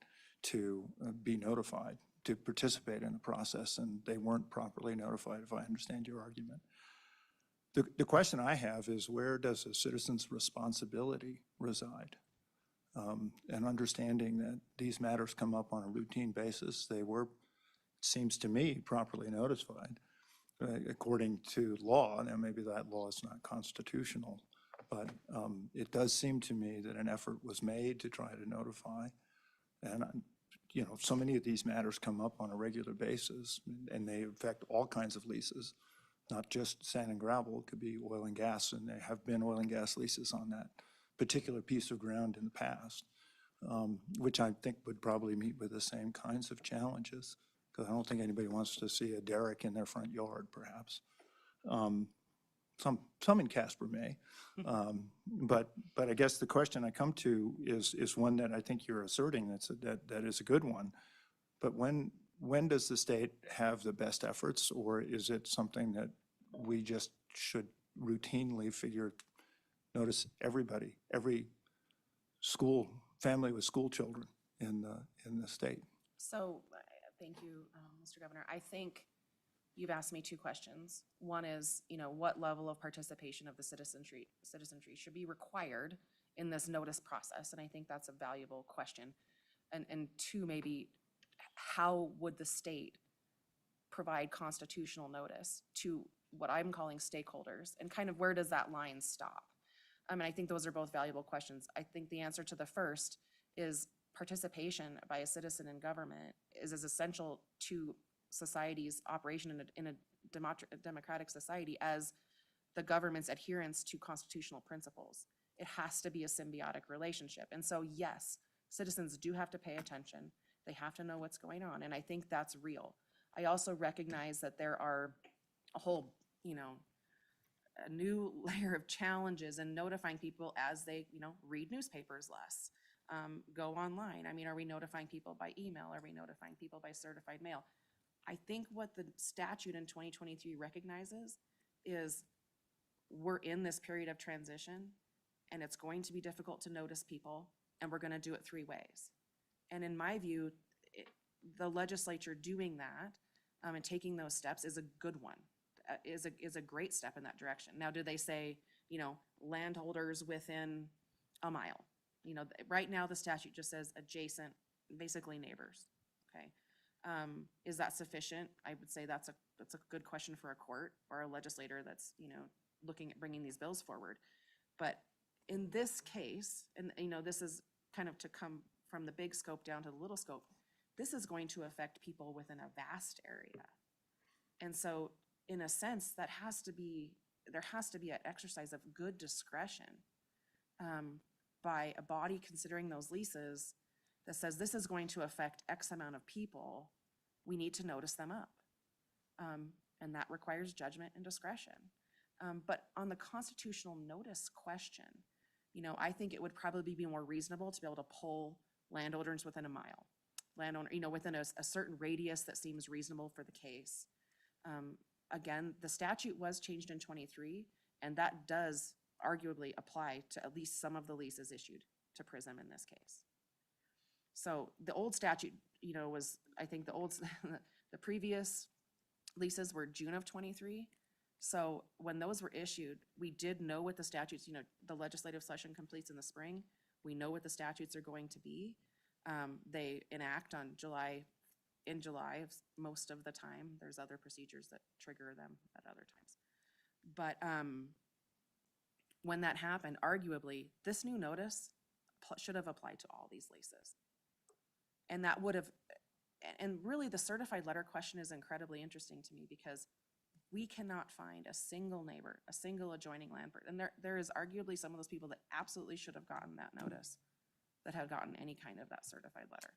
to be notified, to participate in the process, and they weren't properly notified, if I understand your argument. The question I have is, where does a citizen's responsibility reside? And understanding that these matters come up on a routine basis, they were, it seems to me, properly notified according to law. Now, maybe that law is not constitutional, but it does seem to me that an effort was made to try to notify. And, you know, so many of these matters come up on a regular basis, and they affect all kinds of leases, not just sand and gravel. It could be oil and gas, and there have been oil and gas leases on that particular piece of ground in the past, which I think would probably meet with the same kinds of challenges, because I don't think anybody wants to see a derrick in their front yard, perhaps. Some in Casper may, but I guess the question I come to is one that I think you're asserting that is a good one. But when does the state have the best efforts, or is it something that we just should routinely notice everybody, every school, family with school children in the state? So, thank you, Mr. Governor. I think you've asked me two questions. One is, you know, what level of participation of the citizenry should be required in this notice process? And I think that's a valuable question. And two, maybe, how would the state provide constitutional notice to what I'm calling stakeholders? And kind of where does that line stop? I mean, I think those are both valuable questions. I think the answer to the first is participation by a citizen in government is as essential to society's operation in a democratic society as the government's adherence to constitutional principles. It has to be a symbiotic relationship. And so, yes, citizens do have to pay attention. They have to know what's going on. And I think that's real. I also recognize that there are a whole, you know, a new layer of challenges in notifying people as they, you know, read newspapers less, go online. I mean, are we notifying people by email? Are we notifying people by certified mail? I think what the statute in 2023 recognizes is we're in this period of transition, and it's going to be difficult to notice people, and we're going to do it three ways. And in my view, the legislature doing that and taking those steps is a good one, is a great step in that direction. Now, do they say, you know, landholders within a mile? You know, right now the statute just says adjacent, basically neighbors, okay? Is that sufficient? I would say that's a good question for a court or a legislator that's, you know, looking at bringing these bills forward. But in this case, and you know, this is kind of to come from the big scope down to the little scope, this is going to affect people within a vast area. And so in a sense, there has to be an exercise of good discretion by a body considering those leases that says this is going to affect X amount of people. We need to notice them up. And that requires judgment and discretion. But on the constitutional notice question, you know, I think it would probably be more reasonable to be able to poll landowners within a mile. Landowner, you know, within a certain radius that seems reasonable for the case. Again, the statute was changed in 23, and that does arguably apply to at least some of the leases issued to PRISM in this case. So the old statute, you know, was, I think the previous leases were June of 23. So when those were issued, we did know what the statutes, you know, the legislative session completes in the spring. We know what the statutes are going to be. They enact on in July most of the time. There's other procedures that trigger them at other times. But when that happened, arguably, this new notice should have applied to all these leases. And that would have, and really the certified letter question is incredibly interesting to me because we cannot find a single neighbor, a single adjoining land, and there is arguably some of those people that absolutely should have gotten that notice, that had gotten any kind of that certified letter.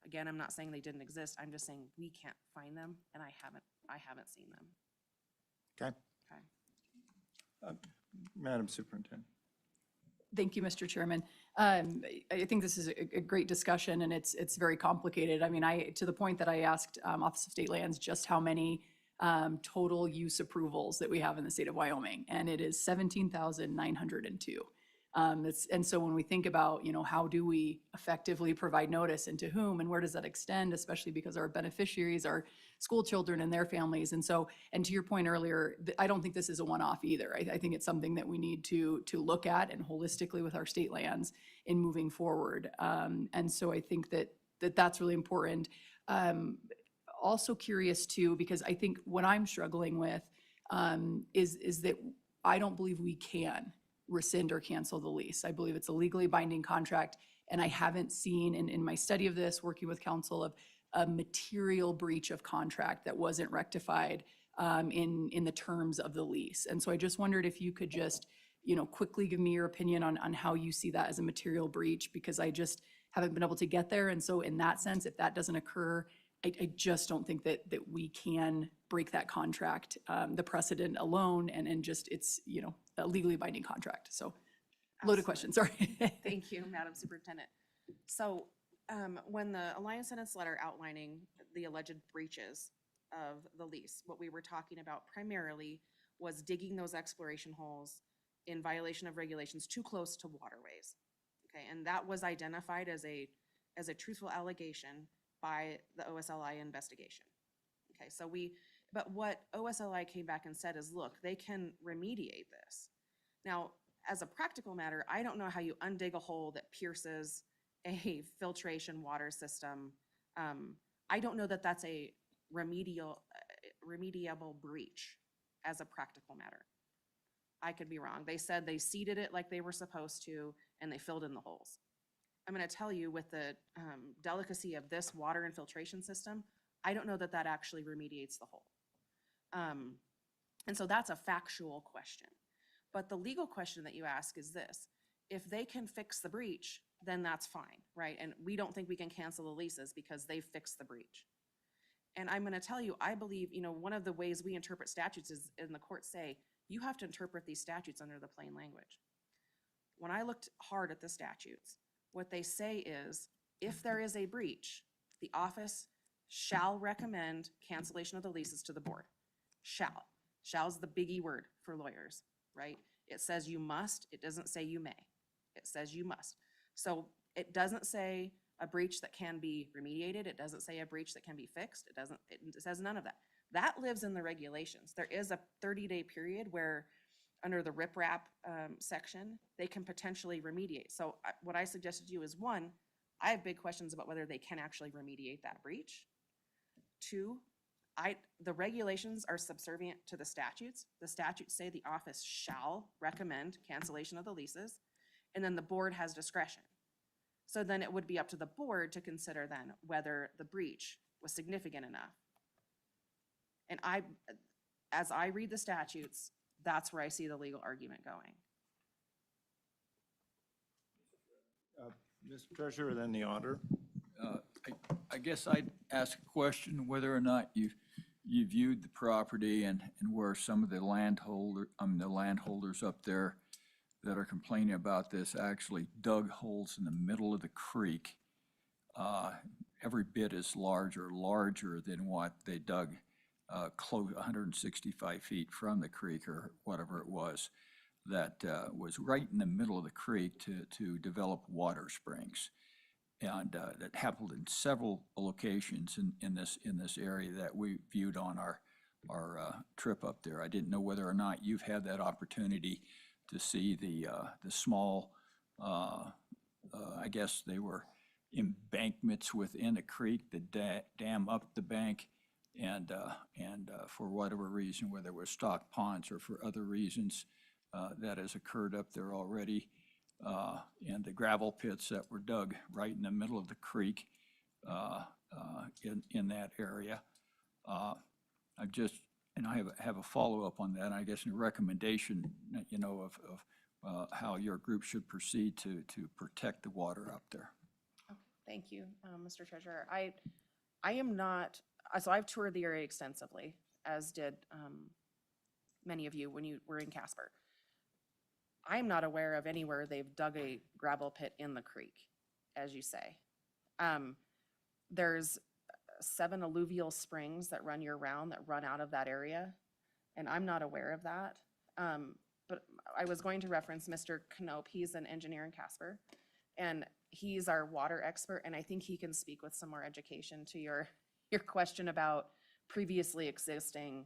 Again, I'm not saying they didn't exist, I'm just saying we can't find them, and I haven't seen them. Okay. Okay. Madam Superintendent. Thank you, Mr. Chairman. I think this is a great discussion, and it's very complicated. I mean, to the point that I asked Office of State Lands just how many total use approvals that we have in the state of Wyoming, and it is 17,902. And so when we think about, how do we effectively provide notice and to whom and where does that extend, especially because our beneficiaries are school children and their families. And so, and to your point earlier, I don't think this is a one-off either. I think it's something that we need to look at and holistically with our state lands in moving forward. And so I think that's really important. Also curious too, because I think what I'm struggling with is that I don't believe we can rescind or cancel the lease. I believe it's a legally binding contract, and I haven't seen in my study of this, working with counsel, of a material breach of contract that wasn't rectified in the terms of the lease. And so I just wondered if you could just, quickly give me your opinion on how you see that as a material breach, because I just haven't been able to get there. And so in that sense, if that doesn't occur, I just don't think that we can break that contract, the precedent alone, and just it's, a legally binding contract. So loaded question, sorry. Thank you, Madam Superintendent. So when the Alliance sent its letter outlining the alleged breaches of the lease, what we were talking about primarily was digging those exploration holes in violation of regulations too close to waterways. Okay, and that was identified as a truthful allegation by the OSLI investigation. Okay, but what OSLI came back and said is, look, they can remediate this. Now, as a practical matter, I don't know how you undig a hole that pierces a filtration water system. I don't know that that's a remediable breach as a practical matter. I could be wrong. They said they seeded it like they were supposed to, and they filled in the holes. I'm going to tell you, with the delicacy of this water infiltration system, I don't know that that actually remediates the hole. And so that's a factual question. But the legal question that you ask is this: if they can fix the breach, then that's fine, right? And we don't think we can cancel the leases because they fixed the breach. And I'm going to tell you, I believe, one of the ways we interpret statutes is, in the courts say, you have to interpret these statutes under the plain language. When I looked hard at the statutes, what they say is, if there is a breach, the office shall recommend cancellation of the leases to the board. Shall. Shall's the biggie word for lawyers, right? It says you must, it doesn't say you may. It says you must. So it doesn't say a breach that can be remediated. It doesn't say a breach that can be fixed. It says none of that. That lives in the regulations. There is a 30-day period where, under the RIPRAP section, they can potentially remediate. So what I suggested to you is, one, I have big questions about whether they can actually remediate that breach. Two, the regulations are subservient to the statutes. The statutes say the office shall recommend cancellation of the leases, and then the board has discretion. So then it would be up to the board to consider then whether the breach was significant enough. And as I read the statutes, that's where I see the legal argument going. Mr. Treasurer, then the auditor. I guess I'd ask a question whether or not you viewed the property and where some of the landholders up there that are complaining about this actually dug holes in the middle of the creek. Every bit as larger than what they dug close 165 feet from the creek, or whatever it was, that was right in the middle of the creek to develop water springs. And that happened in several locations in this area that we viewed on our trip up there. I didn't know whether or not you've had that opportunity to see the small, I guess they were embankments within a creek that dam up the bank, and for whatever reason, whether it was stock ponds or for other reasons, that has occurred up there already. And the gravel pits that were dug right in the middle of the creek in that area. I've just, and I have a follow-up on that, I guess, a recommendation, you know, of how your group should proceed to protect the water up there. Thank you, Mr. Treasurer. I am not, so I've toured the area extensively, as did many of you when you were in Casper. I am not aware of anywhere they've dug a gravel pit in the creek, as you say. There's 7 alluvial springs that run year-round that run out of that area, and I'm not aware of that. But I was going to reference Mr. Knope. He's an engineer in Casper, and he's our water expert, and I think he can speak with some more education to your question about previously existing,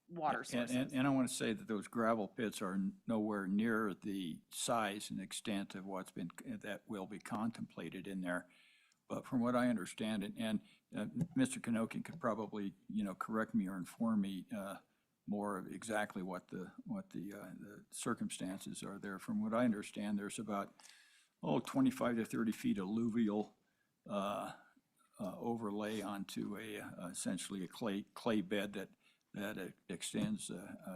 water sources. And I want to say that those gravel pits are nowhere near the size and extent of that will be contemplated in there. But from what I understand, and Mr. Knope could probably, correct me or inform me more of exactly what the circumstances are there. From what I understand, there's about 25 to 30 feet alluvial overlay onto essentially a clay bed that extends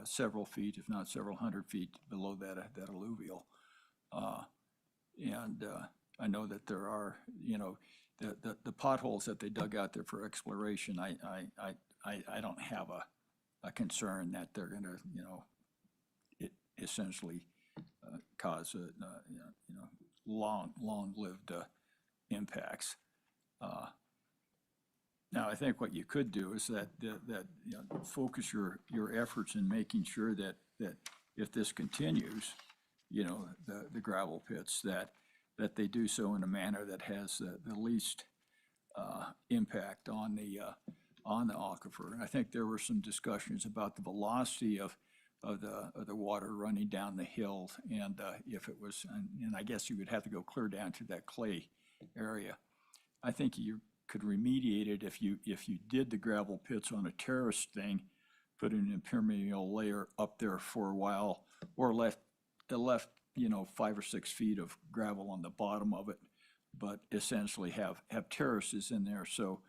several feet, if not several hundred feet below that alluvial. And I know that there are, the potholes that they dug out there for exploration, I don't have a concern that they're going to, essentially cause, long-lived impacts. Now, I think what you could do is that focus your efforts in making sure that if this continues, the gravel pits, that they do so in a manner that has the least impact on the aquifer. And I think there were some discussions about the velocity of the water running down the hill, and if it was, and I guess you would have to go clear down to that clay area. I think you could remediate it if you did the gravel pits on a terrace thing, put an impermeable layer up there for a while, or left 5 or 6 feet of gravel on the bottom of it, but essentially have terraces in there so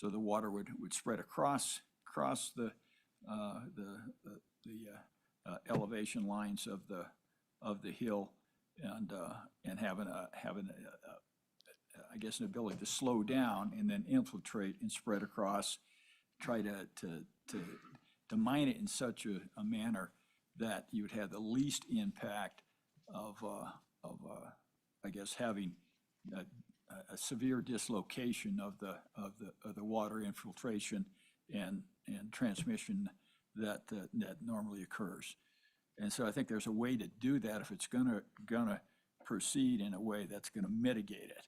the water would spread across the elevation lines of the hill, and having I guess an ability to slow down and then infiltrate and spread across, try to mine it in such a manner that you would have the least impact of I guess having a severe dislocation of the water infiltration and transmission that normally occurs. And so I think there's a way to do that if it's gonna proceed in a way that's gonna mitigate it.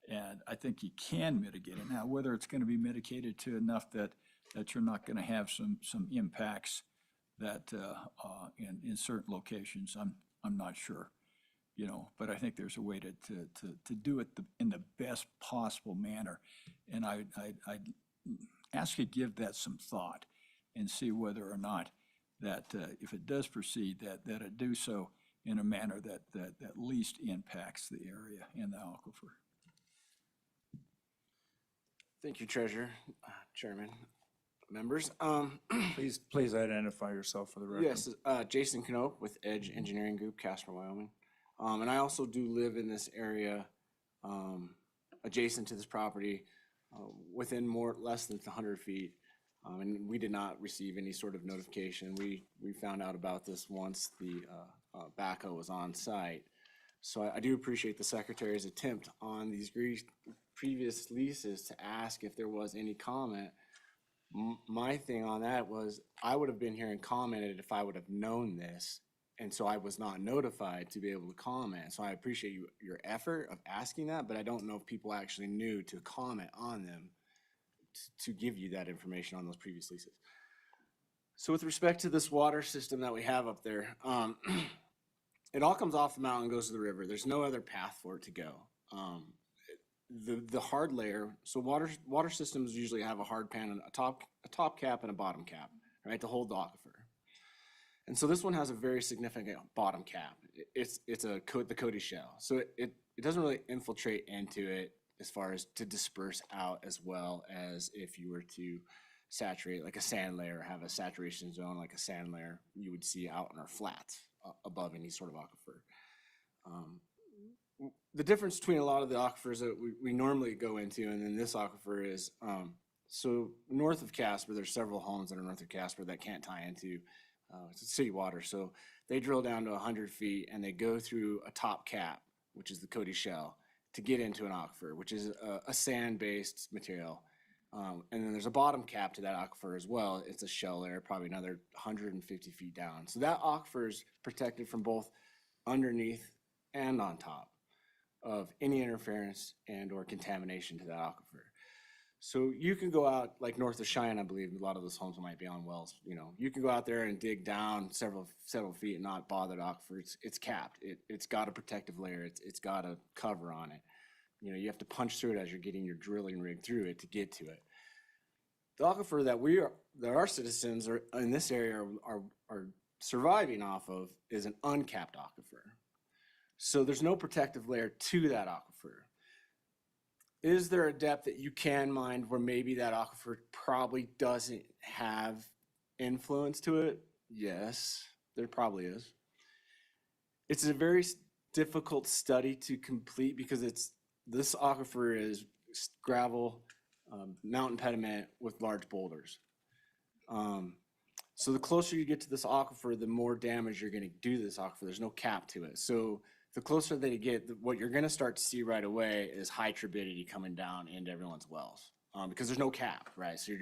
And I think you can mitigate it. Now, whether it's gonna be mitigated to enough that you're not gonna have some impacts that in certain locations, I'm not sure, but I think there's a way to do it in the best possible manner. And I'd ask you to give that some thought and see whether or not that if it does proceed, that it do so in a manner that least impacts the area and the aquifer. Thank you, Treasurer, Chairman, members. Please identify yourself for the record. Yes, Jason Knope with Edge Engineering Group, Casper, Wyoming. And I also do live in this area adjacent to this property, within less than 100 feet. And we did not receive any sort of notification. We found out about this once the backhoe was on site. So I do appreciate the Secretary's attempt on these previous leases to ask if there was any comment. My thing on that was I would have been here and commented if I would have known this. And so I was not notified to be able to comment. So I appreciate your effort of asking that, but I don't know if people actually knew to comment on them to give you that information on those previous leases. So with respect to this water system that we have up there, it all comes off the mountain and goes to the river. There's no other path for it to go. The hard layer, so water systems usually have a hard pan and a top cap and a bottom cap, right, to hold the aquifer. And so this one has a very significant bottom cap. It's the Cody shell. So it doesn't really infiltrate into it as far as to disperse out as well as if you were to saturate like a sand layer, have a saturation zone like a sand layer you would see out in our flats above any sort of aquifer. The difference between a lot of the aquifers that we normally go into and then this aquifer is, so north of Casper, there's several homes that are north of Casper that can't tie into city water. So they drill down to 100 feet and they go through a top cap, which is the Cody shell, to get into an aquifer, which is a sand-based material. And then there's a bottom cap to that aquifer as well. It's a shell layer, probably another 150 feet down. So that aquifer is protected from both underneath and on top of any interference and or contamination to that aquifer. So you can go out like north of Cheyenne, I believe a lot of those homes might be on wells. You know, you can go out there and dig down several feet and not bother the aquifer. It's capped. It's got a protective layer. It's got a cover on it. You know, you have to punch through it as you're getting your drilling rig through it to get to it. The aquifer that our citizens are in this area are surviving off of is an uncapped aquifer. So there's no protective layer to that aquifer. Is there a depth that you can mine where maybe that aquifer probably doesn't have influence to it? Yes, there probably is. It's a very difficult study to complete because this aquifer is gravel, mountain pediment with large boulders. So the closer you get to this aquifer, the more damage you're going to do to this aquifer. There's no cap to it. So the closer they get, what you're going to start to see right away is high turbidity coming down into everyone's wells because there's no cap, right? So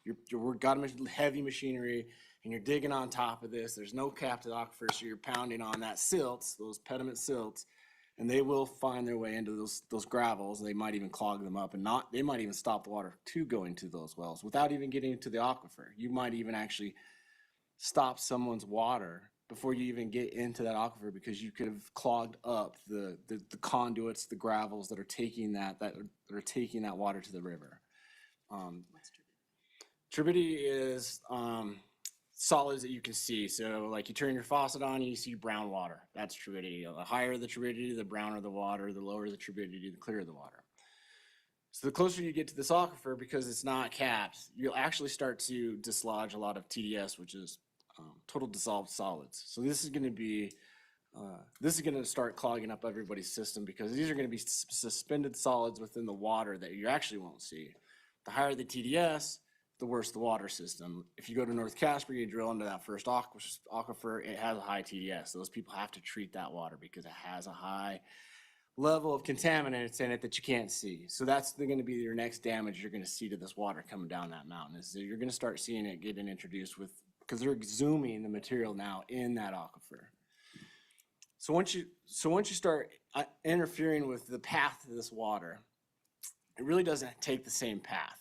you're got heavy machinery and you're digging on top of this. There's no cap to the aquifer, so you're pounding on that silts, those pediment silts, and they will find their way into those gravels. They might even clog them up, and they might even stop the water to go into those wells without even getting into the aquifer. You might even actually stop someone's water before you even get into that aquifer because you could have clogged up the conduits, the gravels that are taking that water to the river. What's turbidity? Turbidity is solids that you can see. So like you turn your faucet on and you see brown water. That's turbidity. The higher the turbidity, the browner the water. The lower the turbidity, the clearer the water. So the closer you get to this aquifer, because it's not capped, you'll actually start to dislodge a lot of TDS, which is total dissolved solids. So this is going to start clogging up everybody's system because these are going to be suspended solids within the water that you actually won't see. The higher the TDS, the worse the water system. If you go to North Casper, you drill into that first aquifer, it has a high TDS. Those people have to treat that water because it has a high level of contaminants in it that you can't see. So that's going to be your next damage you're going to see to this water coming down that mountain. Is that you're going to start seeing it getting introduced because they're exhuming the material now in that aquifer. So once you start interfering with the path of this water, it really doesn't take the same path.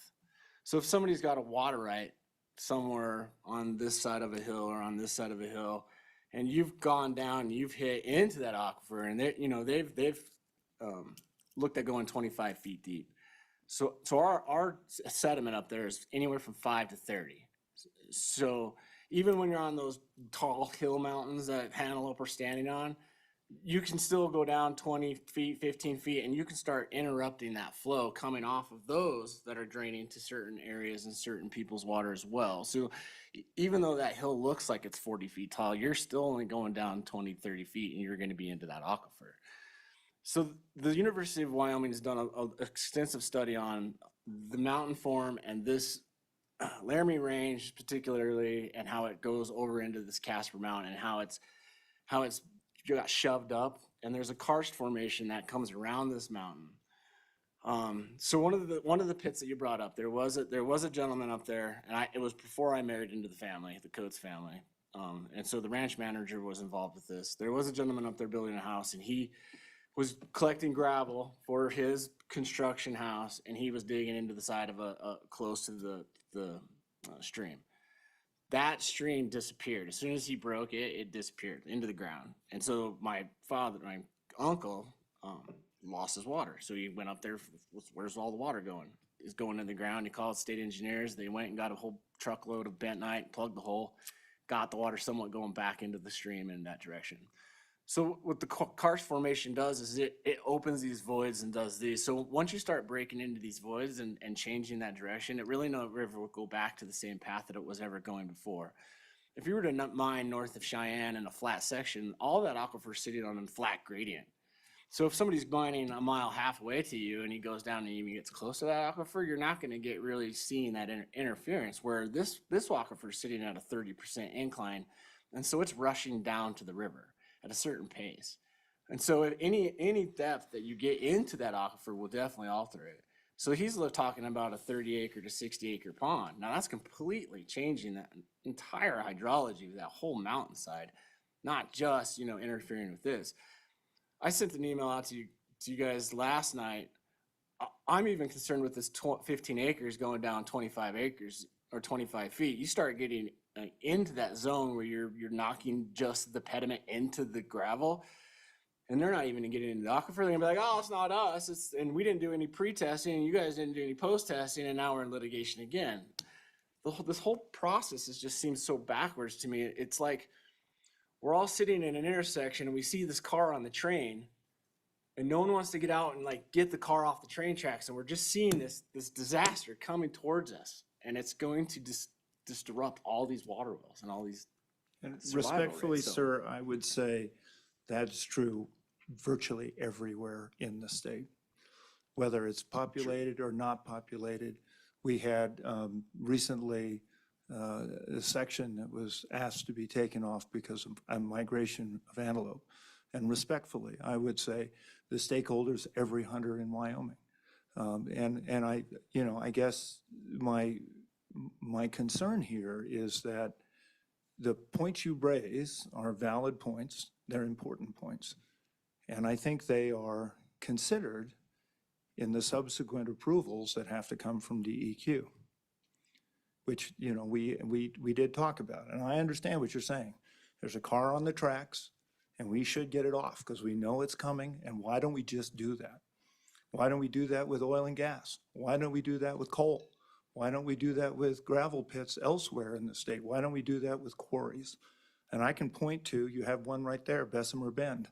So if somebody's got a water right somewhere on this side of a hill or on this side of a hill, and you've gone down and you've hit into that aquifer, and they've looked at going 25 feet deep. So our sediment up there is anywhere from 5 to 30. So even when you're on those tall hill mountains that Antelope are standing on, you can still go down 20 feet, 15 feet, and you can start interrupting that flow coming off of those that are draining to certain areas and certain people's water as well. So even though that hill looks like it's 40 feet tall, you're still only going down 20, 30 feet, and you're going to be into that aquifer. So the University of Wyoming has done an extensive study on the mountain form and this Laramie Range particularly, and how it goes over into this Casper Mountain and how it's got shoved up, and there's a karst formation that comes around this mountain. So one of the pits that you brought up, there was a gentleman up there, and it was before I married into the family, the Coates family, and so the ranch manager was involved with this. There was a gentleman up there building a house, and he was collecting gravel for his construction house, and he was digging into the side of close to the stream. That stream disappeared. As soon as he broke it, it disappeared into the ground. And so my uncle, lost his water. So he went up there, where's all the water going? It's going in the ground. He called state engineers. They went and got a whole truckload of bentonite, plugged the hole, got the water somewhat going back into the stream in that direction. So what the karst formation does is it opens these voids and does these. So once you start breaking into these voids and changing that direction, it really no river will go back to the same path that it was ever going before. If you were to mine north of Cheyenne in a flat section, all that aquifer is sitting on a flat gradient. So if somebody's mining a mile halfway to you and he goes down and even gets close to that aquifer, you're not going to get really seeing that interference, where this aquifer is sitting at a 30% incline, and so it's rushing down to the river at a certain pace. And so at any depth that you get into that aquifer will definitely alter it. So he's talking about a 30-acre to 60-acre pond. Now that's completely changing that entire hydrology of that whole mountainside, not just, interfering with this. I sent an email out to you guys last night. I'm even concerned with this 15 acres going down 25 acres or 25 feet. You start getting into that zone where you're knocking just the pediment into the gravel, and they're not even getting into the aquifer. They're gonna be like, oh, it's not us. And we didn't do any pre-testing, and you guys didn't do any post-testing, and now we're in litigation again. This whole process just seems so backwards to me. It's like we're all sitting in an intersection and we see this car on the train, and no one wants to get out and get the car off the train tracks, and we're just seeing this disaster coming towards us, and it's going to disrupt all these water wells and all these And survival respectfully, rates, so. sir, I would say that's true virtually everywhere in the state, whether it's populated or not populated. We had recently a section that was asked to be taken off because of a migration of antelope. And respectfully, I would say the stakeholders, every hunter in Wyoming. And I guess my concern here is that the points you raise are valid points. They're important points. And I think they are considered in the subsequent approvals that have to come from DEQ, which, we did talk about. And I understand what you're saying. There's a car on the tracks, and we should get it off because we know it's coming. And why don't we just do that? Why don't we do that with oil and gas? Why don't we do that with coal? Why don't we do that with gravel pits elsewhere in the state? Why don't we do that with quarries? And I can point to, you have one right there, Bessemer Bend,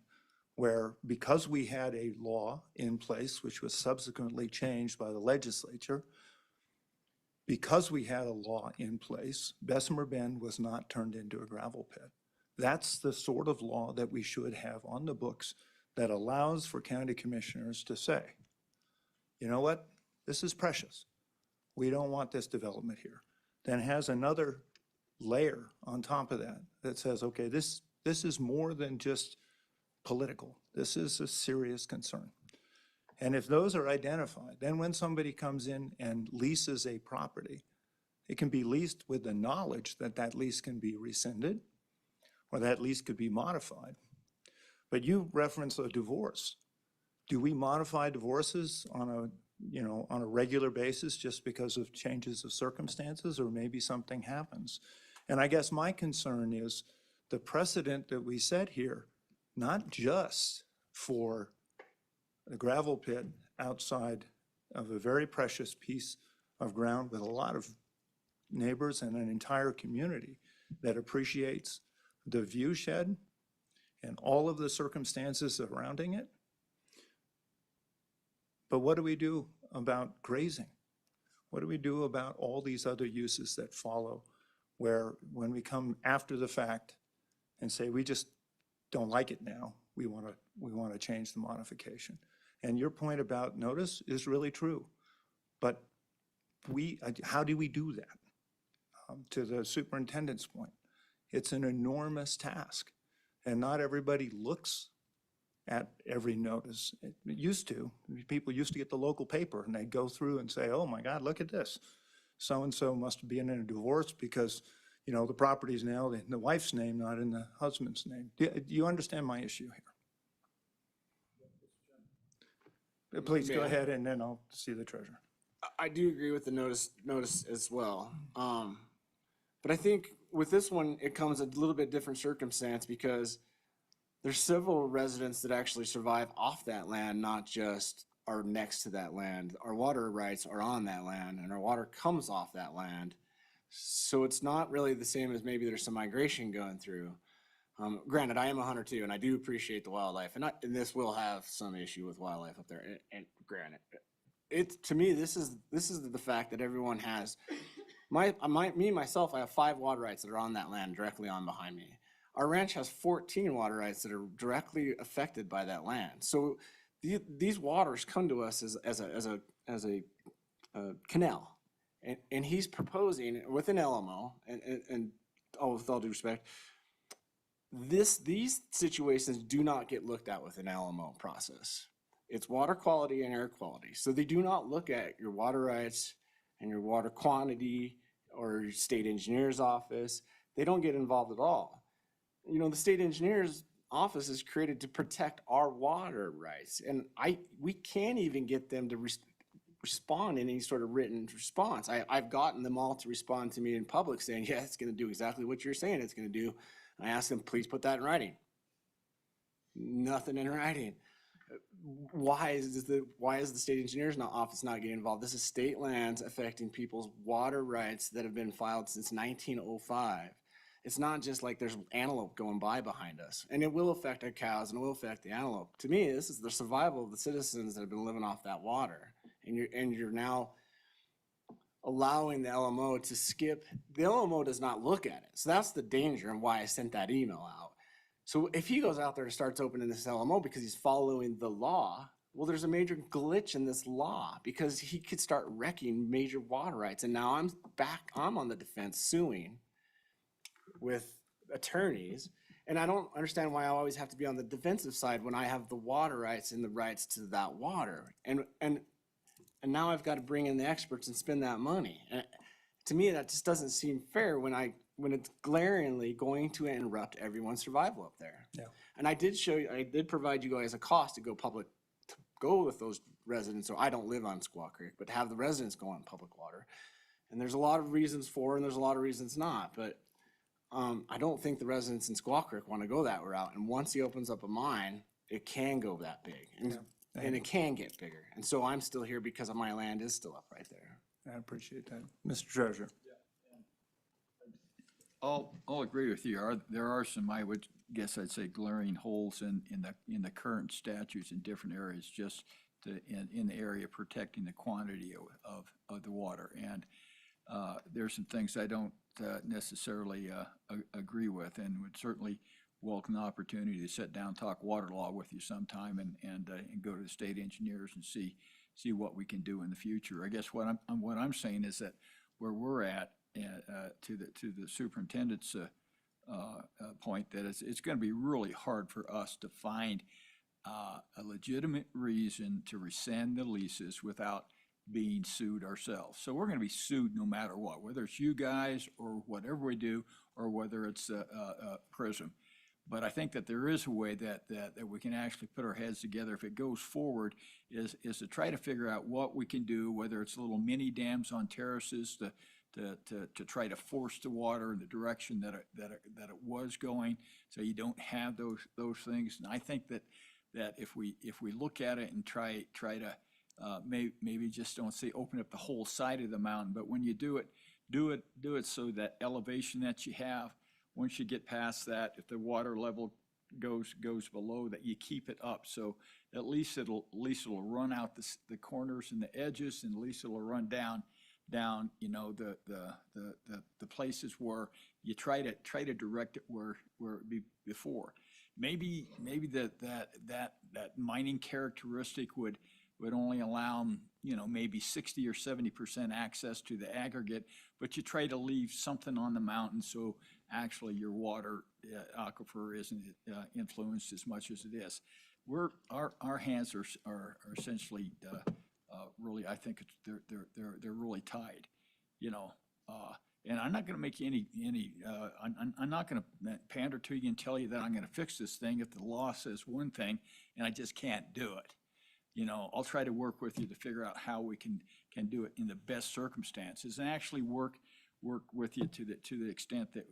where because we had a law in place, which was subsequently changed by the legislature, because we had a law in place, Bessemer Bend was not turned into a gravel pit. That's the sort of law that we should have on the books that allows for county commissioners to say, you know what, this is precious. We don't want this development here. Then has another layer on top of that that says, okay, this is more than just political. This is a serious concern. And if those are identified, then when somebody comes in and leases a property, it can be leased with the knowledge that that lease can be rescinded or that lease could be modified. But you reference a divorce. Do we modify divorces on a regular basis just because of changes of circumstances, or maybe something happens? And I guess my concern is the precedent that we set here, not just for a gravel pit outside of a very precious piece of ground with a lot of neighbors and an entire community that appreciates the view shed and all of the circumstances surrounding it. But what do we do about grazing? What do we do about all these other uses that follow, where when we come after the fact and say, we just don't like it now, we want to change the modification? And your point about notice is really true. But how do we do that? To the superintendent's point, it's an enormous task. And not everybody looks at every notice. It used to. People used to get the local paper and they'd go through and say, oh my God, look at this. So-and-so must be in a divorce because, the property's now in the wife's name, not in the husband's name. Do you understand my issue here? Please go ahead, and then I'll see the treasurer. I do agree with the notice as well. But I think with this one, it comes a little bit different circumstance because there's several residents that actually survive off that land, not just are next to that land. Our water rights are on that land, and our water comes off that land. So it's not really the same as maybe there's some migration going through. Granted, I am a hunter too, and I do appreciate the wildlife, and this will have some issue with wildlife up there. And granted, to me, this is the fact that everyone has. Myself, I have 5 water rights that are on that land directly on behind me. Our ranch has 14 water rights that are directly affected by that land. So these waters come to us as a canal, and he's proposing with an LMO, and with all due respect, these situations do not get looked at with an LMO process. It's water quality and air quality. So they do not look at your water rights and your water quantity or your state engineer's office. They don't get involved at all. You know, the state engineer's office is created to protect our water rights. And we can't even get them to respond in any sort of written response. I've gotten them all to respond to me in public saying, yeah, it's going to do exactly what you're saying it's going to do. And I asked them, please put that in writing. Nothing in writing. Why is the state engineer's office not getting involved? This is state lands affecting people's water rights that have been filed since 1905. It's not just like there's antelope going by behind us, and it will affect our cows and it will affect the antelope. To me, this is the survival of the citizens that have been living off that water, and you're now allowing the LMO to skip. The LMO does not look at it, so that's the danger and why I sent that email out. So if he goes out there and starts opening this LMO because he's following the law, well, there's a major glitch in this law because he could start wrecking major water rights. And now I'm on the defense suing with attorneys. And I don't understand why I always have to be on the defensive side when I have the water rights and the rights to that water. And now I've got to bring in the experts and spend that money. And to me, that just doesn't seem fair when it's glaringly going to interrupt everyone's survival up there. Yeah. And I did provide you guys a cost to go with those residents. So I don't live on Squaw Creek, but have the residents go on public water. And there's a lot of reasons for, and there's a lot of reasons not. But I don't think the residents in Squaw Creek want to go that route. And once he opens up a mine, it can go that big, and it can get bigger. And so I'm still here because my land is still up right there. I appreciate that. Mr. Treasurer. I'll agree with you. There are some, I would guess I'd say, glaring holes in the current statutes in different areas, just in the area protecting the quantity of the water. And there's some things I don't necessarily agree with, and would certainly welcome the opportunity to sit down, talk water law with you sometime, and go to the state engineers and see what we can do in the future. I guess what I'm saying is that where we're at, to the superintendent's point, that it's going to be really hard for us to find a legitimate reason to rescind the leases without being sued ourselves. So we're going to be sued no matter what, whether it's you guys or whatever we do, or whether it's PRISM. But I think that there is a way that we can actually put our heads together if it goes forward, is to try to figure out what we can do, whether it's little mini dams on terraces to try to force the water in the direction that it was going, so you don't have those things. And I think that if we look at it and try to maybe just don't say open up the whole side of the mountain, but when you do it so that elevation that you have, once you get past that, if the water level goes below that, you keep it up, so at least it'll run out the corners and the edges, and at least it'll run down you know, the places where you try to direct it where it be before. Maybe that mining characteristic would only allow, you know, maybe 60 or 70% access to the aggregate, but you try to leave something on the mountain so actually your water aquifer isn't influenced as much as it is. Our hands are essentially really, I think they're really tied, you know. And I'm not going to make you any. I'm not going to pander to you and tell you that I'm going to fix this thing if the law says one thing and I just can't do it. You know, I'll try to work with you to figure out how we can do it in the best circumstances, and actually work with you to the extent that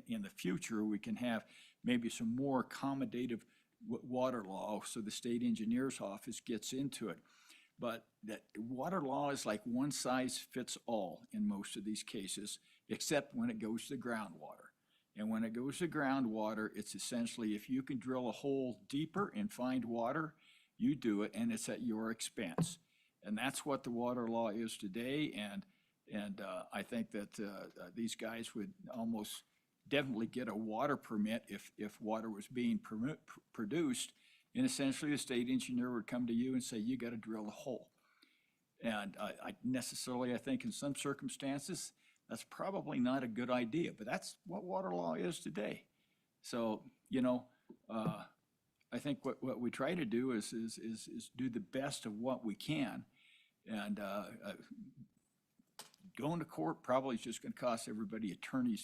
in the future we can have maybe some more accommodative water law, so the state engineer's office gets into it. But that water law is like one size fits all in most of these cases, except when it goes to groundwater. And when it goes to groundwater, it's essentially if you can drill a hole deeper and find water, you do it, and it's at your expense. And that's what the water law is today. And I think that these guys would almost definitely get a water permit if water was being produced. And essentially, the state engineer would come to you and say, you got to drill a hole. And I think in some circumstances, that's probably not a good idea, but that's what water law is today. So, I think what we try to do is do the best of what we can. And going to court probably is just going to cost everybody attorney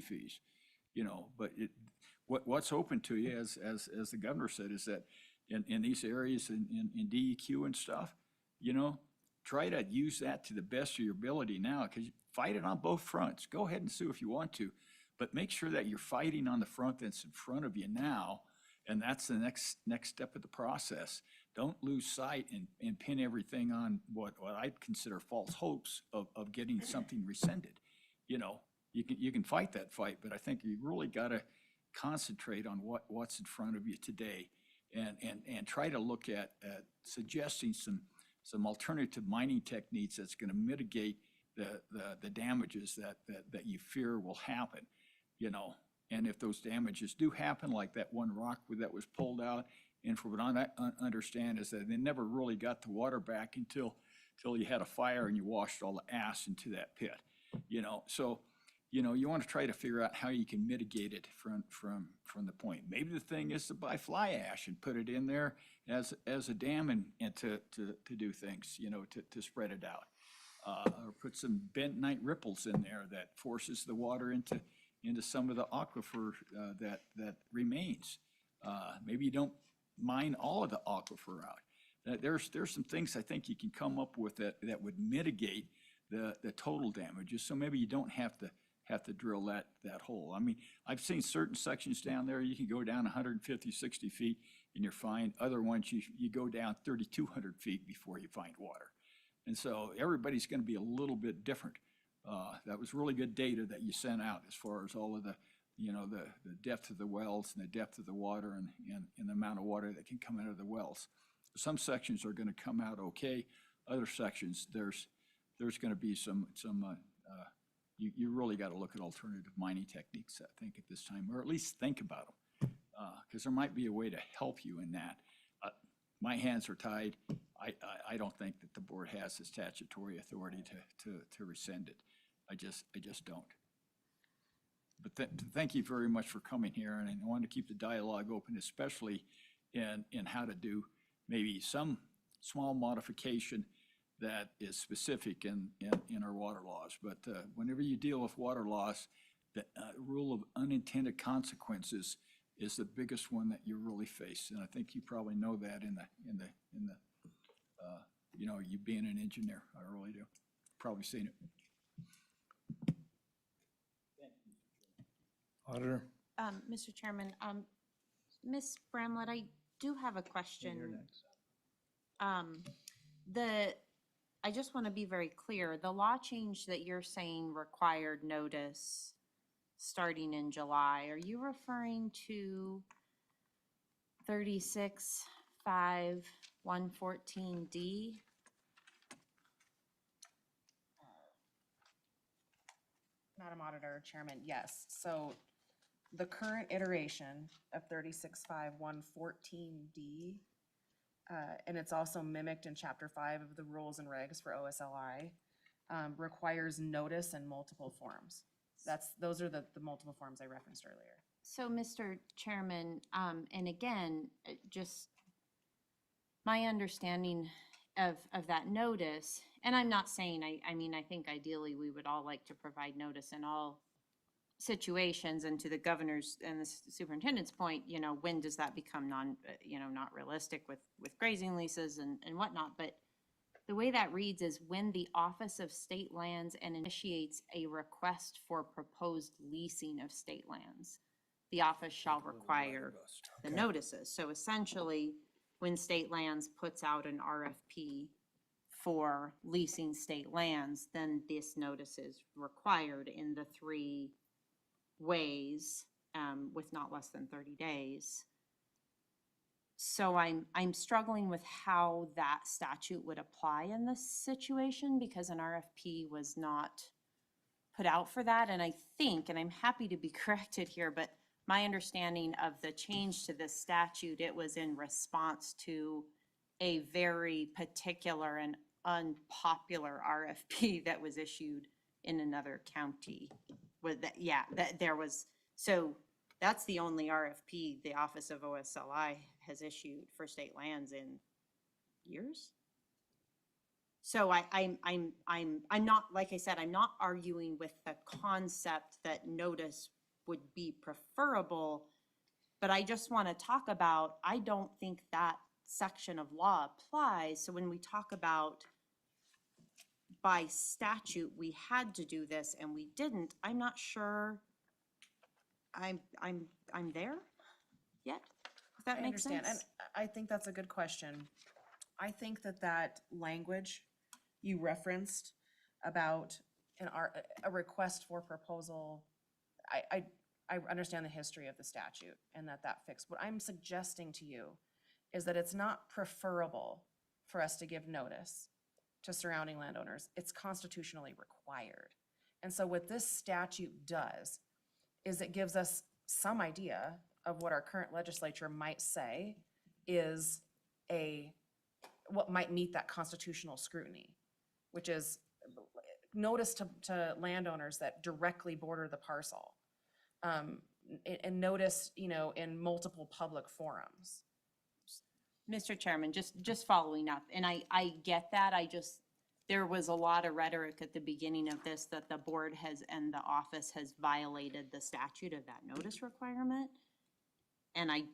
fees, but what's open to you, as the governor said, is that in these areas in DEQ and stuff, try to use that to the best of your ability now, because fight it on both fronts. Go ahead and sue if you want to, but make sure that you're fighting on the front that's in front of you now, and that's the next step of the process. Don't lose sight and pin everything on what I'd consider false hopes of getting something rescinded. You can fight that fight, but I think you really got to concentrate on what's in front of you today, and try to look at suggesting some alternative mining techniques that's going to mitigate the damages that you fear will happen, And if those damages do happen, like that one rock that was pulled out, and from what I understand is that they never really got the water back until you had a fire and you washed all the ash into that pit, So, you want to try to figure out how you can mitigate it from the point. Maybe the thing is to buy fly ash and put it in there as a dam and to do things, to spread it out. Or put some bentonite ripples in there that forces the water into some of the aquifer that remains. Maybe you don't mine all of the aquifer out. There's some things I think you can come up with that would mitigate the total damages. So maybe you don't have to drill that hole. I mean, I've seen certain sections down there, you can go down 150, 60 feet and you're fine. Other ones, you go down 3,200 feet before you find water. And so everybody's going to be a little bit different. That was really good data that you sent out as far as all of the depth of the wells and the depth of the water and the amount of water that can come out of the wells. Some sections are going to come out okay. Other sections, there's going to be you really got to look at alternative mining techniques, I think, at this time, or at least think about them, because there might be a way to help you in that. My hands are tied. I don't think that the board has the statutory authority to rescind it. I just don't. But thank you very much for coming here, and I want to keep the dialogue open, especially in how to do maybe some small modification that is specific in our water laws. But whenever you deal with water laws, the rule of unintended consequences is the biggest one that you really face, and I think you probably know that in the you being an engineer. I really do. Probably seen it. Auditor? Mr. Chairman, Ms. Bramlett, I do have a question. You're next. I just want to be very clear. The law change that you're saying required notice starting in July, are you referring to 36.5.114D? Madam Auditor, Chairman, yes. So the current iteration of 36.5.114D, and it's also mimicked in Chapter 5 of the Rules and Regs for OSLI, requires notice in multiple forms. Those are the multiple forms I referenced earlier. So, Mr. Chairman, and again, just my understanding of that notice, and I'm not saying, I mean, I think ideally we would all like to provide notice in all situations, and to the governor's and the superintendent's point, when does that become not realistic with grazing leases and whatnot, but the way that reads is when the Office of State Lands and initiates a request for proposed leasing of state lands, the office shall require the notices. So essentially, when State Lands puts out an RFP for leasing state lands, then this notice is required in the 3 ways, with not less than 30 days. So I'm struggling with how that statute would apply in this situation because an RFP was not put out for that. And I think, and I'm happy to be corrected here, but my understanding of the change to this statute, it was in response to a very particular and unpopular RFP that was issued in another county. With that, yeah, that there was, so that's the only RFP the Office of OSLI has issued for state lands in years. So I'm not, like I said, I'm not arguing with the concept that notice would be preferable, but I just want to talk about, I don't think that section of law applies. So when we talk about by statute, we had to do this and we didn't, I'm not sure I'm there yet. Does that I make understand, sense? and I think that's a good question. I think that language you referenced about a request for proposal, I understand the history of the statute and that fixed. What I'm suggesting to you is that it's not preferable for us to give notice to surrounding landowners. It's constitutionally required. And so what this statute does is it gives us some idea of what our current legislature might say is what might meet that constitutional scrutiny, which is notice to landowners that directly border the parcel. And notice, in multiple public forums. Mr. Chairman, just following up, and I get that, there was a lot of rhetoric at the beginning of this that the board has and the office has violated the statute of that notice requirement. And I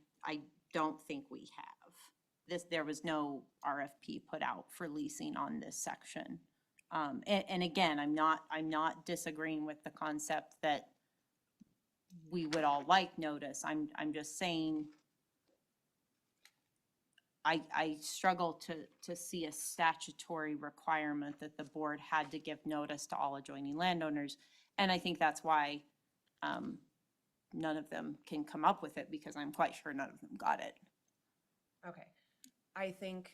don't think we have. There was no RFP put out for leasing on this section. And again, I'm not disagreeing with the concept that we would all like notice. I'm just saying I struggle to see a statutory requirement that the board had to give notice to all adjoining landowners. And I think that's why none of them can come up with it, because I'm quite sure none of them got it. Okay. I think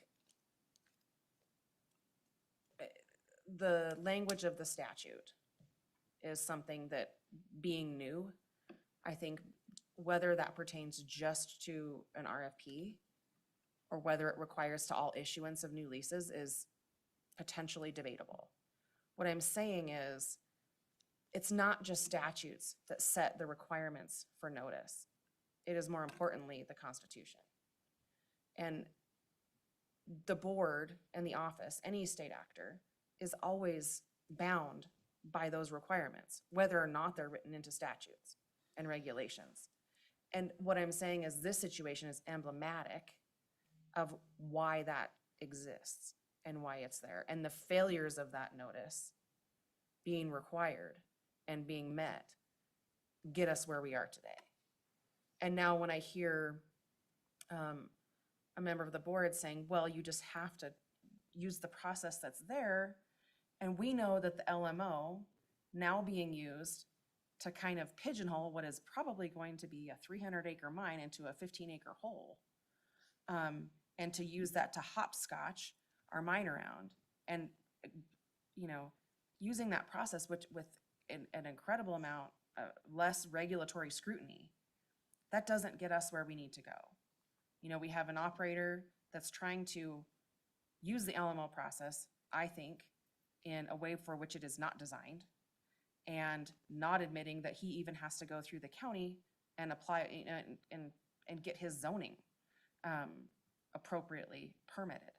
the language of the statute is something that, being new, I think whether that pertains just to an RFP or whether it requires to all issuance of new leases is potentially debatable. What I'm saying is, it's not just statutes that set the requirements for notice. It is more importantly the Constitution. And the board and the office, any state actor, is always bound by those requirements, whether or not they're written into statutes and regulations. And what I'm saying is this situation is emblematic of why that exists and why it's there. And the failures of that notice being required and being met get us where we are today. And now when I hear a member of the board saying, well, you just have to use the process that's there, and we know that the LMO now being used to kind of pigeonhole what is probably going to be a 300-acre mine into a 15-acre hole, and to use that to hopscotch our mine around, and using that process with an incredible amount of less regulatory scrutiny, that doesn't get us where we need to go. We have an operator that's trying to use the LMO process, I think, in a way for which it is not designed, and not admitting that he even has to go through the county and apply and get his zoning appropriately permitted.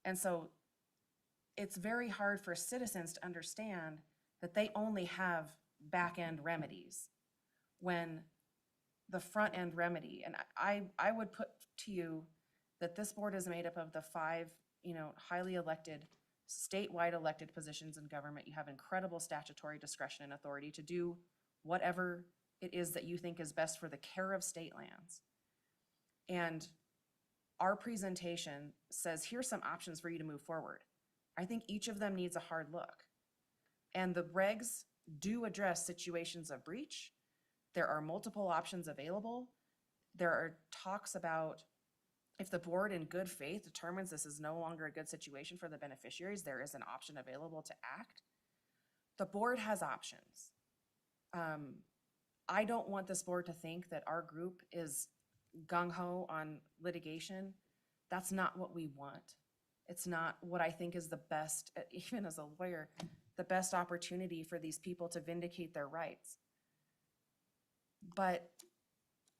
And so it's very hard for citizens to understand that they only have back-end remedies when the front-end remedy, and I would put to you that this board is made up of the 5, highly elected, statewide elected positions in government. You have incredible statutory discretion and authority to do whatever it is that you think is best for the care of state lands. And our presentation says, here's some options for you to move forward. I think each of them needs a hard look. And the regs do address situations of breach, There are multiple options available. There are talks about if the board in good faith determines this is no longer a good situation for the beneficiaries, there is an option available to act. The board has options. I don't want this board to think that our group is gung-ho on litigation. That's not what we want. It's not what I think is the best, even as a lawyer, the best opportunity for these people to vindicate their rights. But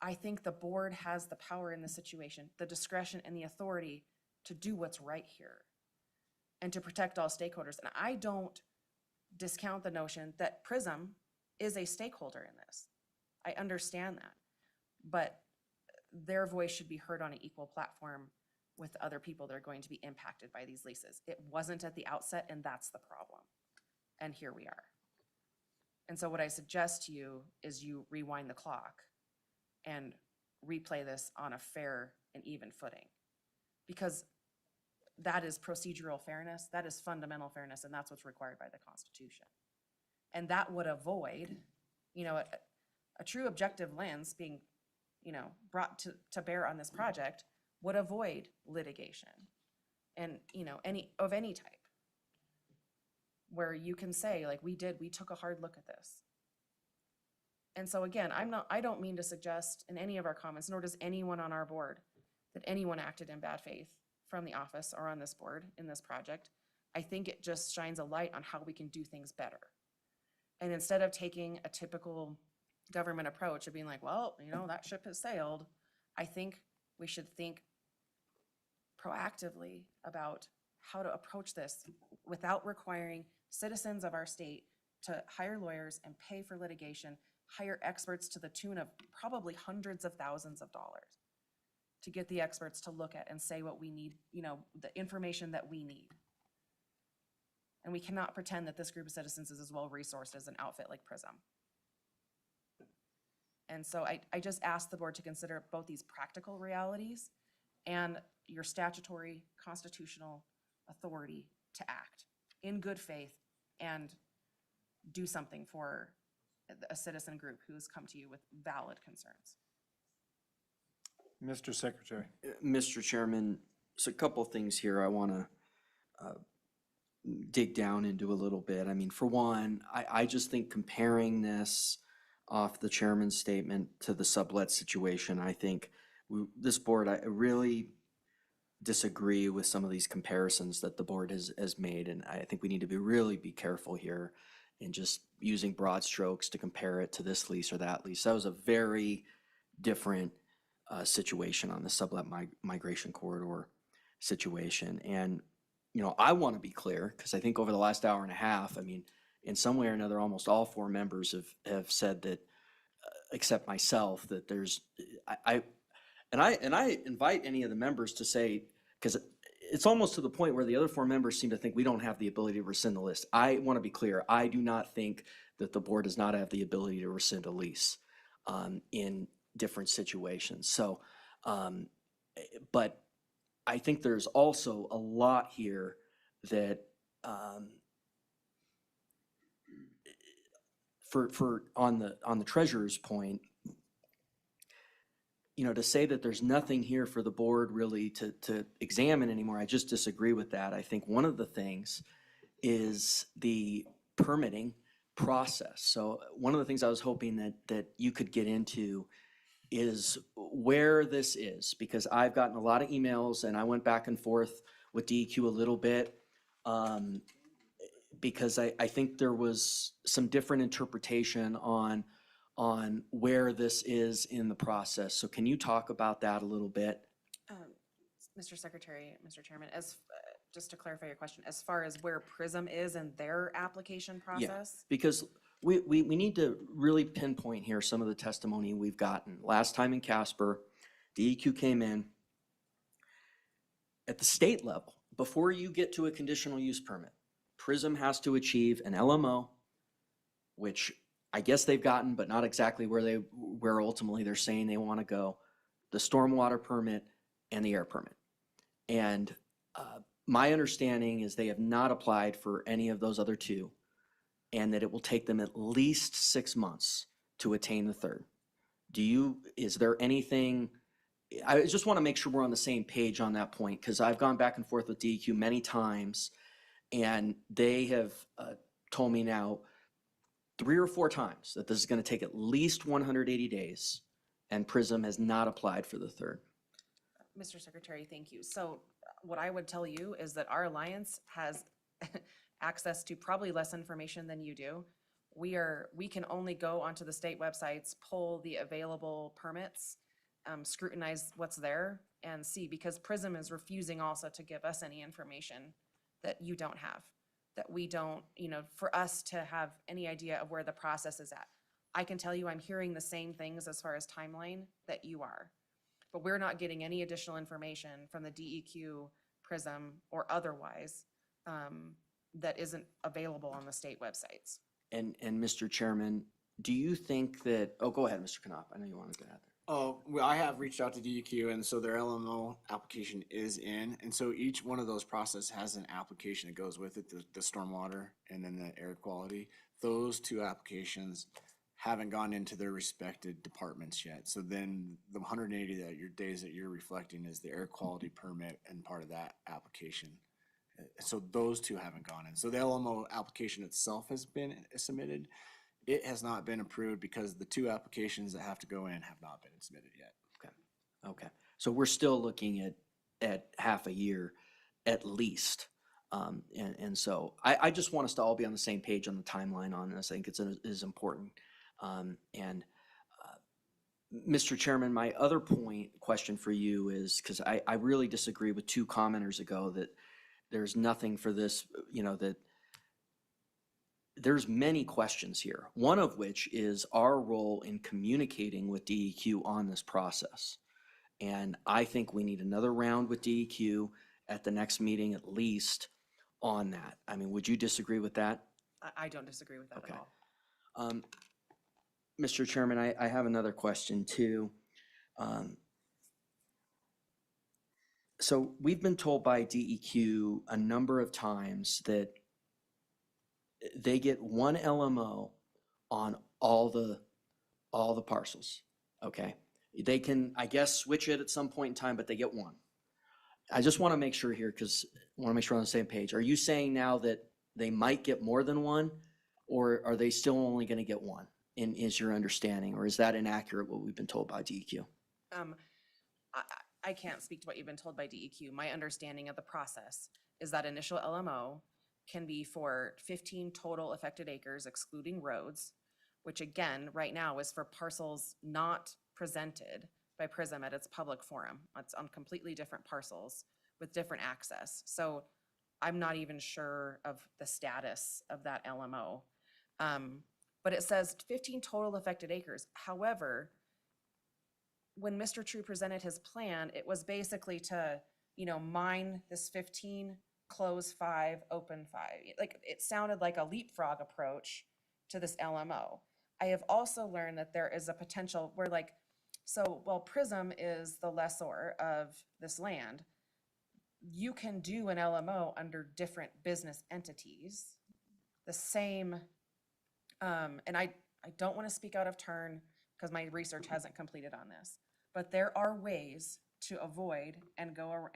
I think the board has the power in this situation, the discretion and the authority to do what's right here and to protect all stakeholders. And I don't discount the notion that PRISM is a stakeholder in this. I understand that, but their voice should be heard on an equal platform with other people that are going to be impacted by these leases. It wasn't at the outset, and that's the problem. And here we are. And so what I suggest to you is you rewind the clock and replay this on a fair and even footing. Because that is procedural fairness, that is fundamental fairness, and that's what's required by the Constitution. And that would avoid, you know, a true objective lens being, you know, brought to bear on this project would avoid litigation and, you know, any type. Where you can say, like we took a hard look at this. And so again, I don't mean to suggest in any of our comments, nor does anyone on our board, that anyone acted in bad faith from the office or on this board in this project. I think it just shines a light on how we can do things better. And instead of taking a typical government approach of being like, well, you know, that ship has sailed, I think we should think proactively about how to approach this without requiring citizens of our state to hire lawyers and pay for litigation, hire experts to the tune of probably hundreds of thousands of dollars to get the experts to look at and say what we need, you know, the information that we need. And we cannot pretend that this group of citizens is as well resourced as an outfit like PRISM. And so I just ask the board to consider both these practical realities and your statutory constitutional authority to act in good faith and do something for a citizen group who's come to you with valid concerns. Mr. Secretary. Mr. Chairman, so a couple of things here I want to dig down into a little bit. I mean, for one, I just think comparing this off the chairman's statement to the sublet situation, I think this board, I really disagree with some of these comparisons that the board has made, and I think we need to really be careful here in just using broad strokes to compare it to this lease or that lease. That was a very different situation on the sublet migration corridor situation. And, you know, I want to be clear, because I think over the last hour and a half, I mean, in some way or another, almost all four members have said that, except myself, that there's, I invite any of the members to say, because it's almost to the point where the other four members seem to think we don't have the ability to rescind the list. I want to be clear. I do not think that the board does not have the ability to rescind a lease in different situations. So, but I think there's also a lot here that for on the treasurer's point, you know, to say that there's nothing here for the board really to examine anymore, I just disagree with that. I think one of the things is the permitting process. So one of the things I was hoping that you could get into is where this is, because I've gotten a lot of emails and I went back and forth with DEQ a little bit because I think there was some different interpretation on where this is in the process. So can you talk about that a little bit? Mr. Secretary, Mr. Chairman, just to clarify your question, as far as where PRISM is in their application process? Yeah, because we need to really pinpoint here some of the testimony we've gotten. Last time in Casper, DEQ came in at the state level. Before you get to a conditional use permit, PRISM has to achieve an LMO, which I guess they've gotten, but not exactly where ultimately they're saying they want to go, the stormwater permit and the air permit. And my understanding is they have not applied for any of those other two, and that it will take them at least 6 months to attain the third. Is there anything, I just want to make sure we're on the same page on that point, because I've gone back and forth with DEQ many times, and they have told me now 3 or 4 times that this is going to take at least 180 days, and PRISM has not applied for the third. Mr. Secretary, thank you. So what I would tell you is that our alliance has access to probably less information than you do. We can only go onto the state websites, pull the available permits, scrutinize what's there and see, because PRISM is refusing also to give us any information that you don't have, that we don't, for us to have any idea of where the process is at. I can tell you I'm hearing the same things as far as timeline that you are, but we're not getting any additional information from the DEQ, PRISM, or otherwise that isn't available on the state websites. And Mr. Chairman, do you think that, oh, go ahead, Mr. Knopf, I know you wanted to get out there. Oh, well, I have reached out to DEQ, and so their LMO application is in, and so each one of those processes has an application that goes with it, the stormwater and then the air quality. Those 2 applications haven't gone into their respected departments yet. So then the 180 days that you're reflecting is the air quality permit and part of that application. So those 2 haven't gone in. So the LMO application itself has been submitted. It has not been approved because the 2 applications that have to go in have not been submitted yet. Okay. So we're still looking at half a year at least. And so I just want us to all be on the same page on the timeline on this. I think it is important. Mr. Chairman, my other question for you is, because I really disagree with 2 commenters ago that there's nothing for this, that there's many questions here, one of which is our role in communicating with DEQ on this process. And I think we need another round with DEQ at the next meeting at least on that. I mean, would you disagree with that? I don't disagree with that at all. Mr. Chairman, I have another question too. So we've been told by DEQ a number of times that they get 1 LMO on all the parcels, okay? They can, I guess, switch it at some point in time, but they get 1. I just want to make sure here, because I want to make sure we're on the same page. Are you saying now that they might get more than 1, or are they still only going to get 1? Is your understanding, or is that inaccurate what we've been told by DEQ? I can't speak to what you've been told by DEQ. My understanding of the process is that initial LMO can be for 15 total affected acres, excluding roads, which again, right now is for parcels not presented by PRISM at its public forum. It's on completely different parcels with different access. So I'm not even sure of the status of that LMO. But it says 15 total affected acres. However, when Mr. True presented his plan, it was basically to, mine this 15, close 5, open 5. Like, it sounded like a leapfrog approach to this LMO. I have also learned that there is a potential where while PRISM is the lessor of this land, you can do an LMO under different business entities. The same, and I don't want to speak out of turn because my research hasn't completed on this, but there are ways to avoid and go around,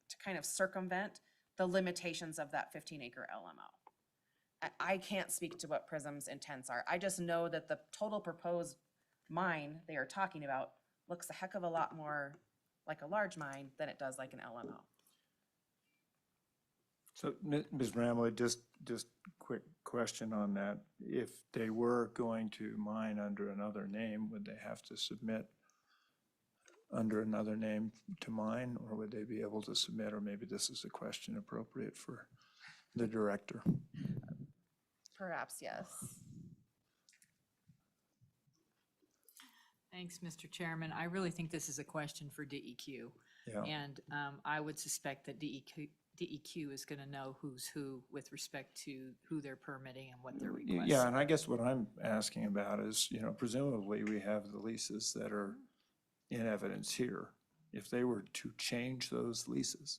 to kind of circumvent the limitations of that 15-acre LMO. I can't speak to what PRISM's intents are. I just know that the total proposed mine they are talking about looks a heck of a lot more like a large mine than it does like an LMO. So, Ms. Bramlett, just quick question on that. If they were going to mine under another name, would they have to submit under another name to mine, or would they be able to submit, or maybe this is a question appropriate for the director? Perhaps, yes. Thanks, Mr. Chairman. I really think this is a question for DEQ. Yeah. And I would suspect that DEQ is going to know who's who with respect to who they're permitting and what they're requesting. Yeah, and I guess what I'm asking about is, presumably we have the leases that are in evidence here. If they were to change those leases,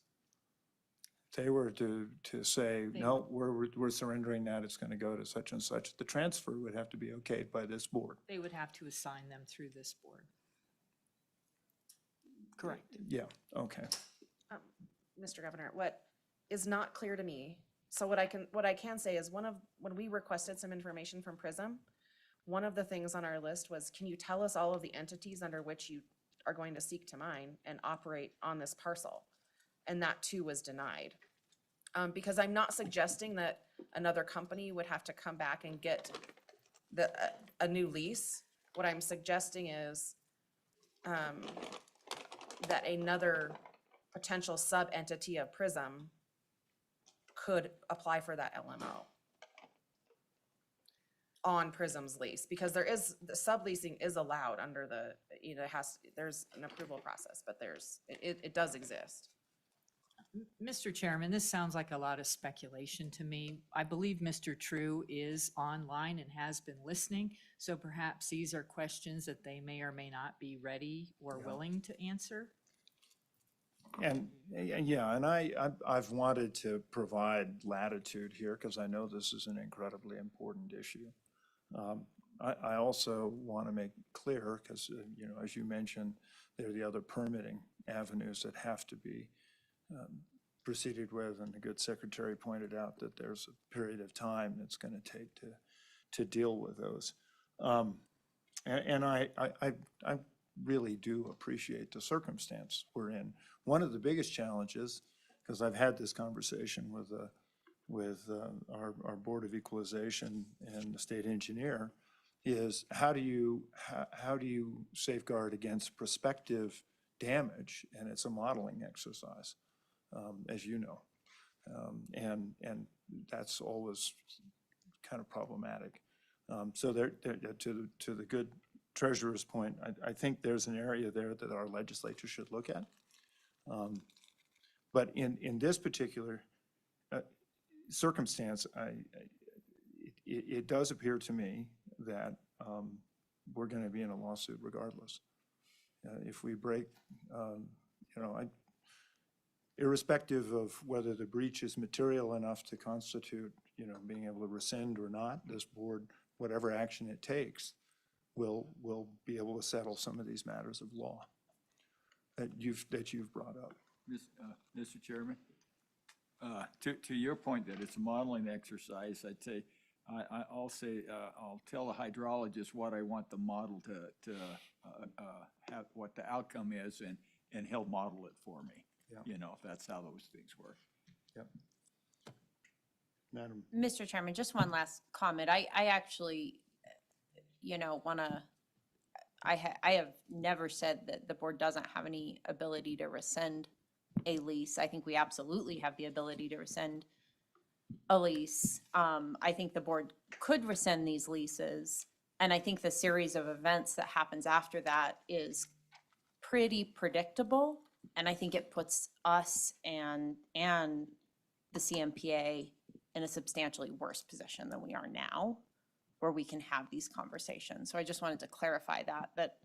they were to say, no, we're surrendering that, it's going to go to such and such, the transfer would have to be okayed by this board. They would have to assign them through this board. Correct. Yeah, okay. Mr. Governor, what is not clear to me, so what I can say is when we requested some information from PRISM, one of the things on our list was, can you tell us all of the entities under which you are going to seek to mine and operate on this parcel? And that too was denied. Because I'm not suggesting that another company would have to come back and get a new lease. What I'm suggesting is that another potential sub-entity of PRISM could apply for that LMO on PRISM's lease, because the subleasing is allowed under the, there's an approval process, but it does exist. Mr. Chairman, this sounds like a lot of speculation to me. I believe Mr. True is online and has been listening, so perhaps these are questions that they may or may not be ready or willing to answer. And, yeah, and I've wanted to provide latitude here because I know this is an incredibly important issue. I also want to make clear, because, as you mentioned, there are the other permitting avenues that have to be proceeded with, and the good secretary pointed out that there's a period of time that's going to take to deal with those. And I really do appreciate the circumstance we're in. One of the biggest challenges, because I've had this conversation with our Board of Equalization and the state engineer, is how do you safeguard against prospective damage? And it's a modeling exercise, as you know, and that's always kind of problematic. So to the good treasurer's point, I think there's an area there that our legislature should look at. But in this particular circumstance, it does appear to me that we're going to be in a lawsuit regardless. If we break, irrespective of whether the breach is material enough to constitute, being able to rescind or not, this board, whatever action it takes, will be able to settle some of these matters of law that you've brought up. Mr. Chairman, to your point that it's a modeling exercise, I'd say, I'll tell the hydrologist what I want the model to have, what the outcome is, and he'll model it for me. Yeah. If that's how those things work. Yep. Madam. Mr. Chairman, just one last comment. I actually, I have never said that the board doesn't have any ability to rescind a lease. I think we absolutely have the ability to rescind a lease. I think the board could rescind these leases, and I think the series of events that happens after that is pretty predictable, and I think it puts us and the CMPA in a substantially worse position than we are now, where we can have these conversations. So I just wanted to clarify that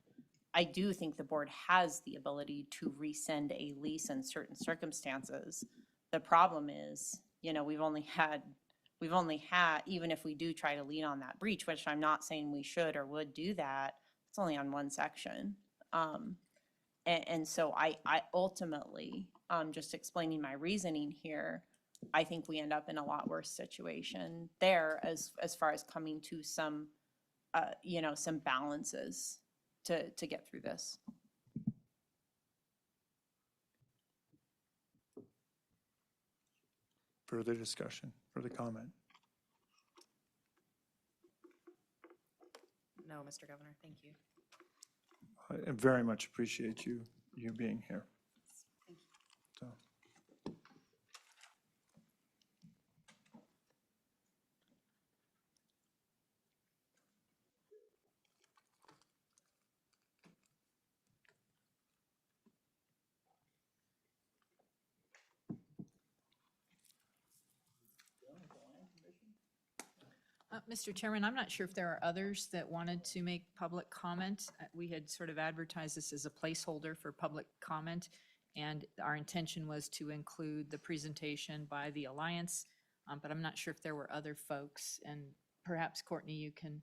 I do think the board has the ability to rescind a lease in certain circumstances. The problem is, we've only had, even if we do try to lean on that breach, which I'm not saying we should or would do that, it's only on one section. And so I ultimately, just explaining my reasoning here, I think we end up in a lot worse situation there as far as coming to some, some balances to get through this. Further discussion, further comment? No, Mr. Governor, thank you. I very much appreciate you being here. Thank you. So. Mr. Chairman, I'm not sure if there are others that wanted to make public comment. We had sort of advertised this as a placeholder for public comment, And our intention was to include the presentation by the Alliance, but I'm not sure if there were other folks. And perhaps, Courtney, you can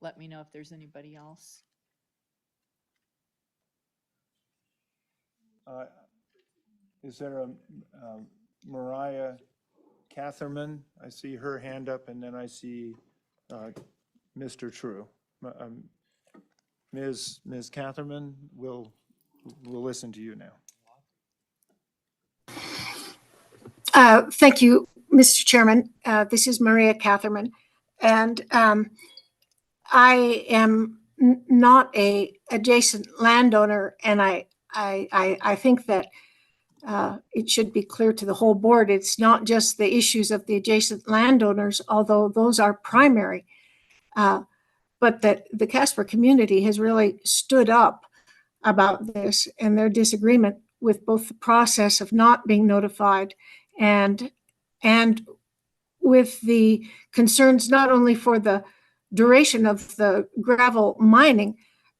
let me know if there's anybody else. Is there a Mariah Catherman? I see her hand up, and then I see Mr. True. Ms. Catherman, we'll listen to you now. Thank you, Mr. Chairman. This is Maria Catherman, and I am not a adjacent landowner, and I think that it should be clear to the whole board, it's not just the issues of the adjacent landowners, although those are primary, but that the Casper community has really stood up about this and their disagreement with both the process of not being notified and with the concerns not only for the duration of the gravel mining,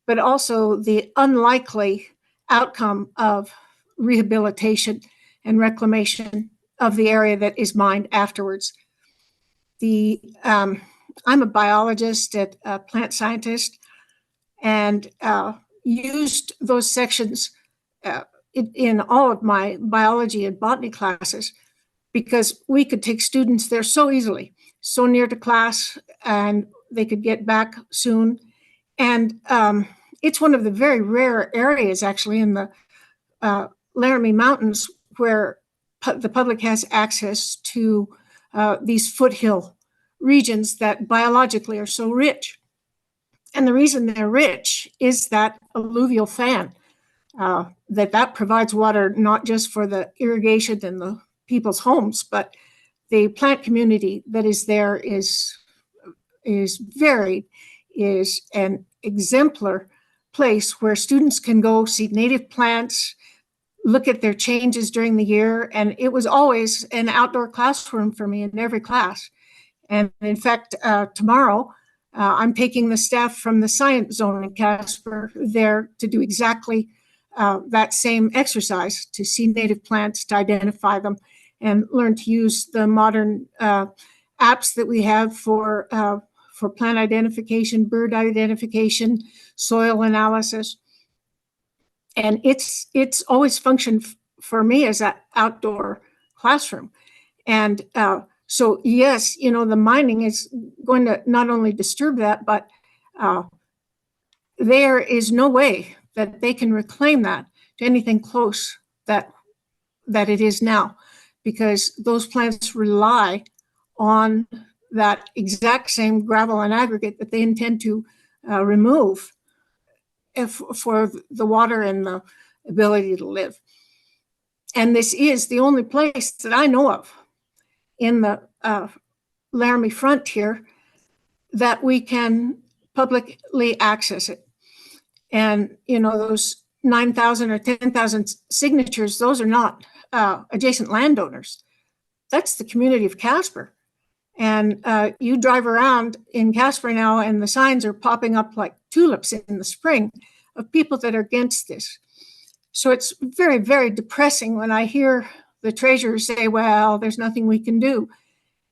but also the unlikely outcome of rehabilitation and reclamation of the area that is mined afterwards. I'm a biologist, a plant scientist, and used those sections in all of my biology and botany classes because we could take students there so easily, so near to class, and they could get back soon. And it's one of the very rare areas actually in the Laramie Mountains where the public has access to these foothill regions that biologically are so rich. And the reason they're rich is that alluvial fan, that provides water not just for the irrigation and the people's homes, but the plant community that is there is an exemplar place where students can go see native plants, look at their changes during the year. And it was always an outdoor classroom for me in every class. And in fact, tomorrow, I'm taking the staff from the science zone in Casper there to do exactly that same exercise, to see native plants, to identify them, and learn to use the modern apps that we have for plant identification, bird identification, soil analysis. And it's always functioned for me as an outdoor classroom. And so yes, the mining is going to not only disturb that, but there is no way that they can reclaim that to anything close that it is now, because those plants rely on that exact same gravel and aggregate that they intend to remove for the water and the ability to live. And this is the only place that I know of in the Laramie frontier that we can publicly access it. And, those 9,000 or 10,000 signatures, those are not adjacent landowners. That's the community of Casper. And you drive around in Casper now, and the signs are popping up like tulips in the spring of people that are against this. So it's very, very depressing when I hear the treasurer say, well, there's nothing we can do.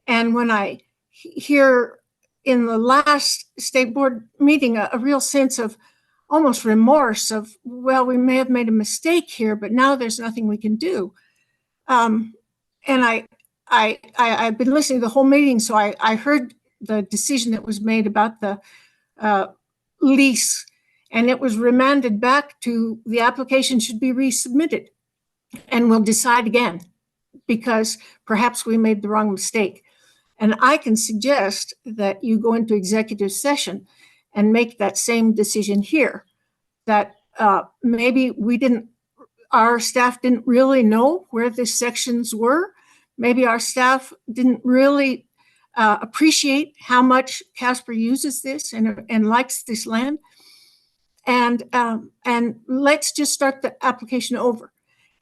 And when I hear in the last state board meeting a real sense of almost remorse of, well, we may have made a mistake here, but now there's nothing we can do. And I've been listening to the whole meeting, so I heard the decision that was made about the lease, and it was remanded back to the application should be resubmitted, and we'll decide again because perhaps we made the wrong mistake. And I can suggest that you go into executive session and make that same decision here, that maybe our staff didn't really know where the sections were. Maybe our staff didn't really appreciate how much Casper uses this and likes this land. And let's just start the application over.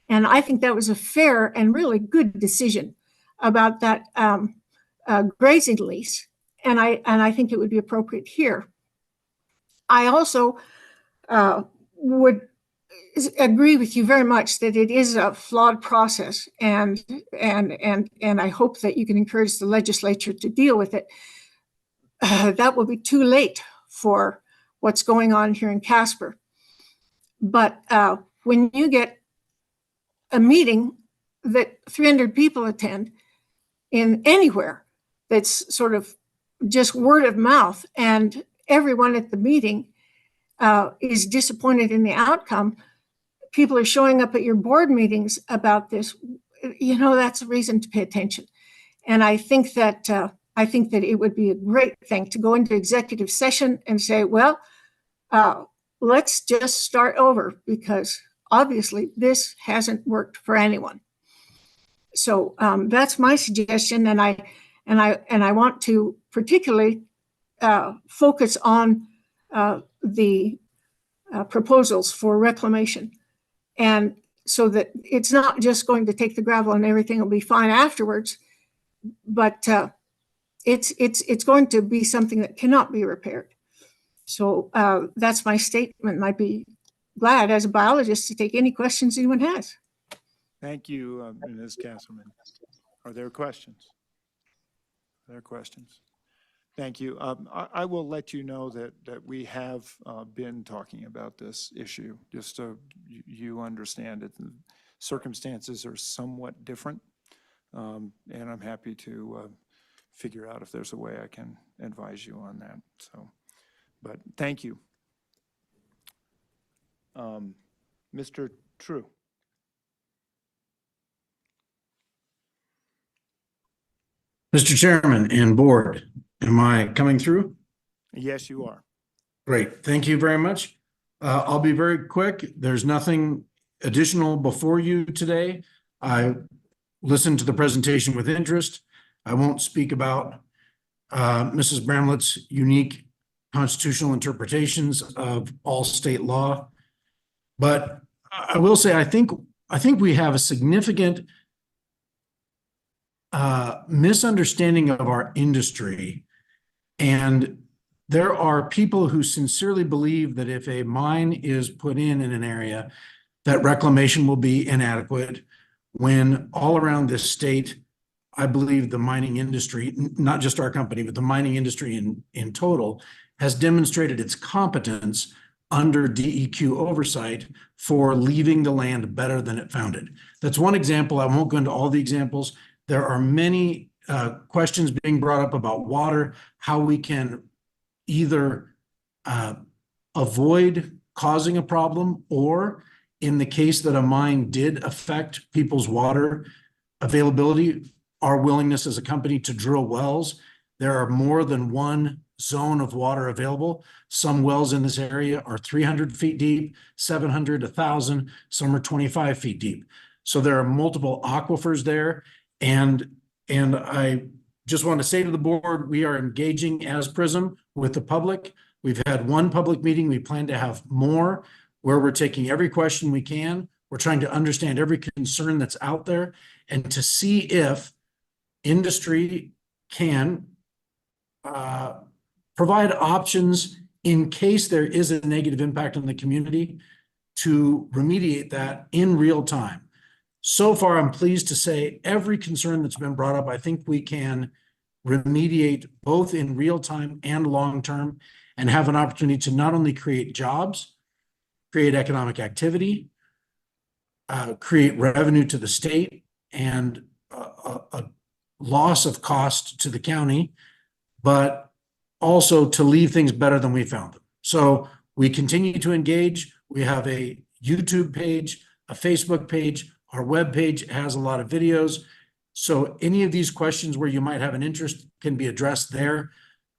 And I think that was a fair and really good decision about that grazing lease. And I think it would be appropriate here. I also would agree with you very much that it is a flawed process, and I hope that you can encourage the legislature to deal with it. That will be too late for what's going on here in Casper. But when you get a meeting that 300 people attend in anywhere, that's sort of just word of mouth, and everyone at the meeting is disappointed in the outcome, people are showing up at your board meetings about this, that's a reason to pay attention. And I think that it would be a great thing to go into executive session and say, well, let's just start over, because obviously this hasn't worked for anyone. So that's my suggestion, and I want to particularly focus on the proposals for reclamation, and so that it's not just going to take the gravel and everything will be fine afterwards, but it's going to be something that cannot be repaired. So that's my statement. I'd be glad as a biologist to take any questions anyone has. Thank you, Ms. Castleman. Are there questions? Are there questions? Thank you. I will let you know that we have been talking about this issue, just so you understand it. The circumstances are somewhat different, and I'm happy to figure out if there's a way I can advise you on that. So, but thank you. Mr. True. Mr. Chairman and board, am I coming through? Yes, you are. Great. Thank you very much. I'll be very quick. There's nothing additional before you today. I listened to the presentation with interest. I won't speak about Mrs. Bramlett's unique constitutional interpretations of all state law, but I will say I think we have a significant misunderstanding of our industry, and there are people who sincerely believe that if a mine is put in an area, that reclamation will be inadequate, when all around this state, I believe the mining industry, not just our company, but the mining industry in total, has demonstrated its competence under DEQ oversight for leaving the land better than it found it. That's one example. I won't go into all the examples. There are many questions being brought up about water, how we can either avoid causing a problem, or in the case that a mine did affect people's water availability, our willingness as a company to drill wells. There are more than one zone of water available. Some wells in this area are 300 feet deep, 700, 1,000, some are 25 feet deep. So there are multiple aquifers there. And I just want to say to the board, we are engaging as PRISM with the public. We've had one public meeting. We plan to have more, where we're taking every question we can. We're trying to understand every concern that's out there, and to see if industry can provide options in case there is a negative impact on the community, to remediate that in real time. So far, I'm pleased to say every concern that's been brought up, I think we can remediate both in real time and long term, and have an opportunity to not only create jobs, create economic activity, create revenue to the state, and a loss of cost to the county, but also to leave things better than we found them. So we continue to engage. We have a YouTube page, a Facebook page. Our web page has a lot of videos. So any of these questions where you might have an interest can be addressed there.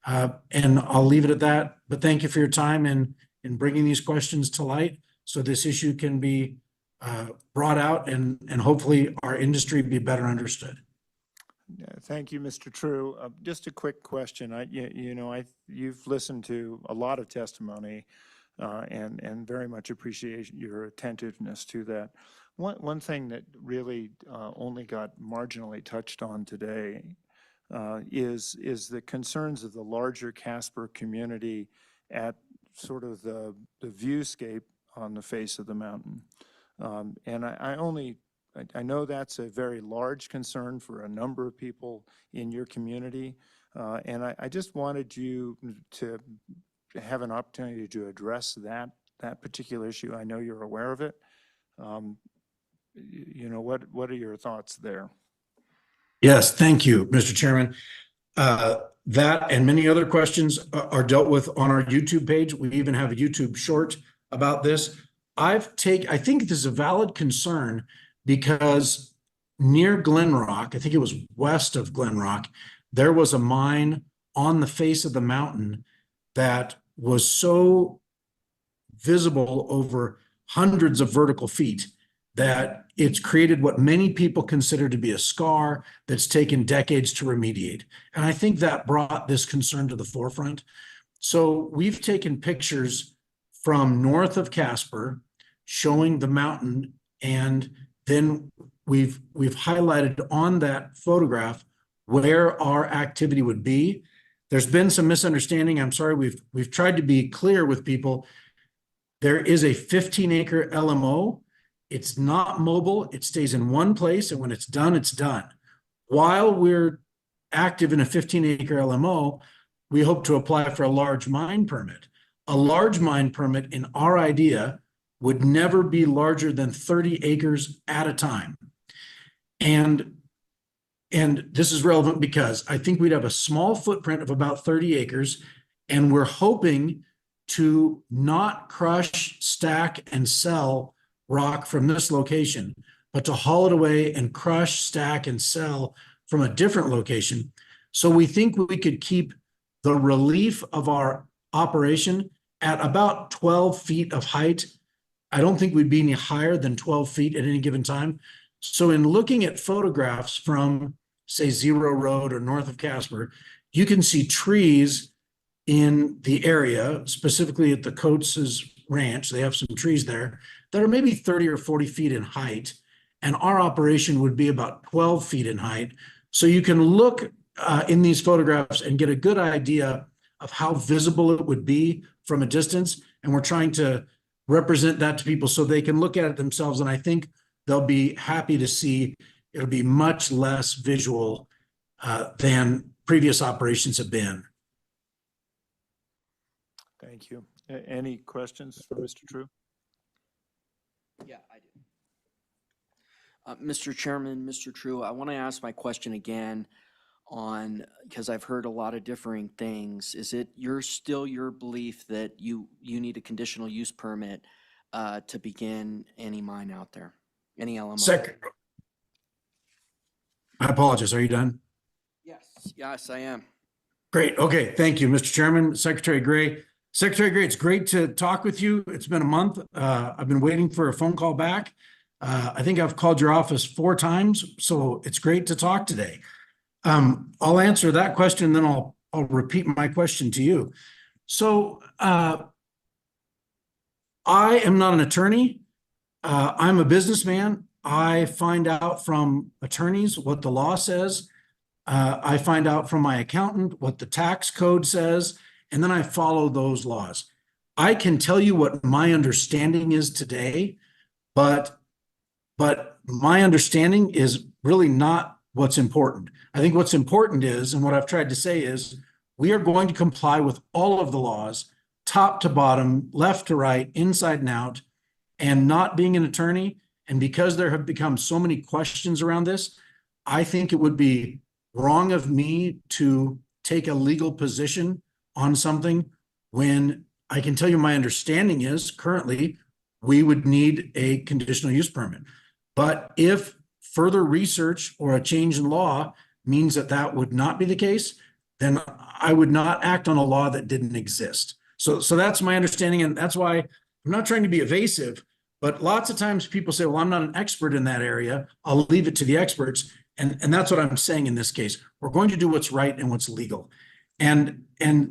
And I'll leave it at that. But thank you for your time in bringing these questions to light, so this issue can be brought out and hopefully our industry be better understood. Thank you, Mr. True. Just a quick question. You've listened to a lot of testimony and very much appreciate your attentiveness to that. One thing that really only got marginally touched on today is the concerns of the larger Casper community at sort of the viewscape on the face of the mountain. And I know that's a very large concern for a number of people in your community. And I just wanted you to have an opportunity to address that particular issue. I know you're aware of it. You know, what are your thoughts there? Yes, thank you, Mr. Chairman. That and many other questions are dealt with on our YouTube page. We even have a YouTube short about this. I think this is a valid concern because near Glen Rock, I think it was west of Glen Rock, there was a mine on the face of the mountain that was so visible over hundreds of vertical feet that it's created what many people consider to be a scar that's taken decades to remediate. And I think that brought this concern to the forefront. So we've taken pictures from north of Casper showing the mountain, and then we've highlighted on that photograph where our activity would be. There's been some misunderstanding. I'm sorry, we've tried to be clear with people. There is a 15-acre LMO. It's not mobile. It stays in one place, and when it's done, it's done. While we're active in a 15-acre LMO, we hope to apply for a large mine permit. A large mine permit, in our idea, would never be larger than 30 acres at a time. And this is relevant because I think we'd have a small footprint of about 30 acres, and we're hoping to not crush, stack, and sell rock from this location, but to haul it away and crush, stack, and sell from a different location. So we think we could keep the relief of our operation at about 12 feet of height. I don't think we'd be any higher than 12 feet at any given time. So in looking at photographs from, say, Zero Road or north of Casper, you can see trees in the area, specifically at the Coates' ranch. They have some trees there that are maybe 30 or 40 feet in height, and our operation would be about 12 feet in height. So you can look in these photographs and get a good idea of how visible it would be from a distance, and we're trying to represent that to people so they can look at it themselves, and I think they'll be happy to see it'll be much less visual than previous operations have been. Thank you. Any questions for Mr. True? Yeah, I do. Mr. Chairman, Mr. True, I want to ask my question again on, because I've heard a lot of differing things. Is it still your belief that you need a conditional use permit to begin any mine out there, any LMO? I apologize. Are you done? Yes, I am. Great. Okay. Thank you, Mr. Chairman. Secretary Gray. Secretary Gray, it's great to talk with you. It's been a month. I've been waiting for a phone call back. I think I've called your office 4 times, so it's great to talk today. I'll answer that question, then I'll repeat my question to you. So I am not an attorney. I'm a businessman. I find out from attorneys what the law says. I find out from my accountant what the tax code says, and then I follow those laws. I can tell you what my understanding is today, but my understanding is really not what's important. I think what's important is, and what I've tried to say is, we are going to comply with all of the laws, top to bottom, left to right, inside and out, and not being an attorney. And because there have become so many questions around this, I think it would be wrong of me to take a legal position on something when I can tell you my understanding is currently we would need a conditional use permit. But if further research or a change in law means that that would not be the case, then I would not act on a law that didn't exist. So that's my understanding, and that's why I'm not trying to be evasive, but lots of times people say, well, I'm not an expert in that area. I'll leave it to the experts. And that's what I'm saying in this case. We're going to do what's right and what's legal. And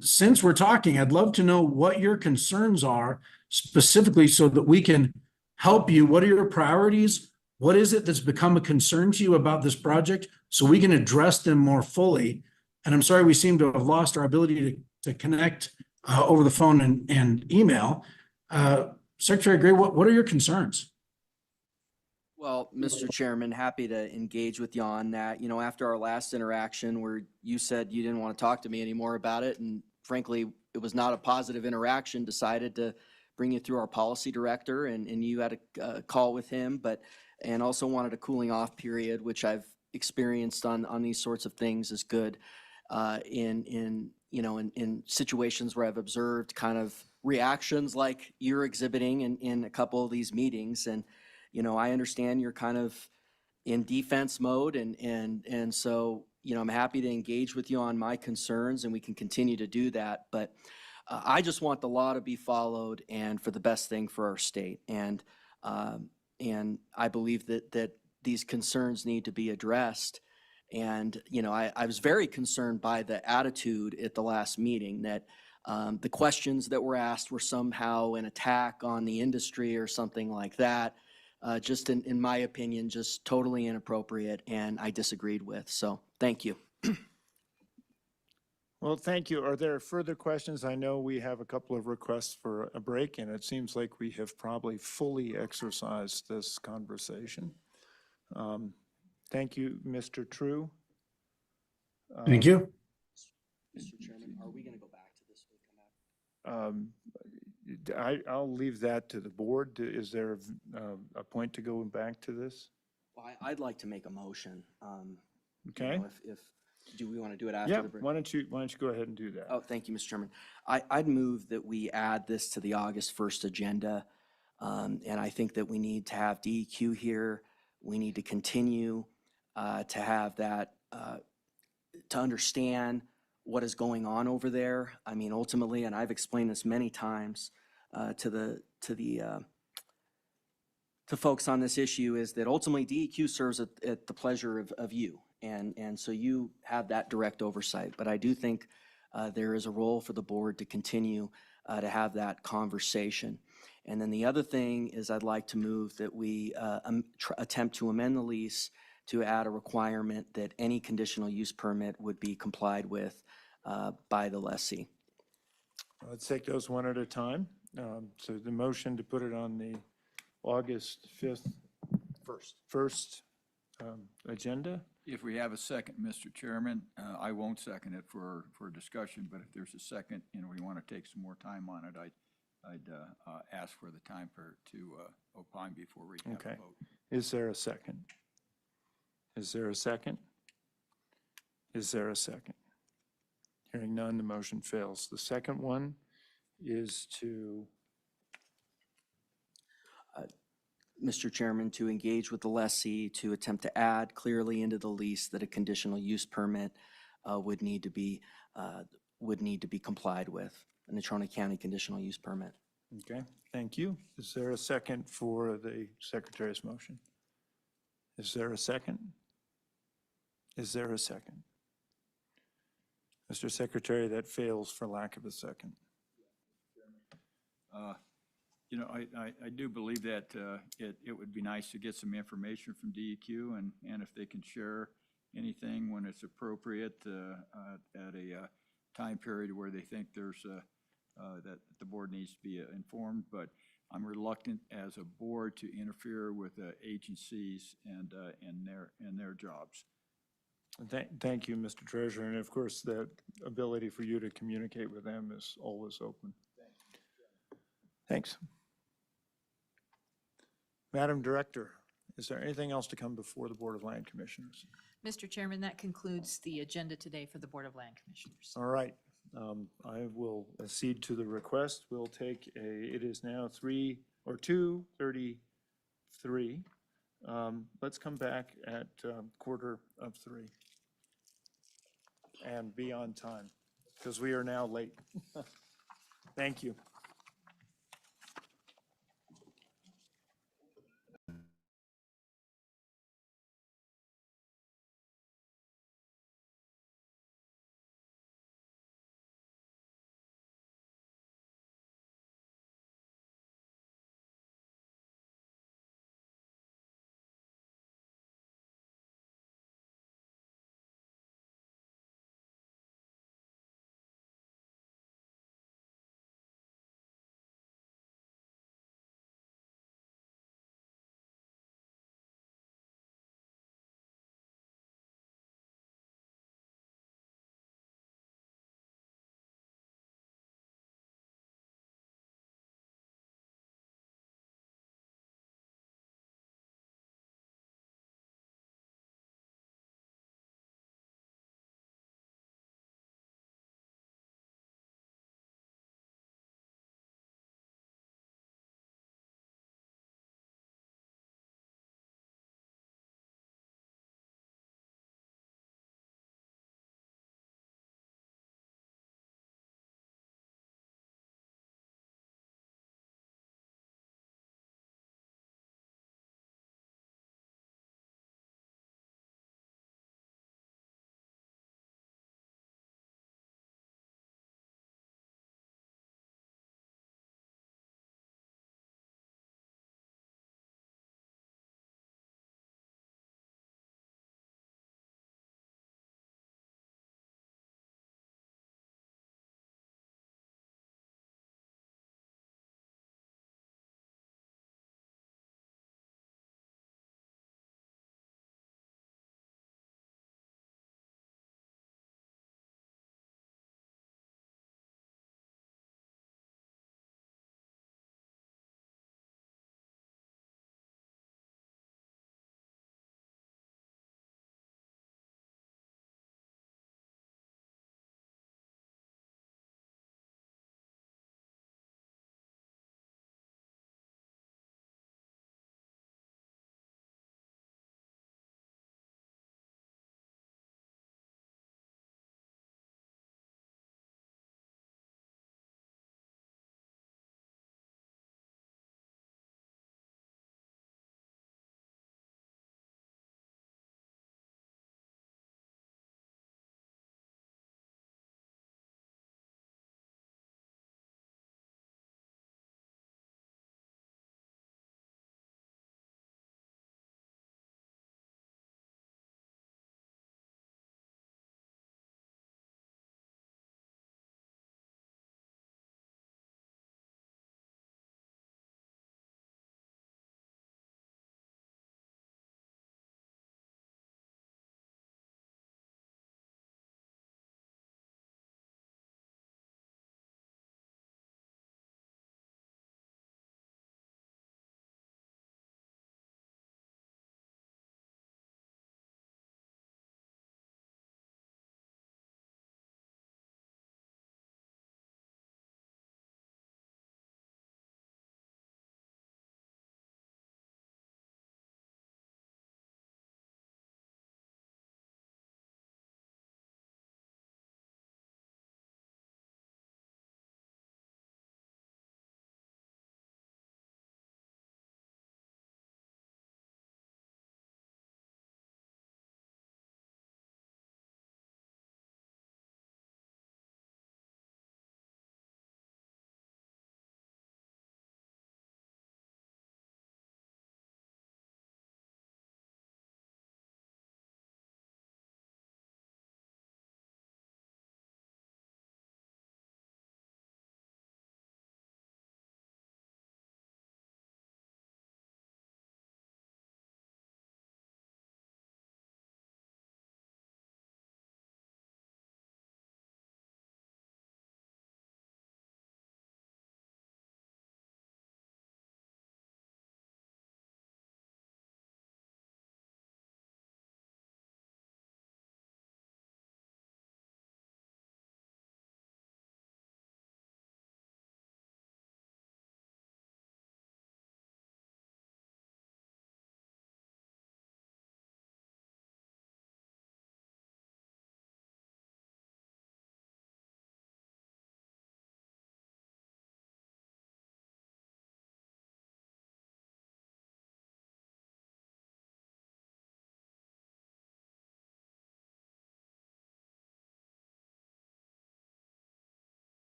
since we're talking, I'd love to know what your concerns are specifically so that we can help you. What are your priorities? What is it that's become a concern to you about this project so we can address them more fully? And I'm sorry, we seem to have lost our ability to connect over the phone and email. Secretary Gray, what are your concerns? Well, Mr. Chairman, happy to engage with you on that. You know, after our last interaction where you said you didn't want to talk to me anymore about it, and frankly, it was not a positive interaction, decided to bring you through our policy director, and you had a call with him, and also wanted a cooling off period, which I've experienced on these sorts of things is good. In situations where I've observed kind of reactions like you're exhibiting in a couple of these meetings. And, you know, I understand you're kind of in defense mode, and so, you know, I'm happy to engage with you on my concerns, and we can continue to do that. But I just want the law to be followed and for the best thing for our state. And I believe that these concerns need to be addressed. And, you know, I was very concerned by the attitude at the last meeting that the questions that were asked were somehow an attack on the industry or something like that. Just in my opinion, just totally inappropriate, and I disagreed with. So thank you. Well, thank you. Are there further questions? I know we have a couple of requests for a break, and it seems like we have probably fully exercised this conversation. Thank you, Mr. True. Thank you. Mr. Chairman, are we going to go back to this when we come back? I'll leave that to the board. Is there a point to going back to this? Well, I'd like to make a motion. Okay. You know, if do we want to do it after Yeah, the break? why don't you go ahead and do that? Oh, thank you, Mr. Chairman. I'd move that we add this to the August 1st agenda. And I think that we need to have DEQ here. We need to continue to have that, to understand what is going on over there. I mean, ultimately, and I've explained this many times to folks on this issue, is that ultimately DEQ serves at the pleasure of you. And so you have that direct oversight. But I do think there is a role for the board to continue to have that conversation. And then the other thing is I'd like to move that we attempt to amend the lease to add a requirement that any conditional use permit would be complied with by the lessee. Let's take those one at a time. So the motion to put it on the August 5th first agenda. If we have a second, Mr. Chairman, I won't second it for discussion, but if there's a second and we want to take some more time on it, I'd ask for the time to opine before we have Okay. a vote. Is there a second? Is there a second? Is there a second? Hearing none, the motion fails. The second one is to, Mr. Chairman, to engage with the lessee to attempt to add clearly into the lease that a conditional use permit would need to be complied with, an Natrona County conditional use permit. okay, thank you. Is there a second for the secretary's motion? Is there a second? Is there a second? Mr. Secretary, that fails for lack of a second. You know, I do believe that it would be nice to get some information from DEQ, and if they can share anything when it's appropriate at a time period where they think there's that the board needs to be informed. But I'm reluctant as a board to interfere with agencies and their jobs. Thank you, Mr. Treasurer, and of course, the ability for you to communicate with them is always open. Thanks. Madam Director, is there anything else to come before the Board of Land Commissioners? Mr. Chairman, that concludes the agenda today for the Board of Land Commissioners. All right, I will accede to the request. We'll take it is now 2:33. Let's come back at 2:45 and be on time, because we are now late. Thank you.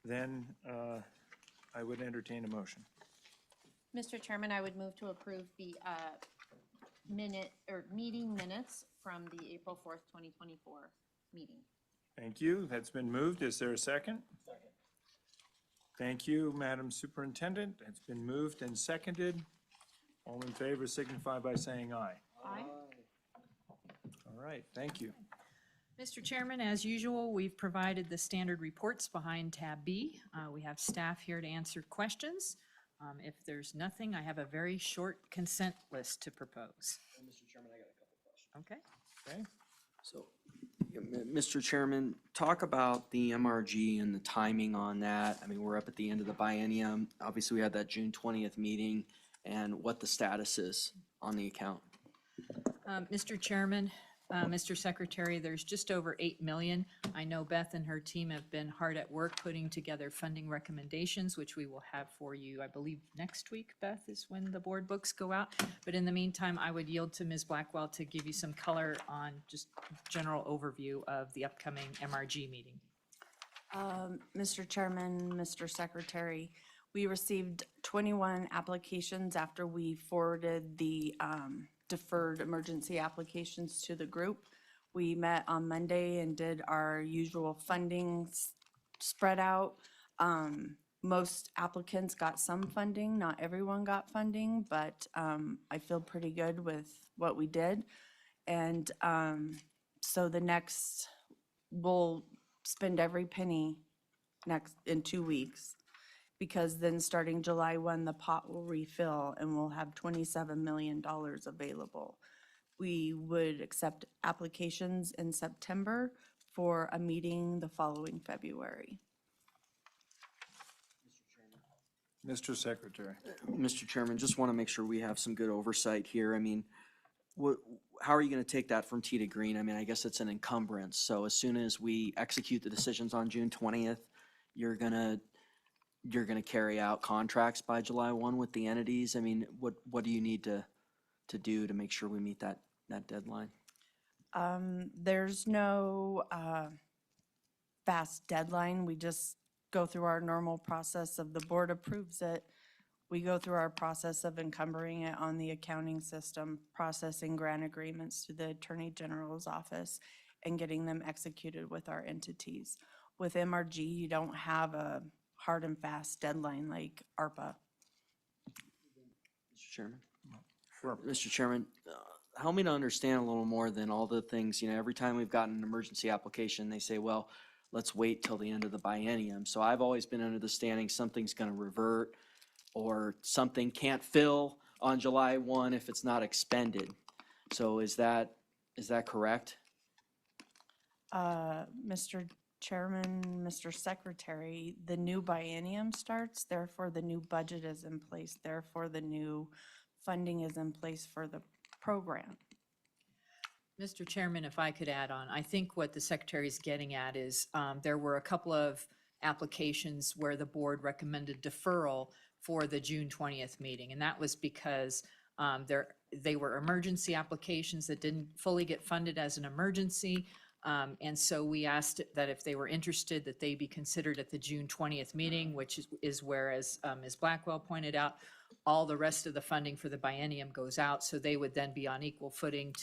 then I would entertain a motion. Mr. Chairman, I would move to approve the meeting minutes from the April 4th, 2024 meeting. Thank you. That's been moved. Is there a second? Second. Thank you, Madam Superintendent. It's been moved and seconded. All in favor signify by saying aye. Aye. All right, thank you. Mr. Chairman, as usual, we've provided the standard reports behind tab B. We have staff here to answer questions. If there's nothing, I have a very short consent list to propose. Mr. Chairman, I got a couple questions. Okay. Okay. So, Mr. Chairman, talk about the MRG and the timing on that. I mean, we're up at the end of the biennium. Obviously, we had that June 20th meeting, and what the status is on the account. Mr. Chairman, Mr. Secretary, there's just over 8 million. I know Beth and her team have been hard at work putting together funding recommendations, which we will have for you, I believe, next week, Beth, is when the board books go out. But in the meantime, I would yield to Ms. Blackwell to give you some color on just general overview of the upcoming MRG meeting. Mr. Chairman, Mr. Secretary, we received 21 applications after we forwarded the deferred emergency applications to the group. We met on Monday and did our usual funding spread out. Most applicants got some funding, not everyone got funding, but I feel pretty good with what we did. And so we'll spend every penny in 2 weeks, because then starting July 1, the pot will refill and we'll have $27 million available. We would accept applications in September for a meeting the following February. Mr. Secretary. Mr. Chairman, just want to make sure we have some good oversight here. I mean, how are you going to take that from T to green? I mean, I guess it's an encumbrance. So as soon as we execute the decisions on June 20th, you're gonna carry out contracts by July 1 with the entities? I mean, what do you need to do to make sure we meet that deadline? There's no fast deadline. We just go through our normal process of the board approves it. We go through our process of encumbering it on the accounting system, processing grant agreements to the Attorney General's office, and getting them executed with our entities. With MRG, you don't have a hard and fast deadline like ARPA. Mr. Chairman? Sure. Mr. Chairman, help me to understand a little more than all the things, every time we've gotten an emergency application, they say, well, let's wait till the end of the biennium. So I've always been under the standing something's going to revert, or something can't fill on July 1 if it's not expended. So is that correct? Mr. Chairman, Mr. Secretary, the new biennium starts, therefore the new budget is in place, therefore the new funding is in place for the program. Mr. Chairman, if I could add on, I think what the Secretary is getting at is there were a couple of applications where the board recommended deferral for the June 20th meeting, and that was because they were emergency applications that didn't fully get funded as an emergency. And so we asked that if they were interested, that they be considered at the June 20th meeting, which is where, as Ms. Blackwell pointed out, all the rest of the funding for the biennium goes out. So they would then be on equal footing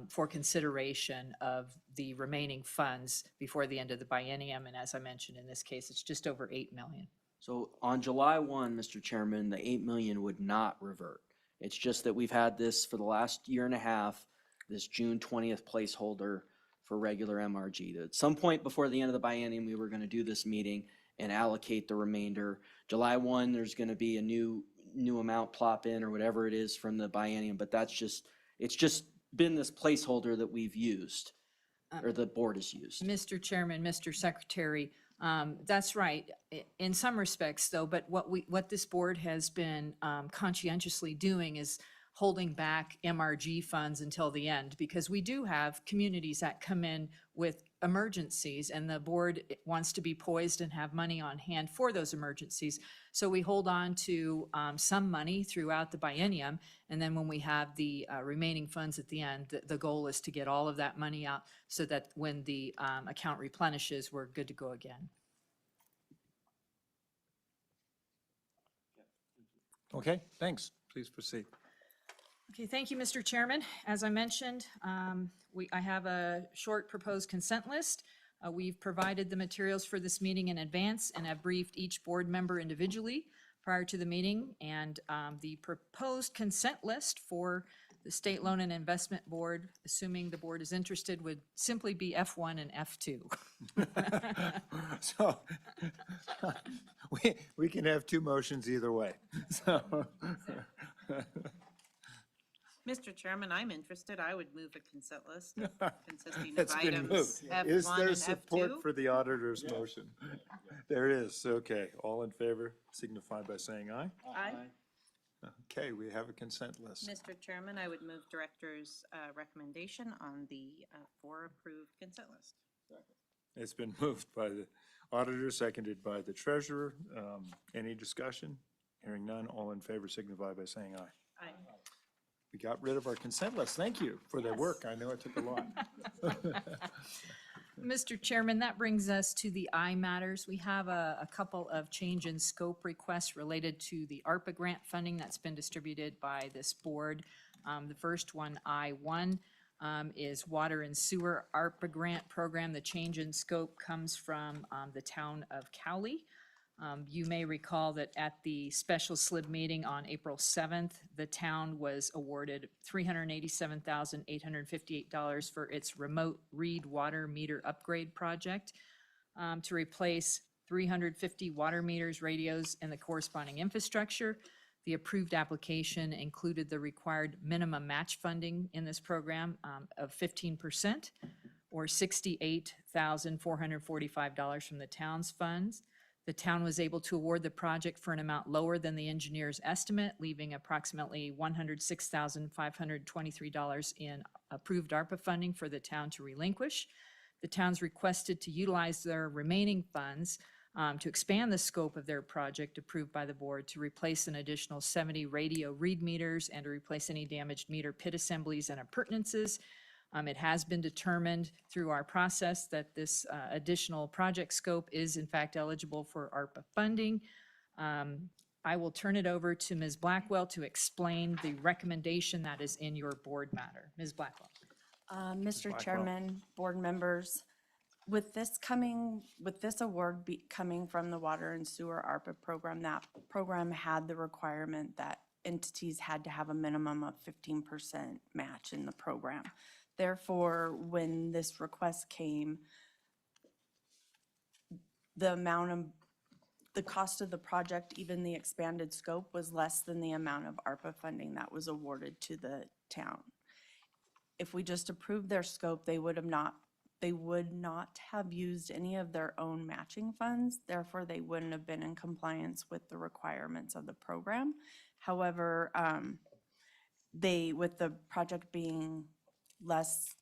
for consideration of the remaining funds before the end of the biennium. And as I mentioned, in this case, it's just over 8 million. So on July 1, Mr. Chairman, the 8 million would not revert. It's just that we've had this for the last year and a half, this June 20th placeholder for regular MRG. At some point before the end of the biennium, we were going to do this meeting and allocate the remainder. July 1, there's going to be a new amount plop in or whatever it is from the biennium, but it's just been this placeholder that we've used, or the board has used. Mr. Chairman, Mr. Secretary, that's right in some respects though, but what this board has been conscientiously doing is holding back MRG funds until the end, because we do have communities that come in with emergencies, and the board wants to be poised and have money on hand for those emergencies. So we hold on to some money throughout the biennium, and then when we have the remaining funds at the end, the goal is to get all of that money out so that when the account replenishes, we're good to go again. Okay, thanks. Please proceed. Okay, thank you, Mr. Chairman. As I mentioned, I have a short proposed consent list. We've provided the materials for this meeting in advance and have briefed each board member individually prior to the meeting. And the proposed consent list for the State Loan and Investment Board, assuming the board is interested, would simply be F1 and F2. So we can have two motions either way. So Mr. Chairman, I'm interested. I would move a consent list consisting of it's been items moved. F1 Is there and support F2. for the auditor's motion? There is. Okay. All in favor signify by saying aye. Aye. Okay, we have a consent list. Mr. Chairman, I would move director's recommendation on the four approved consent list. It's been moved by the auditor, seconded by the treasurer. Any discussion? Hearing none, all in favor signify by saying aye. Aye. We got rid of our consent list. Thank you for the work. I know it took a lot. Mr. Chairman, that brings us to the I matters. We have a couple of change in scope requests related to the ARPA grant funding that's been distributed by this board. The first one, I-1, is Water and Sewer ARPA grant program. The change in scope comes from the town of Cowley. You may recall that at the special Slib meeting on April 7th, the town was awarded $387,858 for its remote read water meter upgrade project to replace 350 water meters, radios, and the corresponding infrastructure. The approved application included the required minimum match funding in this program of 15%, or $68,445 from the town's funds. The town was able to award the project for an amount lower than the engineer's estimate, leaving approximately $106,523 in approved ARPA funding for the town to relinquish. The town's requested to utilize their remaining funds to expand the scope of their project approved by the board to replace an additional 70 radio read meters and to replace any damaged meter pit assemblies and appurtenances. It has been determined through our process that this additional project scope is in fact eligible for ARPA funding. I will turn it over to Ms. Blackwell to explain the recommendation that is in your board matter. Ms. Blackwell. Mr. Chairman, board members, with this award coming from the Water and Sewer ARPA program, that program had the requirement that entities had to have a minimum of 15% match in the program. Therefore, when this request came, the cost of the project, even the expanded scope, was less than the amount of ARPA funding that was awarded to the town. If we just approved their scope, they would not have used any of their own matching funds. Therefore, they wouldn't have been in compliance with the requirements of the program. However, with the project being less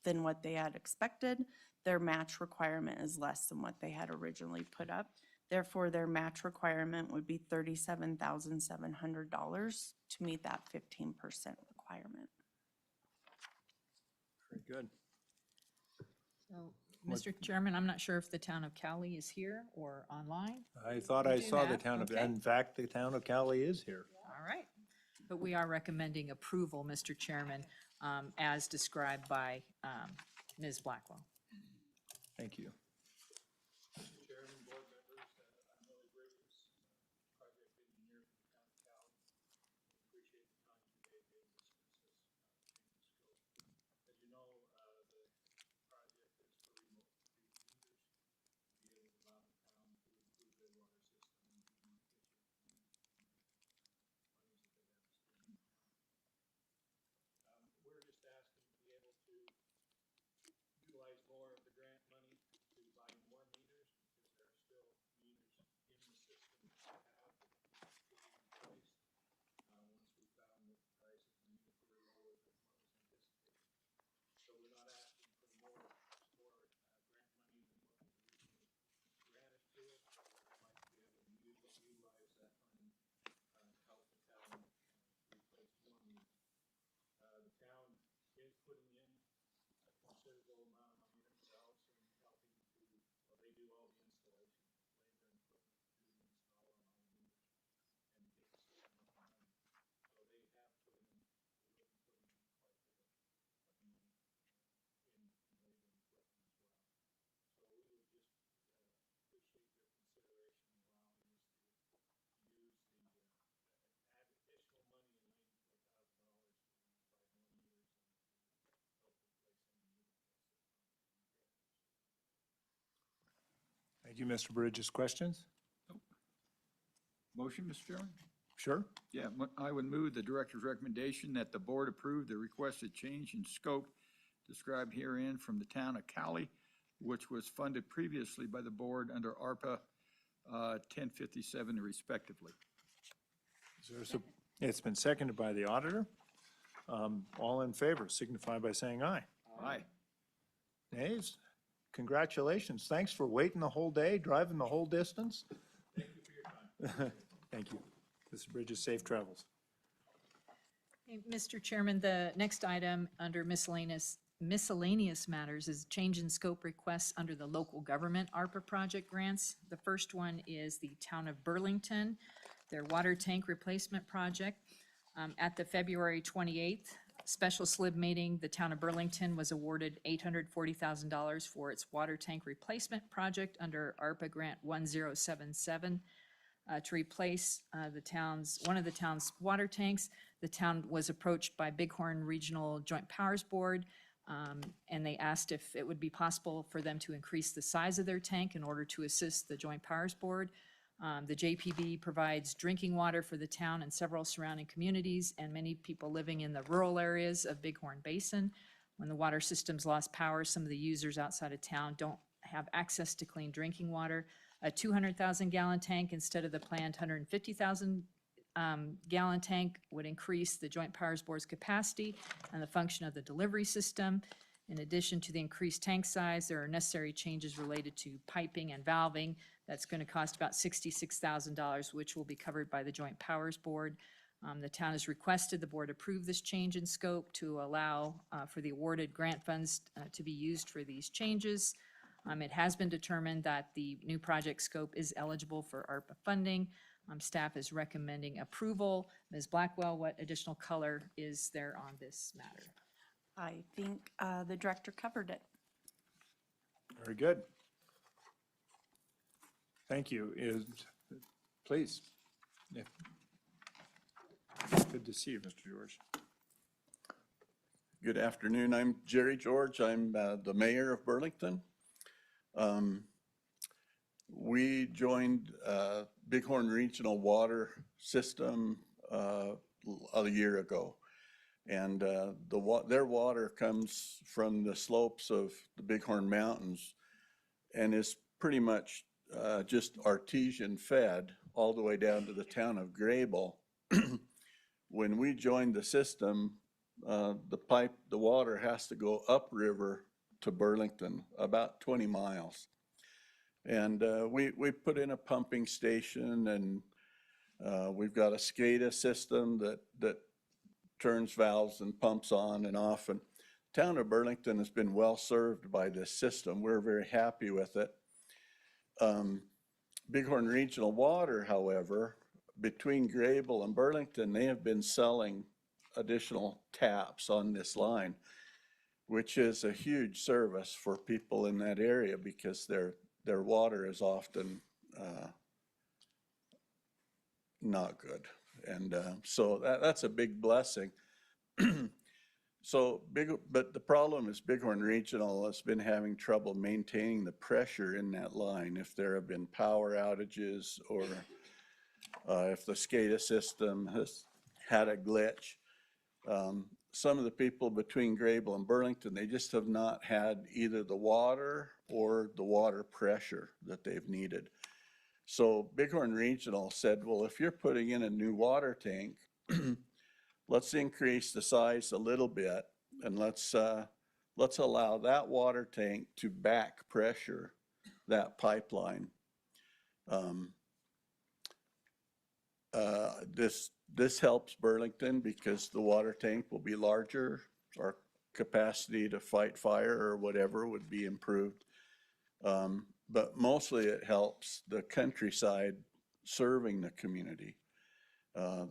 than what they had expected, their match requirement is less than what they had originally put up. Therefore, their match requirement would be $37,700 to meet that 15% requirement. Very good. So, Mr. Chairman, I'm not sure if the town of Cowley is here or online. I thought I saw the town of, in fact, the town of Cowley is here. All right. But we are recommending approval, Mr. Chairman, as described by Ms. Blackwell. Thank you. Chairman, board members, I'm really grateful project engineer from the town of Cali. Appreciate the time today to discuss this scope. As you know, the project is for remote read meters to be able to allow the town to improve their water system and be more efficient. We're just asking to be able to utilize more of the grant money to buy more meters, because there are still meters in the system that have to be replaced. Once we found that the price of the meters were lower than what was anticipated. So we're not asking for more grant money than what was originally granted to us, but we'd like to be able to utilize that money to help the town replace more meters. The town is putting in a considerable amount of money themselves and helping to, well, they do all the installation, labor and equipment to install on all the meters and take the system Thank you, Mr. Bridges. Questions? Motion, Mr. Chairman? Sure. Yeah, I would move the director's recommendation that the board approve the requested change in scope described herein from the town of Cali, which was funded previously by the board under ARPA 1057 respectively. It's been seconded by the auditor. All in favor signify by saying aye. Aye. Nays? Congratulations. Thanks for waiting the whole day, driving the whole distance. Thank you for your time. Thank you. Mr. Bridges, safe travels. Okay, Mr. Chairman, the next item under miscellaneous matters is change in scope requests under the local government ARPA project grants. The first one is the town of Burlington, their water tank replacement project. At the February 28th special Slib meeting, the town of Burlington was awarded $840,000 for its water tank replacement project under ARPA grant 1077 to replace one of the town's water tanks. The town was approached by Bighorn Regional Joint Powers Board, and they asked if it would be possible for them to increase the size of their tank in order to assist the Joint Powers Board. The JPB provides drinking water for the town and several surrounding communities and many people living in the rural areas of Bighorn Basin. When the water systems lost power, some of the users outside of town don't have access to clean drinking water. A 200,000 gallon tank instead of the planned 150,000 gallon tank would increase the Joint Powers Board's capacity and the function of the delivery system. In addition to the increased tank size, there are necessary changes related to piping and valving. That's going to cost about $66,000, which will be covered by the Joint Powers Board. The town has requested the board approve this change in scope to allow for the awarded grant funds to be used for these changes. It has been determined that the new project scope is eligible for ARPA funding. Staff is recommending approval. Ms. Blackwell, what additional color is there on this matter? I think the director covered it. Very good. Thank you. Please. Yeah. Good to see you, Mr. George. Good afternoon. I'm Jerry George. I'm the mayor of Burlington. We joined Bighorn Regional Water System a year ago. And their water comes from the slopes of the Bighorn Mountains and is pretty much just artesian fed all the way down to the town of Grable. When we joined the system, the water has to go upriver to Burlington, about 20 miles. And we put in a pumping station, and we've got a SCADA system that turns valves and pumps on and off. And the town of Burlington has been well served by this system. We're very happy with it. Bighorn Regional Water, however, between Grable and Burlington, they have been selling additional taps on this line, which is a huge service for people in that area because their water is often not good. And so that's a big blessing. But the problem is Bighorn Regional has been having trouble maintaining the pressure in that line. If there have been power outages or if the SCADA system has had a glitch, some of the people between Grable and Burlington, they just have not had either the water or the water pressure that they've needed. So Bighorn Regional said, well, if you're putting in a new water tank, let's increase the size a little bit and let's allow that water tank to back pressure that pipeline. This helps Burlington because the water tank will be larger. Our capacity to fight fire or whatever would be improved. But mostly it helps the countryside serving the community.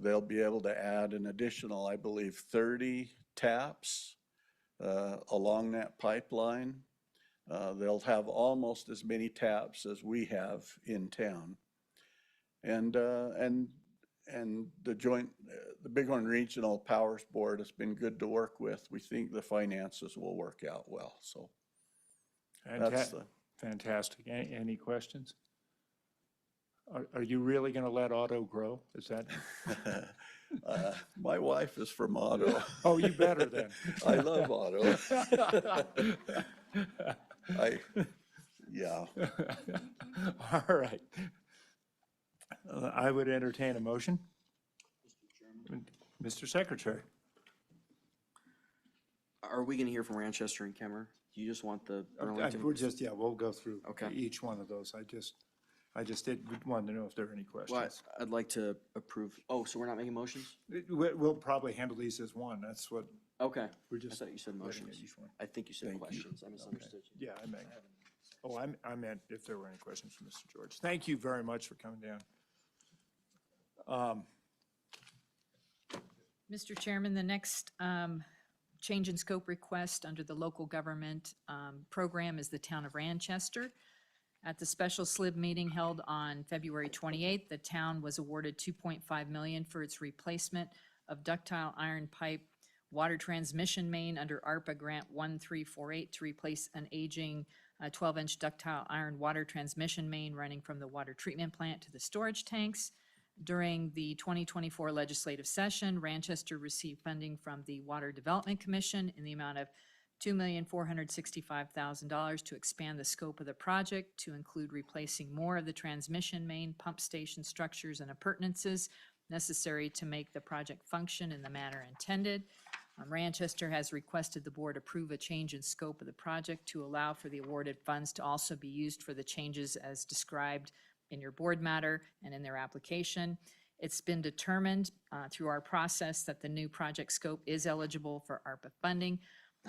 They'll be able to add an additional, I believe, 30 taps along that pipeline. They'll have almost as many taps as we have in town. And the Bighorn Regional Powers Board has been good to work with. We think the finances will work out well. So Fantastic. Any questions? Are you really going to let Otto grow? Is that? My wife is from Otto. Oh, you better then. I love Otto. Yeah. All right. I would entertain a motion. Mr. Secretary. Are we gonna hear from Ranchester and Kemmer? You just want the Burlington? We're just, yeah, we'll go through Okay. each one of those. I just wanted to know if there are any Well, questions. I'd like to approve. Oh, so we're not making motions? We'll probably handle these as one. That's what Okay. we're I just. thought you said looking at motions. each one. I think you said Thank you. questions. I misunderstood you. Yeah, I meant. Oh, I meant if there were any questions for Mr. George. Thank you very much for coming down. Mr. Chairman, the next change in scope request under the local government program is the town of Ranchester. At the special Slib meeting held on February 28th, the town was awarded $2.5 million for its replacement of ductile iron pipe water transmission main under ARPA Grant 1348 to replace an aging 12-inch ductile iron water transmission main running from the water treatment plant to the storage tanks. During the 2024 legislative session, Ranchester received funding from the Water Development Commission in the amount of $2,465,000 to expand the scope of the project to include replacing more of the transmission main, pump station structures, and appurtenances necessary to make the project function in the manner intended. Ranchester has requested the board approve a change in scope of the project to allow for the awarded funds to also be used for the changes as described in your board matter and in their application. It's been determined through our process that the new project scope is eligible for ARPA funding.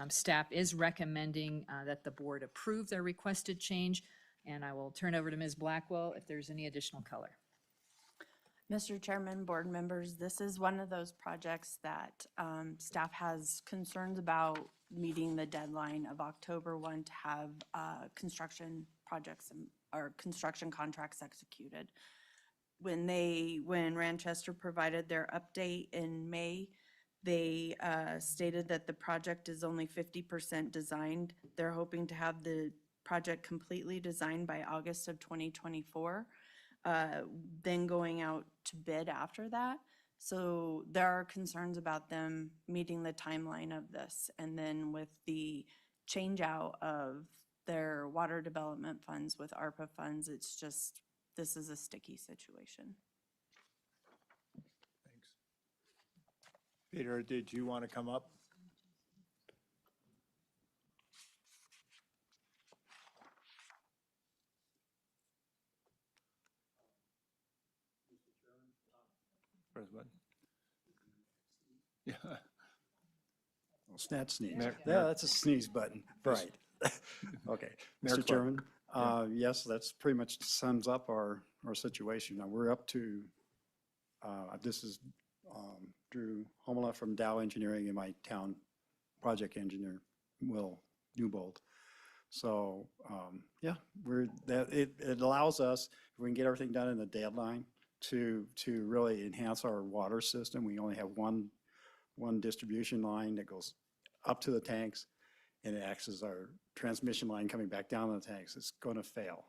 Staff is recommending that the board approve their requested change, and I will turn over to Ms. Blackwell if there's any additional color. Mr. Chairman, board members, this is one of those projects that staff has concerns about meeting the deadline of October 1 to have construction projects or construction contracts executed. When Ranchester provided their update in May, they stated that the project is only 50% designed. They're hoping to have the project completely designed by August of 2024. Then going out to bid after that. So there are concerns about them meeting the timeline of this. And then with the change out of their water development funds with ARPA funds, it's just, this is a sticky situation. Thanks. Peter, did you want to come up? President. Yeah. Well, snap sneeze. Mayor- Yeah, that's a sneeze button. Right. Okay. Mayor Mr. Clark. Chairman, yes, that's pretty much sums up our situation. Now, we're up to, this is Drew Homela from Dow Engineering and my town project engineer, Will Newbold. So, yeah, it allows us, if we can get everything done in the deadline, to really enhance our water system. We only have one distribution line that goes up to the tanks, and it acts as our transmission line coming back down to the tanks. It's going to fail.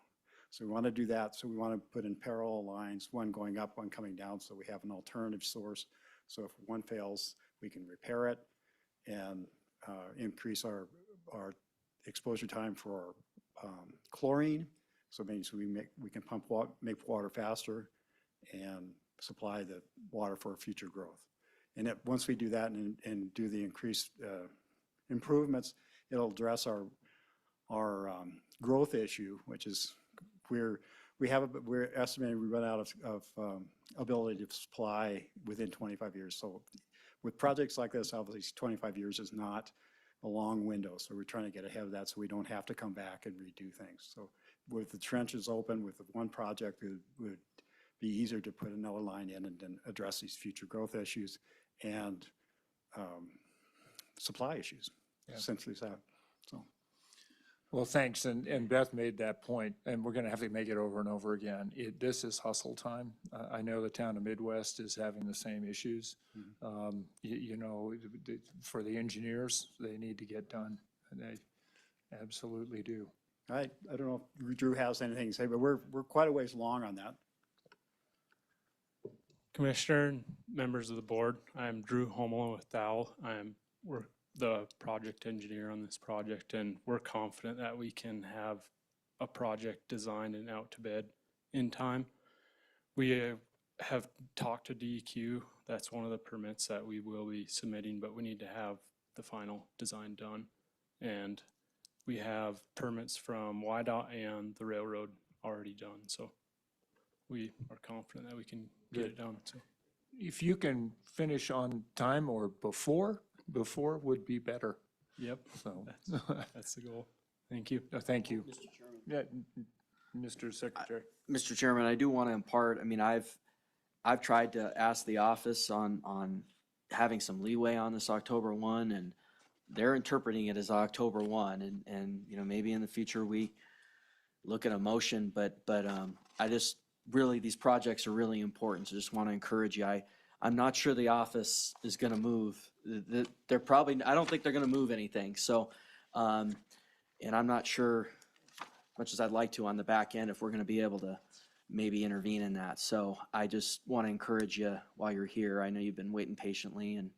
So we want to do that. So we want to put in parallel lines, one going up, one coming down, so we have an alternative source. So if one fails, we can repair it and increase our exposure time for chlorine. So it means we can make water faster and supply the water for future growth. And once we do that and do the increased improvements, it'll address our growth issue, which is we're estimating we run out of ability to supply within 25 years. So with projects like this, obviously 25 years is not a long window. So we're trying to get ahead of that so we don't have to come back and redo things. So with the trenches open with one project, it would be easier to put another line in and then address these future growth issues and supply issues, essentially that. So. Well, thanks. And Beth made that point, and we're going to have to make it over and over again. This is hustle time. I know the town of Midwest is having the same issues. You know, for the engineers, they need to get done, and they absolutely do. I don't know if Drew has anything to say, but we're quite a ways along on that. Commissioner and members of the board, I'm Drew Homolo with Dow. We're the project engineer on this project, and we're confident that we can have a project designed and out to bid in time. We have talked to DEQ. That's one of the permits that we will be submitting, but we need to have the final design done. And we have permits from YDOT and the railroad already done, so we are confident that we can get it done. So If you can finish on time or before would be better. Yep, So that's the goal. Thank you. Thank you. Yeah, Mr. Secretary. Mr. Chairman, I do want to impart, I mean, I've tried to ask the office on having some leeway on this October 1, and they're interpreting it as October 1, and, you know, maybe in the future we look at a motion, but I just, really, these projects are really important, so just want to encourage you. I'm not sure the office is going to move. They're probably, I don't think they're going to move anything, so, and I'm not sure, as much as I'd like to on the back end, if we're going to be able to maybe intervene in that. So I just want to encourage you while you're here. I know you've been waiting patiently and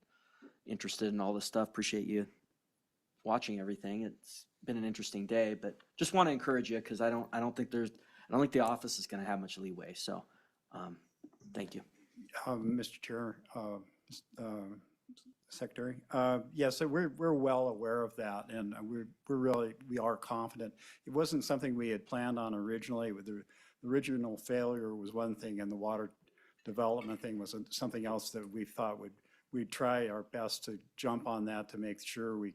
interested in all this stuff. Appreciate you watching everything. It's been an interesting day, but just want to encourage you because I don't think the office is going to have much leeway. So, thank you. Mr. Chair, Secretary, yes, so we're well aware of that, and we are confident. It wasn't something we had planned on originally. With the original failure was one thing, and the water development thing was something else that we thought we'd try our best to jump on that to make sure we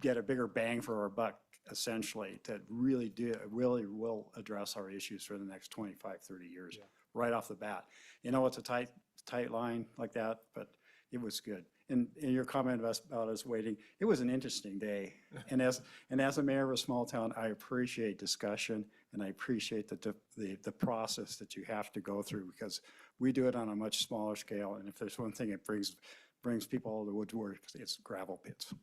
get a bigger bang for our buck, essentially, to really will address our issues for the next 25, 30 years, right off the bat. You know, it's a tight line like that, but it was good. And your comment about us waiting, it was an interesting day. And as a mayor of a small town, I appreciate discussion, and I appreciate the process that you have to go through, because we do it on a much smaller scale. And if there's one thing it brings people all to woodwork, it's gravel pits.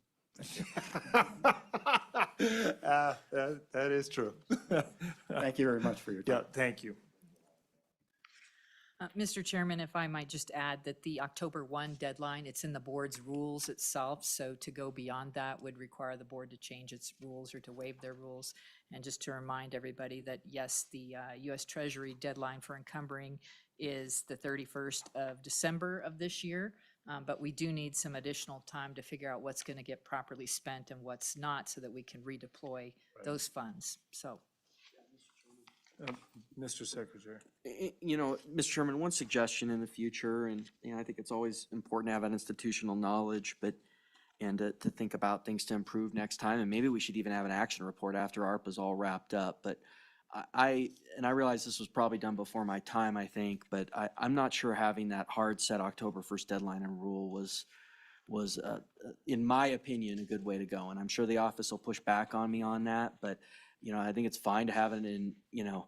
That is true. Thank you very much for your time. Yeah, thank you. Mr. Chairman, if I might just add that the October 1 deadline, it's in the board's rules itself, so to go beyond that would require the board to change its rules or to waive their rules. And just to remind everybody that, yes, the U.S. Treasury deadline for encumbering is the 31st of December of this year, but we do need some additional time to figure out what's going to get properly spent and what's not, so that we can redeploy those funds. So. Mr. Secretary. You know, Mr. Chairman, one suggestion in the future, and you know, I think it's always important to have that institutional knowledge, and to think about things to improve next time. And maybe we should even have an action report after ARPA's all wrapped up. But I realize this was probably done before my time, I think, but I'm not sure having that hard set October 1st deadline and rule was in my opinion, a good way to go. And I'm sure the office will push back on me on that, but you know, I think it's fine to have it in, you know,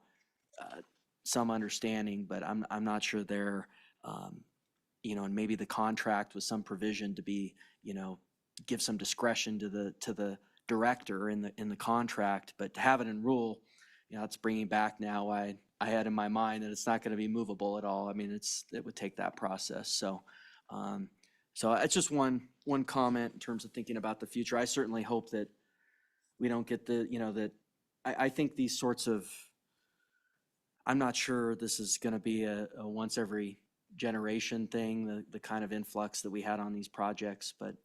some understanding, but I'm not sure there, you know, and maybe the contract with some provision to be, you know, give some discretion to the director in the contract, but to have it in rule, you know, it's bringing back now. I had in my mind that it's not going to be movable at all. I mean, it would take that process. So, so it's just one comment in terms of thinking about the future. I certainly hope that we don't get that I think these sorts of, I'm not sure this is going to be a once every generation thing, the kind of influx that we had on these projects, but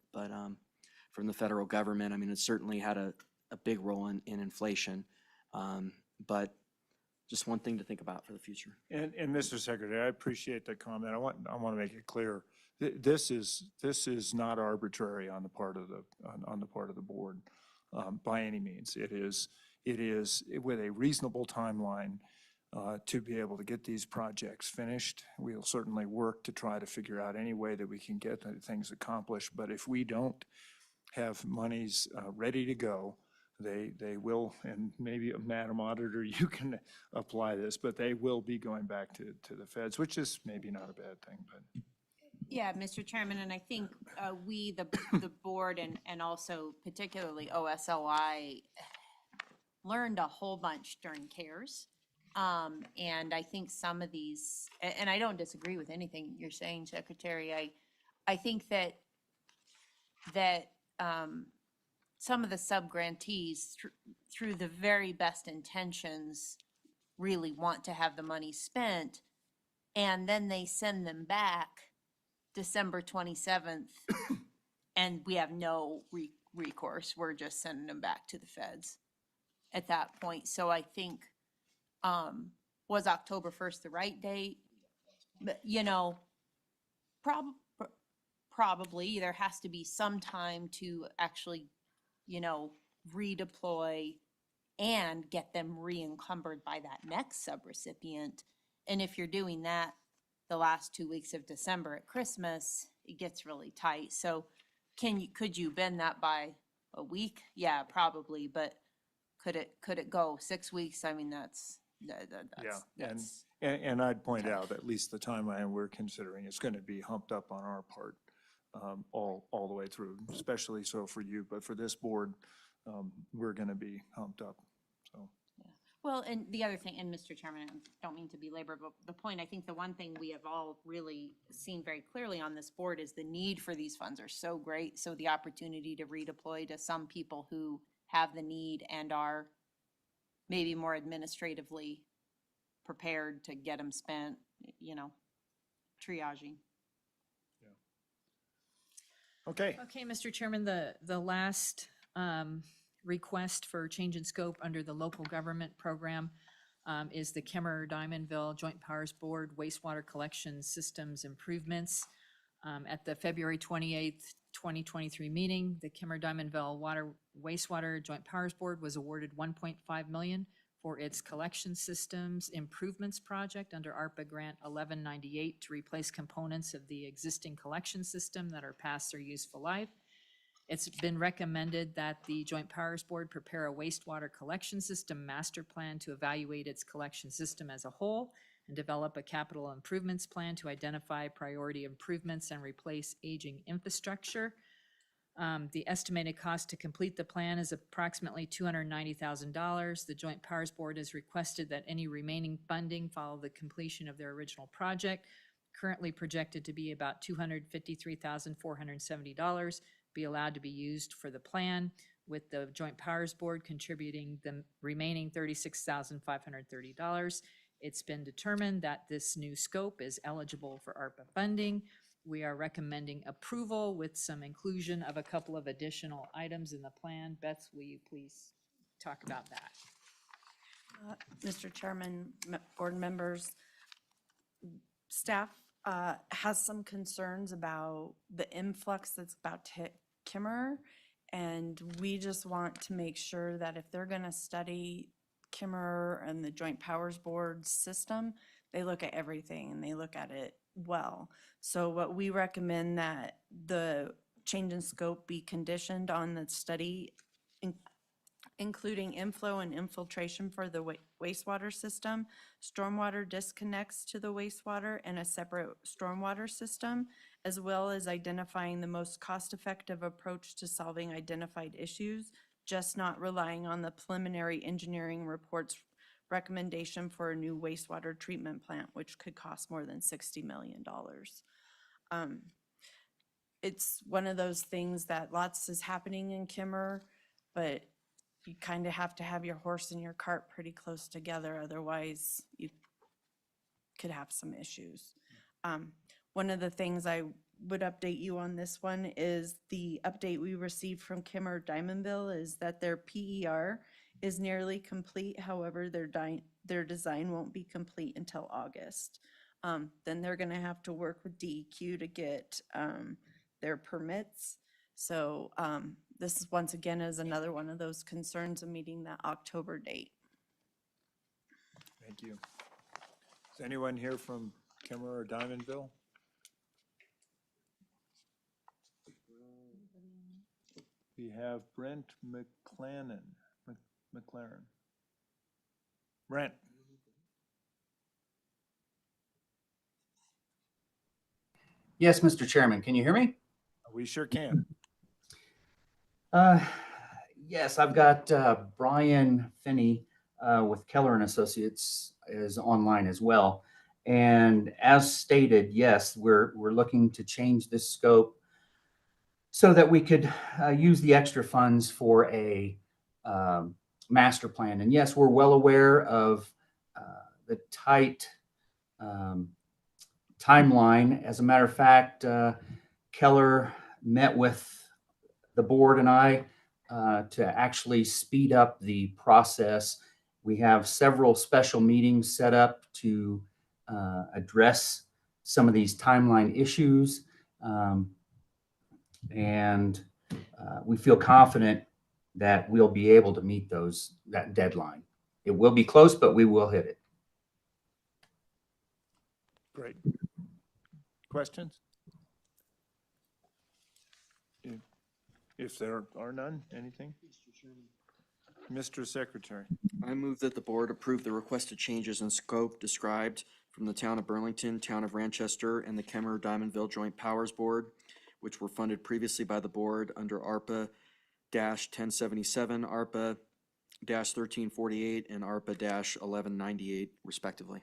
from the federal government, I mean, it certainly had a big role in inflation, but just one thing to think about for the future. And Mr. Secretary, I appreciate that comment. I want to make it clear. This is not arbitrary on the part of the board by any means. It is with a reasonable timeline to be able to get these projects finished. We'll certainly work to try to figure out any way that we can get things accomplished. But if we don't have monies ready to go, they will, and maybe Madam Auditor, you can apply this, but they will be going back to the feds, which is maybe not a bad thing. But yeah, Mr. Chairman, and I think we, the board, and also particularly OSLI, learned a whole bunch during CARES. And I think some of these, and I don't disagree with anything you're saying, Secretary. I think that some of the sub-grantees, through the very best intentions, really want to have the money spent, and then they send them back December 27th, and we have no recourse. We're just sending them back to the feds at that point. So I think, was October 1st the right date? But, you know, probably there has to be some time to actually, you know, redeploy and get them re-encumbered by that next subrecipient. And if you're doing that the last 2 weeks of December at Christmas, it gets really tight. So could you bend that by a week? Yeah, probably, but could it go 6 weeks? I mean, that's and I'd point out, at least the timeline we're considering is going to be humped up on our part all the way through, especially so for you, but for this board, we're going to be humped up, so. Well, and the other thing, and Mr. Chairman, I don't mean to belabor, but the point, I think the one thing we have all really seen very clearly on this board is the need for these funds are so great. So the opportunity to redeploy to some people who have the need and are maybe more administratively prepared to get them spent, you know, triaging. Okay. Okay, Mr. Chairman, the last request for change in scope under the local government program is the Kemmer-Diamondville Joint Powers Board wastewater collection systems improvements. At the February 28th, 2023 meeting, the Kemmer-Diamondville Wastewater Joint Powers Board was awarded $1.5 million for its collection systems improvements project under ARPA Grant 1198 to replace components of the existing collection system that are past their useful life. It's been recommended that the Joint Powers Board prepare a wastewater collection system master plan to evaluate its collection system as a whole and develop a capital improvements plan to identify priority improvements and replace aging infrastructure. The estimated cost to complete the plan is approximately $290,000. The Joint Powers Board has requested that any remaining funding follow the completion of their original project, currently projected to be about $253,470, be allowed to be used for the plan, with the Joint Powers Board contributing the remaining $36,530. It's been determined that this new scope is eligible for ARPA funding. We are recommending approval with some inclusion of a couple of additional items in the plan. Beth, will you please talk about that? Mr. Chairman, board members, staff has some concerns about the influx that's about to hit Kimmer, and we just want to make sure that if they're going to study Kimmer and the Joint Powers Board system, they look at everything and they look at it well. So what we recommend that the change in scope be conditioned on the study, including inflow and infiltration for the wastewater system, stormwater disconnects to the wastewater, and a separate stormwater system, as well as identifying the most cost-effective approach to solving identified issues, just not relying on the preliminary engineering report's recommendation for a new wastewater treatment plant, which could cost more than $60 million. It's one of those things that lots is happening in Kimmer, but you kind of have to have your horse and your cart pretty close together, otherwise you could have some issues. One of the things I would update you on this one is the update we received from Kemmer-Diamondville is that their PER is nearly complete. However, their design won't be complete until August. Then they're going to have to work with DEQ to get their permits. So this is once again is another one of those concerns of meeting that October date. Thank you. Is anyone here from Kemmer or Diamondville? We have Brent McLaren. Brent. Yes, Mr. Chairman, can you hear me? We sure can. Yes, I've got Brian Finney with Keller and Associates is online as well. And as stated, yes, we're looking to change this scope so that we could use the extra funds for a master plan. And yes, we're well aware of the tight timeline. As a matter of fact, Keller met with the board and I to actually speed up the process. We have several special meetings set up to address some of these timeline issues. And we feel confident that we'll be able to meet that deadline. It will be close, but we will hit it. Great. Questions? If there are none, anything? Mr. Secretary. I move that the board approve the requested changes in scope described from the Town of Burlington, Town of Manchester, and the Kemmer Diamondville Joint Powers Board, which were funded previously by the board under ARPA-1077, ARPA-1348, and ARPA-1198 respectively.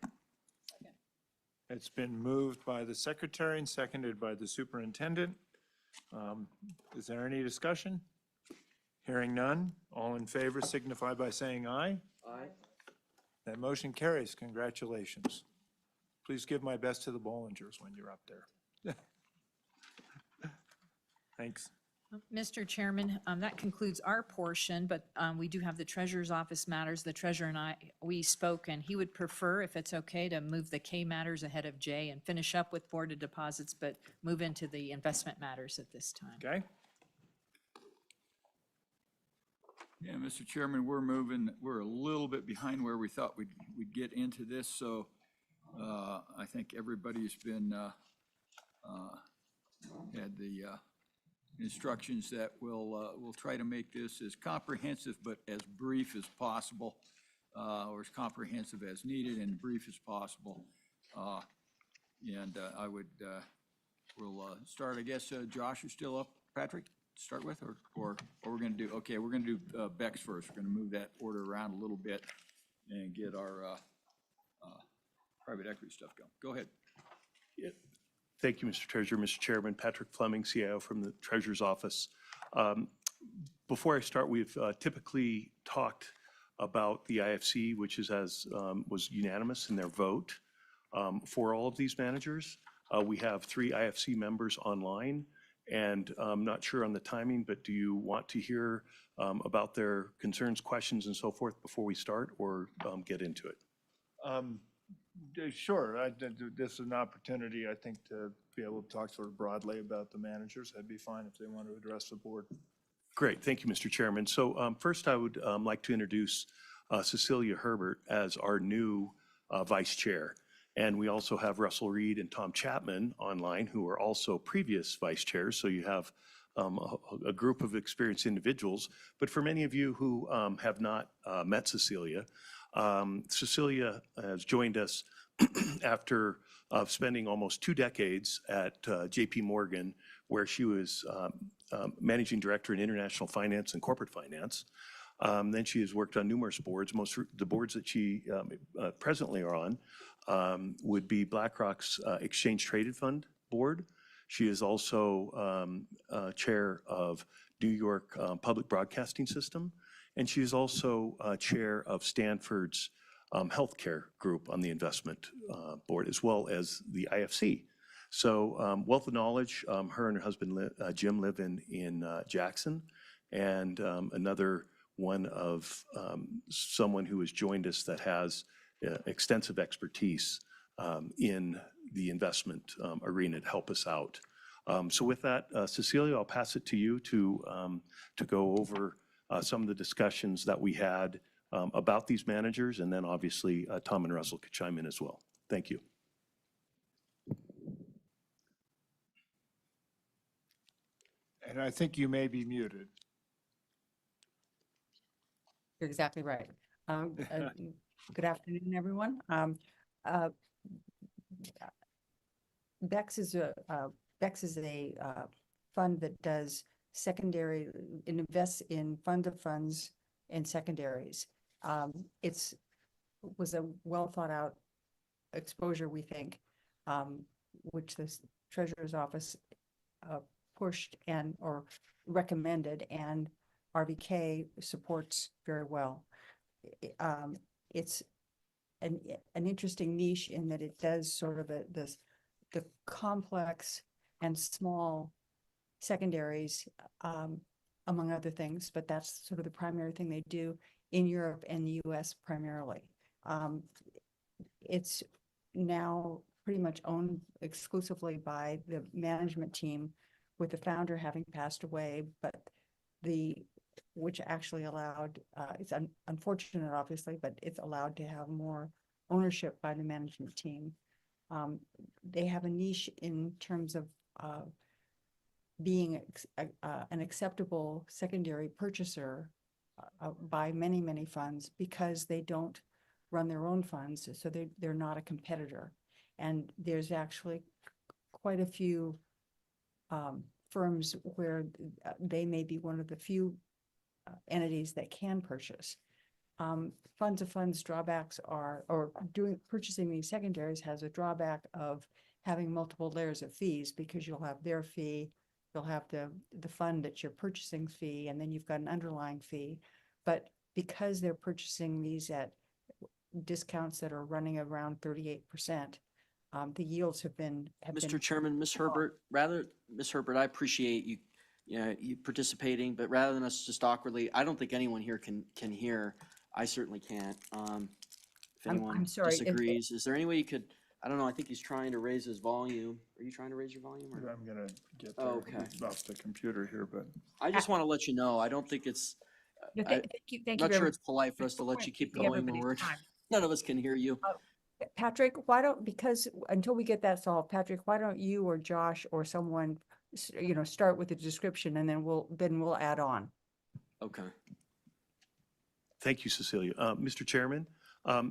It's been moved by the secretary and seconded by the superintendent. Is there any discussion? Hearing none, all in favor signify by saying aye. Aye. That motion carries. Congratulations. Please give my best to the Bollingers when you're up there. Thanks. Mr. Chairman, that concludes our portion, but we do have the treasurer's office matters. The treasurer and we spoke, and he would prefer, if it's okay, to move the K matters ahead of J and finish up with Board of Deposits, but move into the investment matters at this time. Okay. Yeah, Mr. Chairman, we're a little bit behind where we thought we'd get into this, so I think everybody's been, had the instructions that we'll try to make this as comprehensive but as brief as possible, or as comprehensive as needed and brief as possible. And I would, we'll start, I guess, Josh, you're still up, Patrick, to start with, or we're going to do, okay, we're going to do Bex first. We're going to move that order around a little bit and get our private equity stuff going. Go ahead. Thank you, Mr. Treasurer. Mr. Chairman, Patrick Fleming, CIO from the Treasurer's Office. Before I start, we've typically talked about the IFC, which is was unanimous in their vote for all of these managers. We have 3 IFC members online, and I'm not sure on the timing, but do you want to hear about their concerns, questions, and so forth before we start, or get into it? Sure. This is an opportunity, I think, to be able to talk sort of broadly about the managers. That'd be fine if they want to address the board. Great. Thank you, Mr. Chairman. So first, I would like to introduce Cecilia Herbert as our new vice chair. And we also have Russell Reed and Tom Chapman online, who are also previous vice chairs. So you have a group of experienced individuals. But for many of you who have not met Cecilia, Cecilia has joined us after spending almost 2 decades at JP Morgan, where she was managing director in international finance and corporate finance. Then she has worked on numerous boards. The boards that she presently are on would be BlackRock's Exchange Traded Fund board. She is also chair of New York Public Broadcasting System, and she is also chair of Stanford's healthcare group on the investment board, as well as the IFC. So wealth of knowledge. Her and her husband Jim live in Jackson, and another one of someone who has joined us that has extensive expertise in the investment arena to help us out. So with that, Cecilia, I'll pass it to you to go over some of the discussions that we had about these managers, and then obviously Tom and Russell could chime in as well. Thank you. And I think you may be muted. You're exactly right. Good afternoon, everyone. BEX is a fund that does secondary, it invests in fund of funds and secondaries. It's was a well thought out exposure, we think, which the Treasurer's Office pushed and or recommended, and RVK supports very well. It's an interesting niche in that it does sort of the complex and small secondaries, among other things, but that's sort of the primary thing they do in Europe and the US primarily. It's now pretty much owned exclusively by the management team, with the founder having passed away, but which actually allowed, it's unfortunate obviously, but it's allowed to have more ownership by the management team. They have a niche in terms of being an acceptable secondary purchaser by many, many funds, because they don't run their own funds, so they're not a competitor. And there's actually quite a few firms where they may be one of the few entities that can purchase. Funds of funds drawbacks are, or purchasing these secondaries has a drawback of having multiple layers of fees, because you'll have their fee, you'll have the fund that you're purchasing fee, and then you've got an underlying fee. But because they're purchasing these at discounts that are running around 38%, the yields have been. Mr. Chairman, Ms. Herbert, Ms. Herbert, I appreciate you participating, but rather than us just awkwardly, I don't think anyone here can hear. I certainly can't. If anyone I'm sorry, disagrees, is there any way you could, I don't know, I think he's trying to raise his volume. Are you trying to raise your volume? Or? I'm gonna get there. Okay. Off the computer here, but. I just want to let you know, I don't think it's, Thank you not sure it's polite for us to let you keep going when we're, none of us can hear you. Patrick, because until we get that solved, Patrick, why don't you or Josh or someone, start with the description, and then we'll add on. Okay. Thank you, Cecilia. Mr. Chairman,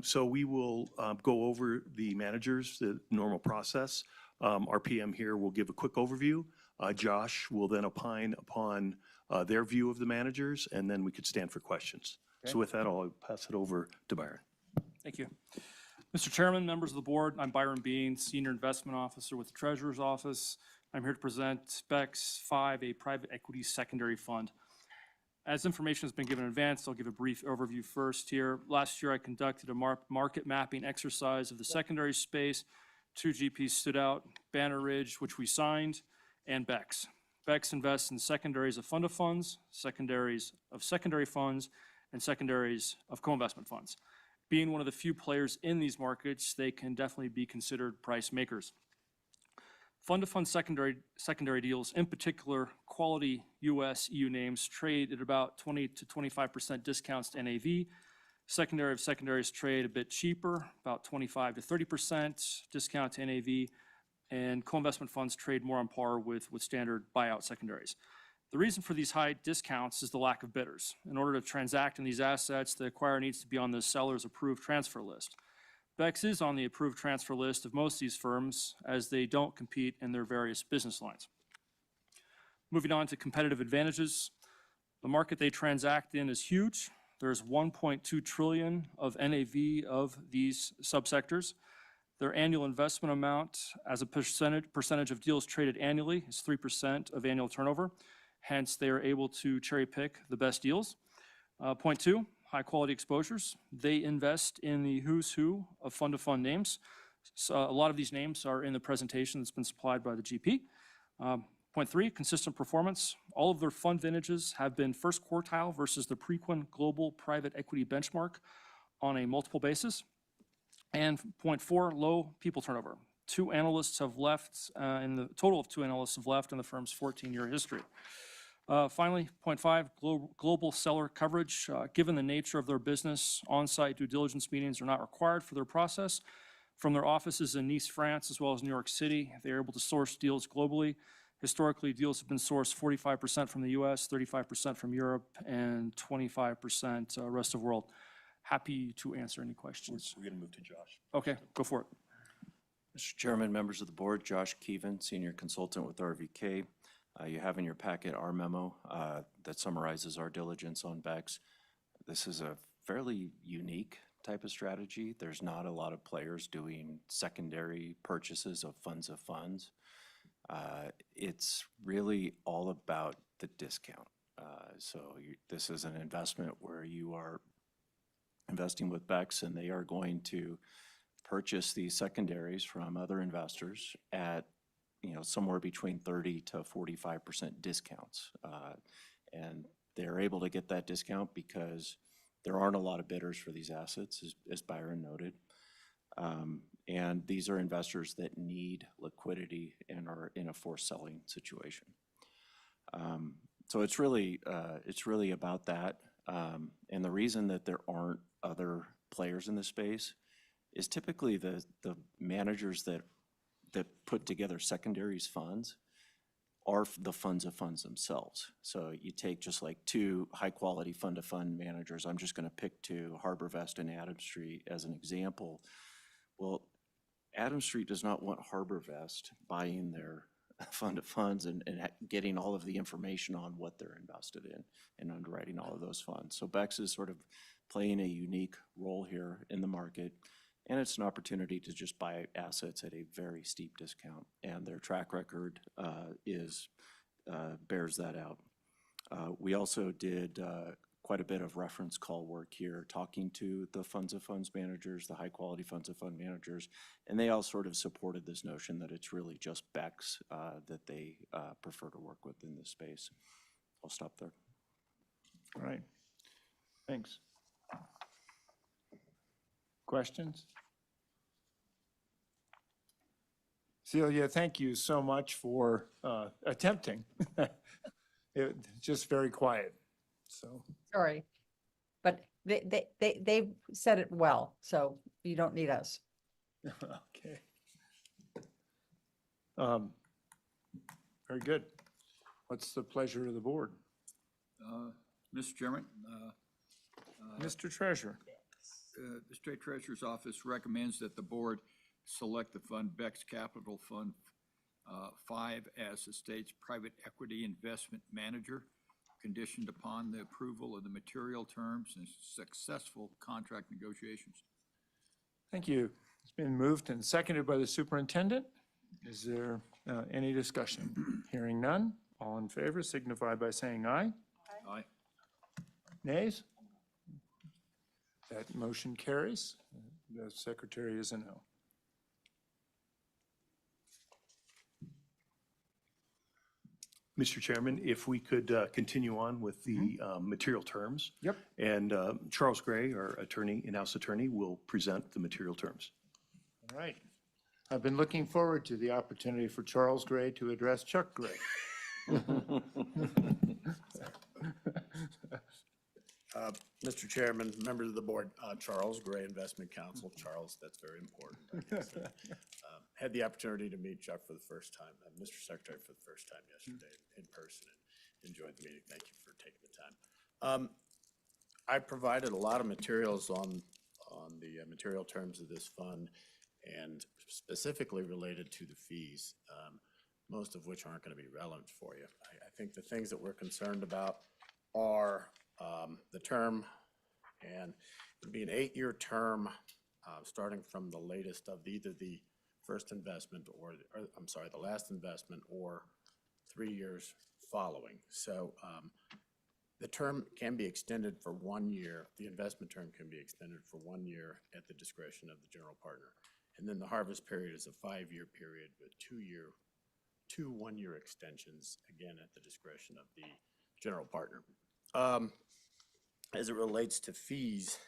so we will go over the managers, the normal process. Our PM here will give a quick overview. Josh will then opine upon their view of the managers, and then we could stand for questions. Okay. So with that, I'll pass it over to Byron. Thank you. Mr. Chairman, members of the board, I'm Byron Bean, Senior Investment Officer with the Treasurer's Office. I'm here to present Sblc 5, a private equity secondary fund. As information has been given in advance, I'll give a brief overview first here. Last year, I conducted a market mapping exercise of the secondary space. 2 GPs stood out, Banner Ridge, which we signed, and Bex. Bex invests in secondaries of fund of funds, secondaries of secondary funds, and secondaries of co-investment funds. Being one of the few players in these markets, they can definitely be considered price makers. Fund-to-fund secondary deals, in particular, quality US EU names, trade at about 20 to 25% discounts to NAV. Secondary of secondaries trade a bit cheaper, about 25 to 30% discount to NAV, and co-investment funds trade more on par with standard buyout secondaries. The reason for these high discounts is the lack of bidders. In order to transact in these assets, the acquirer needs to be on the seller's approved transfer list. Bex is on the approved transfer list of most of these firms, as they don't compete in their various business lines. Moving on to competitive advantages. The market they transact in is huge. There's 1.2 trillion of NAV of these subsectors. Their annual investment amount as a percentage of deals traded annually is 3% of annual turnover. Hence, they are able to cherry pick the best deals. Point 2, high quality exposures. They invest in the who's who of fund-to-fund names. So a lot of these names are in the presentation that's been supplied by the GP. Point 3, consistent performance. All of their fund vintages have been first quartile versus the Preqin Global Private Equity Benchmark on a multiple basis. And point 4, low people turnover. 2 analysts have left, in the total of 2 analysts have left in the firm's 14-year history. Finally, point 5, global seller coverage. Given the nature of their business, on-site due diligence meetings are not required for their process. From their offices in Nice, France, as well as New York City, they are able to source deals globally. Historically, deals have been sourced 45% from the US, 35% from Europe, and 25% rest of the world. Happy to answer any questions. We're going to move to Josh. Okay, go for it. Mr. Chairman, members of the board, Josh Keevan, Senior Consultant with RVK. You have in your packet our memo that summarizes our diligence on BECS. This is a fairly unique type of strategy. There's not a lot of players doing secondary purchases of funds. It's really all about the discount. This is an investment where you are investing with BECS, and they are going to purchase these secondaries from other investors at somewhere between 30 to 45% discounts. And they're able to get that discount because there aren't a lot of bidders for these assets, as Byron noted. And these are investors that need liquidity and are in a forced selling situation. So it's really about that. And the reason that there aren't other players in this space is typically the managers that put together secondaries funds are the funds themselves. So you take just like two high-quality fund-to-fund managers. I'm just going to pick two, HarborVest and Adams Street, as an example. Well, Adams Street does not want HarborVest buying their fund-to-funds and getting all of the information on what they're invested in and underwriting all of those funds. So BECS is sort of playing a unique role here in the market. And it's an opportunity to just buy assets at a very steep discount, and their track record bears that out. We also did quite a bit of reference call work here, talking to the funds managers, the high quality funds managers, and they all sort of supported this notion that it's really just BECS that they prefer to work with in this space. I'll stop there. All right. Thanks. Questions? Celia, thank you so much for attempting. Just very quiet, so. Sorry, but they've said it well, so you don't need us. Okay. Very good. What's the pleasure of the board? Mr. Chairman. Mr. Treasurer. The State Treasurer's Office recommends that the board select the fund BECS Capital Fund 5 as the state's private equity investment manager, conditioned upon the approval of the material terms and successful contract negotiations. Thank you. It's been moved and seconded by the superintendent. Is there any discussion? Hearing none. All in favor signify by saying aye. Aye. Nays? That motion carries. The secretary is a no. Mr. Chairman, if we could continue on with the material terms. Yep. And Charles Gray, our attorney, in-house attorney, will present the material terms. All right. I've been looking forward to the opportunity for Charles Gray to address Chuck Gray. Mr. Chairman, members of the board, Charles Gray, Investment Counsel. Charles, that's very important. Had the opportunity to meet Chuck for the first time, Mr. Secretary, for the first time yesterday in person, and enjoyed the meeting. Thank you for taking the time. I provided a lot of materials on the material terms of this fund, and specifically related to the fees, most of which aren't going to be relevant for you. I think the things that we're concerned about are the term, and it would be an 8-year term starting from the latest of either the first investment or the last investment, or 3 years following. So the term can be extended for 1 year. The investment term can be extended for 1 year at the discretion of the general partner. And then the harvest period is a 5-year period with 2 one-year extensions, again, at the discretion of the general partner. As it relates to fees,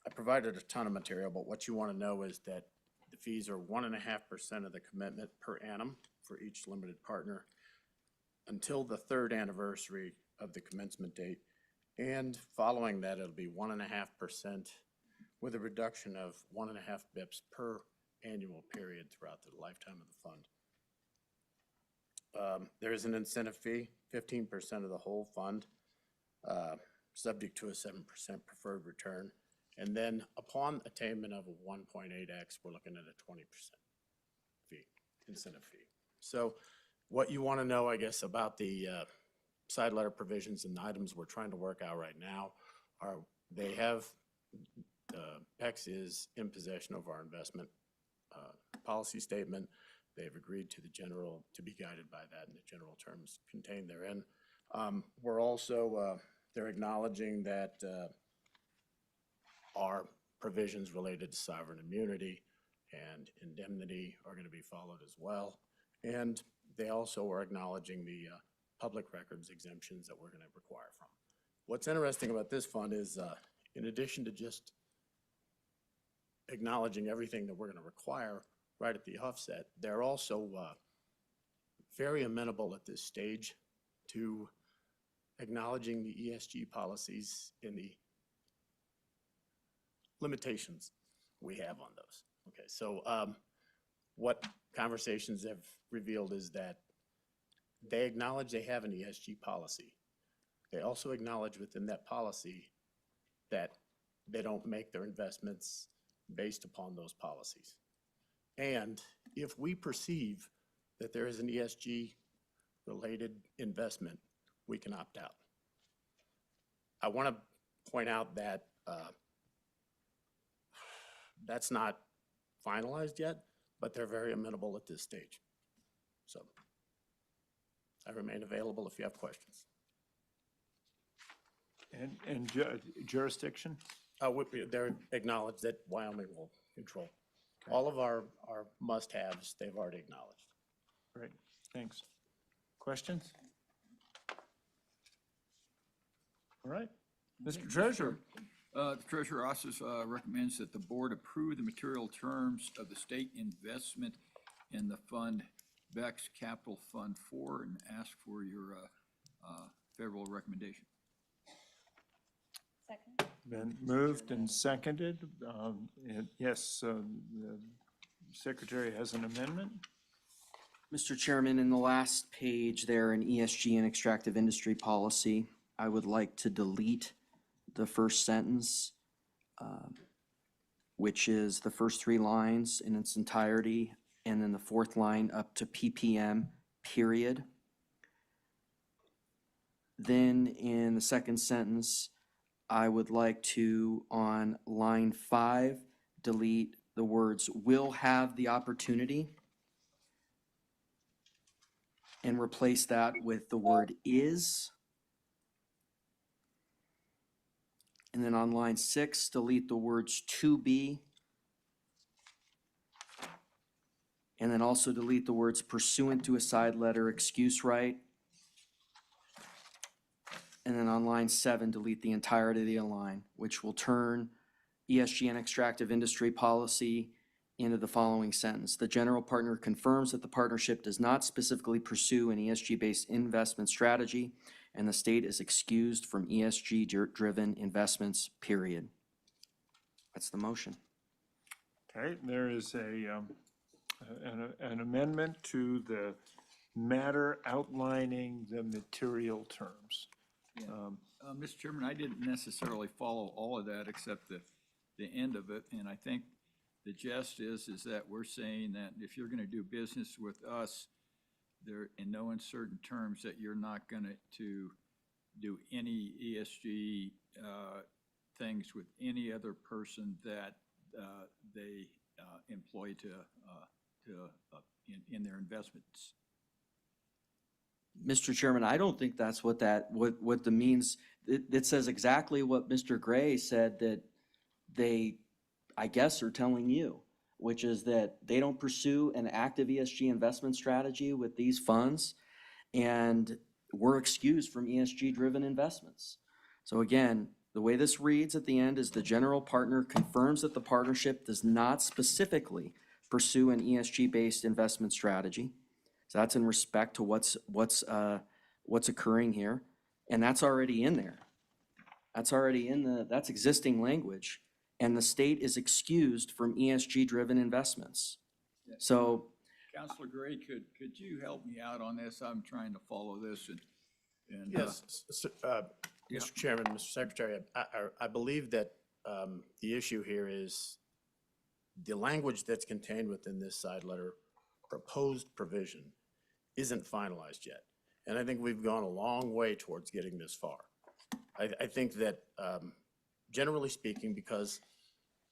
I provided a ton of material, but what you want to know is that the fees are 1.5% of the commitment per annum for each limited partner until the 3rd anniversary of the commencement date. And following that, it'll be 1.5% with a reduction of 1.5 bips per annual period throughout the lifetime of the fund. There is an incentive fee, 15% of the whole fund, subject to a 7% preferred return. And then upon attainment of a 1.8x, we're looking at a 20% fee, incentive fee. So What you want to know, I guess, about the side letter provisions and items we're trying to work out right now are they have, PEX is in possession of our investment policy statement. They've agreed to to be guided by that and the general terms contained therein. We're also, they're acknowledging that our provisions related to sovereign immunity and indemnity are going to be followed as well. And they also are acknowledging the public records exemptions that we're going to require from. What's interesting about this fund is, in addition to just acknowledging everything that we're going to require right at the offset, they're also very amenable at this stage to acknowledging the ESG policies and the limitations we have on those. Okay, so what conversations have revealed is that they acknowledge they have an ESG policy. They also acknowledge within that policy that they don't make their investments based upon those policies. And if we perceive that there is an ESG related investment, we can opt out. I want to point out that that's not finalized yet, but they're very amenable at this stage. So I remain available if you have questions. And jurisdiction? They're acknowledged that Wyoming will control. Okay. All of our must-haves, they've already acknowledged. Great, thanks. Questions? All right, Mr. Treasurer. The Treasurer Office recommends that the board approve the material terms of the state investment in the fund Bex Capital Fund 4 and ask for your favorable recommendation. Second. Been moved and seconded. And yes, the Secretary has an amendment. Mr. Chairman, in the last page there in ESG and extractive industry policy, I would like to delete the first sentence, which is the first 3 lines in its entirety, and then the 4th line up to ppm, period. Then in the second sentence, I would like to, on line 5, delete the words "will have the opportunity" and replace that with the word "is." And then on line 6, delete the words "to be." And then also delete the words "pursuant to a side letter excuse right." And then on line 7, delete the entirety of the line, which will turn ESG and extractive industry policy into the following sentence. The general partner confirms that the partnership does not specifically pursue an ESG-based investment strategy, and the state is excused from ESG-driven investments, period. That's the motion. Okay, there is an amendment to the matter outlining the material terms. Yeah. Mr. Chairman, I didn't necessarily follow all of that except the end of it, and I think the gist is that we're saying that if you're going to do business with us, there in no uncertain terms that you're not going to do any ESG things with any other person that they employ in their investments. Mr. Chairman, I don't think that's what the means. It says exactly what Mr. Gray said that they, I guess, are telling you, which is that they don't pursue an active ESG investment strategy with these funds, and we're excused from ESG-driven investments. So again, the way this reads at the end is the general partner confirms that the partnership does not specifically pursue an ESG-based investment strategy. So that's in respect to what's occurring here, and that's already in there. That's already that's existing language, and the state is excused from ESG-driven investments. Yeah. So, Councilor Gray, could you help me out on this? I'm trying to follow this and yes, Mr. Chairman, Mr. Secretary, I believe that the issue here is the language that's contained within this side letter proposed provision isn't finalized yet. And I think we've gone a long way towards getting this far. I think that, generally speaking, because,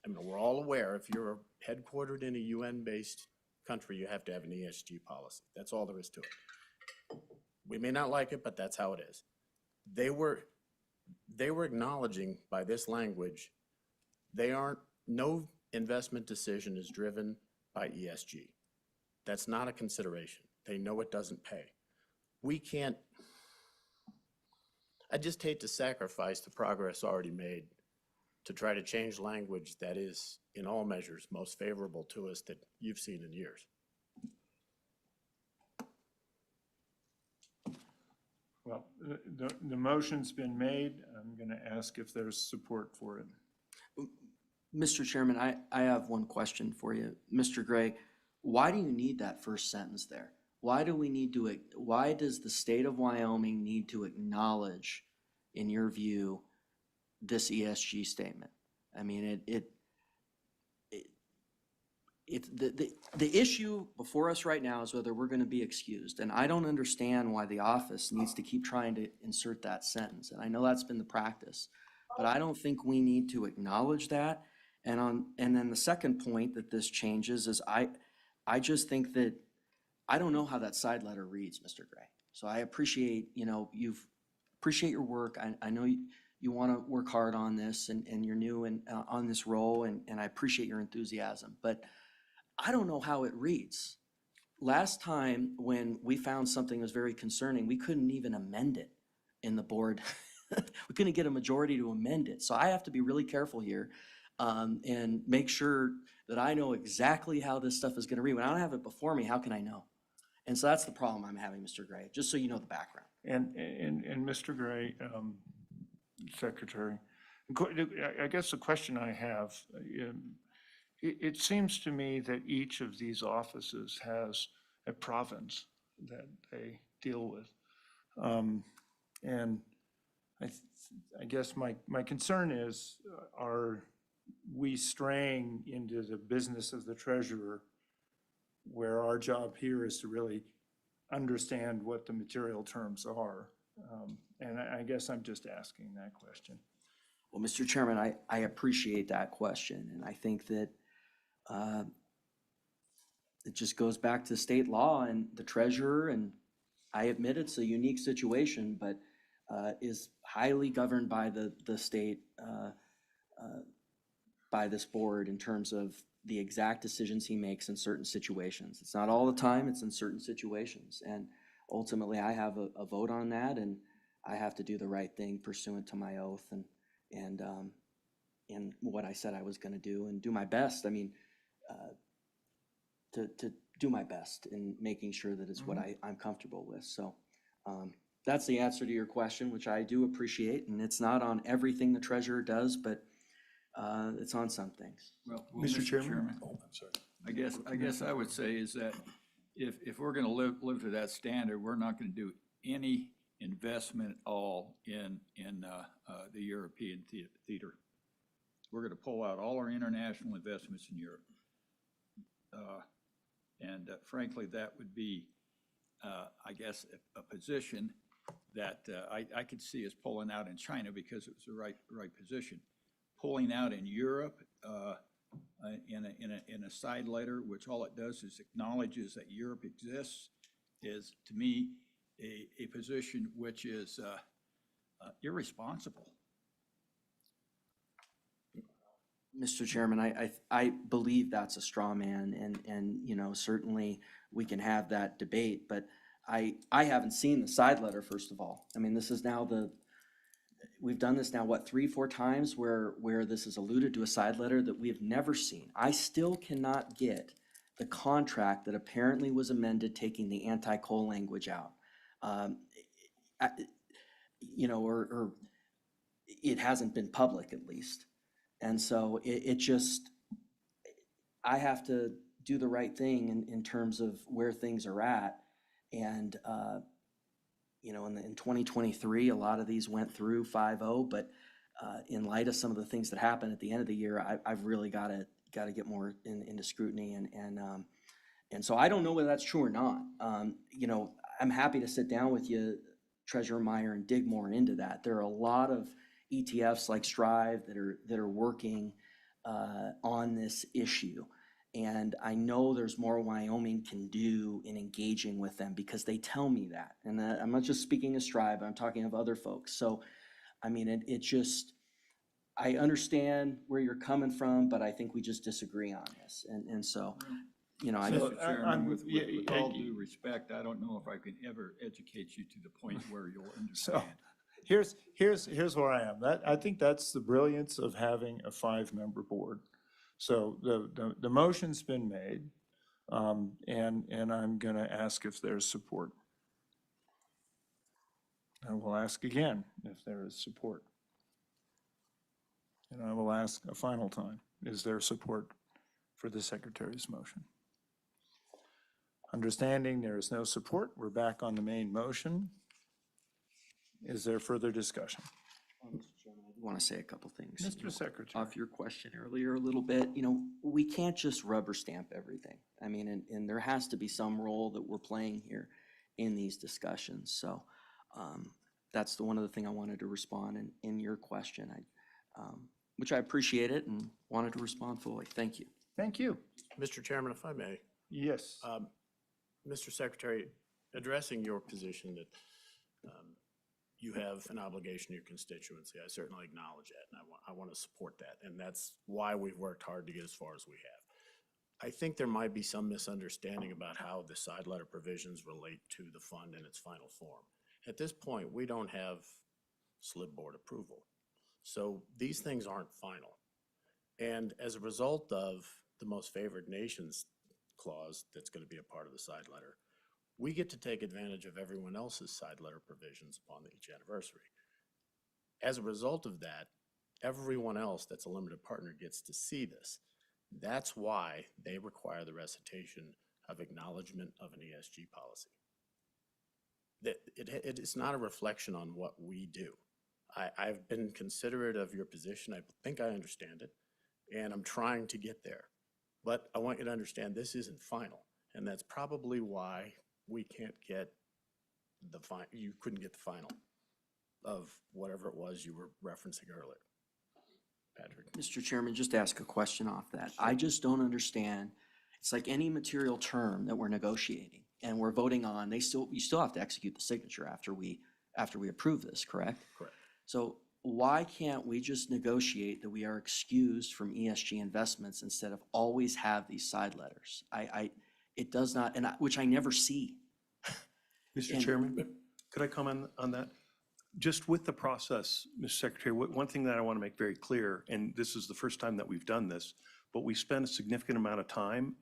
I mean, we're all aware, if you're headquartered in a UN-based country, you have to have an ESG policy. That's all there is to it. We may not like it, but that's how it is. They were acknowledging by this language, no investment decision is driven by ESG. That's not a consideration. They know it doesn't pay. We can't, I just hate to sacrifice the progress already made to try to change language that is, in all measures, most favorable to us that you've seen in years. Well, the motion's been made. I'm going to ask if there's support for it. Mr. Chairman, I have one question for you. Mr. Gray, why do you need that first sentence there? Why does the state of Wyoming need to acknowledge, in your view, this ESG statement? I mean, the issue before us right now is whether we're going to be excused. And I don't understand why the office needs to keep trying to insert that sentence. And I know that's been the practice, but I don't think we need to acknowledge that. And then the second point that this changes is I just think that I don't know how that side letter reads, Mr. Gray. So I appreciate, appreciate your work. I know you want to work hard on this and you're new and on this role and I appreciate your enthusiasm, but I don't know how it reads. Last time when we found something that was very concerning, we couldn't even amend it in the board. We couldn't get a majority to amend it. So I have to be really careful here and make sure that I know exactly how this stuff is going to read. When I don't have it before me, how can I know? And so that's the problem I'm having, Mr. Gray, just so you know the background. And Mr. Gray, Secretary, I guess the question I have, it seems to me that each of these offices has a province that they deal with. And I guess my concern is, are we straying into the business of the treasurer where our job here is to really understand what the material terms are? And I guess I'm just asking that question. Well, Mr. Chairman, I appreciate that question. And I think that it just goes back to state law and the treasurer, and I admit it's a unique situation, but is highly governed by the state, by this board in terms of the exact decisions he makes in certain situations. It's not all the time, it's in certain situations. And ultimately I have a vote on that and I have to do the right thing pursuant to my oath and what I said I was gonna do and do my best. I mean, to do my best in making sure that it's what I'm comfortable with. So that's the answer to your question, which I do appreciate. And it's not on everything the treasurer does, but it's on some things. Well, Mr. Chairman? Oh, I'm sorry. I guess I would say is that if we're gonna live to that standard, we're not gonna do any investment at all in the European theater. We're gonna pull out all our international investments in Europe. And frankly, that would be, I guess, a position that I could see us pulling out in China because it was the right position. Pulling out in Europe in a side letter, which all it does is acknowledges that Europe exists, is to me a position which is irresponsible. Mr. Chairman, I believe that's a straw man and certainly we can have that debate, but I haven't seen the side letter, first of all. I mean, this is now we've done this now, what, 3-4 times where this is alluded to a side letter that we have never seen. I still cannot get the contract that apparently was amended, taking the anti-coal language out. Or it hasn't been public at least. And so I have to do the right thing in terms of where things are at. And, in 2023, a lot of these went through 5-0, but in light of some of the things that happened at the end of the year, I've really got to get more into scrutiny And so I don't know whether that's true or not. You know, I'm happy to sit down with you, Treasurer Meyer, and dig more into that. There are a lot of ETFs like Strive that are working on this issue. And I know there's more Wyoming can do in engaging with them because they tell me that. And I'm not just speaking of Strive, I'm talking of other folks. So, I mean, it just, I understand where you're coming from, but I think we just disagree on this. And so, you know, Mr. Chairman, with all due respect, I don't know if I can ever educate you to the point where you'll understand. Here's where I am. I think that's the brilliance of having a 5-member board. So the motion's been made, and I'm going to ask if there's support. I will ask again if there is support. And I will ask a final time, is there support for the Secretary's motion? Understanding there is no support, we're back on the main motion. Is there further discussion? Mr. Chairman, I do want to say a couple things. Mr. Secretary. Off your question earlier a little bit, you know, we can't just rubber stamp everything. I mean, and there has to be some role that we're playing here in these discussions. So that's the one other thing I wanted to respond in your question, which I appreciate it and wanted to respond fully. Thank you. Thank you. Mr. Chairman, if I may. Yes. Mr. Secretary, addressing your position that you have an obligation to your constituency, I certainly acknowledge that, and I want to support that, and that's why we've worked hard to get as far as we have. I think there might be some misunderstanding about how the side letter provisions relate to the fund in its final form. At this point, we don't have Slib board approval, so these things aren't final. And as a result of the most favored nations clause that's going to be a part of the side letter, we get to take advantage of everyone else's side letter provisions upon each anniversary. As a result of that, everyone else that's a limited partner gets to see this. That's why they require the recitation of acknowledgement of an ESG policy. It is not a reflection on what we do. I've been considerate of your position. I think I understand it, and I'm trying to get there. But I want you to understand this isn't final, and that's probably why we can't get the you couldn't get the final of whatever it was you were referencing earlier. Patrick. Mr. Chairman, just ask a question off that. I just don't understand. It's like any material term that we're negotiating and we're voting on, you still have to execute the signature after we approve this, correct? Correct. So why can't we just negotiate that we are excused from ESG investments instead of always have these side letters? It does not, which I never see. Mr. Chairman, could I comment on that? Just with the process, Mr. Secretary, one thing that I want to make very clear, and this is the first time that we've done this, but we spent a significant amount of time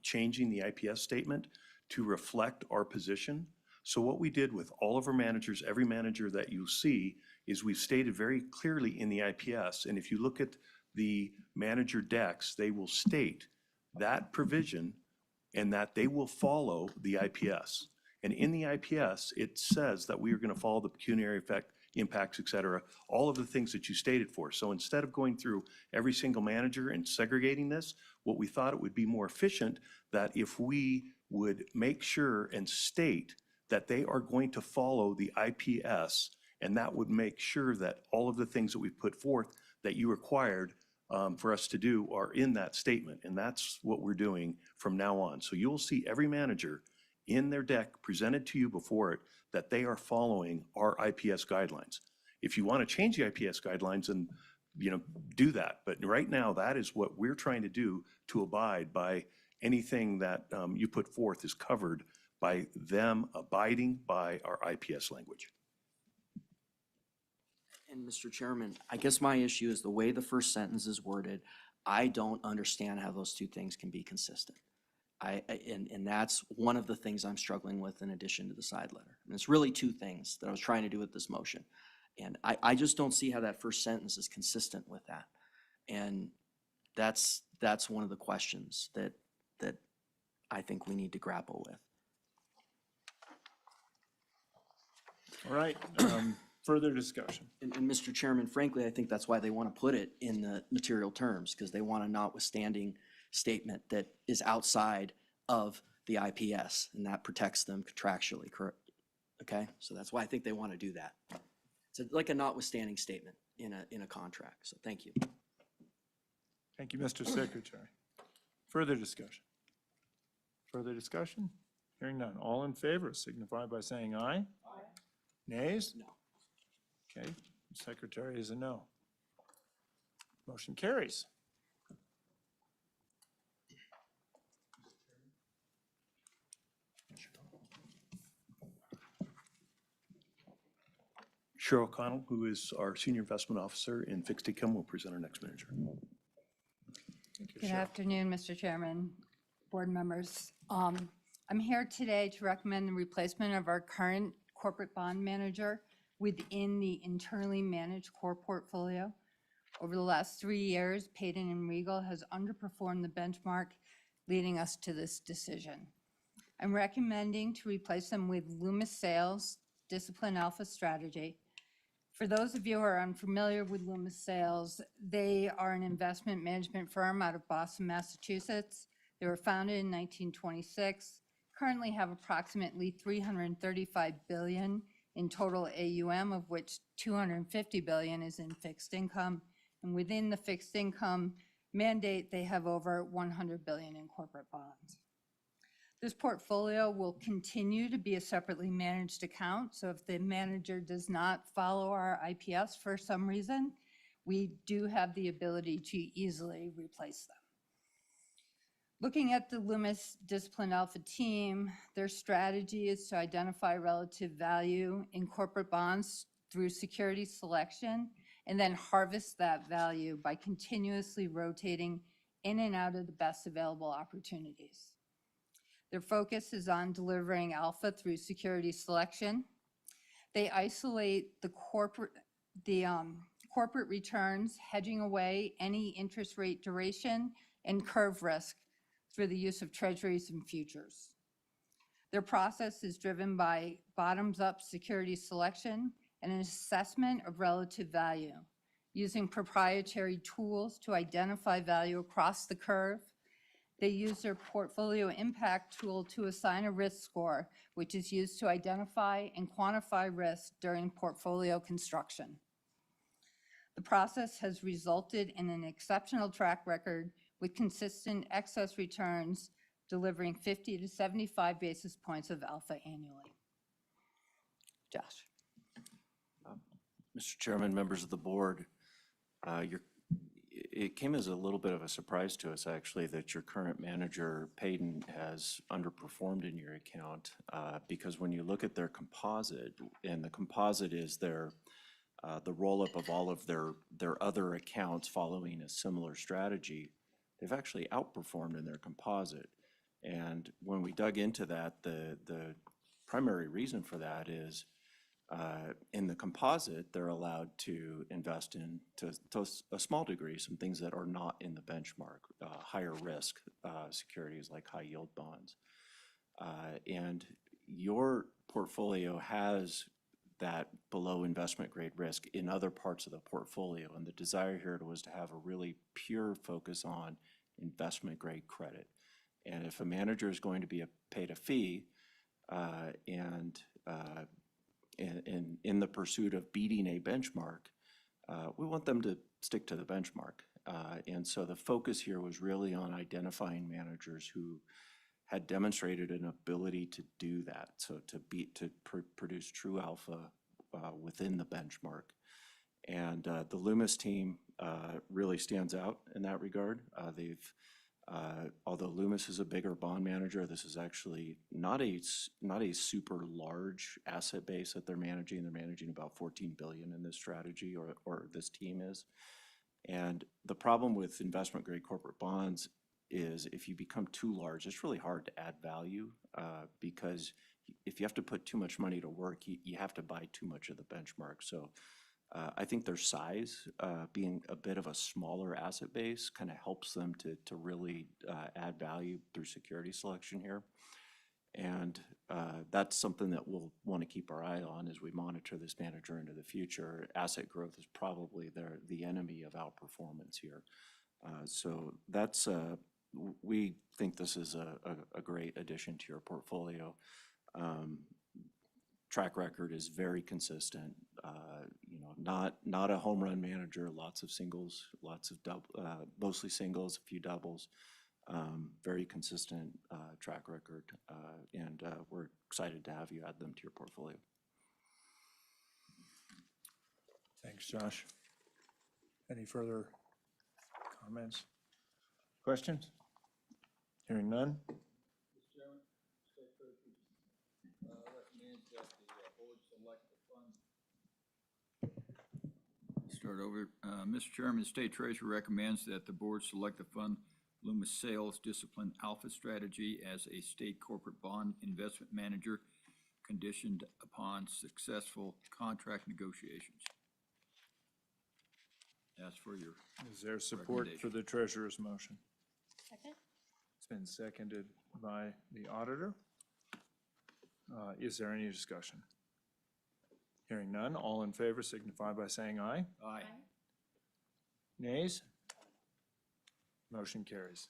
changing the IPS statement to reflect our position. So what we did with all of our managers, every manager that you see, is we've stated very clearly in the IPS, and if you look at the manager decks, they will state that provision and that they will follow the IPS. And in the IPS, it says that we are going to follow the pecuniary effect, impacts, et cetera, all of the things that you stated for. So instead of going through every single manager and segregating this, what we thought it would be more efficient that if we would make sure and state that they are going to follow the IPS, and that would make sure that all of the things that we've put forth that you required for us to do are in that statement. And that's what we're doing from now on. So you will see every manager in their deck presented to you before it that they are following our IPS guidelines. If you want to change the IPS guidelines, then do that. But right now, that is what we're trying to do to abide by anything that you put forth is covered by them abiding by our IPS language. And Mr. Chairman, I guess my issue is the way the first sentence is worded. I don't understand how those two things can be consistent. And that's one of the things I'm struggling with in addition to the side letter. And it's really two things that I was trying to do with this motion. And I just don't see how that first sentence is consistent with that. And that's one of the questions that I think we need to grapple with. All right, further discussion. And Mr. Chairman, frankly, I think that's why they want to put it in the material terms, because they want a notwithstanding statement that is outside of the IPS, and that protects them contractually, correct? Okay, so that's why I think they want to do that. It's like a notwithstanding statement in a contract, so thank you. Thank you, Mr. Secretary. Further discussion? Further discussion? Hearing none. All in favor signify by saying aye. Aye. Nays? No. Okay, Secretary is a no. Motion carries. Cheryl O'Connell, who is our Senior Investment Officer in Fixed Income, will present our next manager. Thank you, Good Cheryl. afternoon, Mr. Chairman, board members. I'm here today to recommend the replacement of our current corporate bond manager within the internally managed core portfolio. Over the last 3 years, Payden and Regal has underperformed the benchmark, leading us to this decision. I'm recommending to replace them with Loomis Sales Discipline Alpha Strategy. For those of you who are unfamiliar with Loomis Sales, they are an investment management firm out of Boston, Massachusetts. They were founded in 1926, currently have approximately $335 billion in total AUM, of which $250 billion is in fixed income. And within the fixed income mandate, they have over $100 billion in corporate bonds. This portfolio will continue to be a separately managed account, so if the manager does not follow our IPS for some reason, we do have the ability to easily replace them. Looking at the Loomis Discipline Alpha team, their strategy is to identify relative value in corporate bonds through security selection and then harvest that value by continuously rotating in and out of the best available opportunities. Their focus is on delivering alpha through security selection. They isolate the corporate returns, hedging away any interest rate duration and curve risk through the use of treasuries and futures. Their process is driven by bottoms-up security selection and an assessment of relative value, using proprietary tools to identify value across the curve. They use their portfolio impact tool to assign a risk score, which is used to identify and quantify risk during portfolio construction. The process has resulted in an exceptional track record with consistent excess returns, delivering 50 to 75 basis points of alpha annually. Josh. Mr. Chairman, members of the board, it came as a little bit of a surprise to us, actually, that your current manager, Payden, has underperformed in your account, because when you look at their composite, and the composite is their the roll-up of all of their other accounts following a similar strategy, they've actually outperformed in their composite. And when we dug into that, the primary reason for that is in the composite, they're allowed to invest in, to a small degree, some things that are not in the benchmark, higher risk securities like high yield bonds. And your portfolio has that below investment grade risk in other parts of the portfolio. And the desire here was to have a really pure focus on investment grade credit. And if a manager is going to be paid a fee in the pursuit of beating a benchmark, we want them to stick to the benchmark. And so the focus here was really on identifying managers who had demonstrated an ability to do that, so to produce true alpha within the benchmark. And the Loomis team really stands out in that regard. Although Loomis is a bigger bond manager, this is actually not a super large asset base that they're managing. They're managing about $14 billion in this strategy, or this team is. And the problem with investment grade corporate bonds is if you become too large, it's really hard to add value, because if you have to put too much money to work, you have to buy too much of the benchmark. So I think their size, being a bit of a smaller asset base, kind of helps them to really add value through security selection here. And that's something that we'll want to keep our eye on as we monitor this manager into the future. Asset growth is probably the enemy of outperformance here. So that's we think this is a great addition to your portfolio. Track record is very consistent. You know, not a home run manager, lots of singles, lots of mostly singles, a few doubles. Very consistent track record, and we're excited to have you add them to your portfolio. Thanks, Josh. Any further comments? Questions? Hearing none? Start over. Mr. Chairman, the State Treasurer recommends that the board select the fund Loomis Sales Discipline Alpha Strategy as a state corporate bond investment manager conditioned upon successful contract negotiations. Ask for your Is there support for the treasurer's motion? Second? It's been seconded by the auditor. Is there any discussion? Hearing none, all in favor signify by saying aye. Aye. Nays? Motion carries.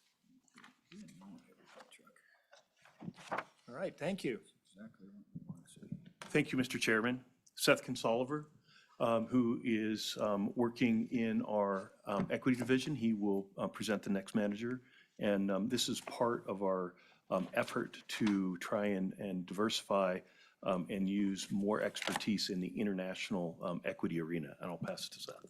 All right, thank you. Exactly what we want to see. Thank you, Mr. Chairman. Seth Consolver, who is working in our equity division. He will present the next manager. And this is part of our effort to try and diversify and use more expertise in the international equity arena. And I'll pass it to Seth.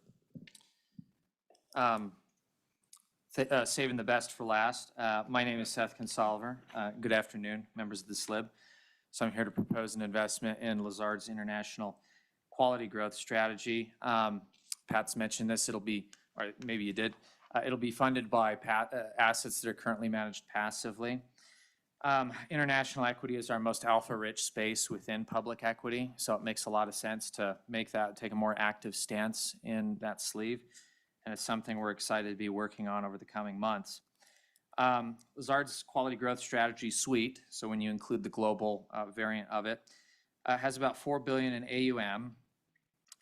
Saving the best for last. My name is Seth Consolver. Good afternoon, members of the Slib. So I'm here to propose an investment in Lazard's international quality growth strategy. Pat's mentioned this. It'll be, or maybe you did, it'll be funded by assets that are currently managed passively. International equity is our most alpha-rich space within public equity, so it makes a lot of sense to take a more active stance in that sleeve, and it's something we're excited to be working on over the coming months. Lazard's quality growth strategy suite, so when you include the global variant of it, has about $4 billion in AUM.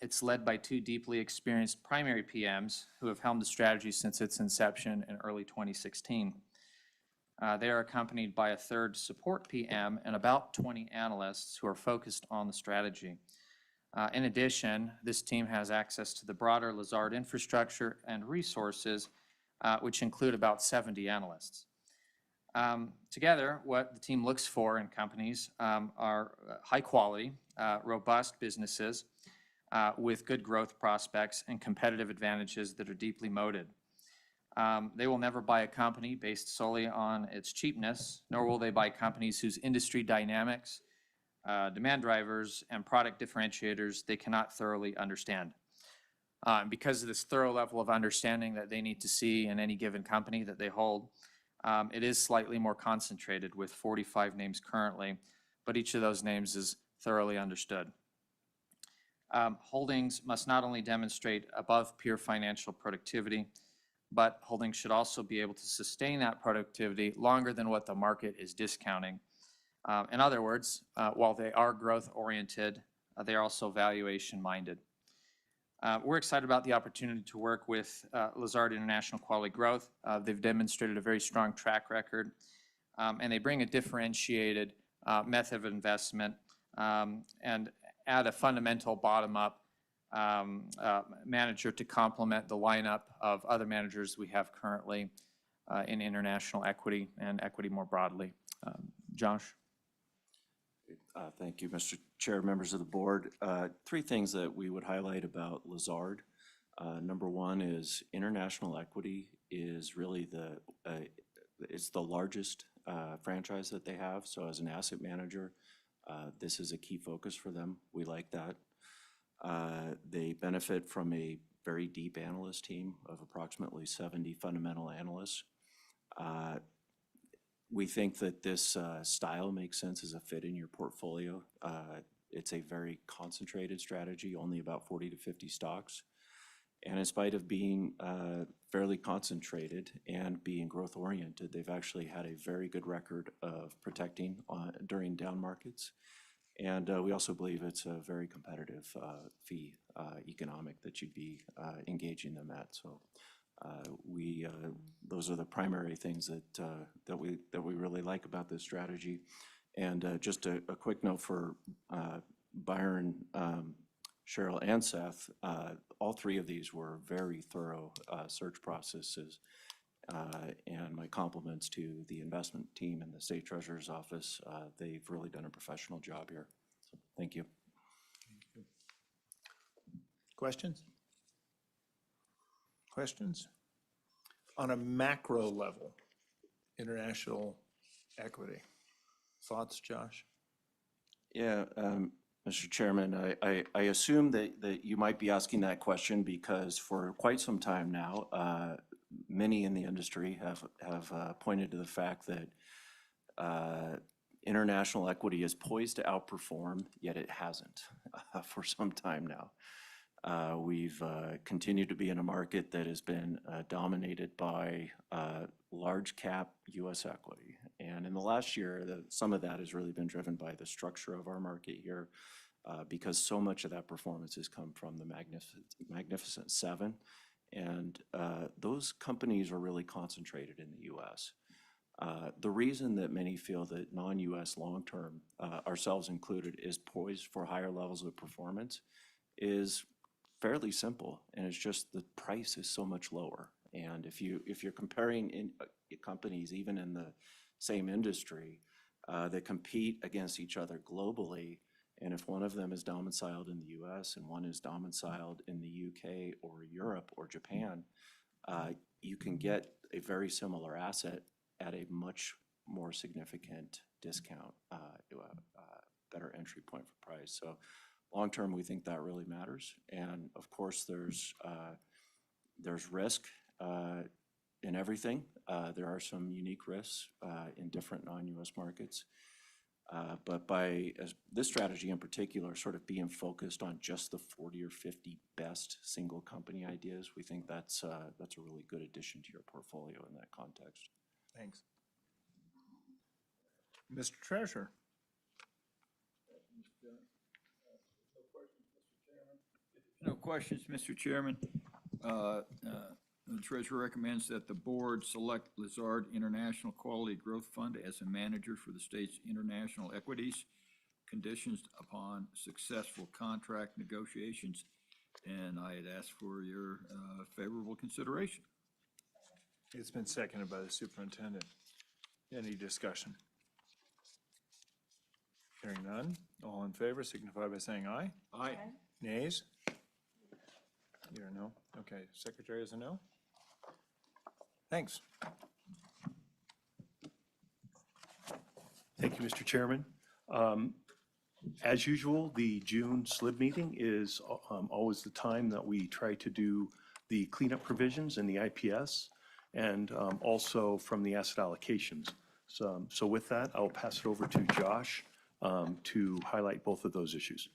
It's led by two deeply experienced primary PMs who have helmed the strategy since its inception in early 2016. They are accompanied by a third support PM and about 20 analysts who are focused on the strategy. In addition, this team has access to the broader Lazard infrastructure and resources, which include about 70 analysts. Together, what the team looks for in companies are high quality, robust businesses with good growth prospects and competitive advantages that are deeply moated. They will never buy a company based solely on its cheapness, nor will they buy companies whose industry dynamics, demand drivers, and product differentiators they cannot thoroughly understand. Because of this thorough level of understanding that they need to see in any given company that they hold, it is slightly more concentrated with 45 names currently, but each of those names is thoroughly understood. Holdings must not only demonstrate above peer financial productivity, but holdings should also be able to sustain that productivity longer than what the market is discounting. In other words, while they are growth-oriented, they are also valuation-minded. We're excited about the opportunity to work with Lazard International Quality Growth. They've demonstrated a very strong track record, and they bring a differentiated method of investment and add a fundamental bottom-up manager to complement the lineup of other managers we have currently in international equity and equity more broadly. Josh? Thank you, Mr. Chair, members of the board. Three things that we would highlight about Lazard. Number one is international equity is really it's the largest franchise that they have. So as an asset manager, this is a key focus for them. We like that. They benefit from a very deep analyst team of approximately 70 fundamental analysts. We think that this style makes sense as a fit in your portfolio. It's a very concentrated strategy, only about 40 to 50 stocks. And in spite of being fairly concentrated and being growth-oriented, they've actually had a very good record of protecting during down markets. And we also believe it's a very competitive fee economic that you'd be engaging them at. So Those are the primary things that we really like about this strategy. And just a quick note for Byron, Cheryl, and Seth, all three of these were very thorough search processes. And my compliments to the investment team and the State Treasurer's Office. They've really done a professional job here. So thank you. Questions? Questions? On a macro level, international equity. Thoughts, Josh? Yeah, Mr. Chairman, I assume that you might be asking that question because for quite some time now, many in the industry have pointed to the fact that international equity is poised to outperform, yet it hasn't for some time now. We've continued to be in a market that has been dominated by large cap U.S. equity. And in the last year, some of that has really been driven by the structure of our market here because so much of that performance has come from the Magnificent Seven. And those companies are really concentrated in the U.S. The reason that many feel that non-U.S. long-term, ourselves included, is poised for higher levels of performance is fairly simple, and it's just the price is so much lower. And if you're comparing companies even in the same industry that compete against each other globally, and if one of them is domiciled in the U.S. and one is domiciled in the U.K. or Europe or Japan, you can get a very similar asset at a much more significant discount, better entry point for price. So long term, we think that really matters. And of course, there's risk in everything. There are some unique risks in different non-U.S. markets. But by this strategy in particular, sort of being focused on just the 40 or 50 best single company ideas, we think that's a really good addition to your portfolio in that context. Thanks. Mr. Treasurer. No questions, Mr. Chairman. The Treasurer recommends that the board select Lazard International Quality Growth Fund as a manager for the state's international equities, conditions upon successful contract negotiations. And I'd ask for your favorable consideration. It's been seconded by the superintendent. Any discussion? Hearing none. All in favor signify by saying aye. Aye. Nays? You're a no? Okay, Secretary is a no? Thanks. Thank you, Mr. Chairman. As usual, the June Slib meeting is always the time that we try to do the cleanup provisions in the IPS and also from the asset allocations. So with that, I'll pass it over to Josh to highlight both of those issues.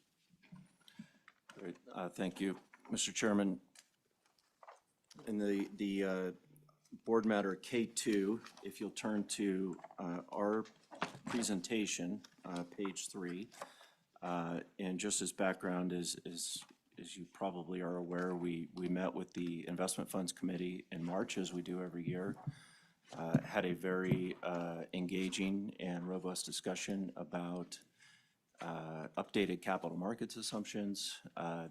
Great. Thank you, Mr. Chairman. In the board matter K2, if you'll turn to our presentation, page 3, and just as background, as you probably are aware, we met with the Investment Funds Committee in March, as we do every year, had a very engaging and robust discussion about updated capital markets assumptions,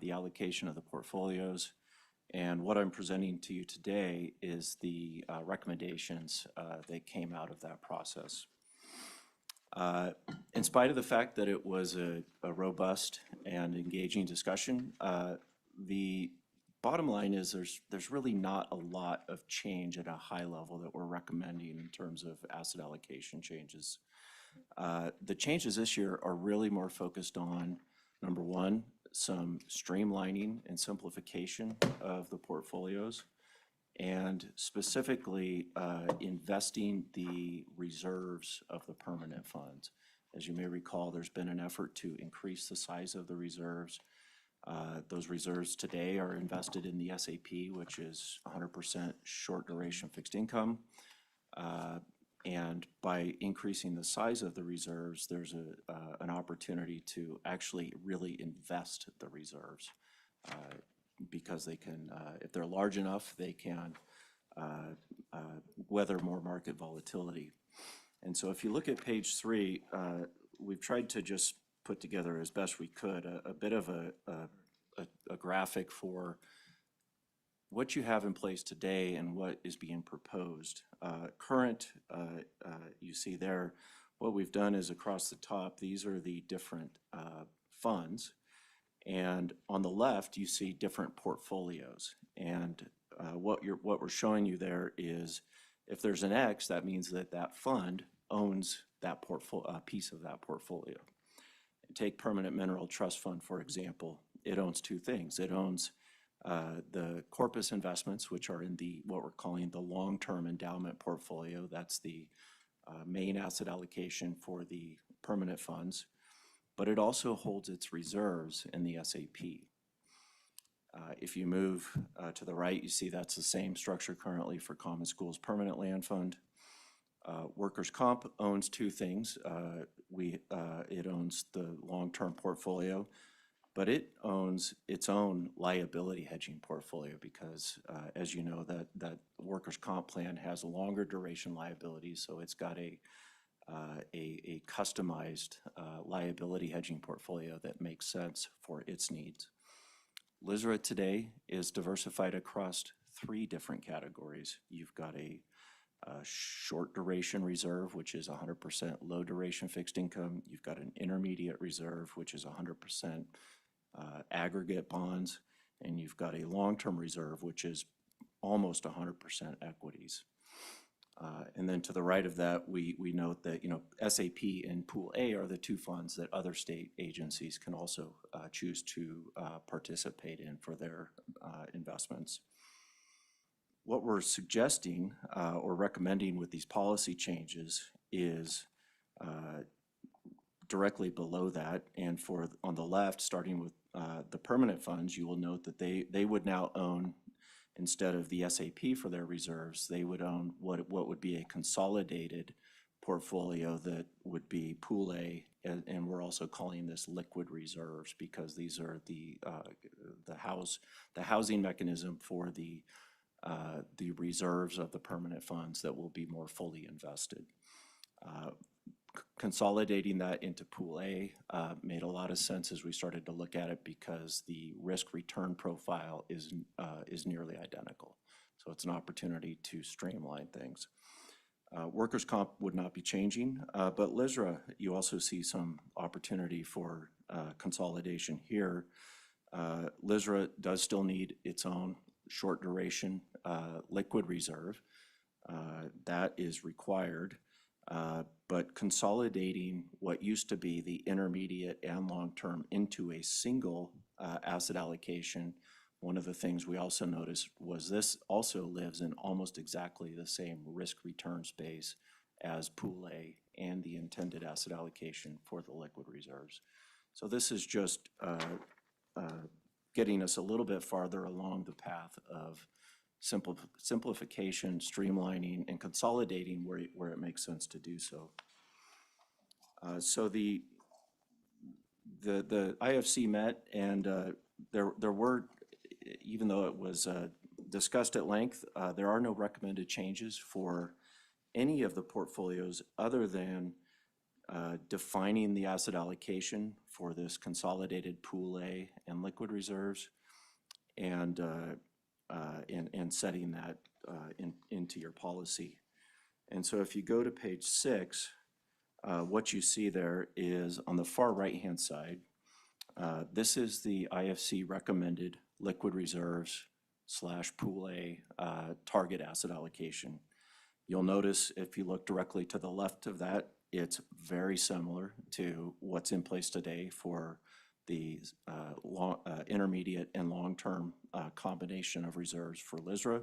the allocation of the portfolios, and what I'm presenting to you today is the recommendations that came out of that process. In spite of the fact that it was a robust and engaging discussion, the bottom line is there's really not a lot of change at a high level that we're recommending in terms of asset allocation changes. The changes this year are really more focused on, number one, some streamlining and simplification of the portfolios, and specifically investing the reserves of the permanent funds. As you may recall, there's been an effort to increase the size of the reserves. Those reserves today are invested in the SAP, which is 100% short duration fixed income. And by increasing the size of the reserves, there's an opportunity to actually really invest the reserves because they can, if they're large enough, they can weather more market volatility. And so if you look at page 3, we've tried to just put together as best we could a bit of a graphic for what you have in place today and what is being proposed. Current, you see there, what we've done is across the top, these are the different funds. And on the left, you see different portfolios. And what we're showing you there is if there's an X, that means that that fund owns that piece of that portfolio. Take Permanent Mineral Trust Fund, for example. It owns two things. It owns the corpus investments, which are in what we're calling the long-term endowment portfolio. That's the main asset allocation for the permanent funds. But it also holds its reserves in the SAP. If you move to the right, you see that's the same structure currently for Common Schools Permanent Land Fund. Workers' Comp owns two things. It owns the long-term portfolio, but it owns its own liability hedging portfolio because, as you know, that Workers' Comp plan has a longer duration liabilities, so it's got a customized liability hedging portfolio that makes sense for its needs. LISRA today is diversified across 3 different categories. You've got a short duration reserve, which is 100% low duration fixed income. You've got an intermediate reserve, which is 100% aggregate bonds. And you've got a long-term reserve, which is almost 100% equities. And then to the right of that, we note that, SAP and Pool A are the 2 funds that other state agencies can also choose to participate in for their investments. What we're suggesting or recommending with these policy changes is directly below that. And on the left, starting with the permanent funds, you will note that they would now own, instead of the SAP for their reserves, they would own what would be a consolidated portfolio that would be Pool A, and we're also calling this liquid reserves because these are the housing mechanism for the reserves of the permanent funds that will be more fully invested. Consolidating that into Pool A made a lot of sense as we started to look at it because the risk-return profile is nearly identical. So it's an opportunity to streamline things. Workers' Comp would not be changing, but LISRA, you also see some opportunity for consolidation here. LISRA does still need its own short duration liquid reserve. That is required. But consolidating what used to be the intermediate and long-term into a single asset allocation, one of the things we also noticed was this also lives in almost exactly the same risk-return space as Pool A and the intended asset allocation for the liquid reserves. So this is just getting us a little bit farther along the path of simplification, streamlining, and consolidating where it makes sense to do so. So the IFC met, and there were, even though it was discussed at length, there are no recommended changes for any of the portfolios other than defining the asset allocation for this consolidated Pool A and liquid reserves, and setting that into your policy. And so if you go to page 6, what you see there is on the far right-hand side, this is the IFC recommended liquid reserves / Pool A target asset allocation. You'll notice if you look directly to the left of that, it's very similar to what's in place today for the intermediate and long-term combination of reserves for LISRA.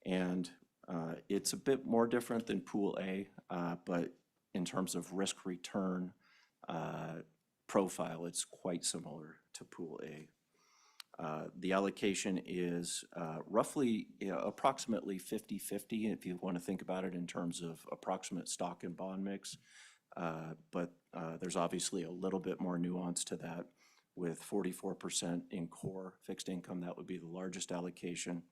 And it's a bit more different than Pool A, but in terms of risk return profile, it's quite similar to Pool A. The allocation is roughly approximately 50-50 if you want to think about it in terms of approximate stock and bond mix. But there's obviously a little bit more nuance to that with 44% in core fixed income. That would be the largest allocation.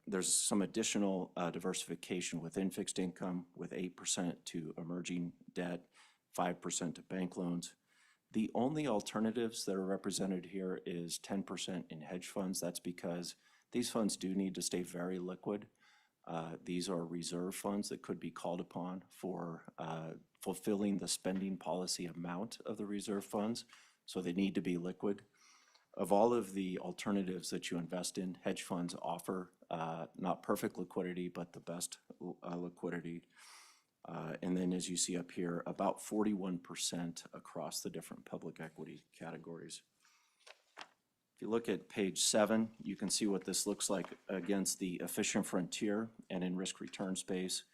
There's some additional diversification within fixed income with 8% to emerging debt, 5% to bank loans. The only alternatives that are represented here is 10% in hedge funds. That's because these funds do need to stay very liquid. These are reserve funds that could be called upon for fulfilling the spending policy amount of the reserve funds, so they need to be liquid. Of all of the alternatives that you invest in, hedge funds offer not perfect liquidity, but the best liquidity. And then as you see up here, about 41% across the different public equity categories. If you look at page 7, you can see what this looks like against the efficient frontier and in risk return space.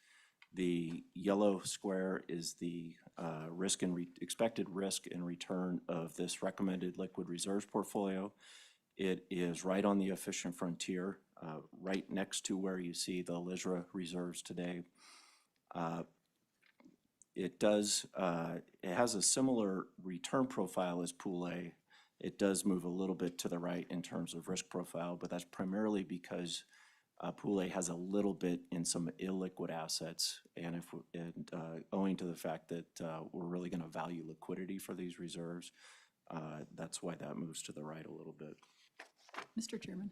The yellow square is the expected risk and return of this recommended liquid reserves portfolio. It is right on the efficient frontier, right next to where you see the LISRA reserves today. It has a similar return profile as Pool A. It does move a little bit to the right in terms of risk profile, but that's primarily because Pool A has a little bit in some illiquid assets, and owing to the fact that we're really going to value liquidity for these reserves, that's why that moves to the right a little bit. Mr. Chairman.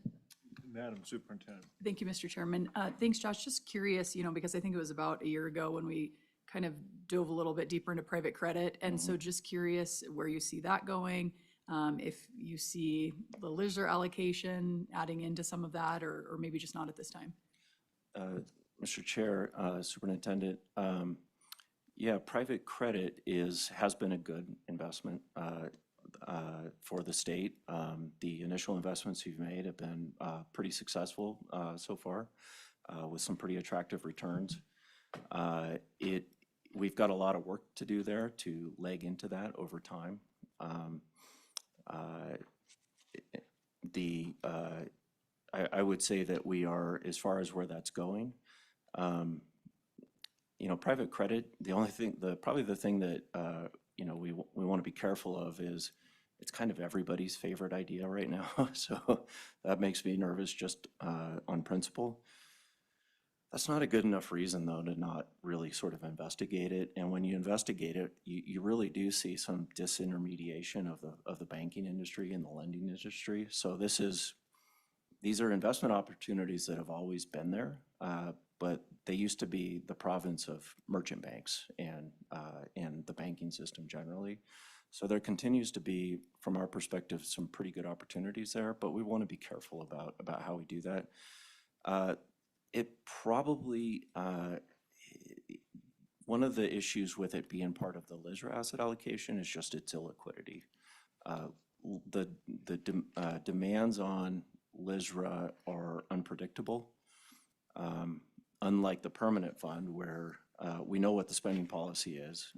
Madam Superintendent. Thank you, Mr. Chairman. Thanks, Josh. Just curious, because I think it was about a year ago when we kind of dove a little bit deeper into private credit. And so just curious where you see that going, if you see the LISR allocation adding into some of that, or maybe just not at this time. Mr. Chair, Superintendent, yeah, private credit has been a good investment for the state. The initial investments you've made have been pretty successful so far, with some pretty attractive returns. We've got a lot of work to do there to leg into that over time. I would say that we are, as far as where that's going, private credit, probably the thing that we want to be careful of is it's kind of everybody's favorite idea right now. So that makes me nervous just on principle. That's not a good enough reason, though, to not really sort of investigate it. And when you investigate it, you really do see some disintermediation of the banking industry and the lending industry. So these are investment opportunities that have always been there, but they used to be the province of merchant banks and the banking system generally. So there continues to be, from our perspective, some pretty good opportunities there, but we want to be careful about how we do that. It probably, one of the issues with it being part of the LISR asset allocation is just its illiquidity. The demands on LISRA are unpredictable, unlike the permanent fund where we know what the spending policy is.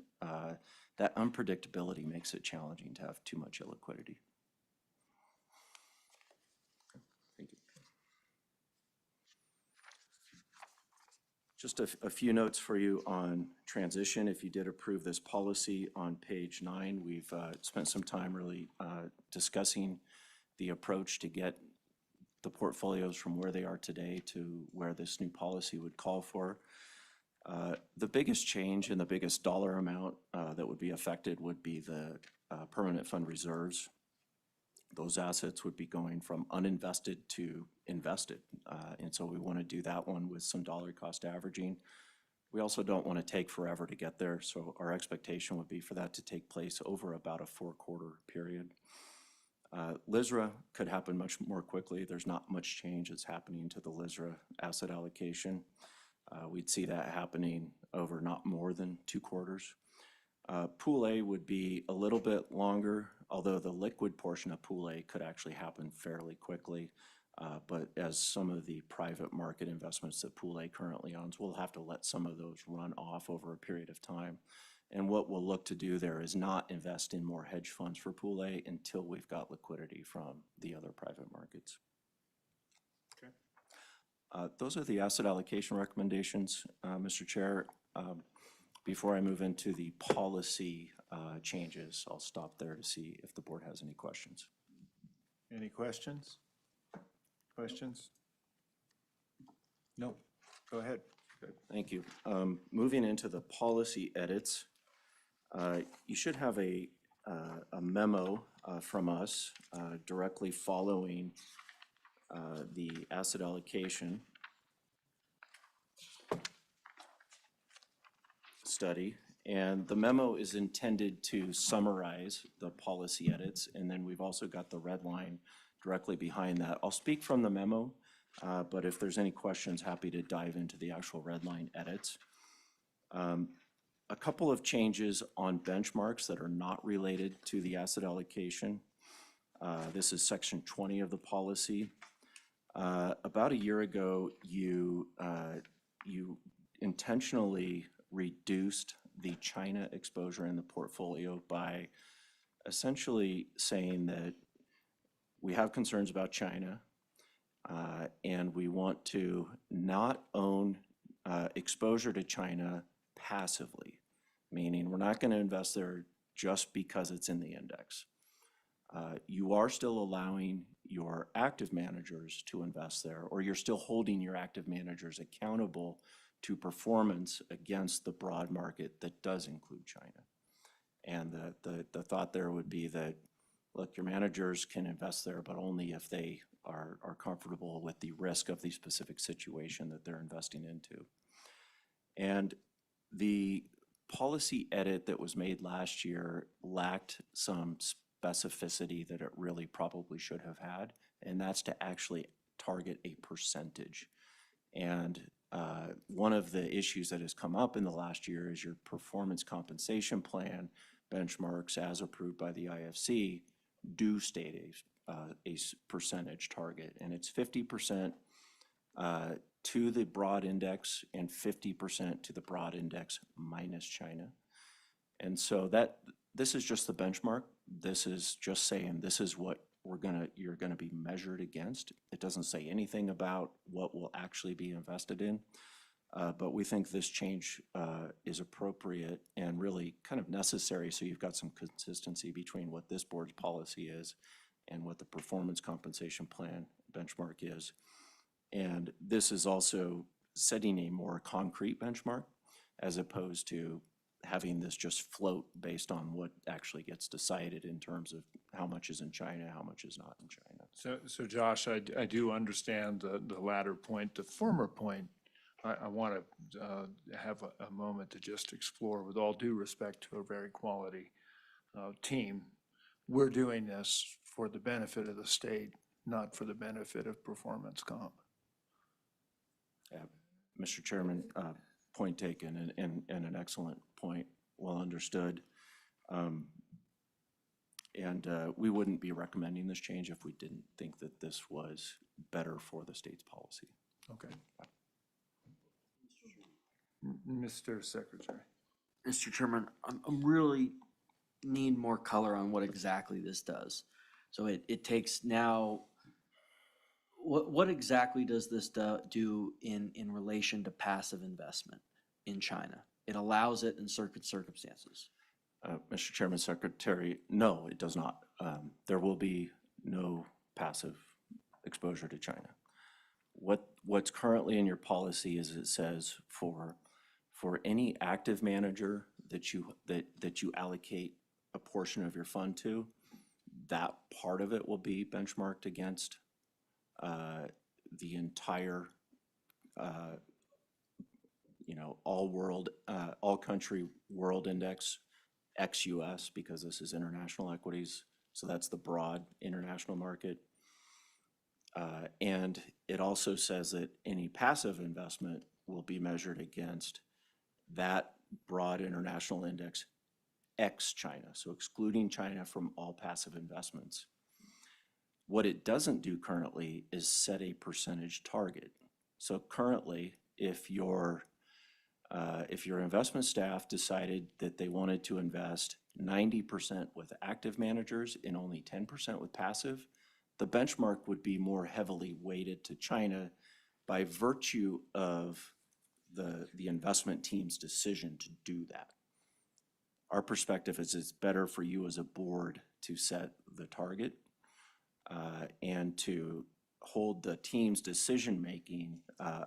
That unpredictability makes it challenging to have too much illiquidity. Thank you. Just a few notes for you on transition. If you did approve this policy on page 9, we've spent some time really discussing the approach to get the portfolios from where they are today to where this new policy would call for. The biggest change and the biggest dollar amount that would be affected would be the permanent fund reserves. Those assets would be going from uninvested to invested. And so we want to do that one with some dollar cost averaging. We also don't want to take forever to get there. So our expectation would be for that to take place over about a 4-quarter period. LISRA could happen much more quickly. There's not much change that's happening to the LISRA asset allocation. We'd see that happening over not more than 2 quarters. Pool A would be a little bit longer, although the liquid portion of Pool A could actually happen fairly quickly. But as some of the private market investments that Pool A currently owns, we'll have to let some of those run off over a period of time. And what we'll look to do there is not invest in more hedge funds for Pool A until we've got liquidity from the other private markets. Okay. Those are the asset allocation recommendations, Mr. Chair. Before I move into the policy changes, I'll stop there to see if the board has any questions. Any questions? Questions? No, go ahead. Thank you. Moving into the policy edits, you should have a memo from us directly following the asset allocation study. And the memo is intended to summarize the policy edits, and then we've also got the red line directly behind that. I'll speak from the memo, but if there's any questions, happy to dive into the actual red line edits. A couple of changes on benchmarks that are not related to the asset allocation. This is section 20 of the policy. About a year ago, you intentionally reduced the China exposure in the portfolio by essentially saying that we have concerns about China, and we want to not own exposure to China passively, meaning we're not going to invest there just because it's in the index. You are still allowing your active managers to invest there, or you're still holding your active managers accountable to performance against the broad market that does include China. And the thought there would be that, look, your managers can invest there, but only if they are comfortable with the risk of the specific situation that they're investing into. And the policy edit that was made last year lacked some specificity that it really probably should have had, and that's to actually target a percentage. And one of the issues that has come up in the last year is your performance compensation plan benchmarks as approved by the IFC do state a percentage target, and it's 50% to the broad index and 50% to the broad index minus China. And so this is just the benchmark. This is just saying this is what you're gonna be measured against. It doesn't say anything about what will actually be invested in, but we think this change is appropriate and really kind of necessary, so you've got some consistency between what this board's policy is and what the performance compensation plan benchmark is. And this is also setting a more concrete benchmark as opposed to having this just float based on what actually gets decided in terms of how much is in China, how much is not in China. So Josh, I do understand the latter point. The former point, I want to have a moment to just explore, with all due respect to a very quality team. We're doing this for the benefit of the state, not for the benefit of performance comp. Mr. Chairman, point taken, and an excellent point, well understood. And we wouldn't be recommending this change if we didn't think that this was better for the state's policy. Okay. Mr. Secretary. Mr. Chairman, I'm really need more color on what exactly this does. So it takes now, what exactly does this do in relation to passive investment in China? It allows it in certain circumstances. Mr. Chairman, Secretary, no, it does not. There will be no passive exposure to China. What's currently in your policy is it says for any active manager that you allocate a portion of your fund to, that part of it will be benchmarked against the entire all country world index, ex-US, because this is international equities. So that's the broad international market. And it also says that any passive investment will be measured against that broad international index ex-China, so excluding China from all passive investments. What it doesn't do currently is set a percentage target. So currently, if your investment staff decided that they wanted to invest 90% with active managers and only 10% with passive, the benchmark would be more heavily weighted to China by virtue of the investment team's decision to do that. Our perspective is it's better for you as a board to set the target and to hold the team's decision-making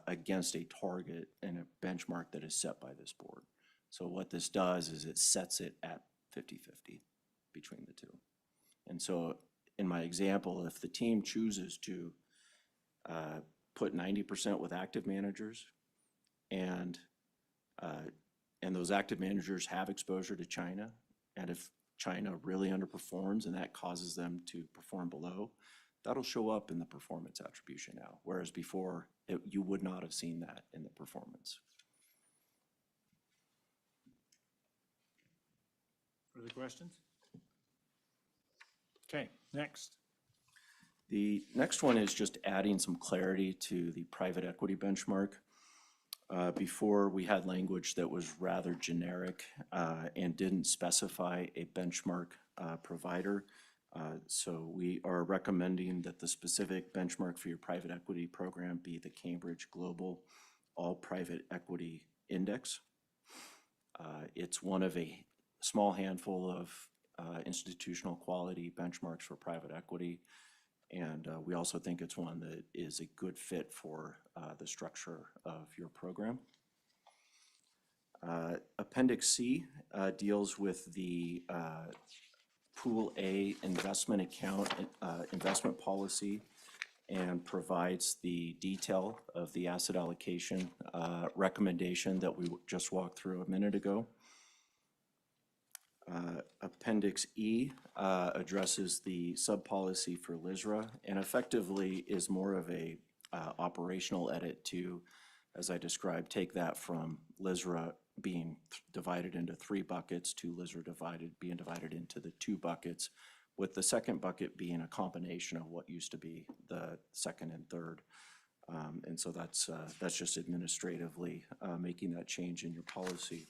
against a target and a benchmark that is set by this board. So what this does is it sets it at 50-50 between the two. And so in my example, if the team chooses to put 90% with active managers and those active managers have exposure to China, and if China really underperforms and that causes them to perform below, that'll show up in the performance attribution now, whereas before you would not have seen that in the performance. Further questions? Okay, next. The next one is just adding some clarity to the private equity benchmark. Before, we had language that was rather generic and didn't specify a benchmark provider. So we are recommending that the specific benchmark for your private equity program be the Cambridge Global All Private Equity Index. It's one of a small handful of institutional quality benchmarks for private equity. And we also think it's one that is a good fit for the structure of your program. Appendix C deals with the Pool A investment account investment policy and provides the detail of the asset allocation recommendation that we just walked through a minute ago. Appendix E addresses the sub-policy for LISRA and effectively is more of a operational edit to, as I described, take that from LISRA being divided into 3 buckets to LISRA being divided into the 2 buckets, with the second bucket being a combination of what used to be the second and third. And so that's just administratively making that change in your policy.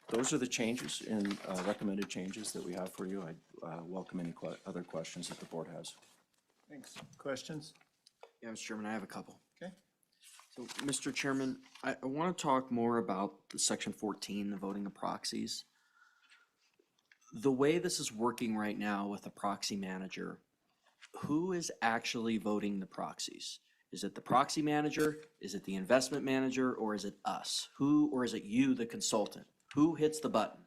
Those are the changes and recommended changes that we have for you. I welcome any other questions that the board has. Thanks. Questions? Yeah, Mr. Chairman, I have a couple. Okay. So, Mr. Chairman, I want to talk more about the Section 14, the voting of proxies. The way this is working right now with a proxy manager, who is actually voting the proxies? Is it the proxy manager? Is it the investment manager? Or is it us? Who, or is it you, the consultant? Who hits the button?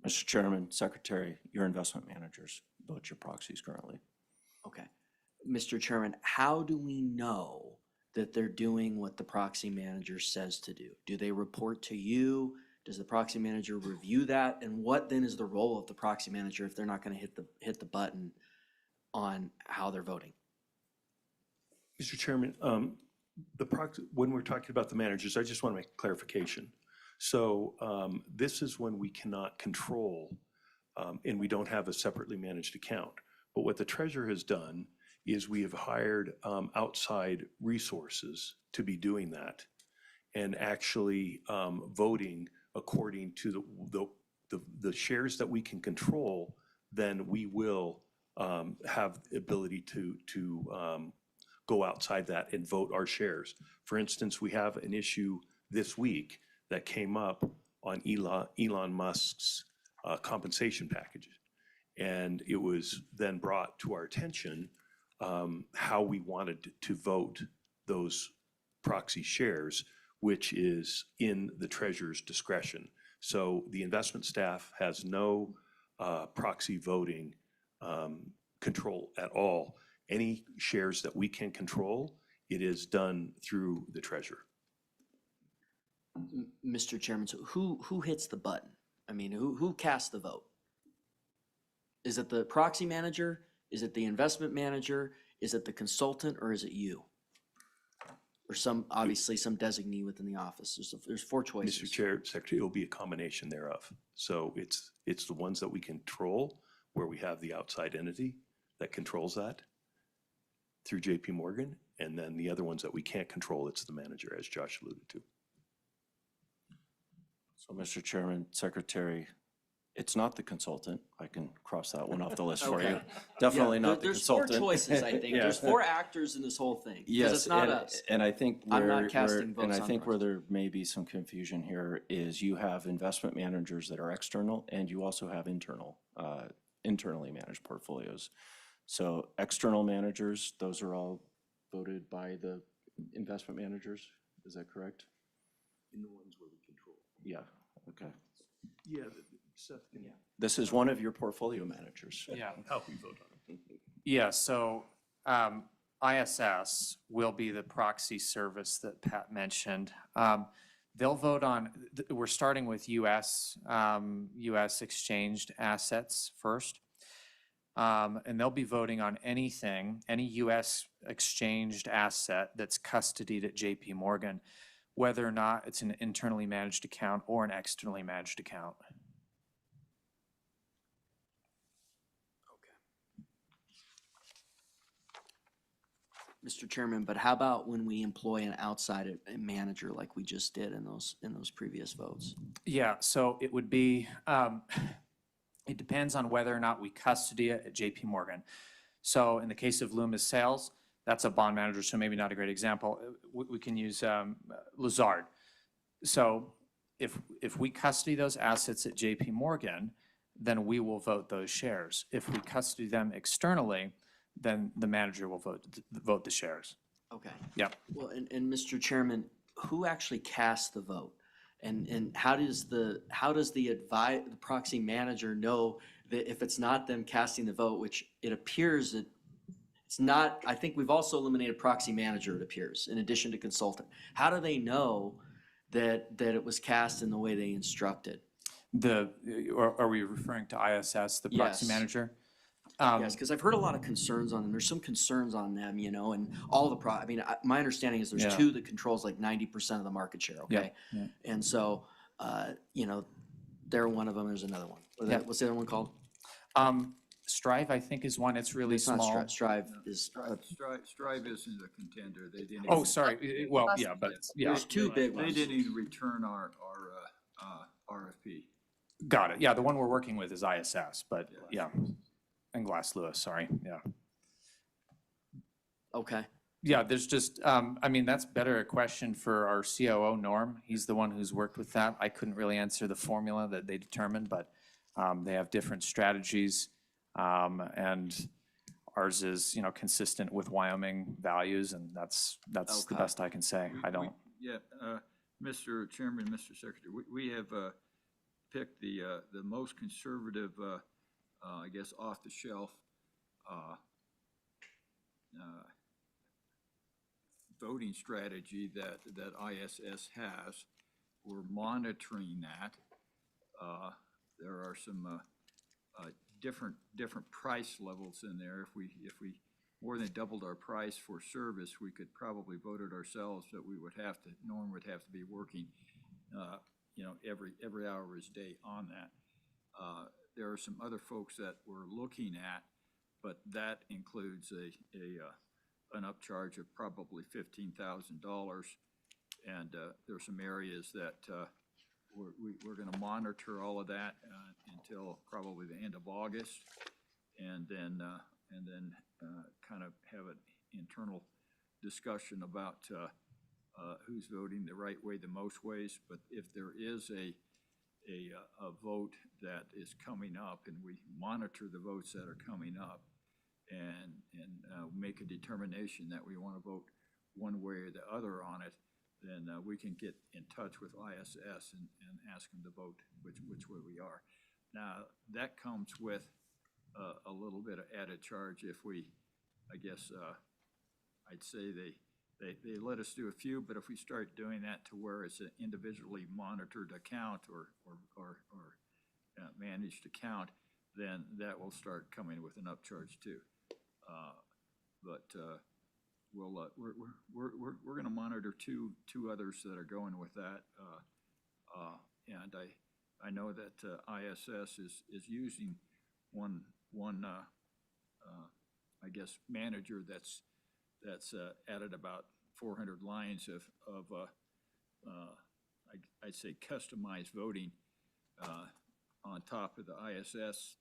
Mr. Chairman, Secretary, your investment managers vote your proxies currently. Okay. Mr. Chairman, how do we know that they're doing what the proxy manager says to do? Do they report to you? Does the proxy manager review that? And what then is the role of the proxy manager if they're not going to hit the button on how they're voting? Mr. Chairman, when we're talking about the managers, I just want to make clarification. So this is when we cannot control and we don't have a separately managed account. But what the treasurer has done is we have hired outside resources to be doing that and actually voting according to the shares that we can control. Then we will have the ability to go outside that and vote our shares. For instance, we have an issue this week that came up on Elon Musk's compensation package. And it was then brought to our attention how we wanted to vote those proxy shares, which is in the treasurer's discretion. So the investment staff has no proxy voting control at all. Any shares that we can control, it is done through the treasurer. Mr. Chairman, so who hits the button? I mean, who casts the vote? Is it the proxy manager? Is it the investment manager? Is it the consultant, or is it you? Or obviously some designee within the office. There's 4 choices. Mr. Chair, Secretary, it'll be a combination thereof. So it's the ones that we control, where we have the outside entity that controls that through JP Morgan, and then the other ones that we can't control, it's the manager, as Josh alluded to. So, Mr. Chairman, Secretary, it's not the consultant. I can cross that one off the list for you. Definitely not the consultant. There's 4 choices, I think. Yeah. There's 4 actors in this whole thing. Yes, It's not us. and I think I'm not casting votes and I on think where there may be some confusion here is you have investment managers that are external, and you also have internally managed portfolios. So external managers, those are all voted by the investment managers, is that correct? In the ones where we control. Yeah, okay. Yeah, Seth, This is one of your portfolio managers. Yeah. how we vote on it. Yeah, so ISS will be the proxy service that Pat mentioned. They'll vote on, we're starting with US exchanged assets first. And they'll be voting on anything, any US exchanged asset that's custodied at JP Morgan, whether or not it's an internally managed account or an externally managed account. Mr. Chairman, but how about when we employ an outside manager like we just did in those previous votes? Yeah, so it would be, it depends on whether or not we custody it at JP Morgan. So in the case of Loomis Sales, that's a bond manager, so maybe not a great example. We can use Lazard. So if we custody those assets at JP Morgan, then we will vote those shares. If we custody them externally, then the manager will vote the shares. Okay. Yep. Well, and Mr. Chairman, who actually casts the vote? And how does the proxy manager know that if it's not them casting the vote, which it appears that it's not, I think we've also eliminated proxy manager, it appears, in addition to consultant. How do they know that it was cast in the way they instructed? Are we referring to ISS, the proxy Yes. manager? Yes, because I've heard a lot of concerns on them. There's some concerns on them, and all the I mean, my understanding is there's Yeah. two that controls like 90% of the market share, okay? Yeah. And so, they're one of them, there's another one. Yeah. What's the other one called? Strive, I think, is one, it's really It's not small. Strive is, Strive isn't a contender. They didn't. Oh, even- sorry, well, yeah, but, yeah. There's two big They ones. didn't even return our RFP. Got it, yeah, the one we're working with is ISS, but, yeah. And Glass Lewis, sorry, yeah. Okay. Yeah, there's just, I mean, that's better a question for our COO, Norm. He's the one who's worked with that. I couldn't really answer the formula that they determined, but they have different strategies. And ours is, consistent with Wyoming values, and that's the Okay. best I can say. I don't. Yeah, Mr. Chairman, Mr. Secretary, we have picked the most conservative, I guess, off-the-shelf voting strategy that ISS has. We're monitoring that. There are some different price levels in there. If we more than doubled our price for service, we could probably vote it ourselves, but Norm would have to be working, every hour of his day on that. There are some other folks that we're looking at, but that includes an upcharge of probably $15,000. And there are some areas that we're going to monitor all of that until probably the end of August, and then kind of have an internal discussion about who's voting the right way the most ways. But if there is a vote that is coming up, and we monitor the votes that are coming up, and make a determination that we want to vote one way or the other on it, then we can get in touch with ISS and ask them to vote which way we are. Now, that comes with a little bit of added charge if we, I guess, I'd say they let us do a few, but if we start doing that to where it's an individually monitored account or managed account, then that will start coming with an upcharge too. We're going to monitor two others that are going with that, and I know that ISS is using one I guess manager that's added about 400 lines of I'd say customized voting on top of the ISS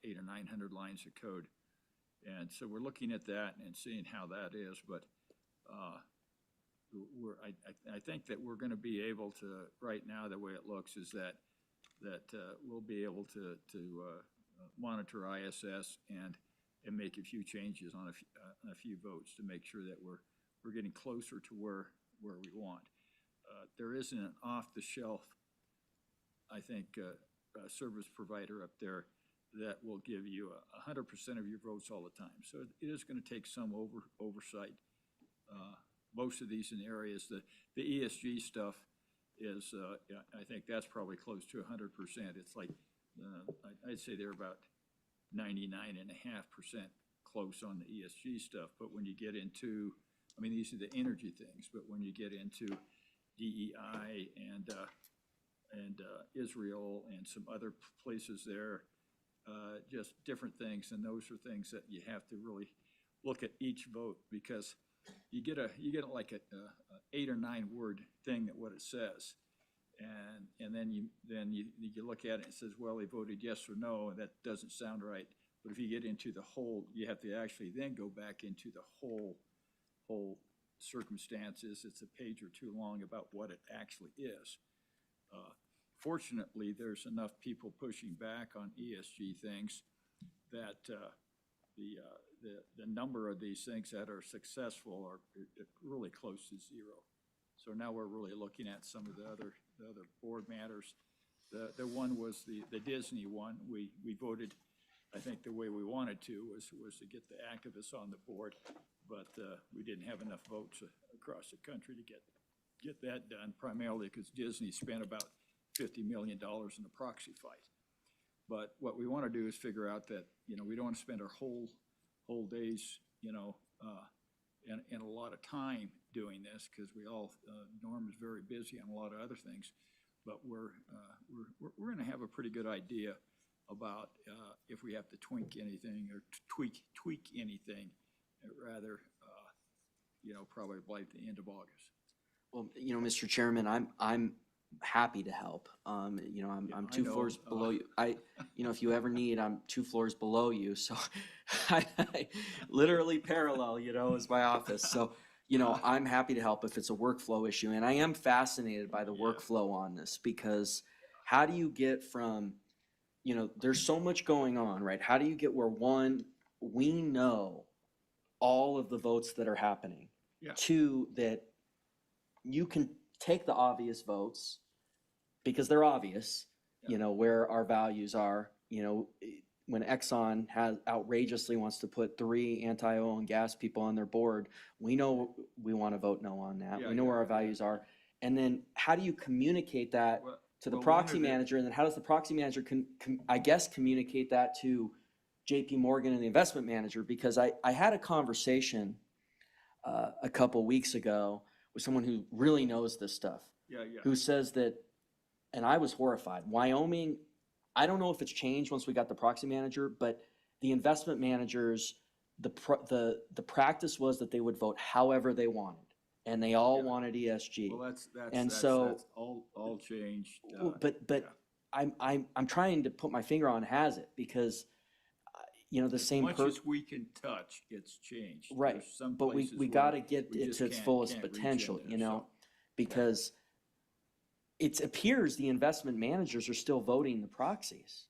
800 or 900 lines of code. And so we're looking at that and seeing how that is, but I think that we're going to be able to, right now, the way it looks is that we'll be able to monitor ISS and and make a few changes on a few votes to make sure that we're getting closer to where we want. There isn't an off-the-shelf, I think, service provider up there that will give you 100% of your votes all the time. So it is going to take some oversight. Most of these in areas, the ESG stuff is, I think that's probably close to 100%. It's like, I'd say they're about 99.5% close on the ESG stuff. But when you get into, I mean, these are the energy things, but when you get into DEI and Israel and some other places there, just different things, and those are things that you have to really look at each vote, because you get like a 8 or 9 word thing that what it says, and then you look at it and it says, well, they voted yes or no, and that doesn't sound right. But if you get into the whole, you have to actually then go back into the whole circumstances. It's a page or two long about what it actually is. Fortunately, there's enough people pushing back on ESG things that the number of these things that are successful are really close to zero. So now we're really looking at some of the other board matters. The one was the Disney one. We voted, I think the way we wanted to was to get the activists on the board, but we didn't have enough votes across the country to get that done, primarily because Disney spent about $50 million in the proxy fight. But what we want to do is figure out that, we don't want to spend our whole days, and a lot of time doing this, because Norm is very busy on a lot of other things. But we're going to have a pretty good idea about if we have to tweak anything or tweak anything, rather, probably by the end of August. Well, Mr. Chairman, I'm happy to help. I'm 2 floors below you. If you ever need, I'm 2 floors below you. So I literally parallel, is my office. So, I'm happy to help if it's a workflow issue. And I am fascinated by the workflow on this, because how do you get from, there's so much going on, right? How do you get where, one, we know all of the votes that are happening, two, that you can take the obvious votes because they're obvious, where our values are. When Exxon outrageously wants to put 3 anti-oil and gas people on their board, we know we want to vote no on that. We know where our values are. And then how do you communicate that to the proxy manager? And then how does the proxy manager communicate that to JP Morgan and the investment manager? Because I had a conversation a couple weeks ago with someone who really knows this stuff, who says that, and I was horrified, Wyoming, I don't know if it's changed once we got the proxy manager, but the investment managers, the practice was that they would vote however they wanted, and they all wanted ESG. Well, that's all changed. But I'm trying to put my finger on has it, because the same. As much as we can touch, it's changed. Right, but we got to get it to its fullest potential, because it appears the investment managers are still voting the proxies.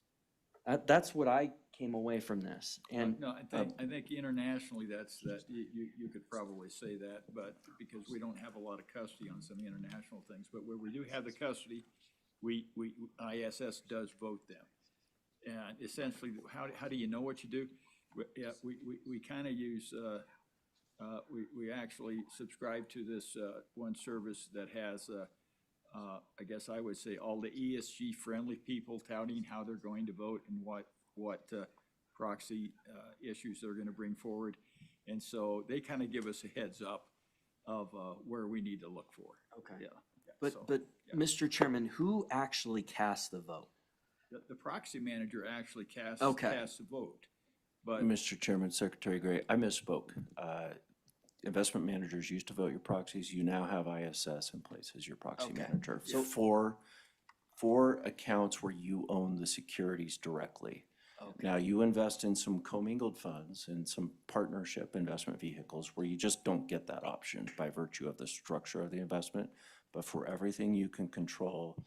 That's what I came away from this. And no, I think internationally you could probably say that, but because we don't have a lot of custody on some international things, but where we do have the custody, ISS does vote them. And essentially, how do you know what you do? We kind of use, we actually subscribe to this one service that has, I guess I would say, all the ESG friendly people touting how they're going to vote and what proxy issues they're going to bring forward. And so they kind of give us a heads up of where we need to look for. Okay. But Mr. Chairman, who actually casts the vote? The proxy manager actually casts the vote. But Mr. Chairman, Secretary Gray, I misspoke. Investment managers used to vote your proxies. You now have ISS in place as your proxy manager. So for accounts where you own the securities directly. Now, you invest in some commingled funds and some partnership investment vehicles where you just don't get that option by virtue of the structure of the investment. But for everything you can control,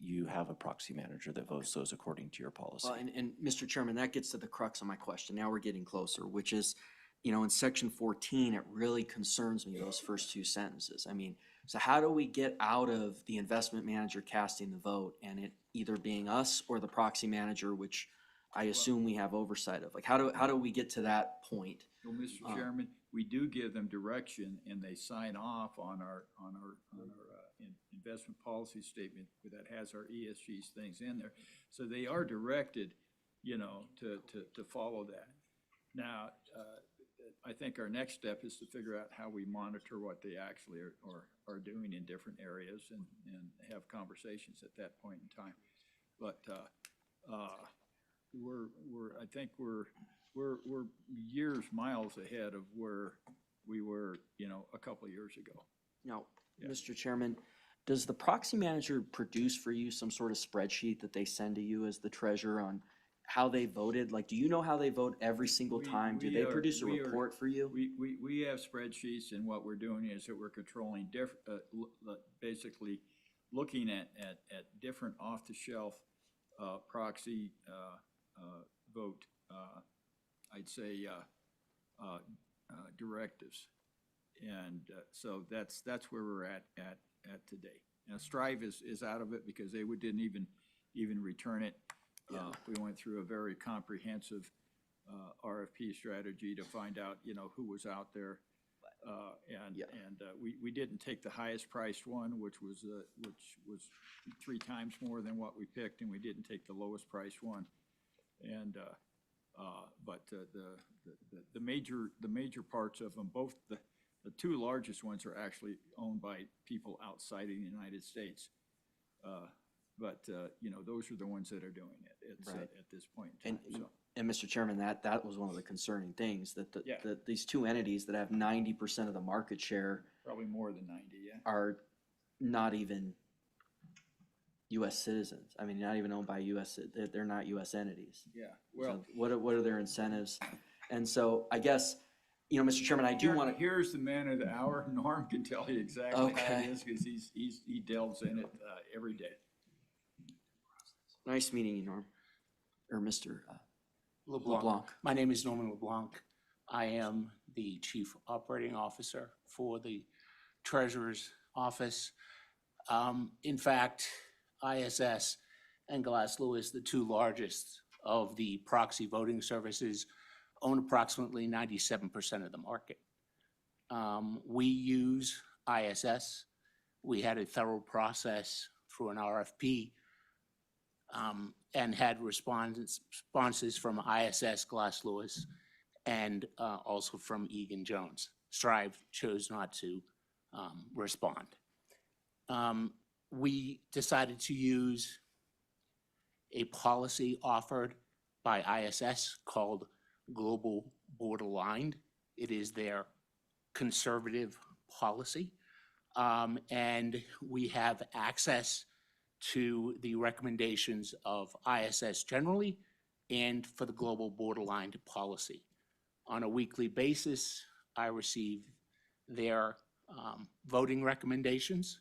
you have a proxy manager that votes those according to your policy. Well, and Mr. Chairman, that gets to the crux of my question. Now we're getting closer, which is, you know, in section 14, it really concerns me, those first two sentences. I mean, so how do we get out of the investment manager casting the vote and it either being us or the proxy manager, which I assume we have oversight of? Like, how do we get to that point? So, Mr. Chairman, we do give them direction and they sign off on our investment policy statement that has our ESG things in there. So they are directed, you know, to follow that. Now, I think our next step is to figure out how we monitor what they actually are doing in different areas and have conversations at that point in time. But I think we're years, miles ahead of where we were, you know, a couple of years ago. Now, Mr. Chairman, does the proxy manager produce for you some sort of spreadsheet that they send to you as the treasurer on how they voted? Like, do you know how they vote every single time? Do they produce a report for you? We have spreadsheets, and what we're doing is that we're controlling basically looking at different off-the-shelf proxy vote, I'd say, directives. And so that's where we're at today. Now, Strive is out of it because they didn't even return it. We went through a very comprehensive RFP strategy to find out, you know, who was out there. We didn't take the highest priced one, which was 3 times more than what we picked, and we didn't take the lowest priced one. And but the major parts of them, both the 2 largest ones are actually owned by people outside of the United States. You know, those are the ones that are doing it at this point in time. And Mr. Chairman, that was one of the concerning things, that these 2 entities that have 90% of the market share. Probably more than 90, yeah. Are not even U.S. citizens. I mean, not even owned by U.S., they're not U.S. entities. Yeah, well. So what are their incentives? And so I guess, you know, Mr. Chairman, I do want to. Here's the man of the hour. Norm can tell you exactly how it is because he delves in it every day. Nice meeting you, Norm. Or Mr. LeBlanc. My name is Norman LeBlanc. I am the Chief Operating Officer for the Treasurer's Office. In fact, ISS and Glass Lewis, the 2 largest of the proxy voting services, own approximately 97% of the market. We use ISS. We had a thorough process through an RFP and had responses from ISS, Glass Lewis, and also from Egan Jones. Strive chose not to respond. We decided to use a policy offered by ISS called Global Board Aligned. It is their conservative policy. And we have access to the recommendations of ISS generally and for the Global Board Aligned policy. On a weekly basis, I receive their voting recommendations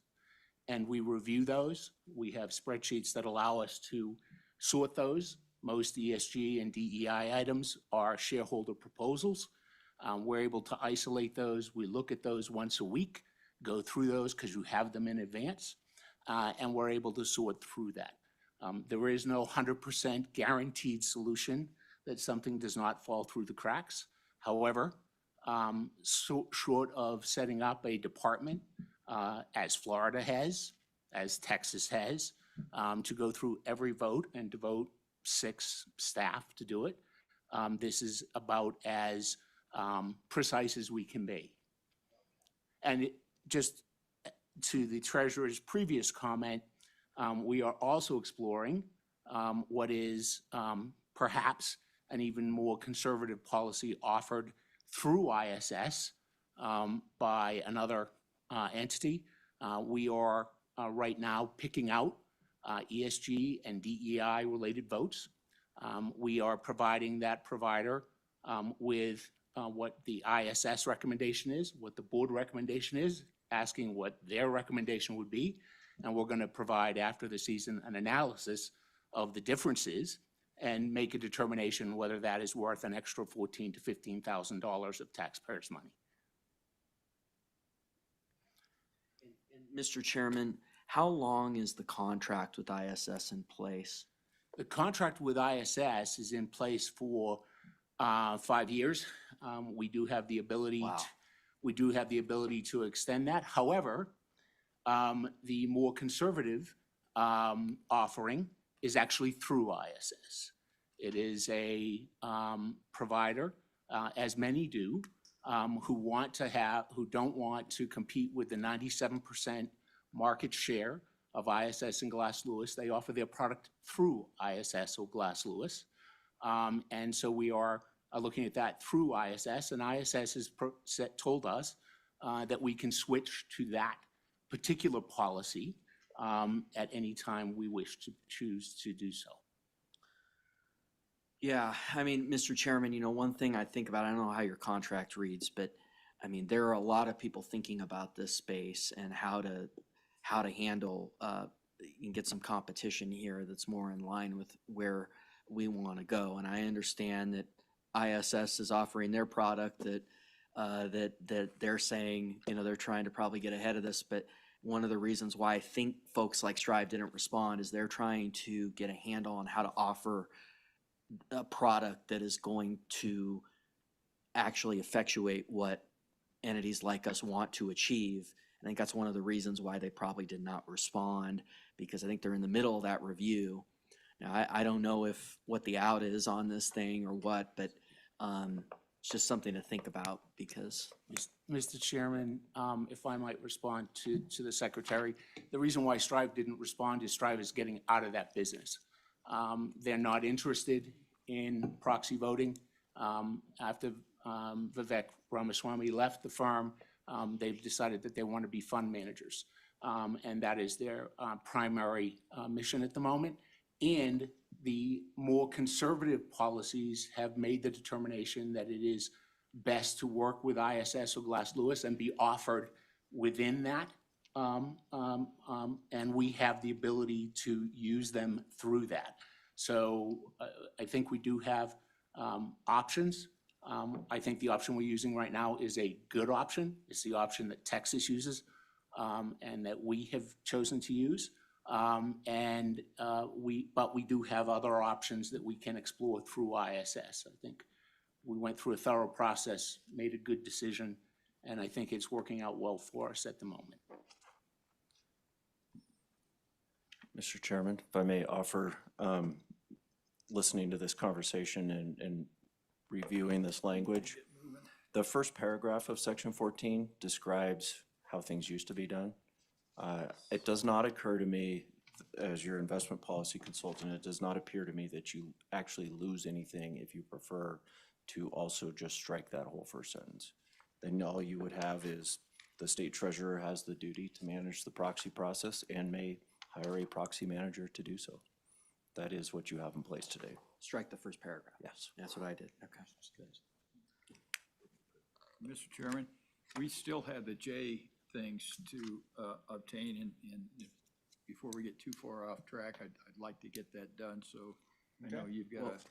and we review those. We have spreadsheets that allow us to sort those. Most ESG and DEI items are shareholder proposals. We're able to isolate those. We look at those once a week, go through those because you have them in advance, and we're able to sort through that. There is no 100% guaranteed solution that something does not fall through the cracks. However, short of setting up a department, as Florida has, as Texas has, to go through every vote and devote 6 staff to do it, this is about as precise as we can be. And just to the Treasurer's previous comment, we are also exploring what is perhaps an even more conservative policy offered through ISS by another entity. We are right now picking out ESG and DEI related votes. We are providing that provider with what the ISS recommendation is, what the board recommendation is, asking what their recommendation would be, And we're going to provide after the season an analysis of the differences and make a determination whether that is worth an extra $14,000 to $15,000 of taxpayers' money. Mr. Chairman, how long is the contract with ISS in place? The contract with ISS is in place for 5 years. We do have the ability. Wow. We do have the ability to extend that. However, the more conservative offering is actually through ISS. It is a provider, as many do, who don't want to compete with the 97% market share of ISS and Glass Lewis. They offer their product through ISS or Glass Lewis. And so we are looking at that through ISS, and ISS has told us that we can switch to that particular policy at any time we wish to choose to do so. Yeah, I mean, Mr. Chairman, you know, one thing I think about, I don't know how your contract reads, but I mean, there are a lot of people thinking about this space and how to handle, and get some competition here that's more in line with where we want to go. And I understand that ISS is offering their product that they're saying, you know, they're trying to probably get ahead of this, but one of the reasons why I think folks like Strive didn't respond is they're trying to get a handle on how to offer a product that is going to actually effectuate what entities like us want to achieve. I think that's one of the reasons why they probably did not respond, because I think they're in the middle of that review. Now, I don't know what the out is on this thing or what, but it's just something to think about because. Mr. Chairman, if I might respond to the Secretary, the reason why Strive didn't respond is Strive is getting out of that business. They're not interested in proxy voting. After Vivek Ramaswamy left the firm, they've decided that they want to be fund managers. And that is their primary mission at the moment. And the more conservative policies have made the determination that it is best to work with ISS or Glass Lewis and be offered within that. And we have the ability to use them through that. So I think we do have options. I think the option we're using right now is a good option. It's the option that Texas uses and that we have chosen to use. But we do have other options that we can explore through ISS. I think we went through a thorough process, made a good decision, and I think it's working out well for us at the moment. Mr. Chairman, if I may offer, listening to this conversation and reviewing this language, the first paragraph of Section 14 describes how things used to be done. It does not occur to me, as your investment policy consultant, it does not appear to me that you actually lose anything if you prefer to also just strike that whole first sentence. Then all you would have is the state treasurer has the duty to manage the proxy process and may hire a proxy manager to do so. That is what you have in place today. Strike the first paragraph. Yes. That's what I did. Okay. Mr. Chairman, we still have the J things to obtain, and before we get too far off track, I'd like to get that done, so I know you've got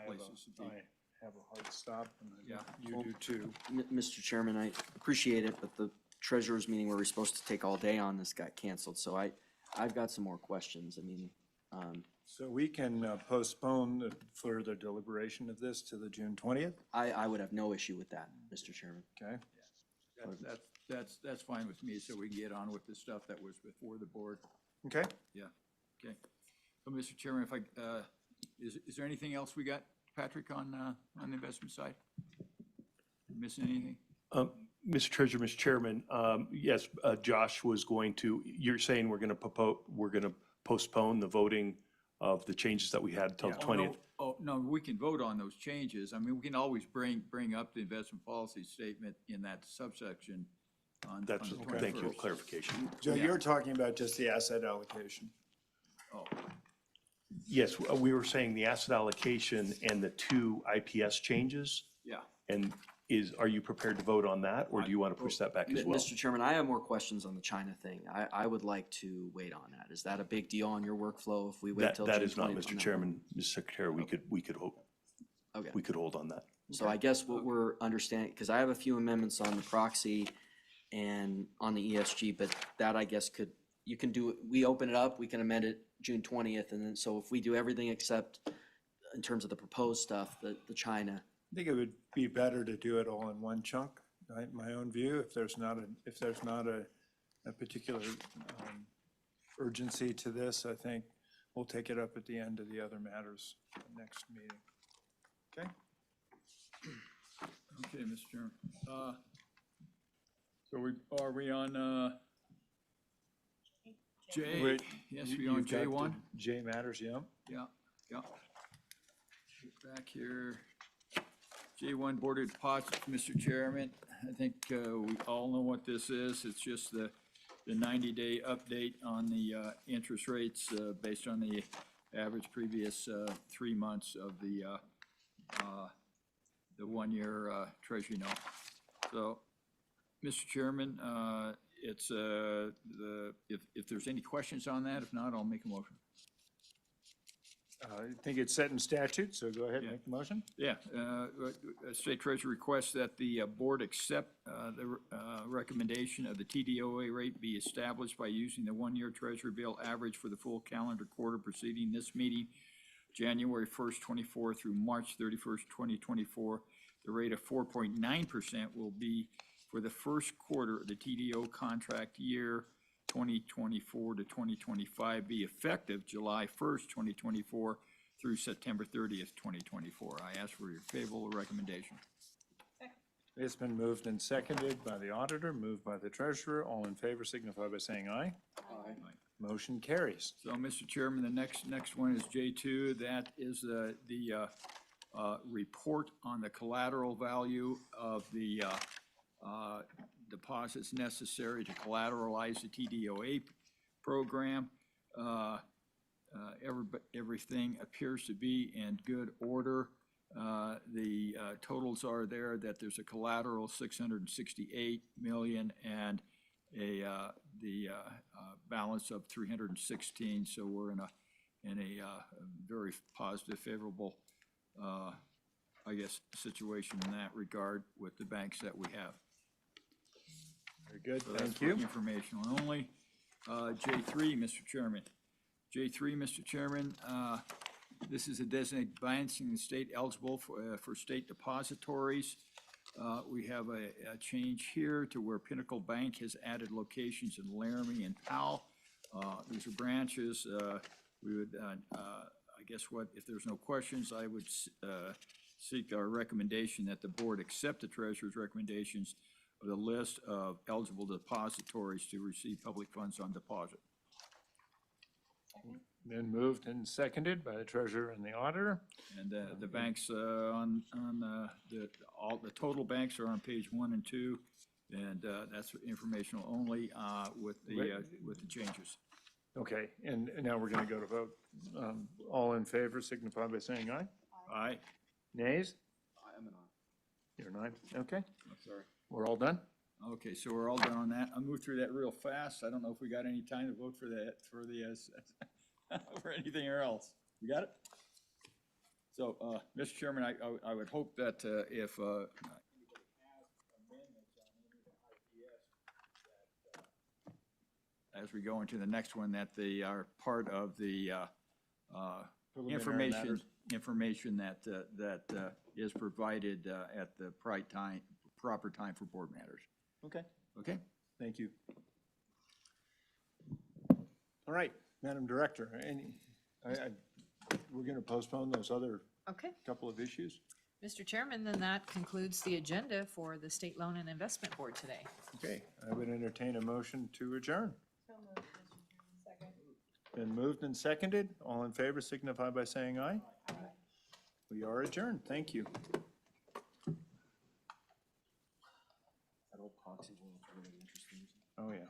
places to be. I have a hard stop, and Yeah. you do too. Mr. Chairman, I appreciate it, but the treasurer's meeting where we're supposed to take all day on this got canceled, so I've got some more questions. I mean, So we can postpone the further deliberation of this to the June 20th? I would have no issue with that, Mr. Chairman. Okay. That's fine with me, so we can get on with the stuff that was before the board. Okay. Yeah, okay. So, Mr. Chairman, if is there anything else we got, Patrick, on the investment side? Missing anything? Mr. Treasurer, Mr. Chairman, yes, Josh was going to, you're saying we're going to postpone the voting of the changes that we had until the 20th? Oh, no, we can vote on those changes. I mean, we can always bring up the investment policy statement in that subsection on the 21st. Thank you, clarification. Joe, you're talking about just the asset allocation. Oh. Yes, we were saying the asset allocation and the two IPS changes. Yeah. And are you prepared to vote on that, or do you want to push that back as well? Mr. Chairman, I have more questions on the China thing. I would like to wait on that. Is that a big deal on your workflow if we wait till June 20th? That is not, on Mr. that Chairman. Mr. Secretary, we could hold, Okay. we could hold on that. So I guess what we're understanding, because I have a few amendments on the proxy and on the ESG, but that I guess you can do, we open it up, we can amend it June 20th, and then, so if we do everything except in terms of the proposed stuff, the China. I think it would be better to do it all in one chunk, right? My own view, if there's not a particular urgency to this, I think we'll take it up at the end of the other matters next meeting. Okay? Okay, Mr. Chairman. So are we on, J? Wait, Yes, you- we on you've got the J1? J matters, yeah. Yeah. Get back here. J1 Board of Deposits, Mr. Chairman. I think we all know what this is. It's just the 90-day update on the interest rates based on the average previous 3 months of the 1-year Treasury note. So, Mr. Chairman, it's if there's any questions on that, if not, I'll make a motion. I think it's set in statute, so go ahead and make the motion. Yeah, State Treasurer requests that the board accept the recommendation of the TDOA rate be established by using the 1-year Treasury bill average for the full calendar quarter preceding this meeting, January 1st, 24 through March 31st, 2024. The rate of 4.9% will be for the first quarter of the TDO contract year 2024 to 2025, be effective July 1st, 2024 through September 30th, 2024. I ask for your favorable recommendation. It's been moved and seconded by the auditor, moved by the treasurer. All in favor signify by saying aye. Aye. Motion carries. So, Mr. Chairman, the next one is J2. That is the report on the collateral value of the deposits necessary to collateralize the TDOA program. Everything appears to be in good order. The totals are there that there's a collateral 668 million and the balance of 316. So we're in a very positive, favorable, I guess, situation in that regard with the banks that we have. Very good, So that's thank for you. informational only. J3, Mr. Chairman. J3, Mr. Chairman, this is a designated bank in the state eligible for state depositories. We have a change here to where Pinnacle Bank has added locations in Laramie and Powell. These are branches. We would, I guess if there's no questions, I would seek our recommendation that the board accept the treasurer's recommendations of the list of eligible depositories to receive public funds on deposit. Been moved and seconded by the treasurer and the auditor. And the banks all the total banks are on page 1 and 2, and that's informational only with the changes. Okay, and now we're going to go to vote. All in favor signify by saying aye. Aye. Nays? I am an aye. You're an aye, okay. I'm sorry. We're all done? Okay, so we're all done on that. I'll move through that real fast. I don't know if we got any time to vote for that, for the, for anything else. You got it? So, Mr. Chairman, I would hope that if anybody has amendments on any of the IPS, that as we go into the next one, that they are part of the Preliminary matters. information that is provided at the proper time for board matters. Okay, Okay? thank you. All right, Madam Director, we're going to postpone those other Okay, couple of issues? Mr. Chairman, then that concludes the agenda for the State Loan and Investment Board today. Okay, I would entertain a motion to adjourn. Been moved and seconded. All in favor signify by saying aye. Aye. We are adjourned. Thank you. That old proxy one is really interesting. Oh, yeah.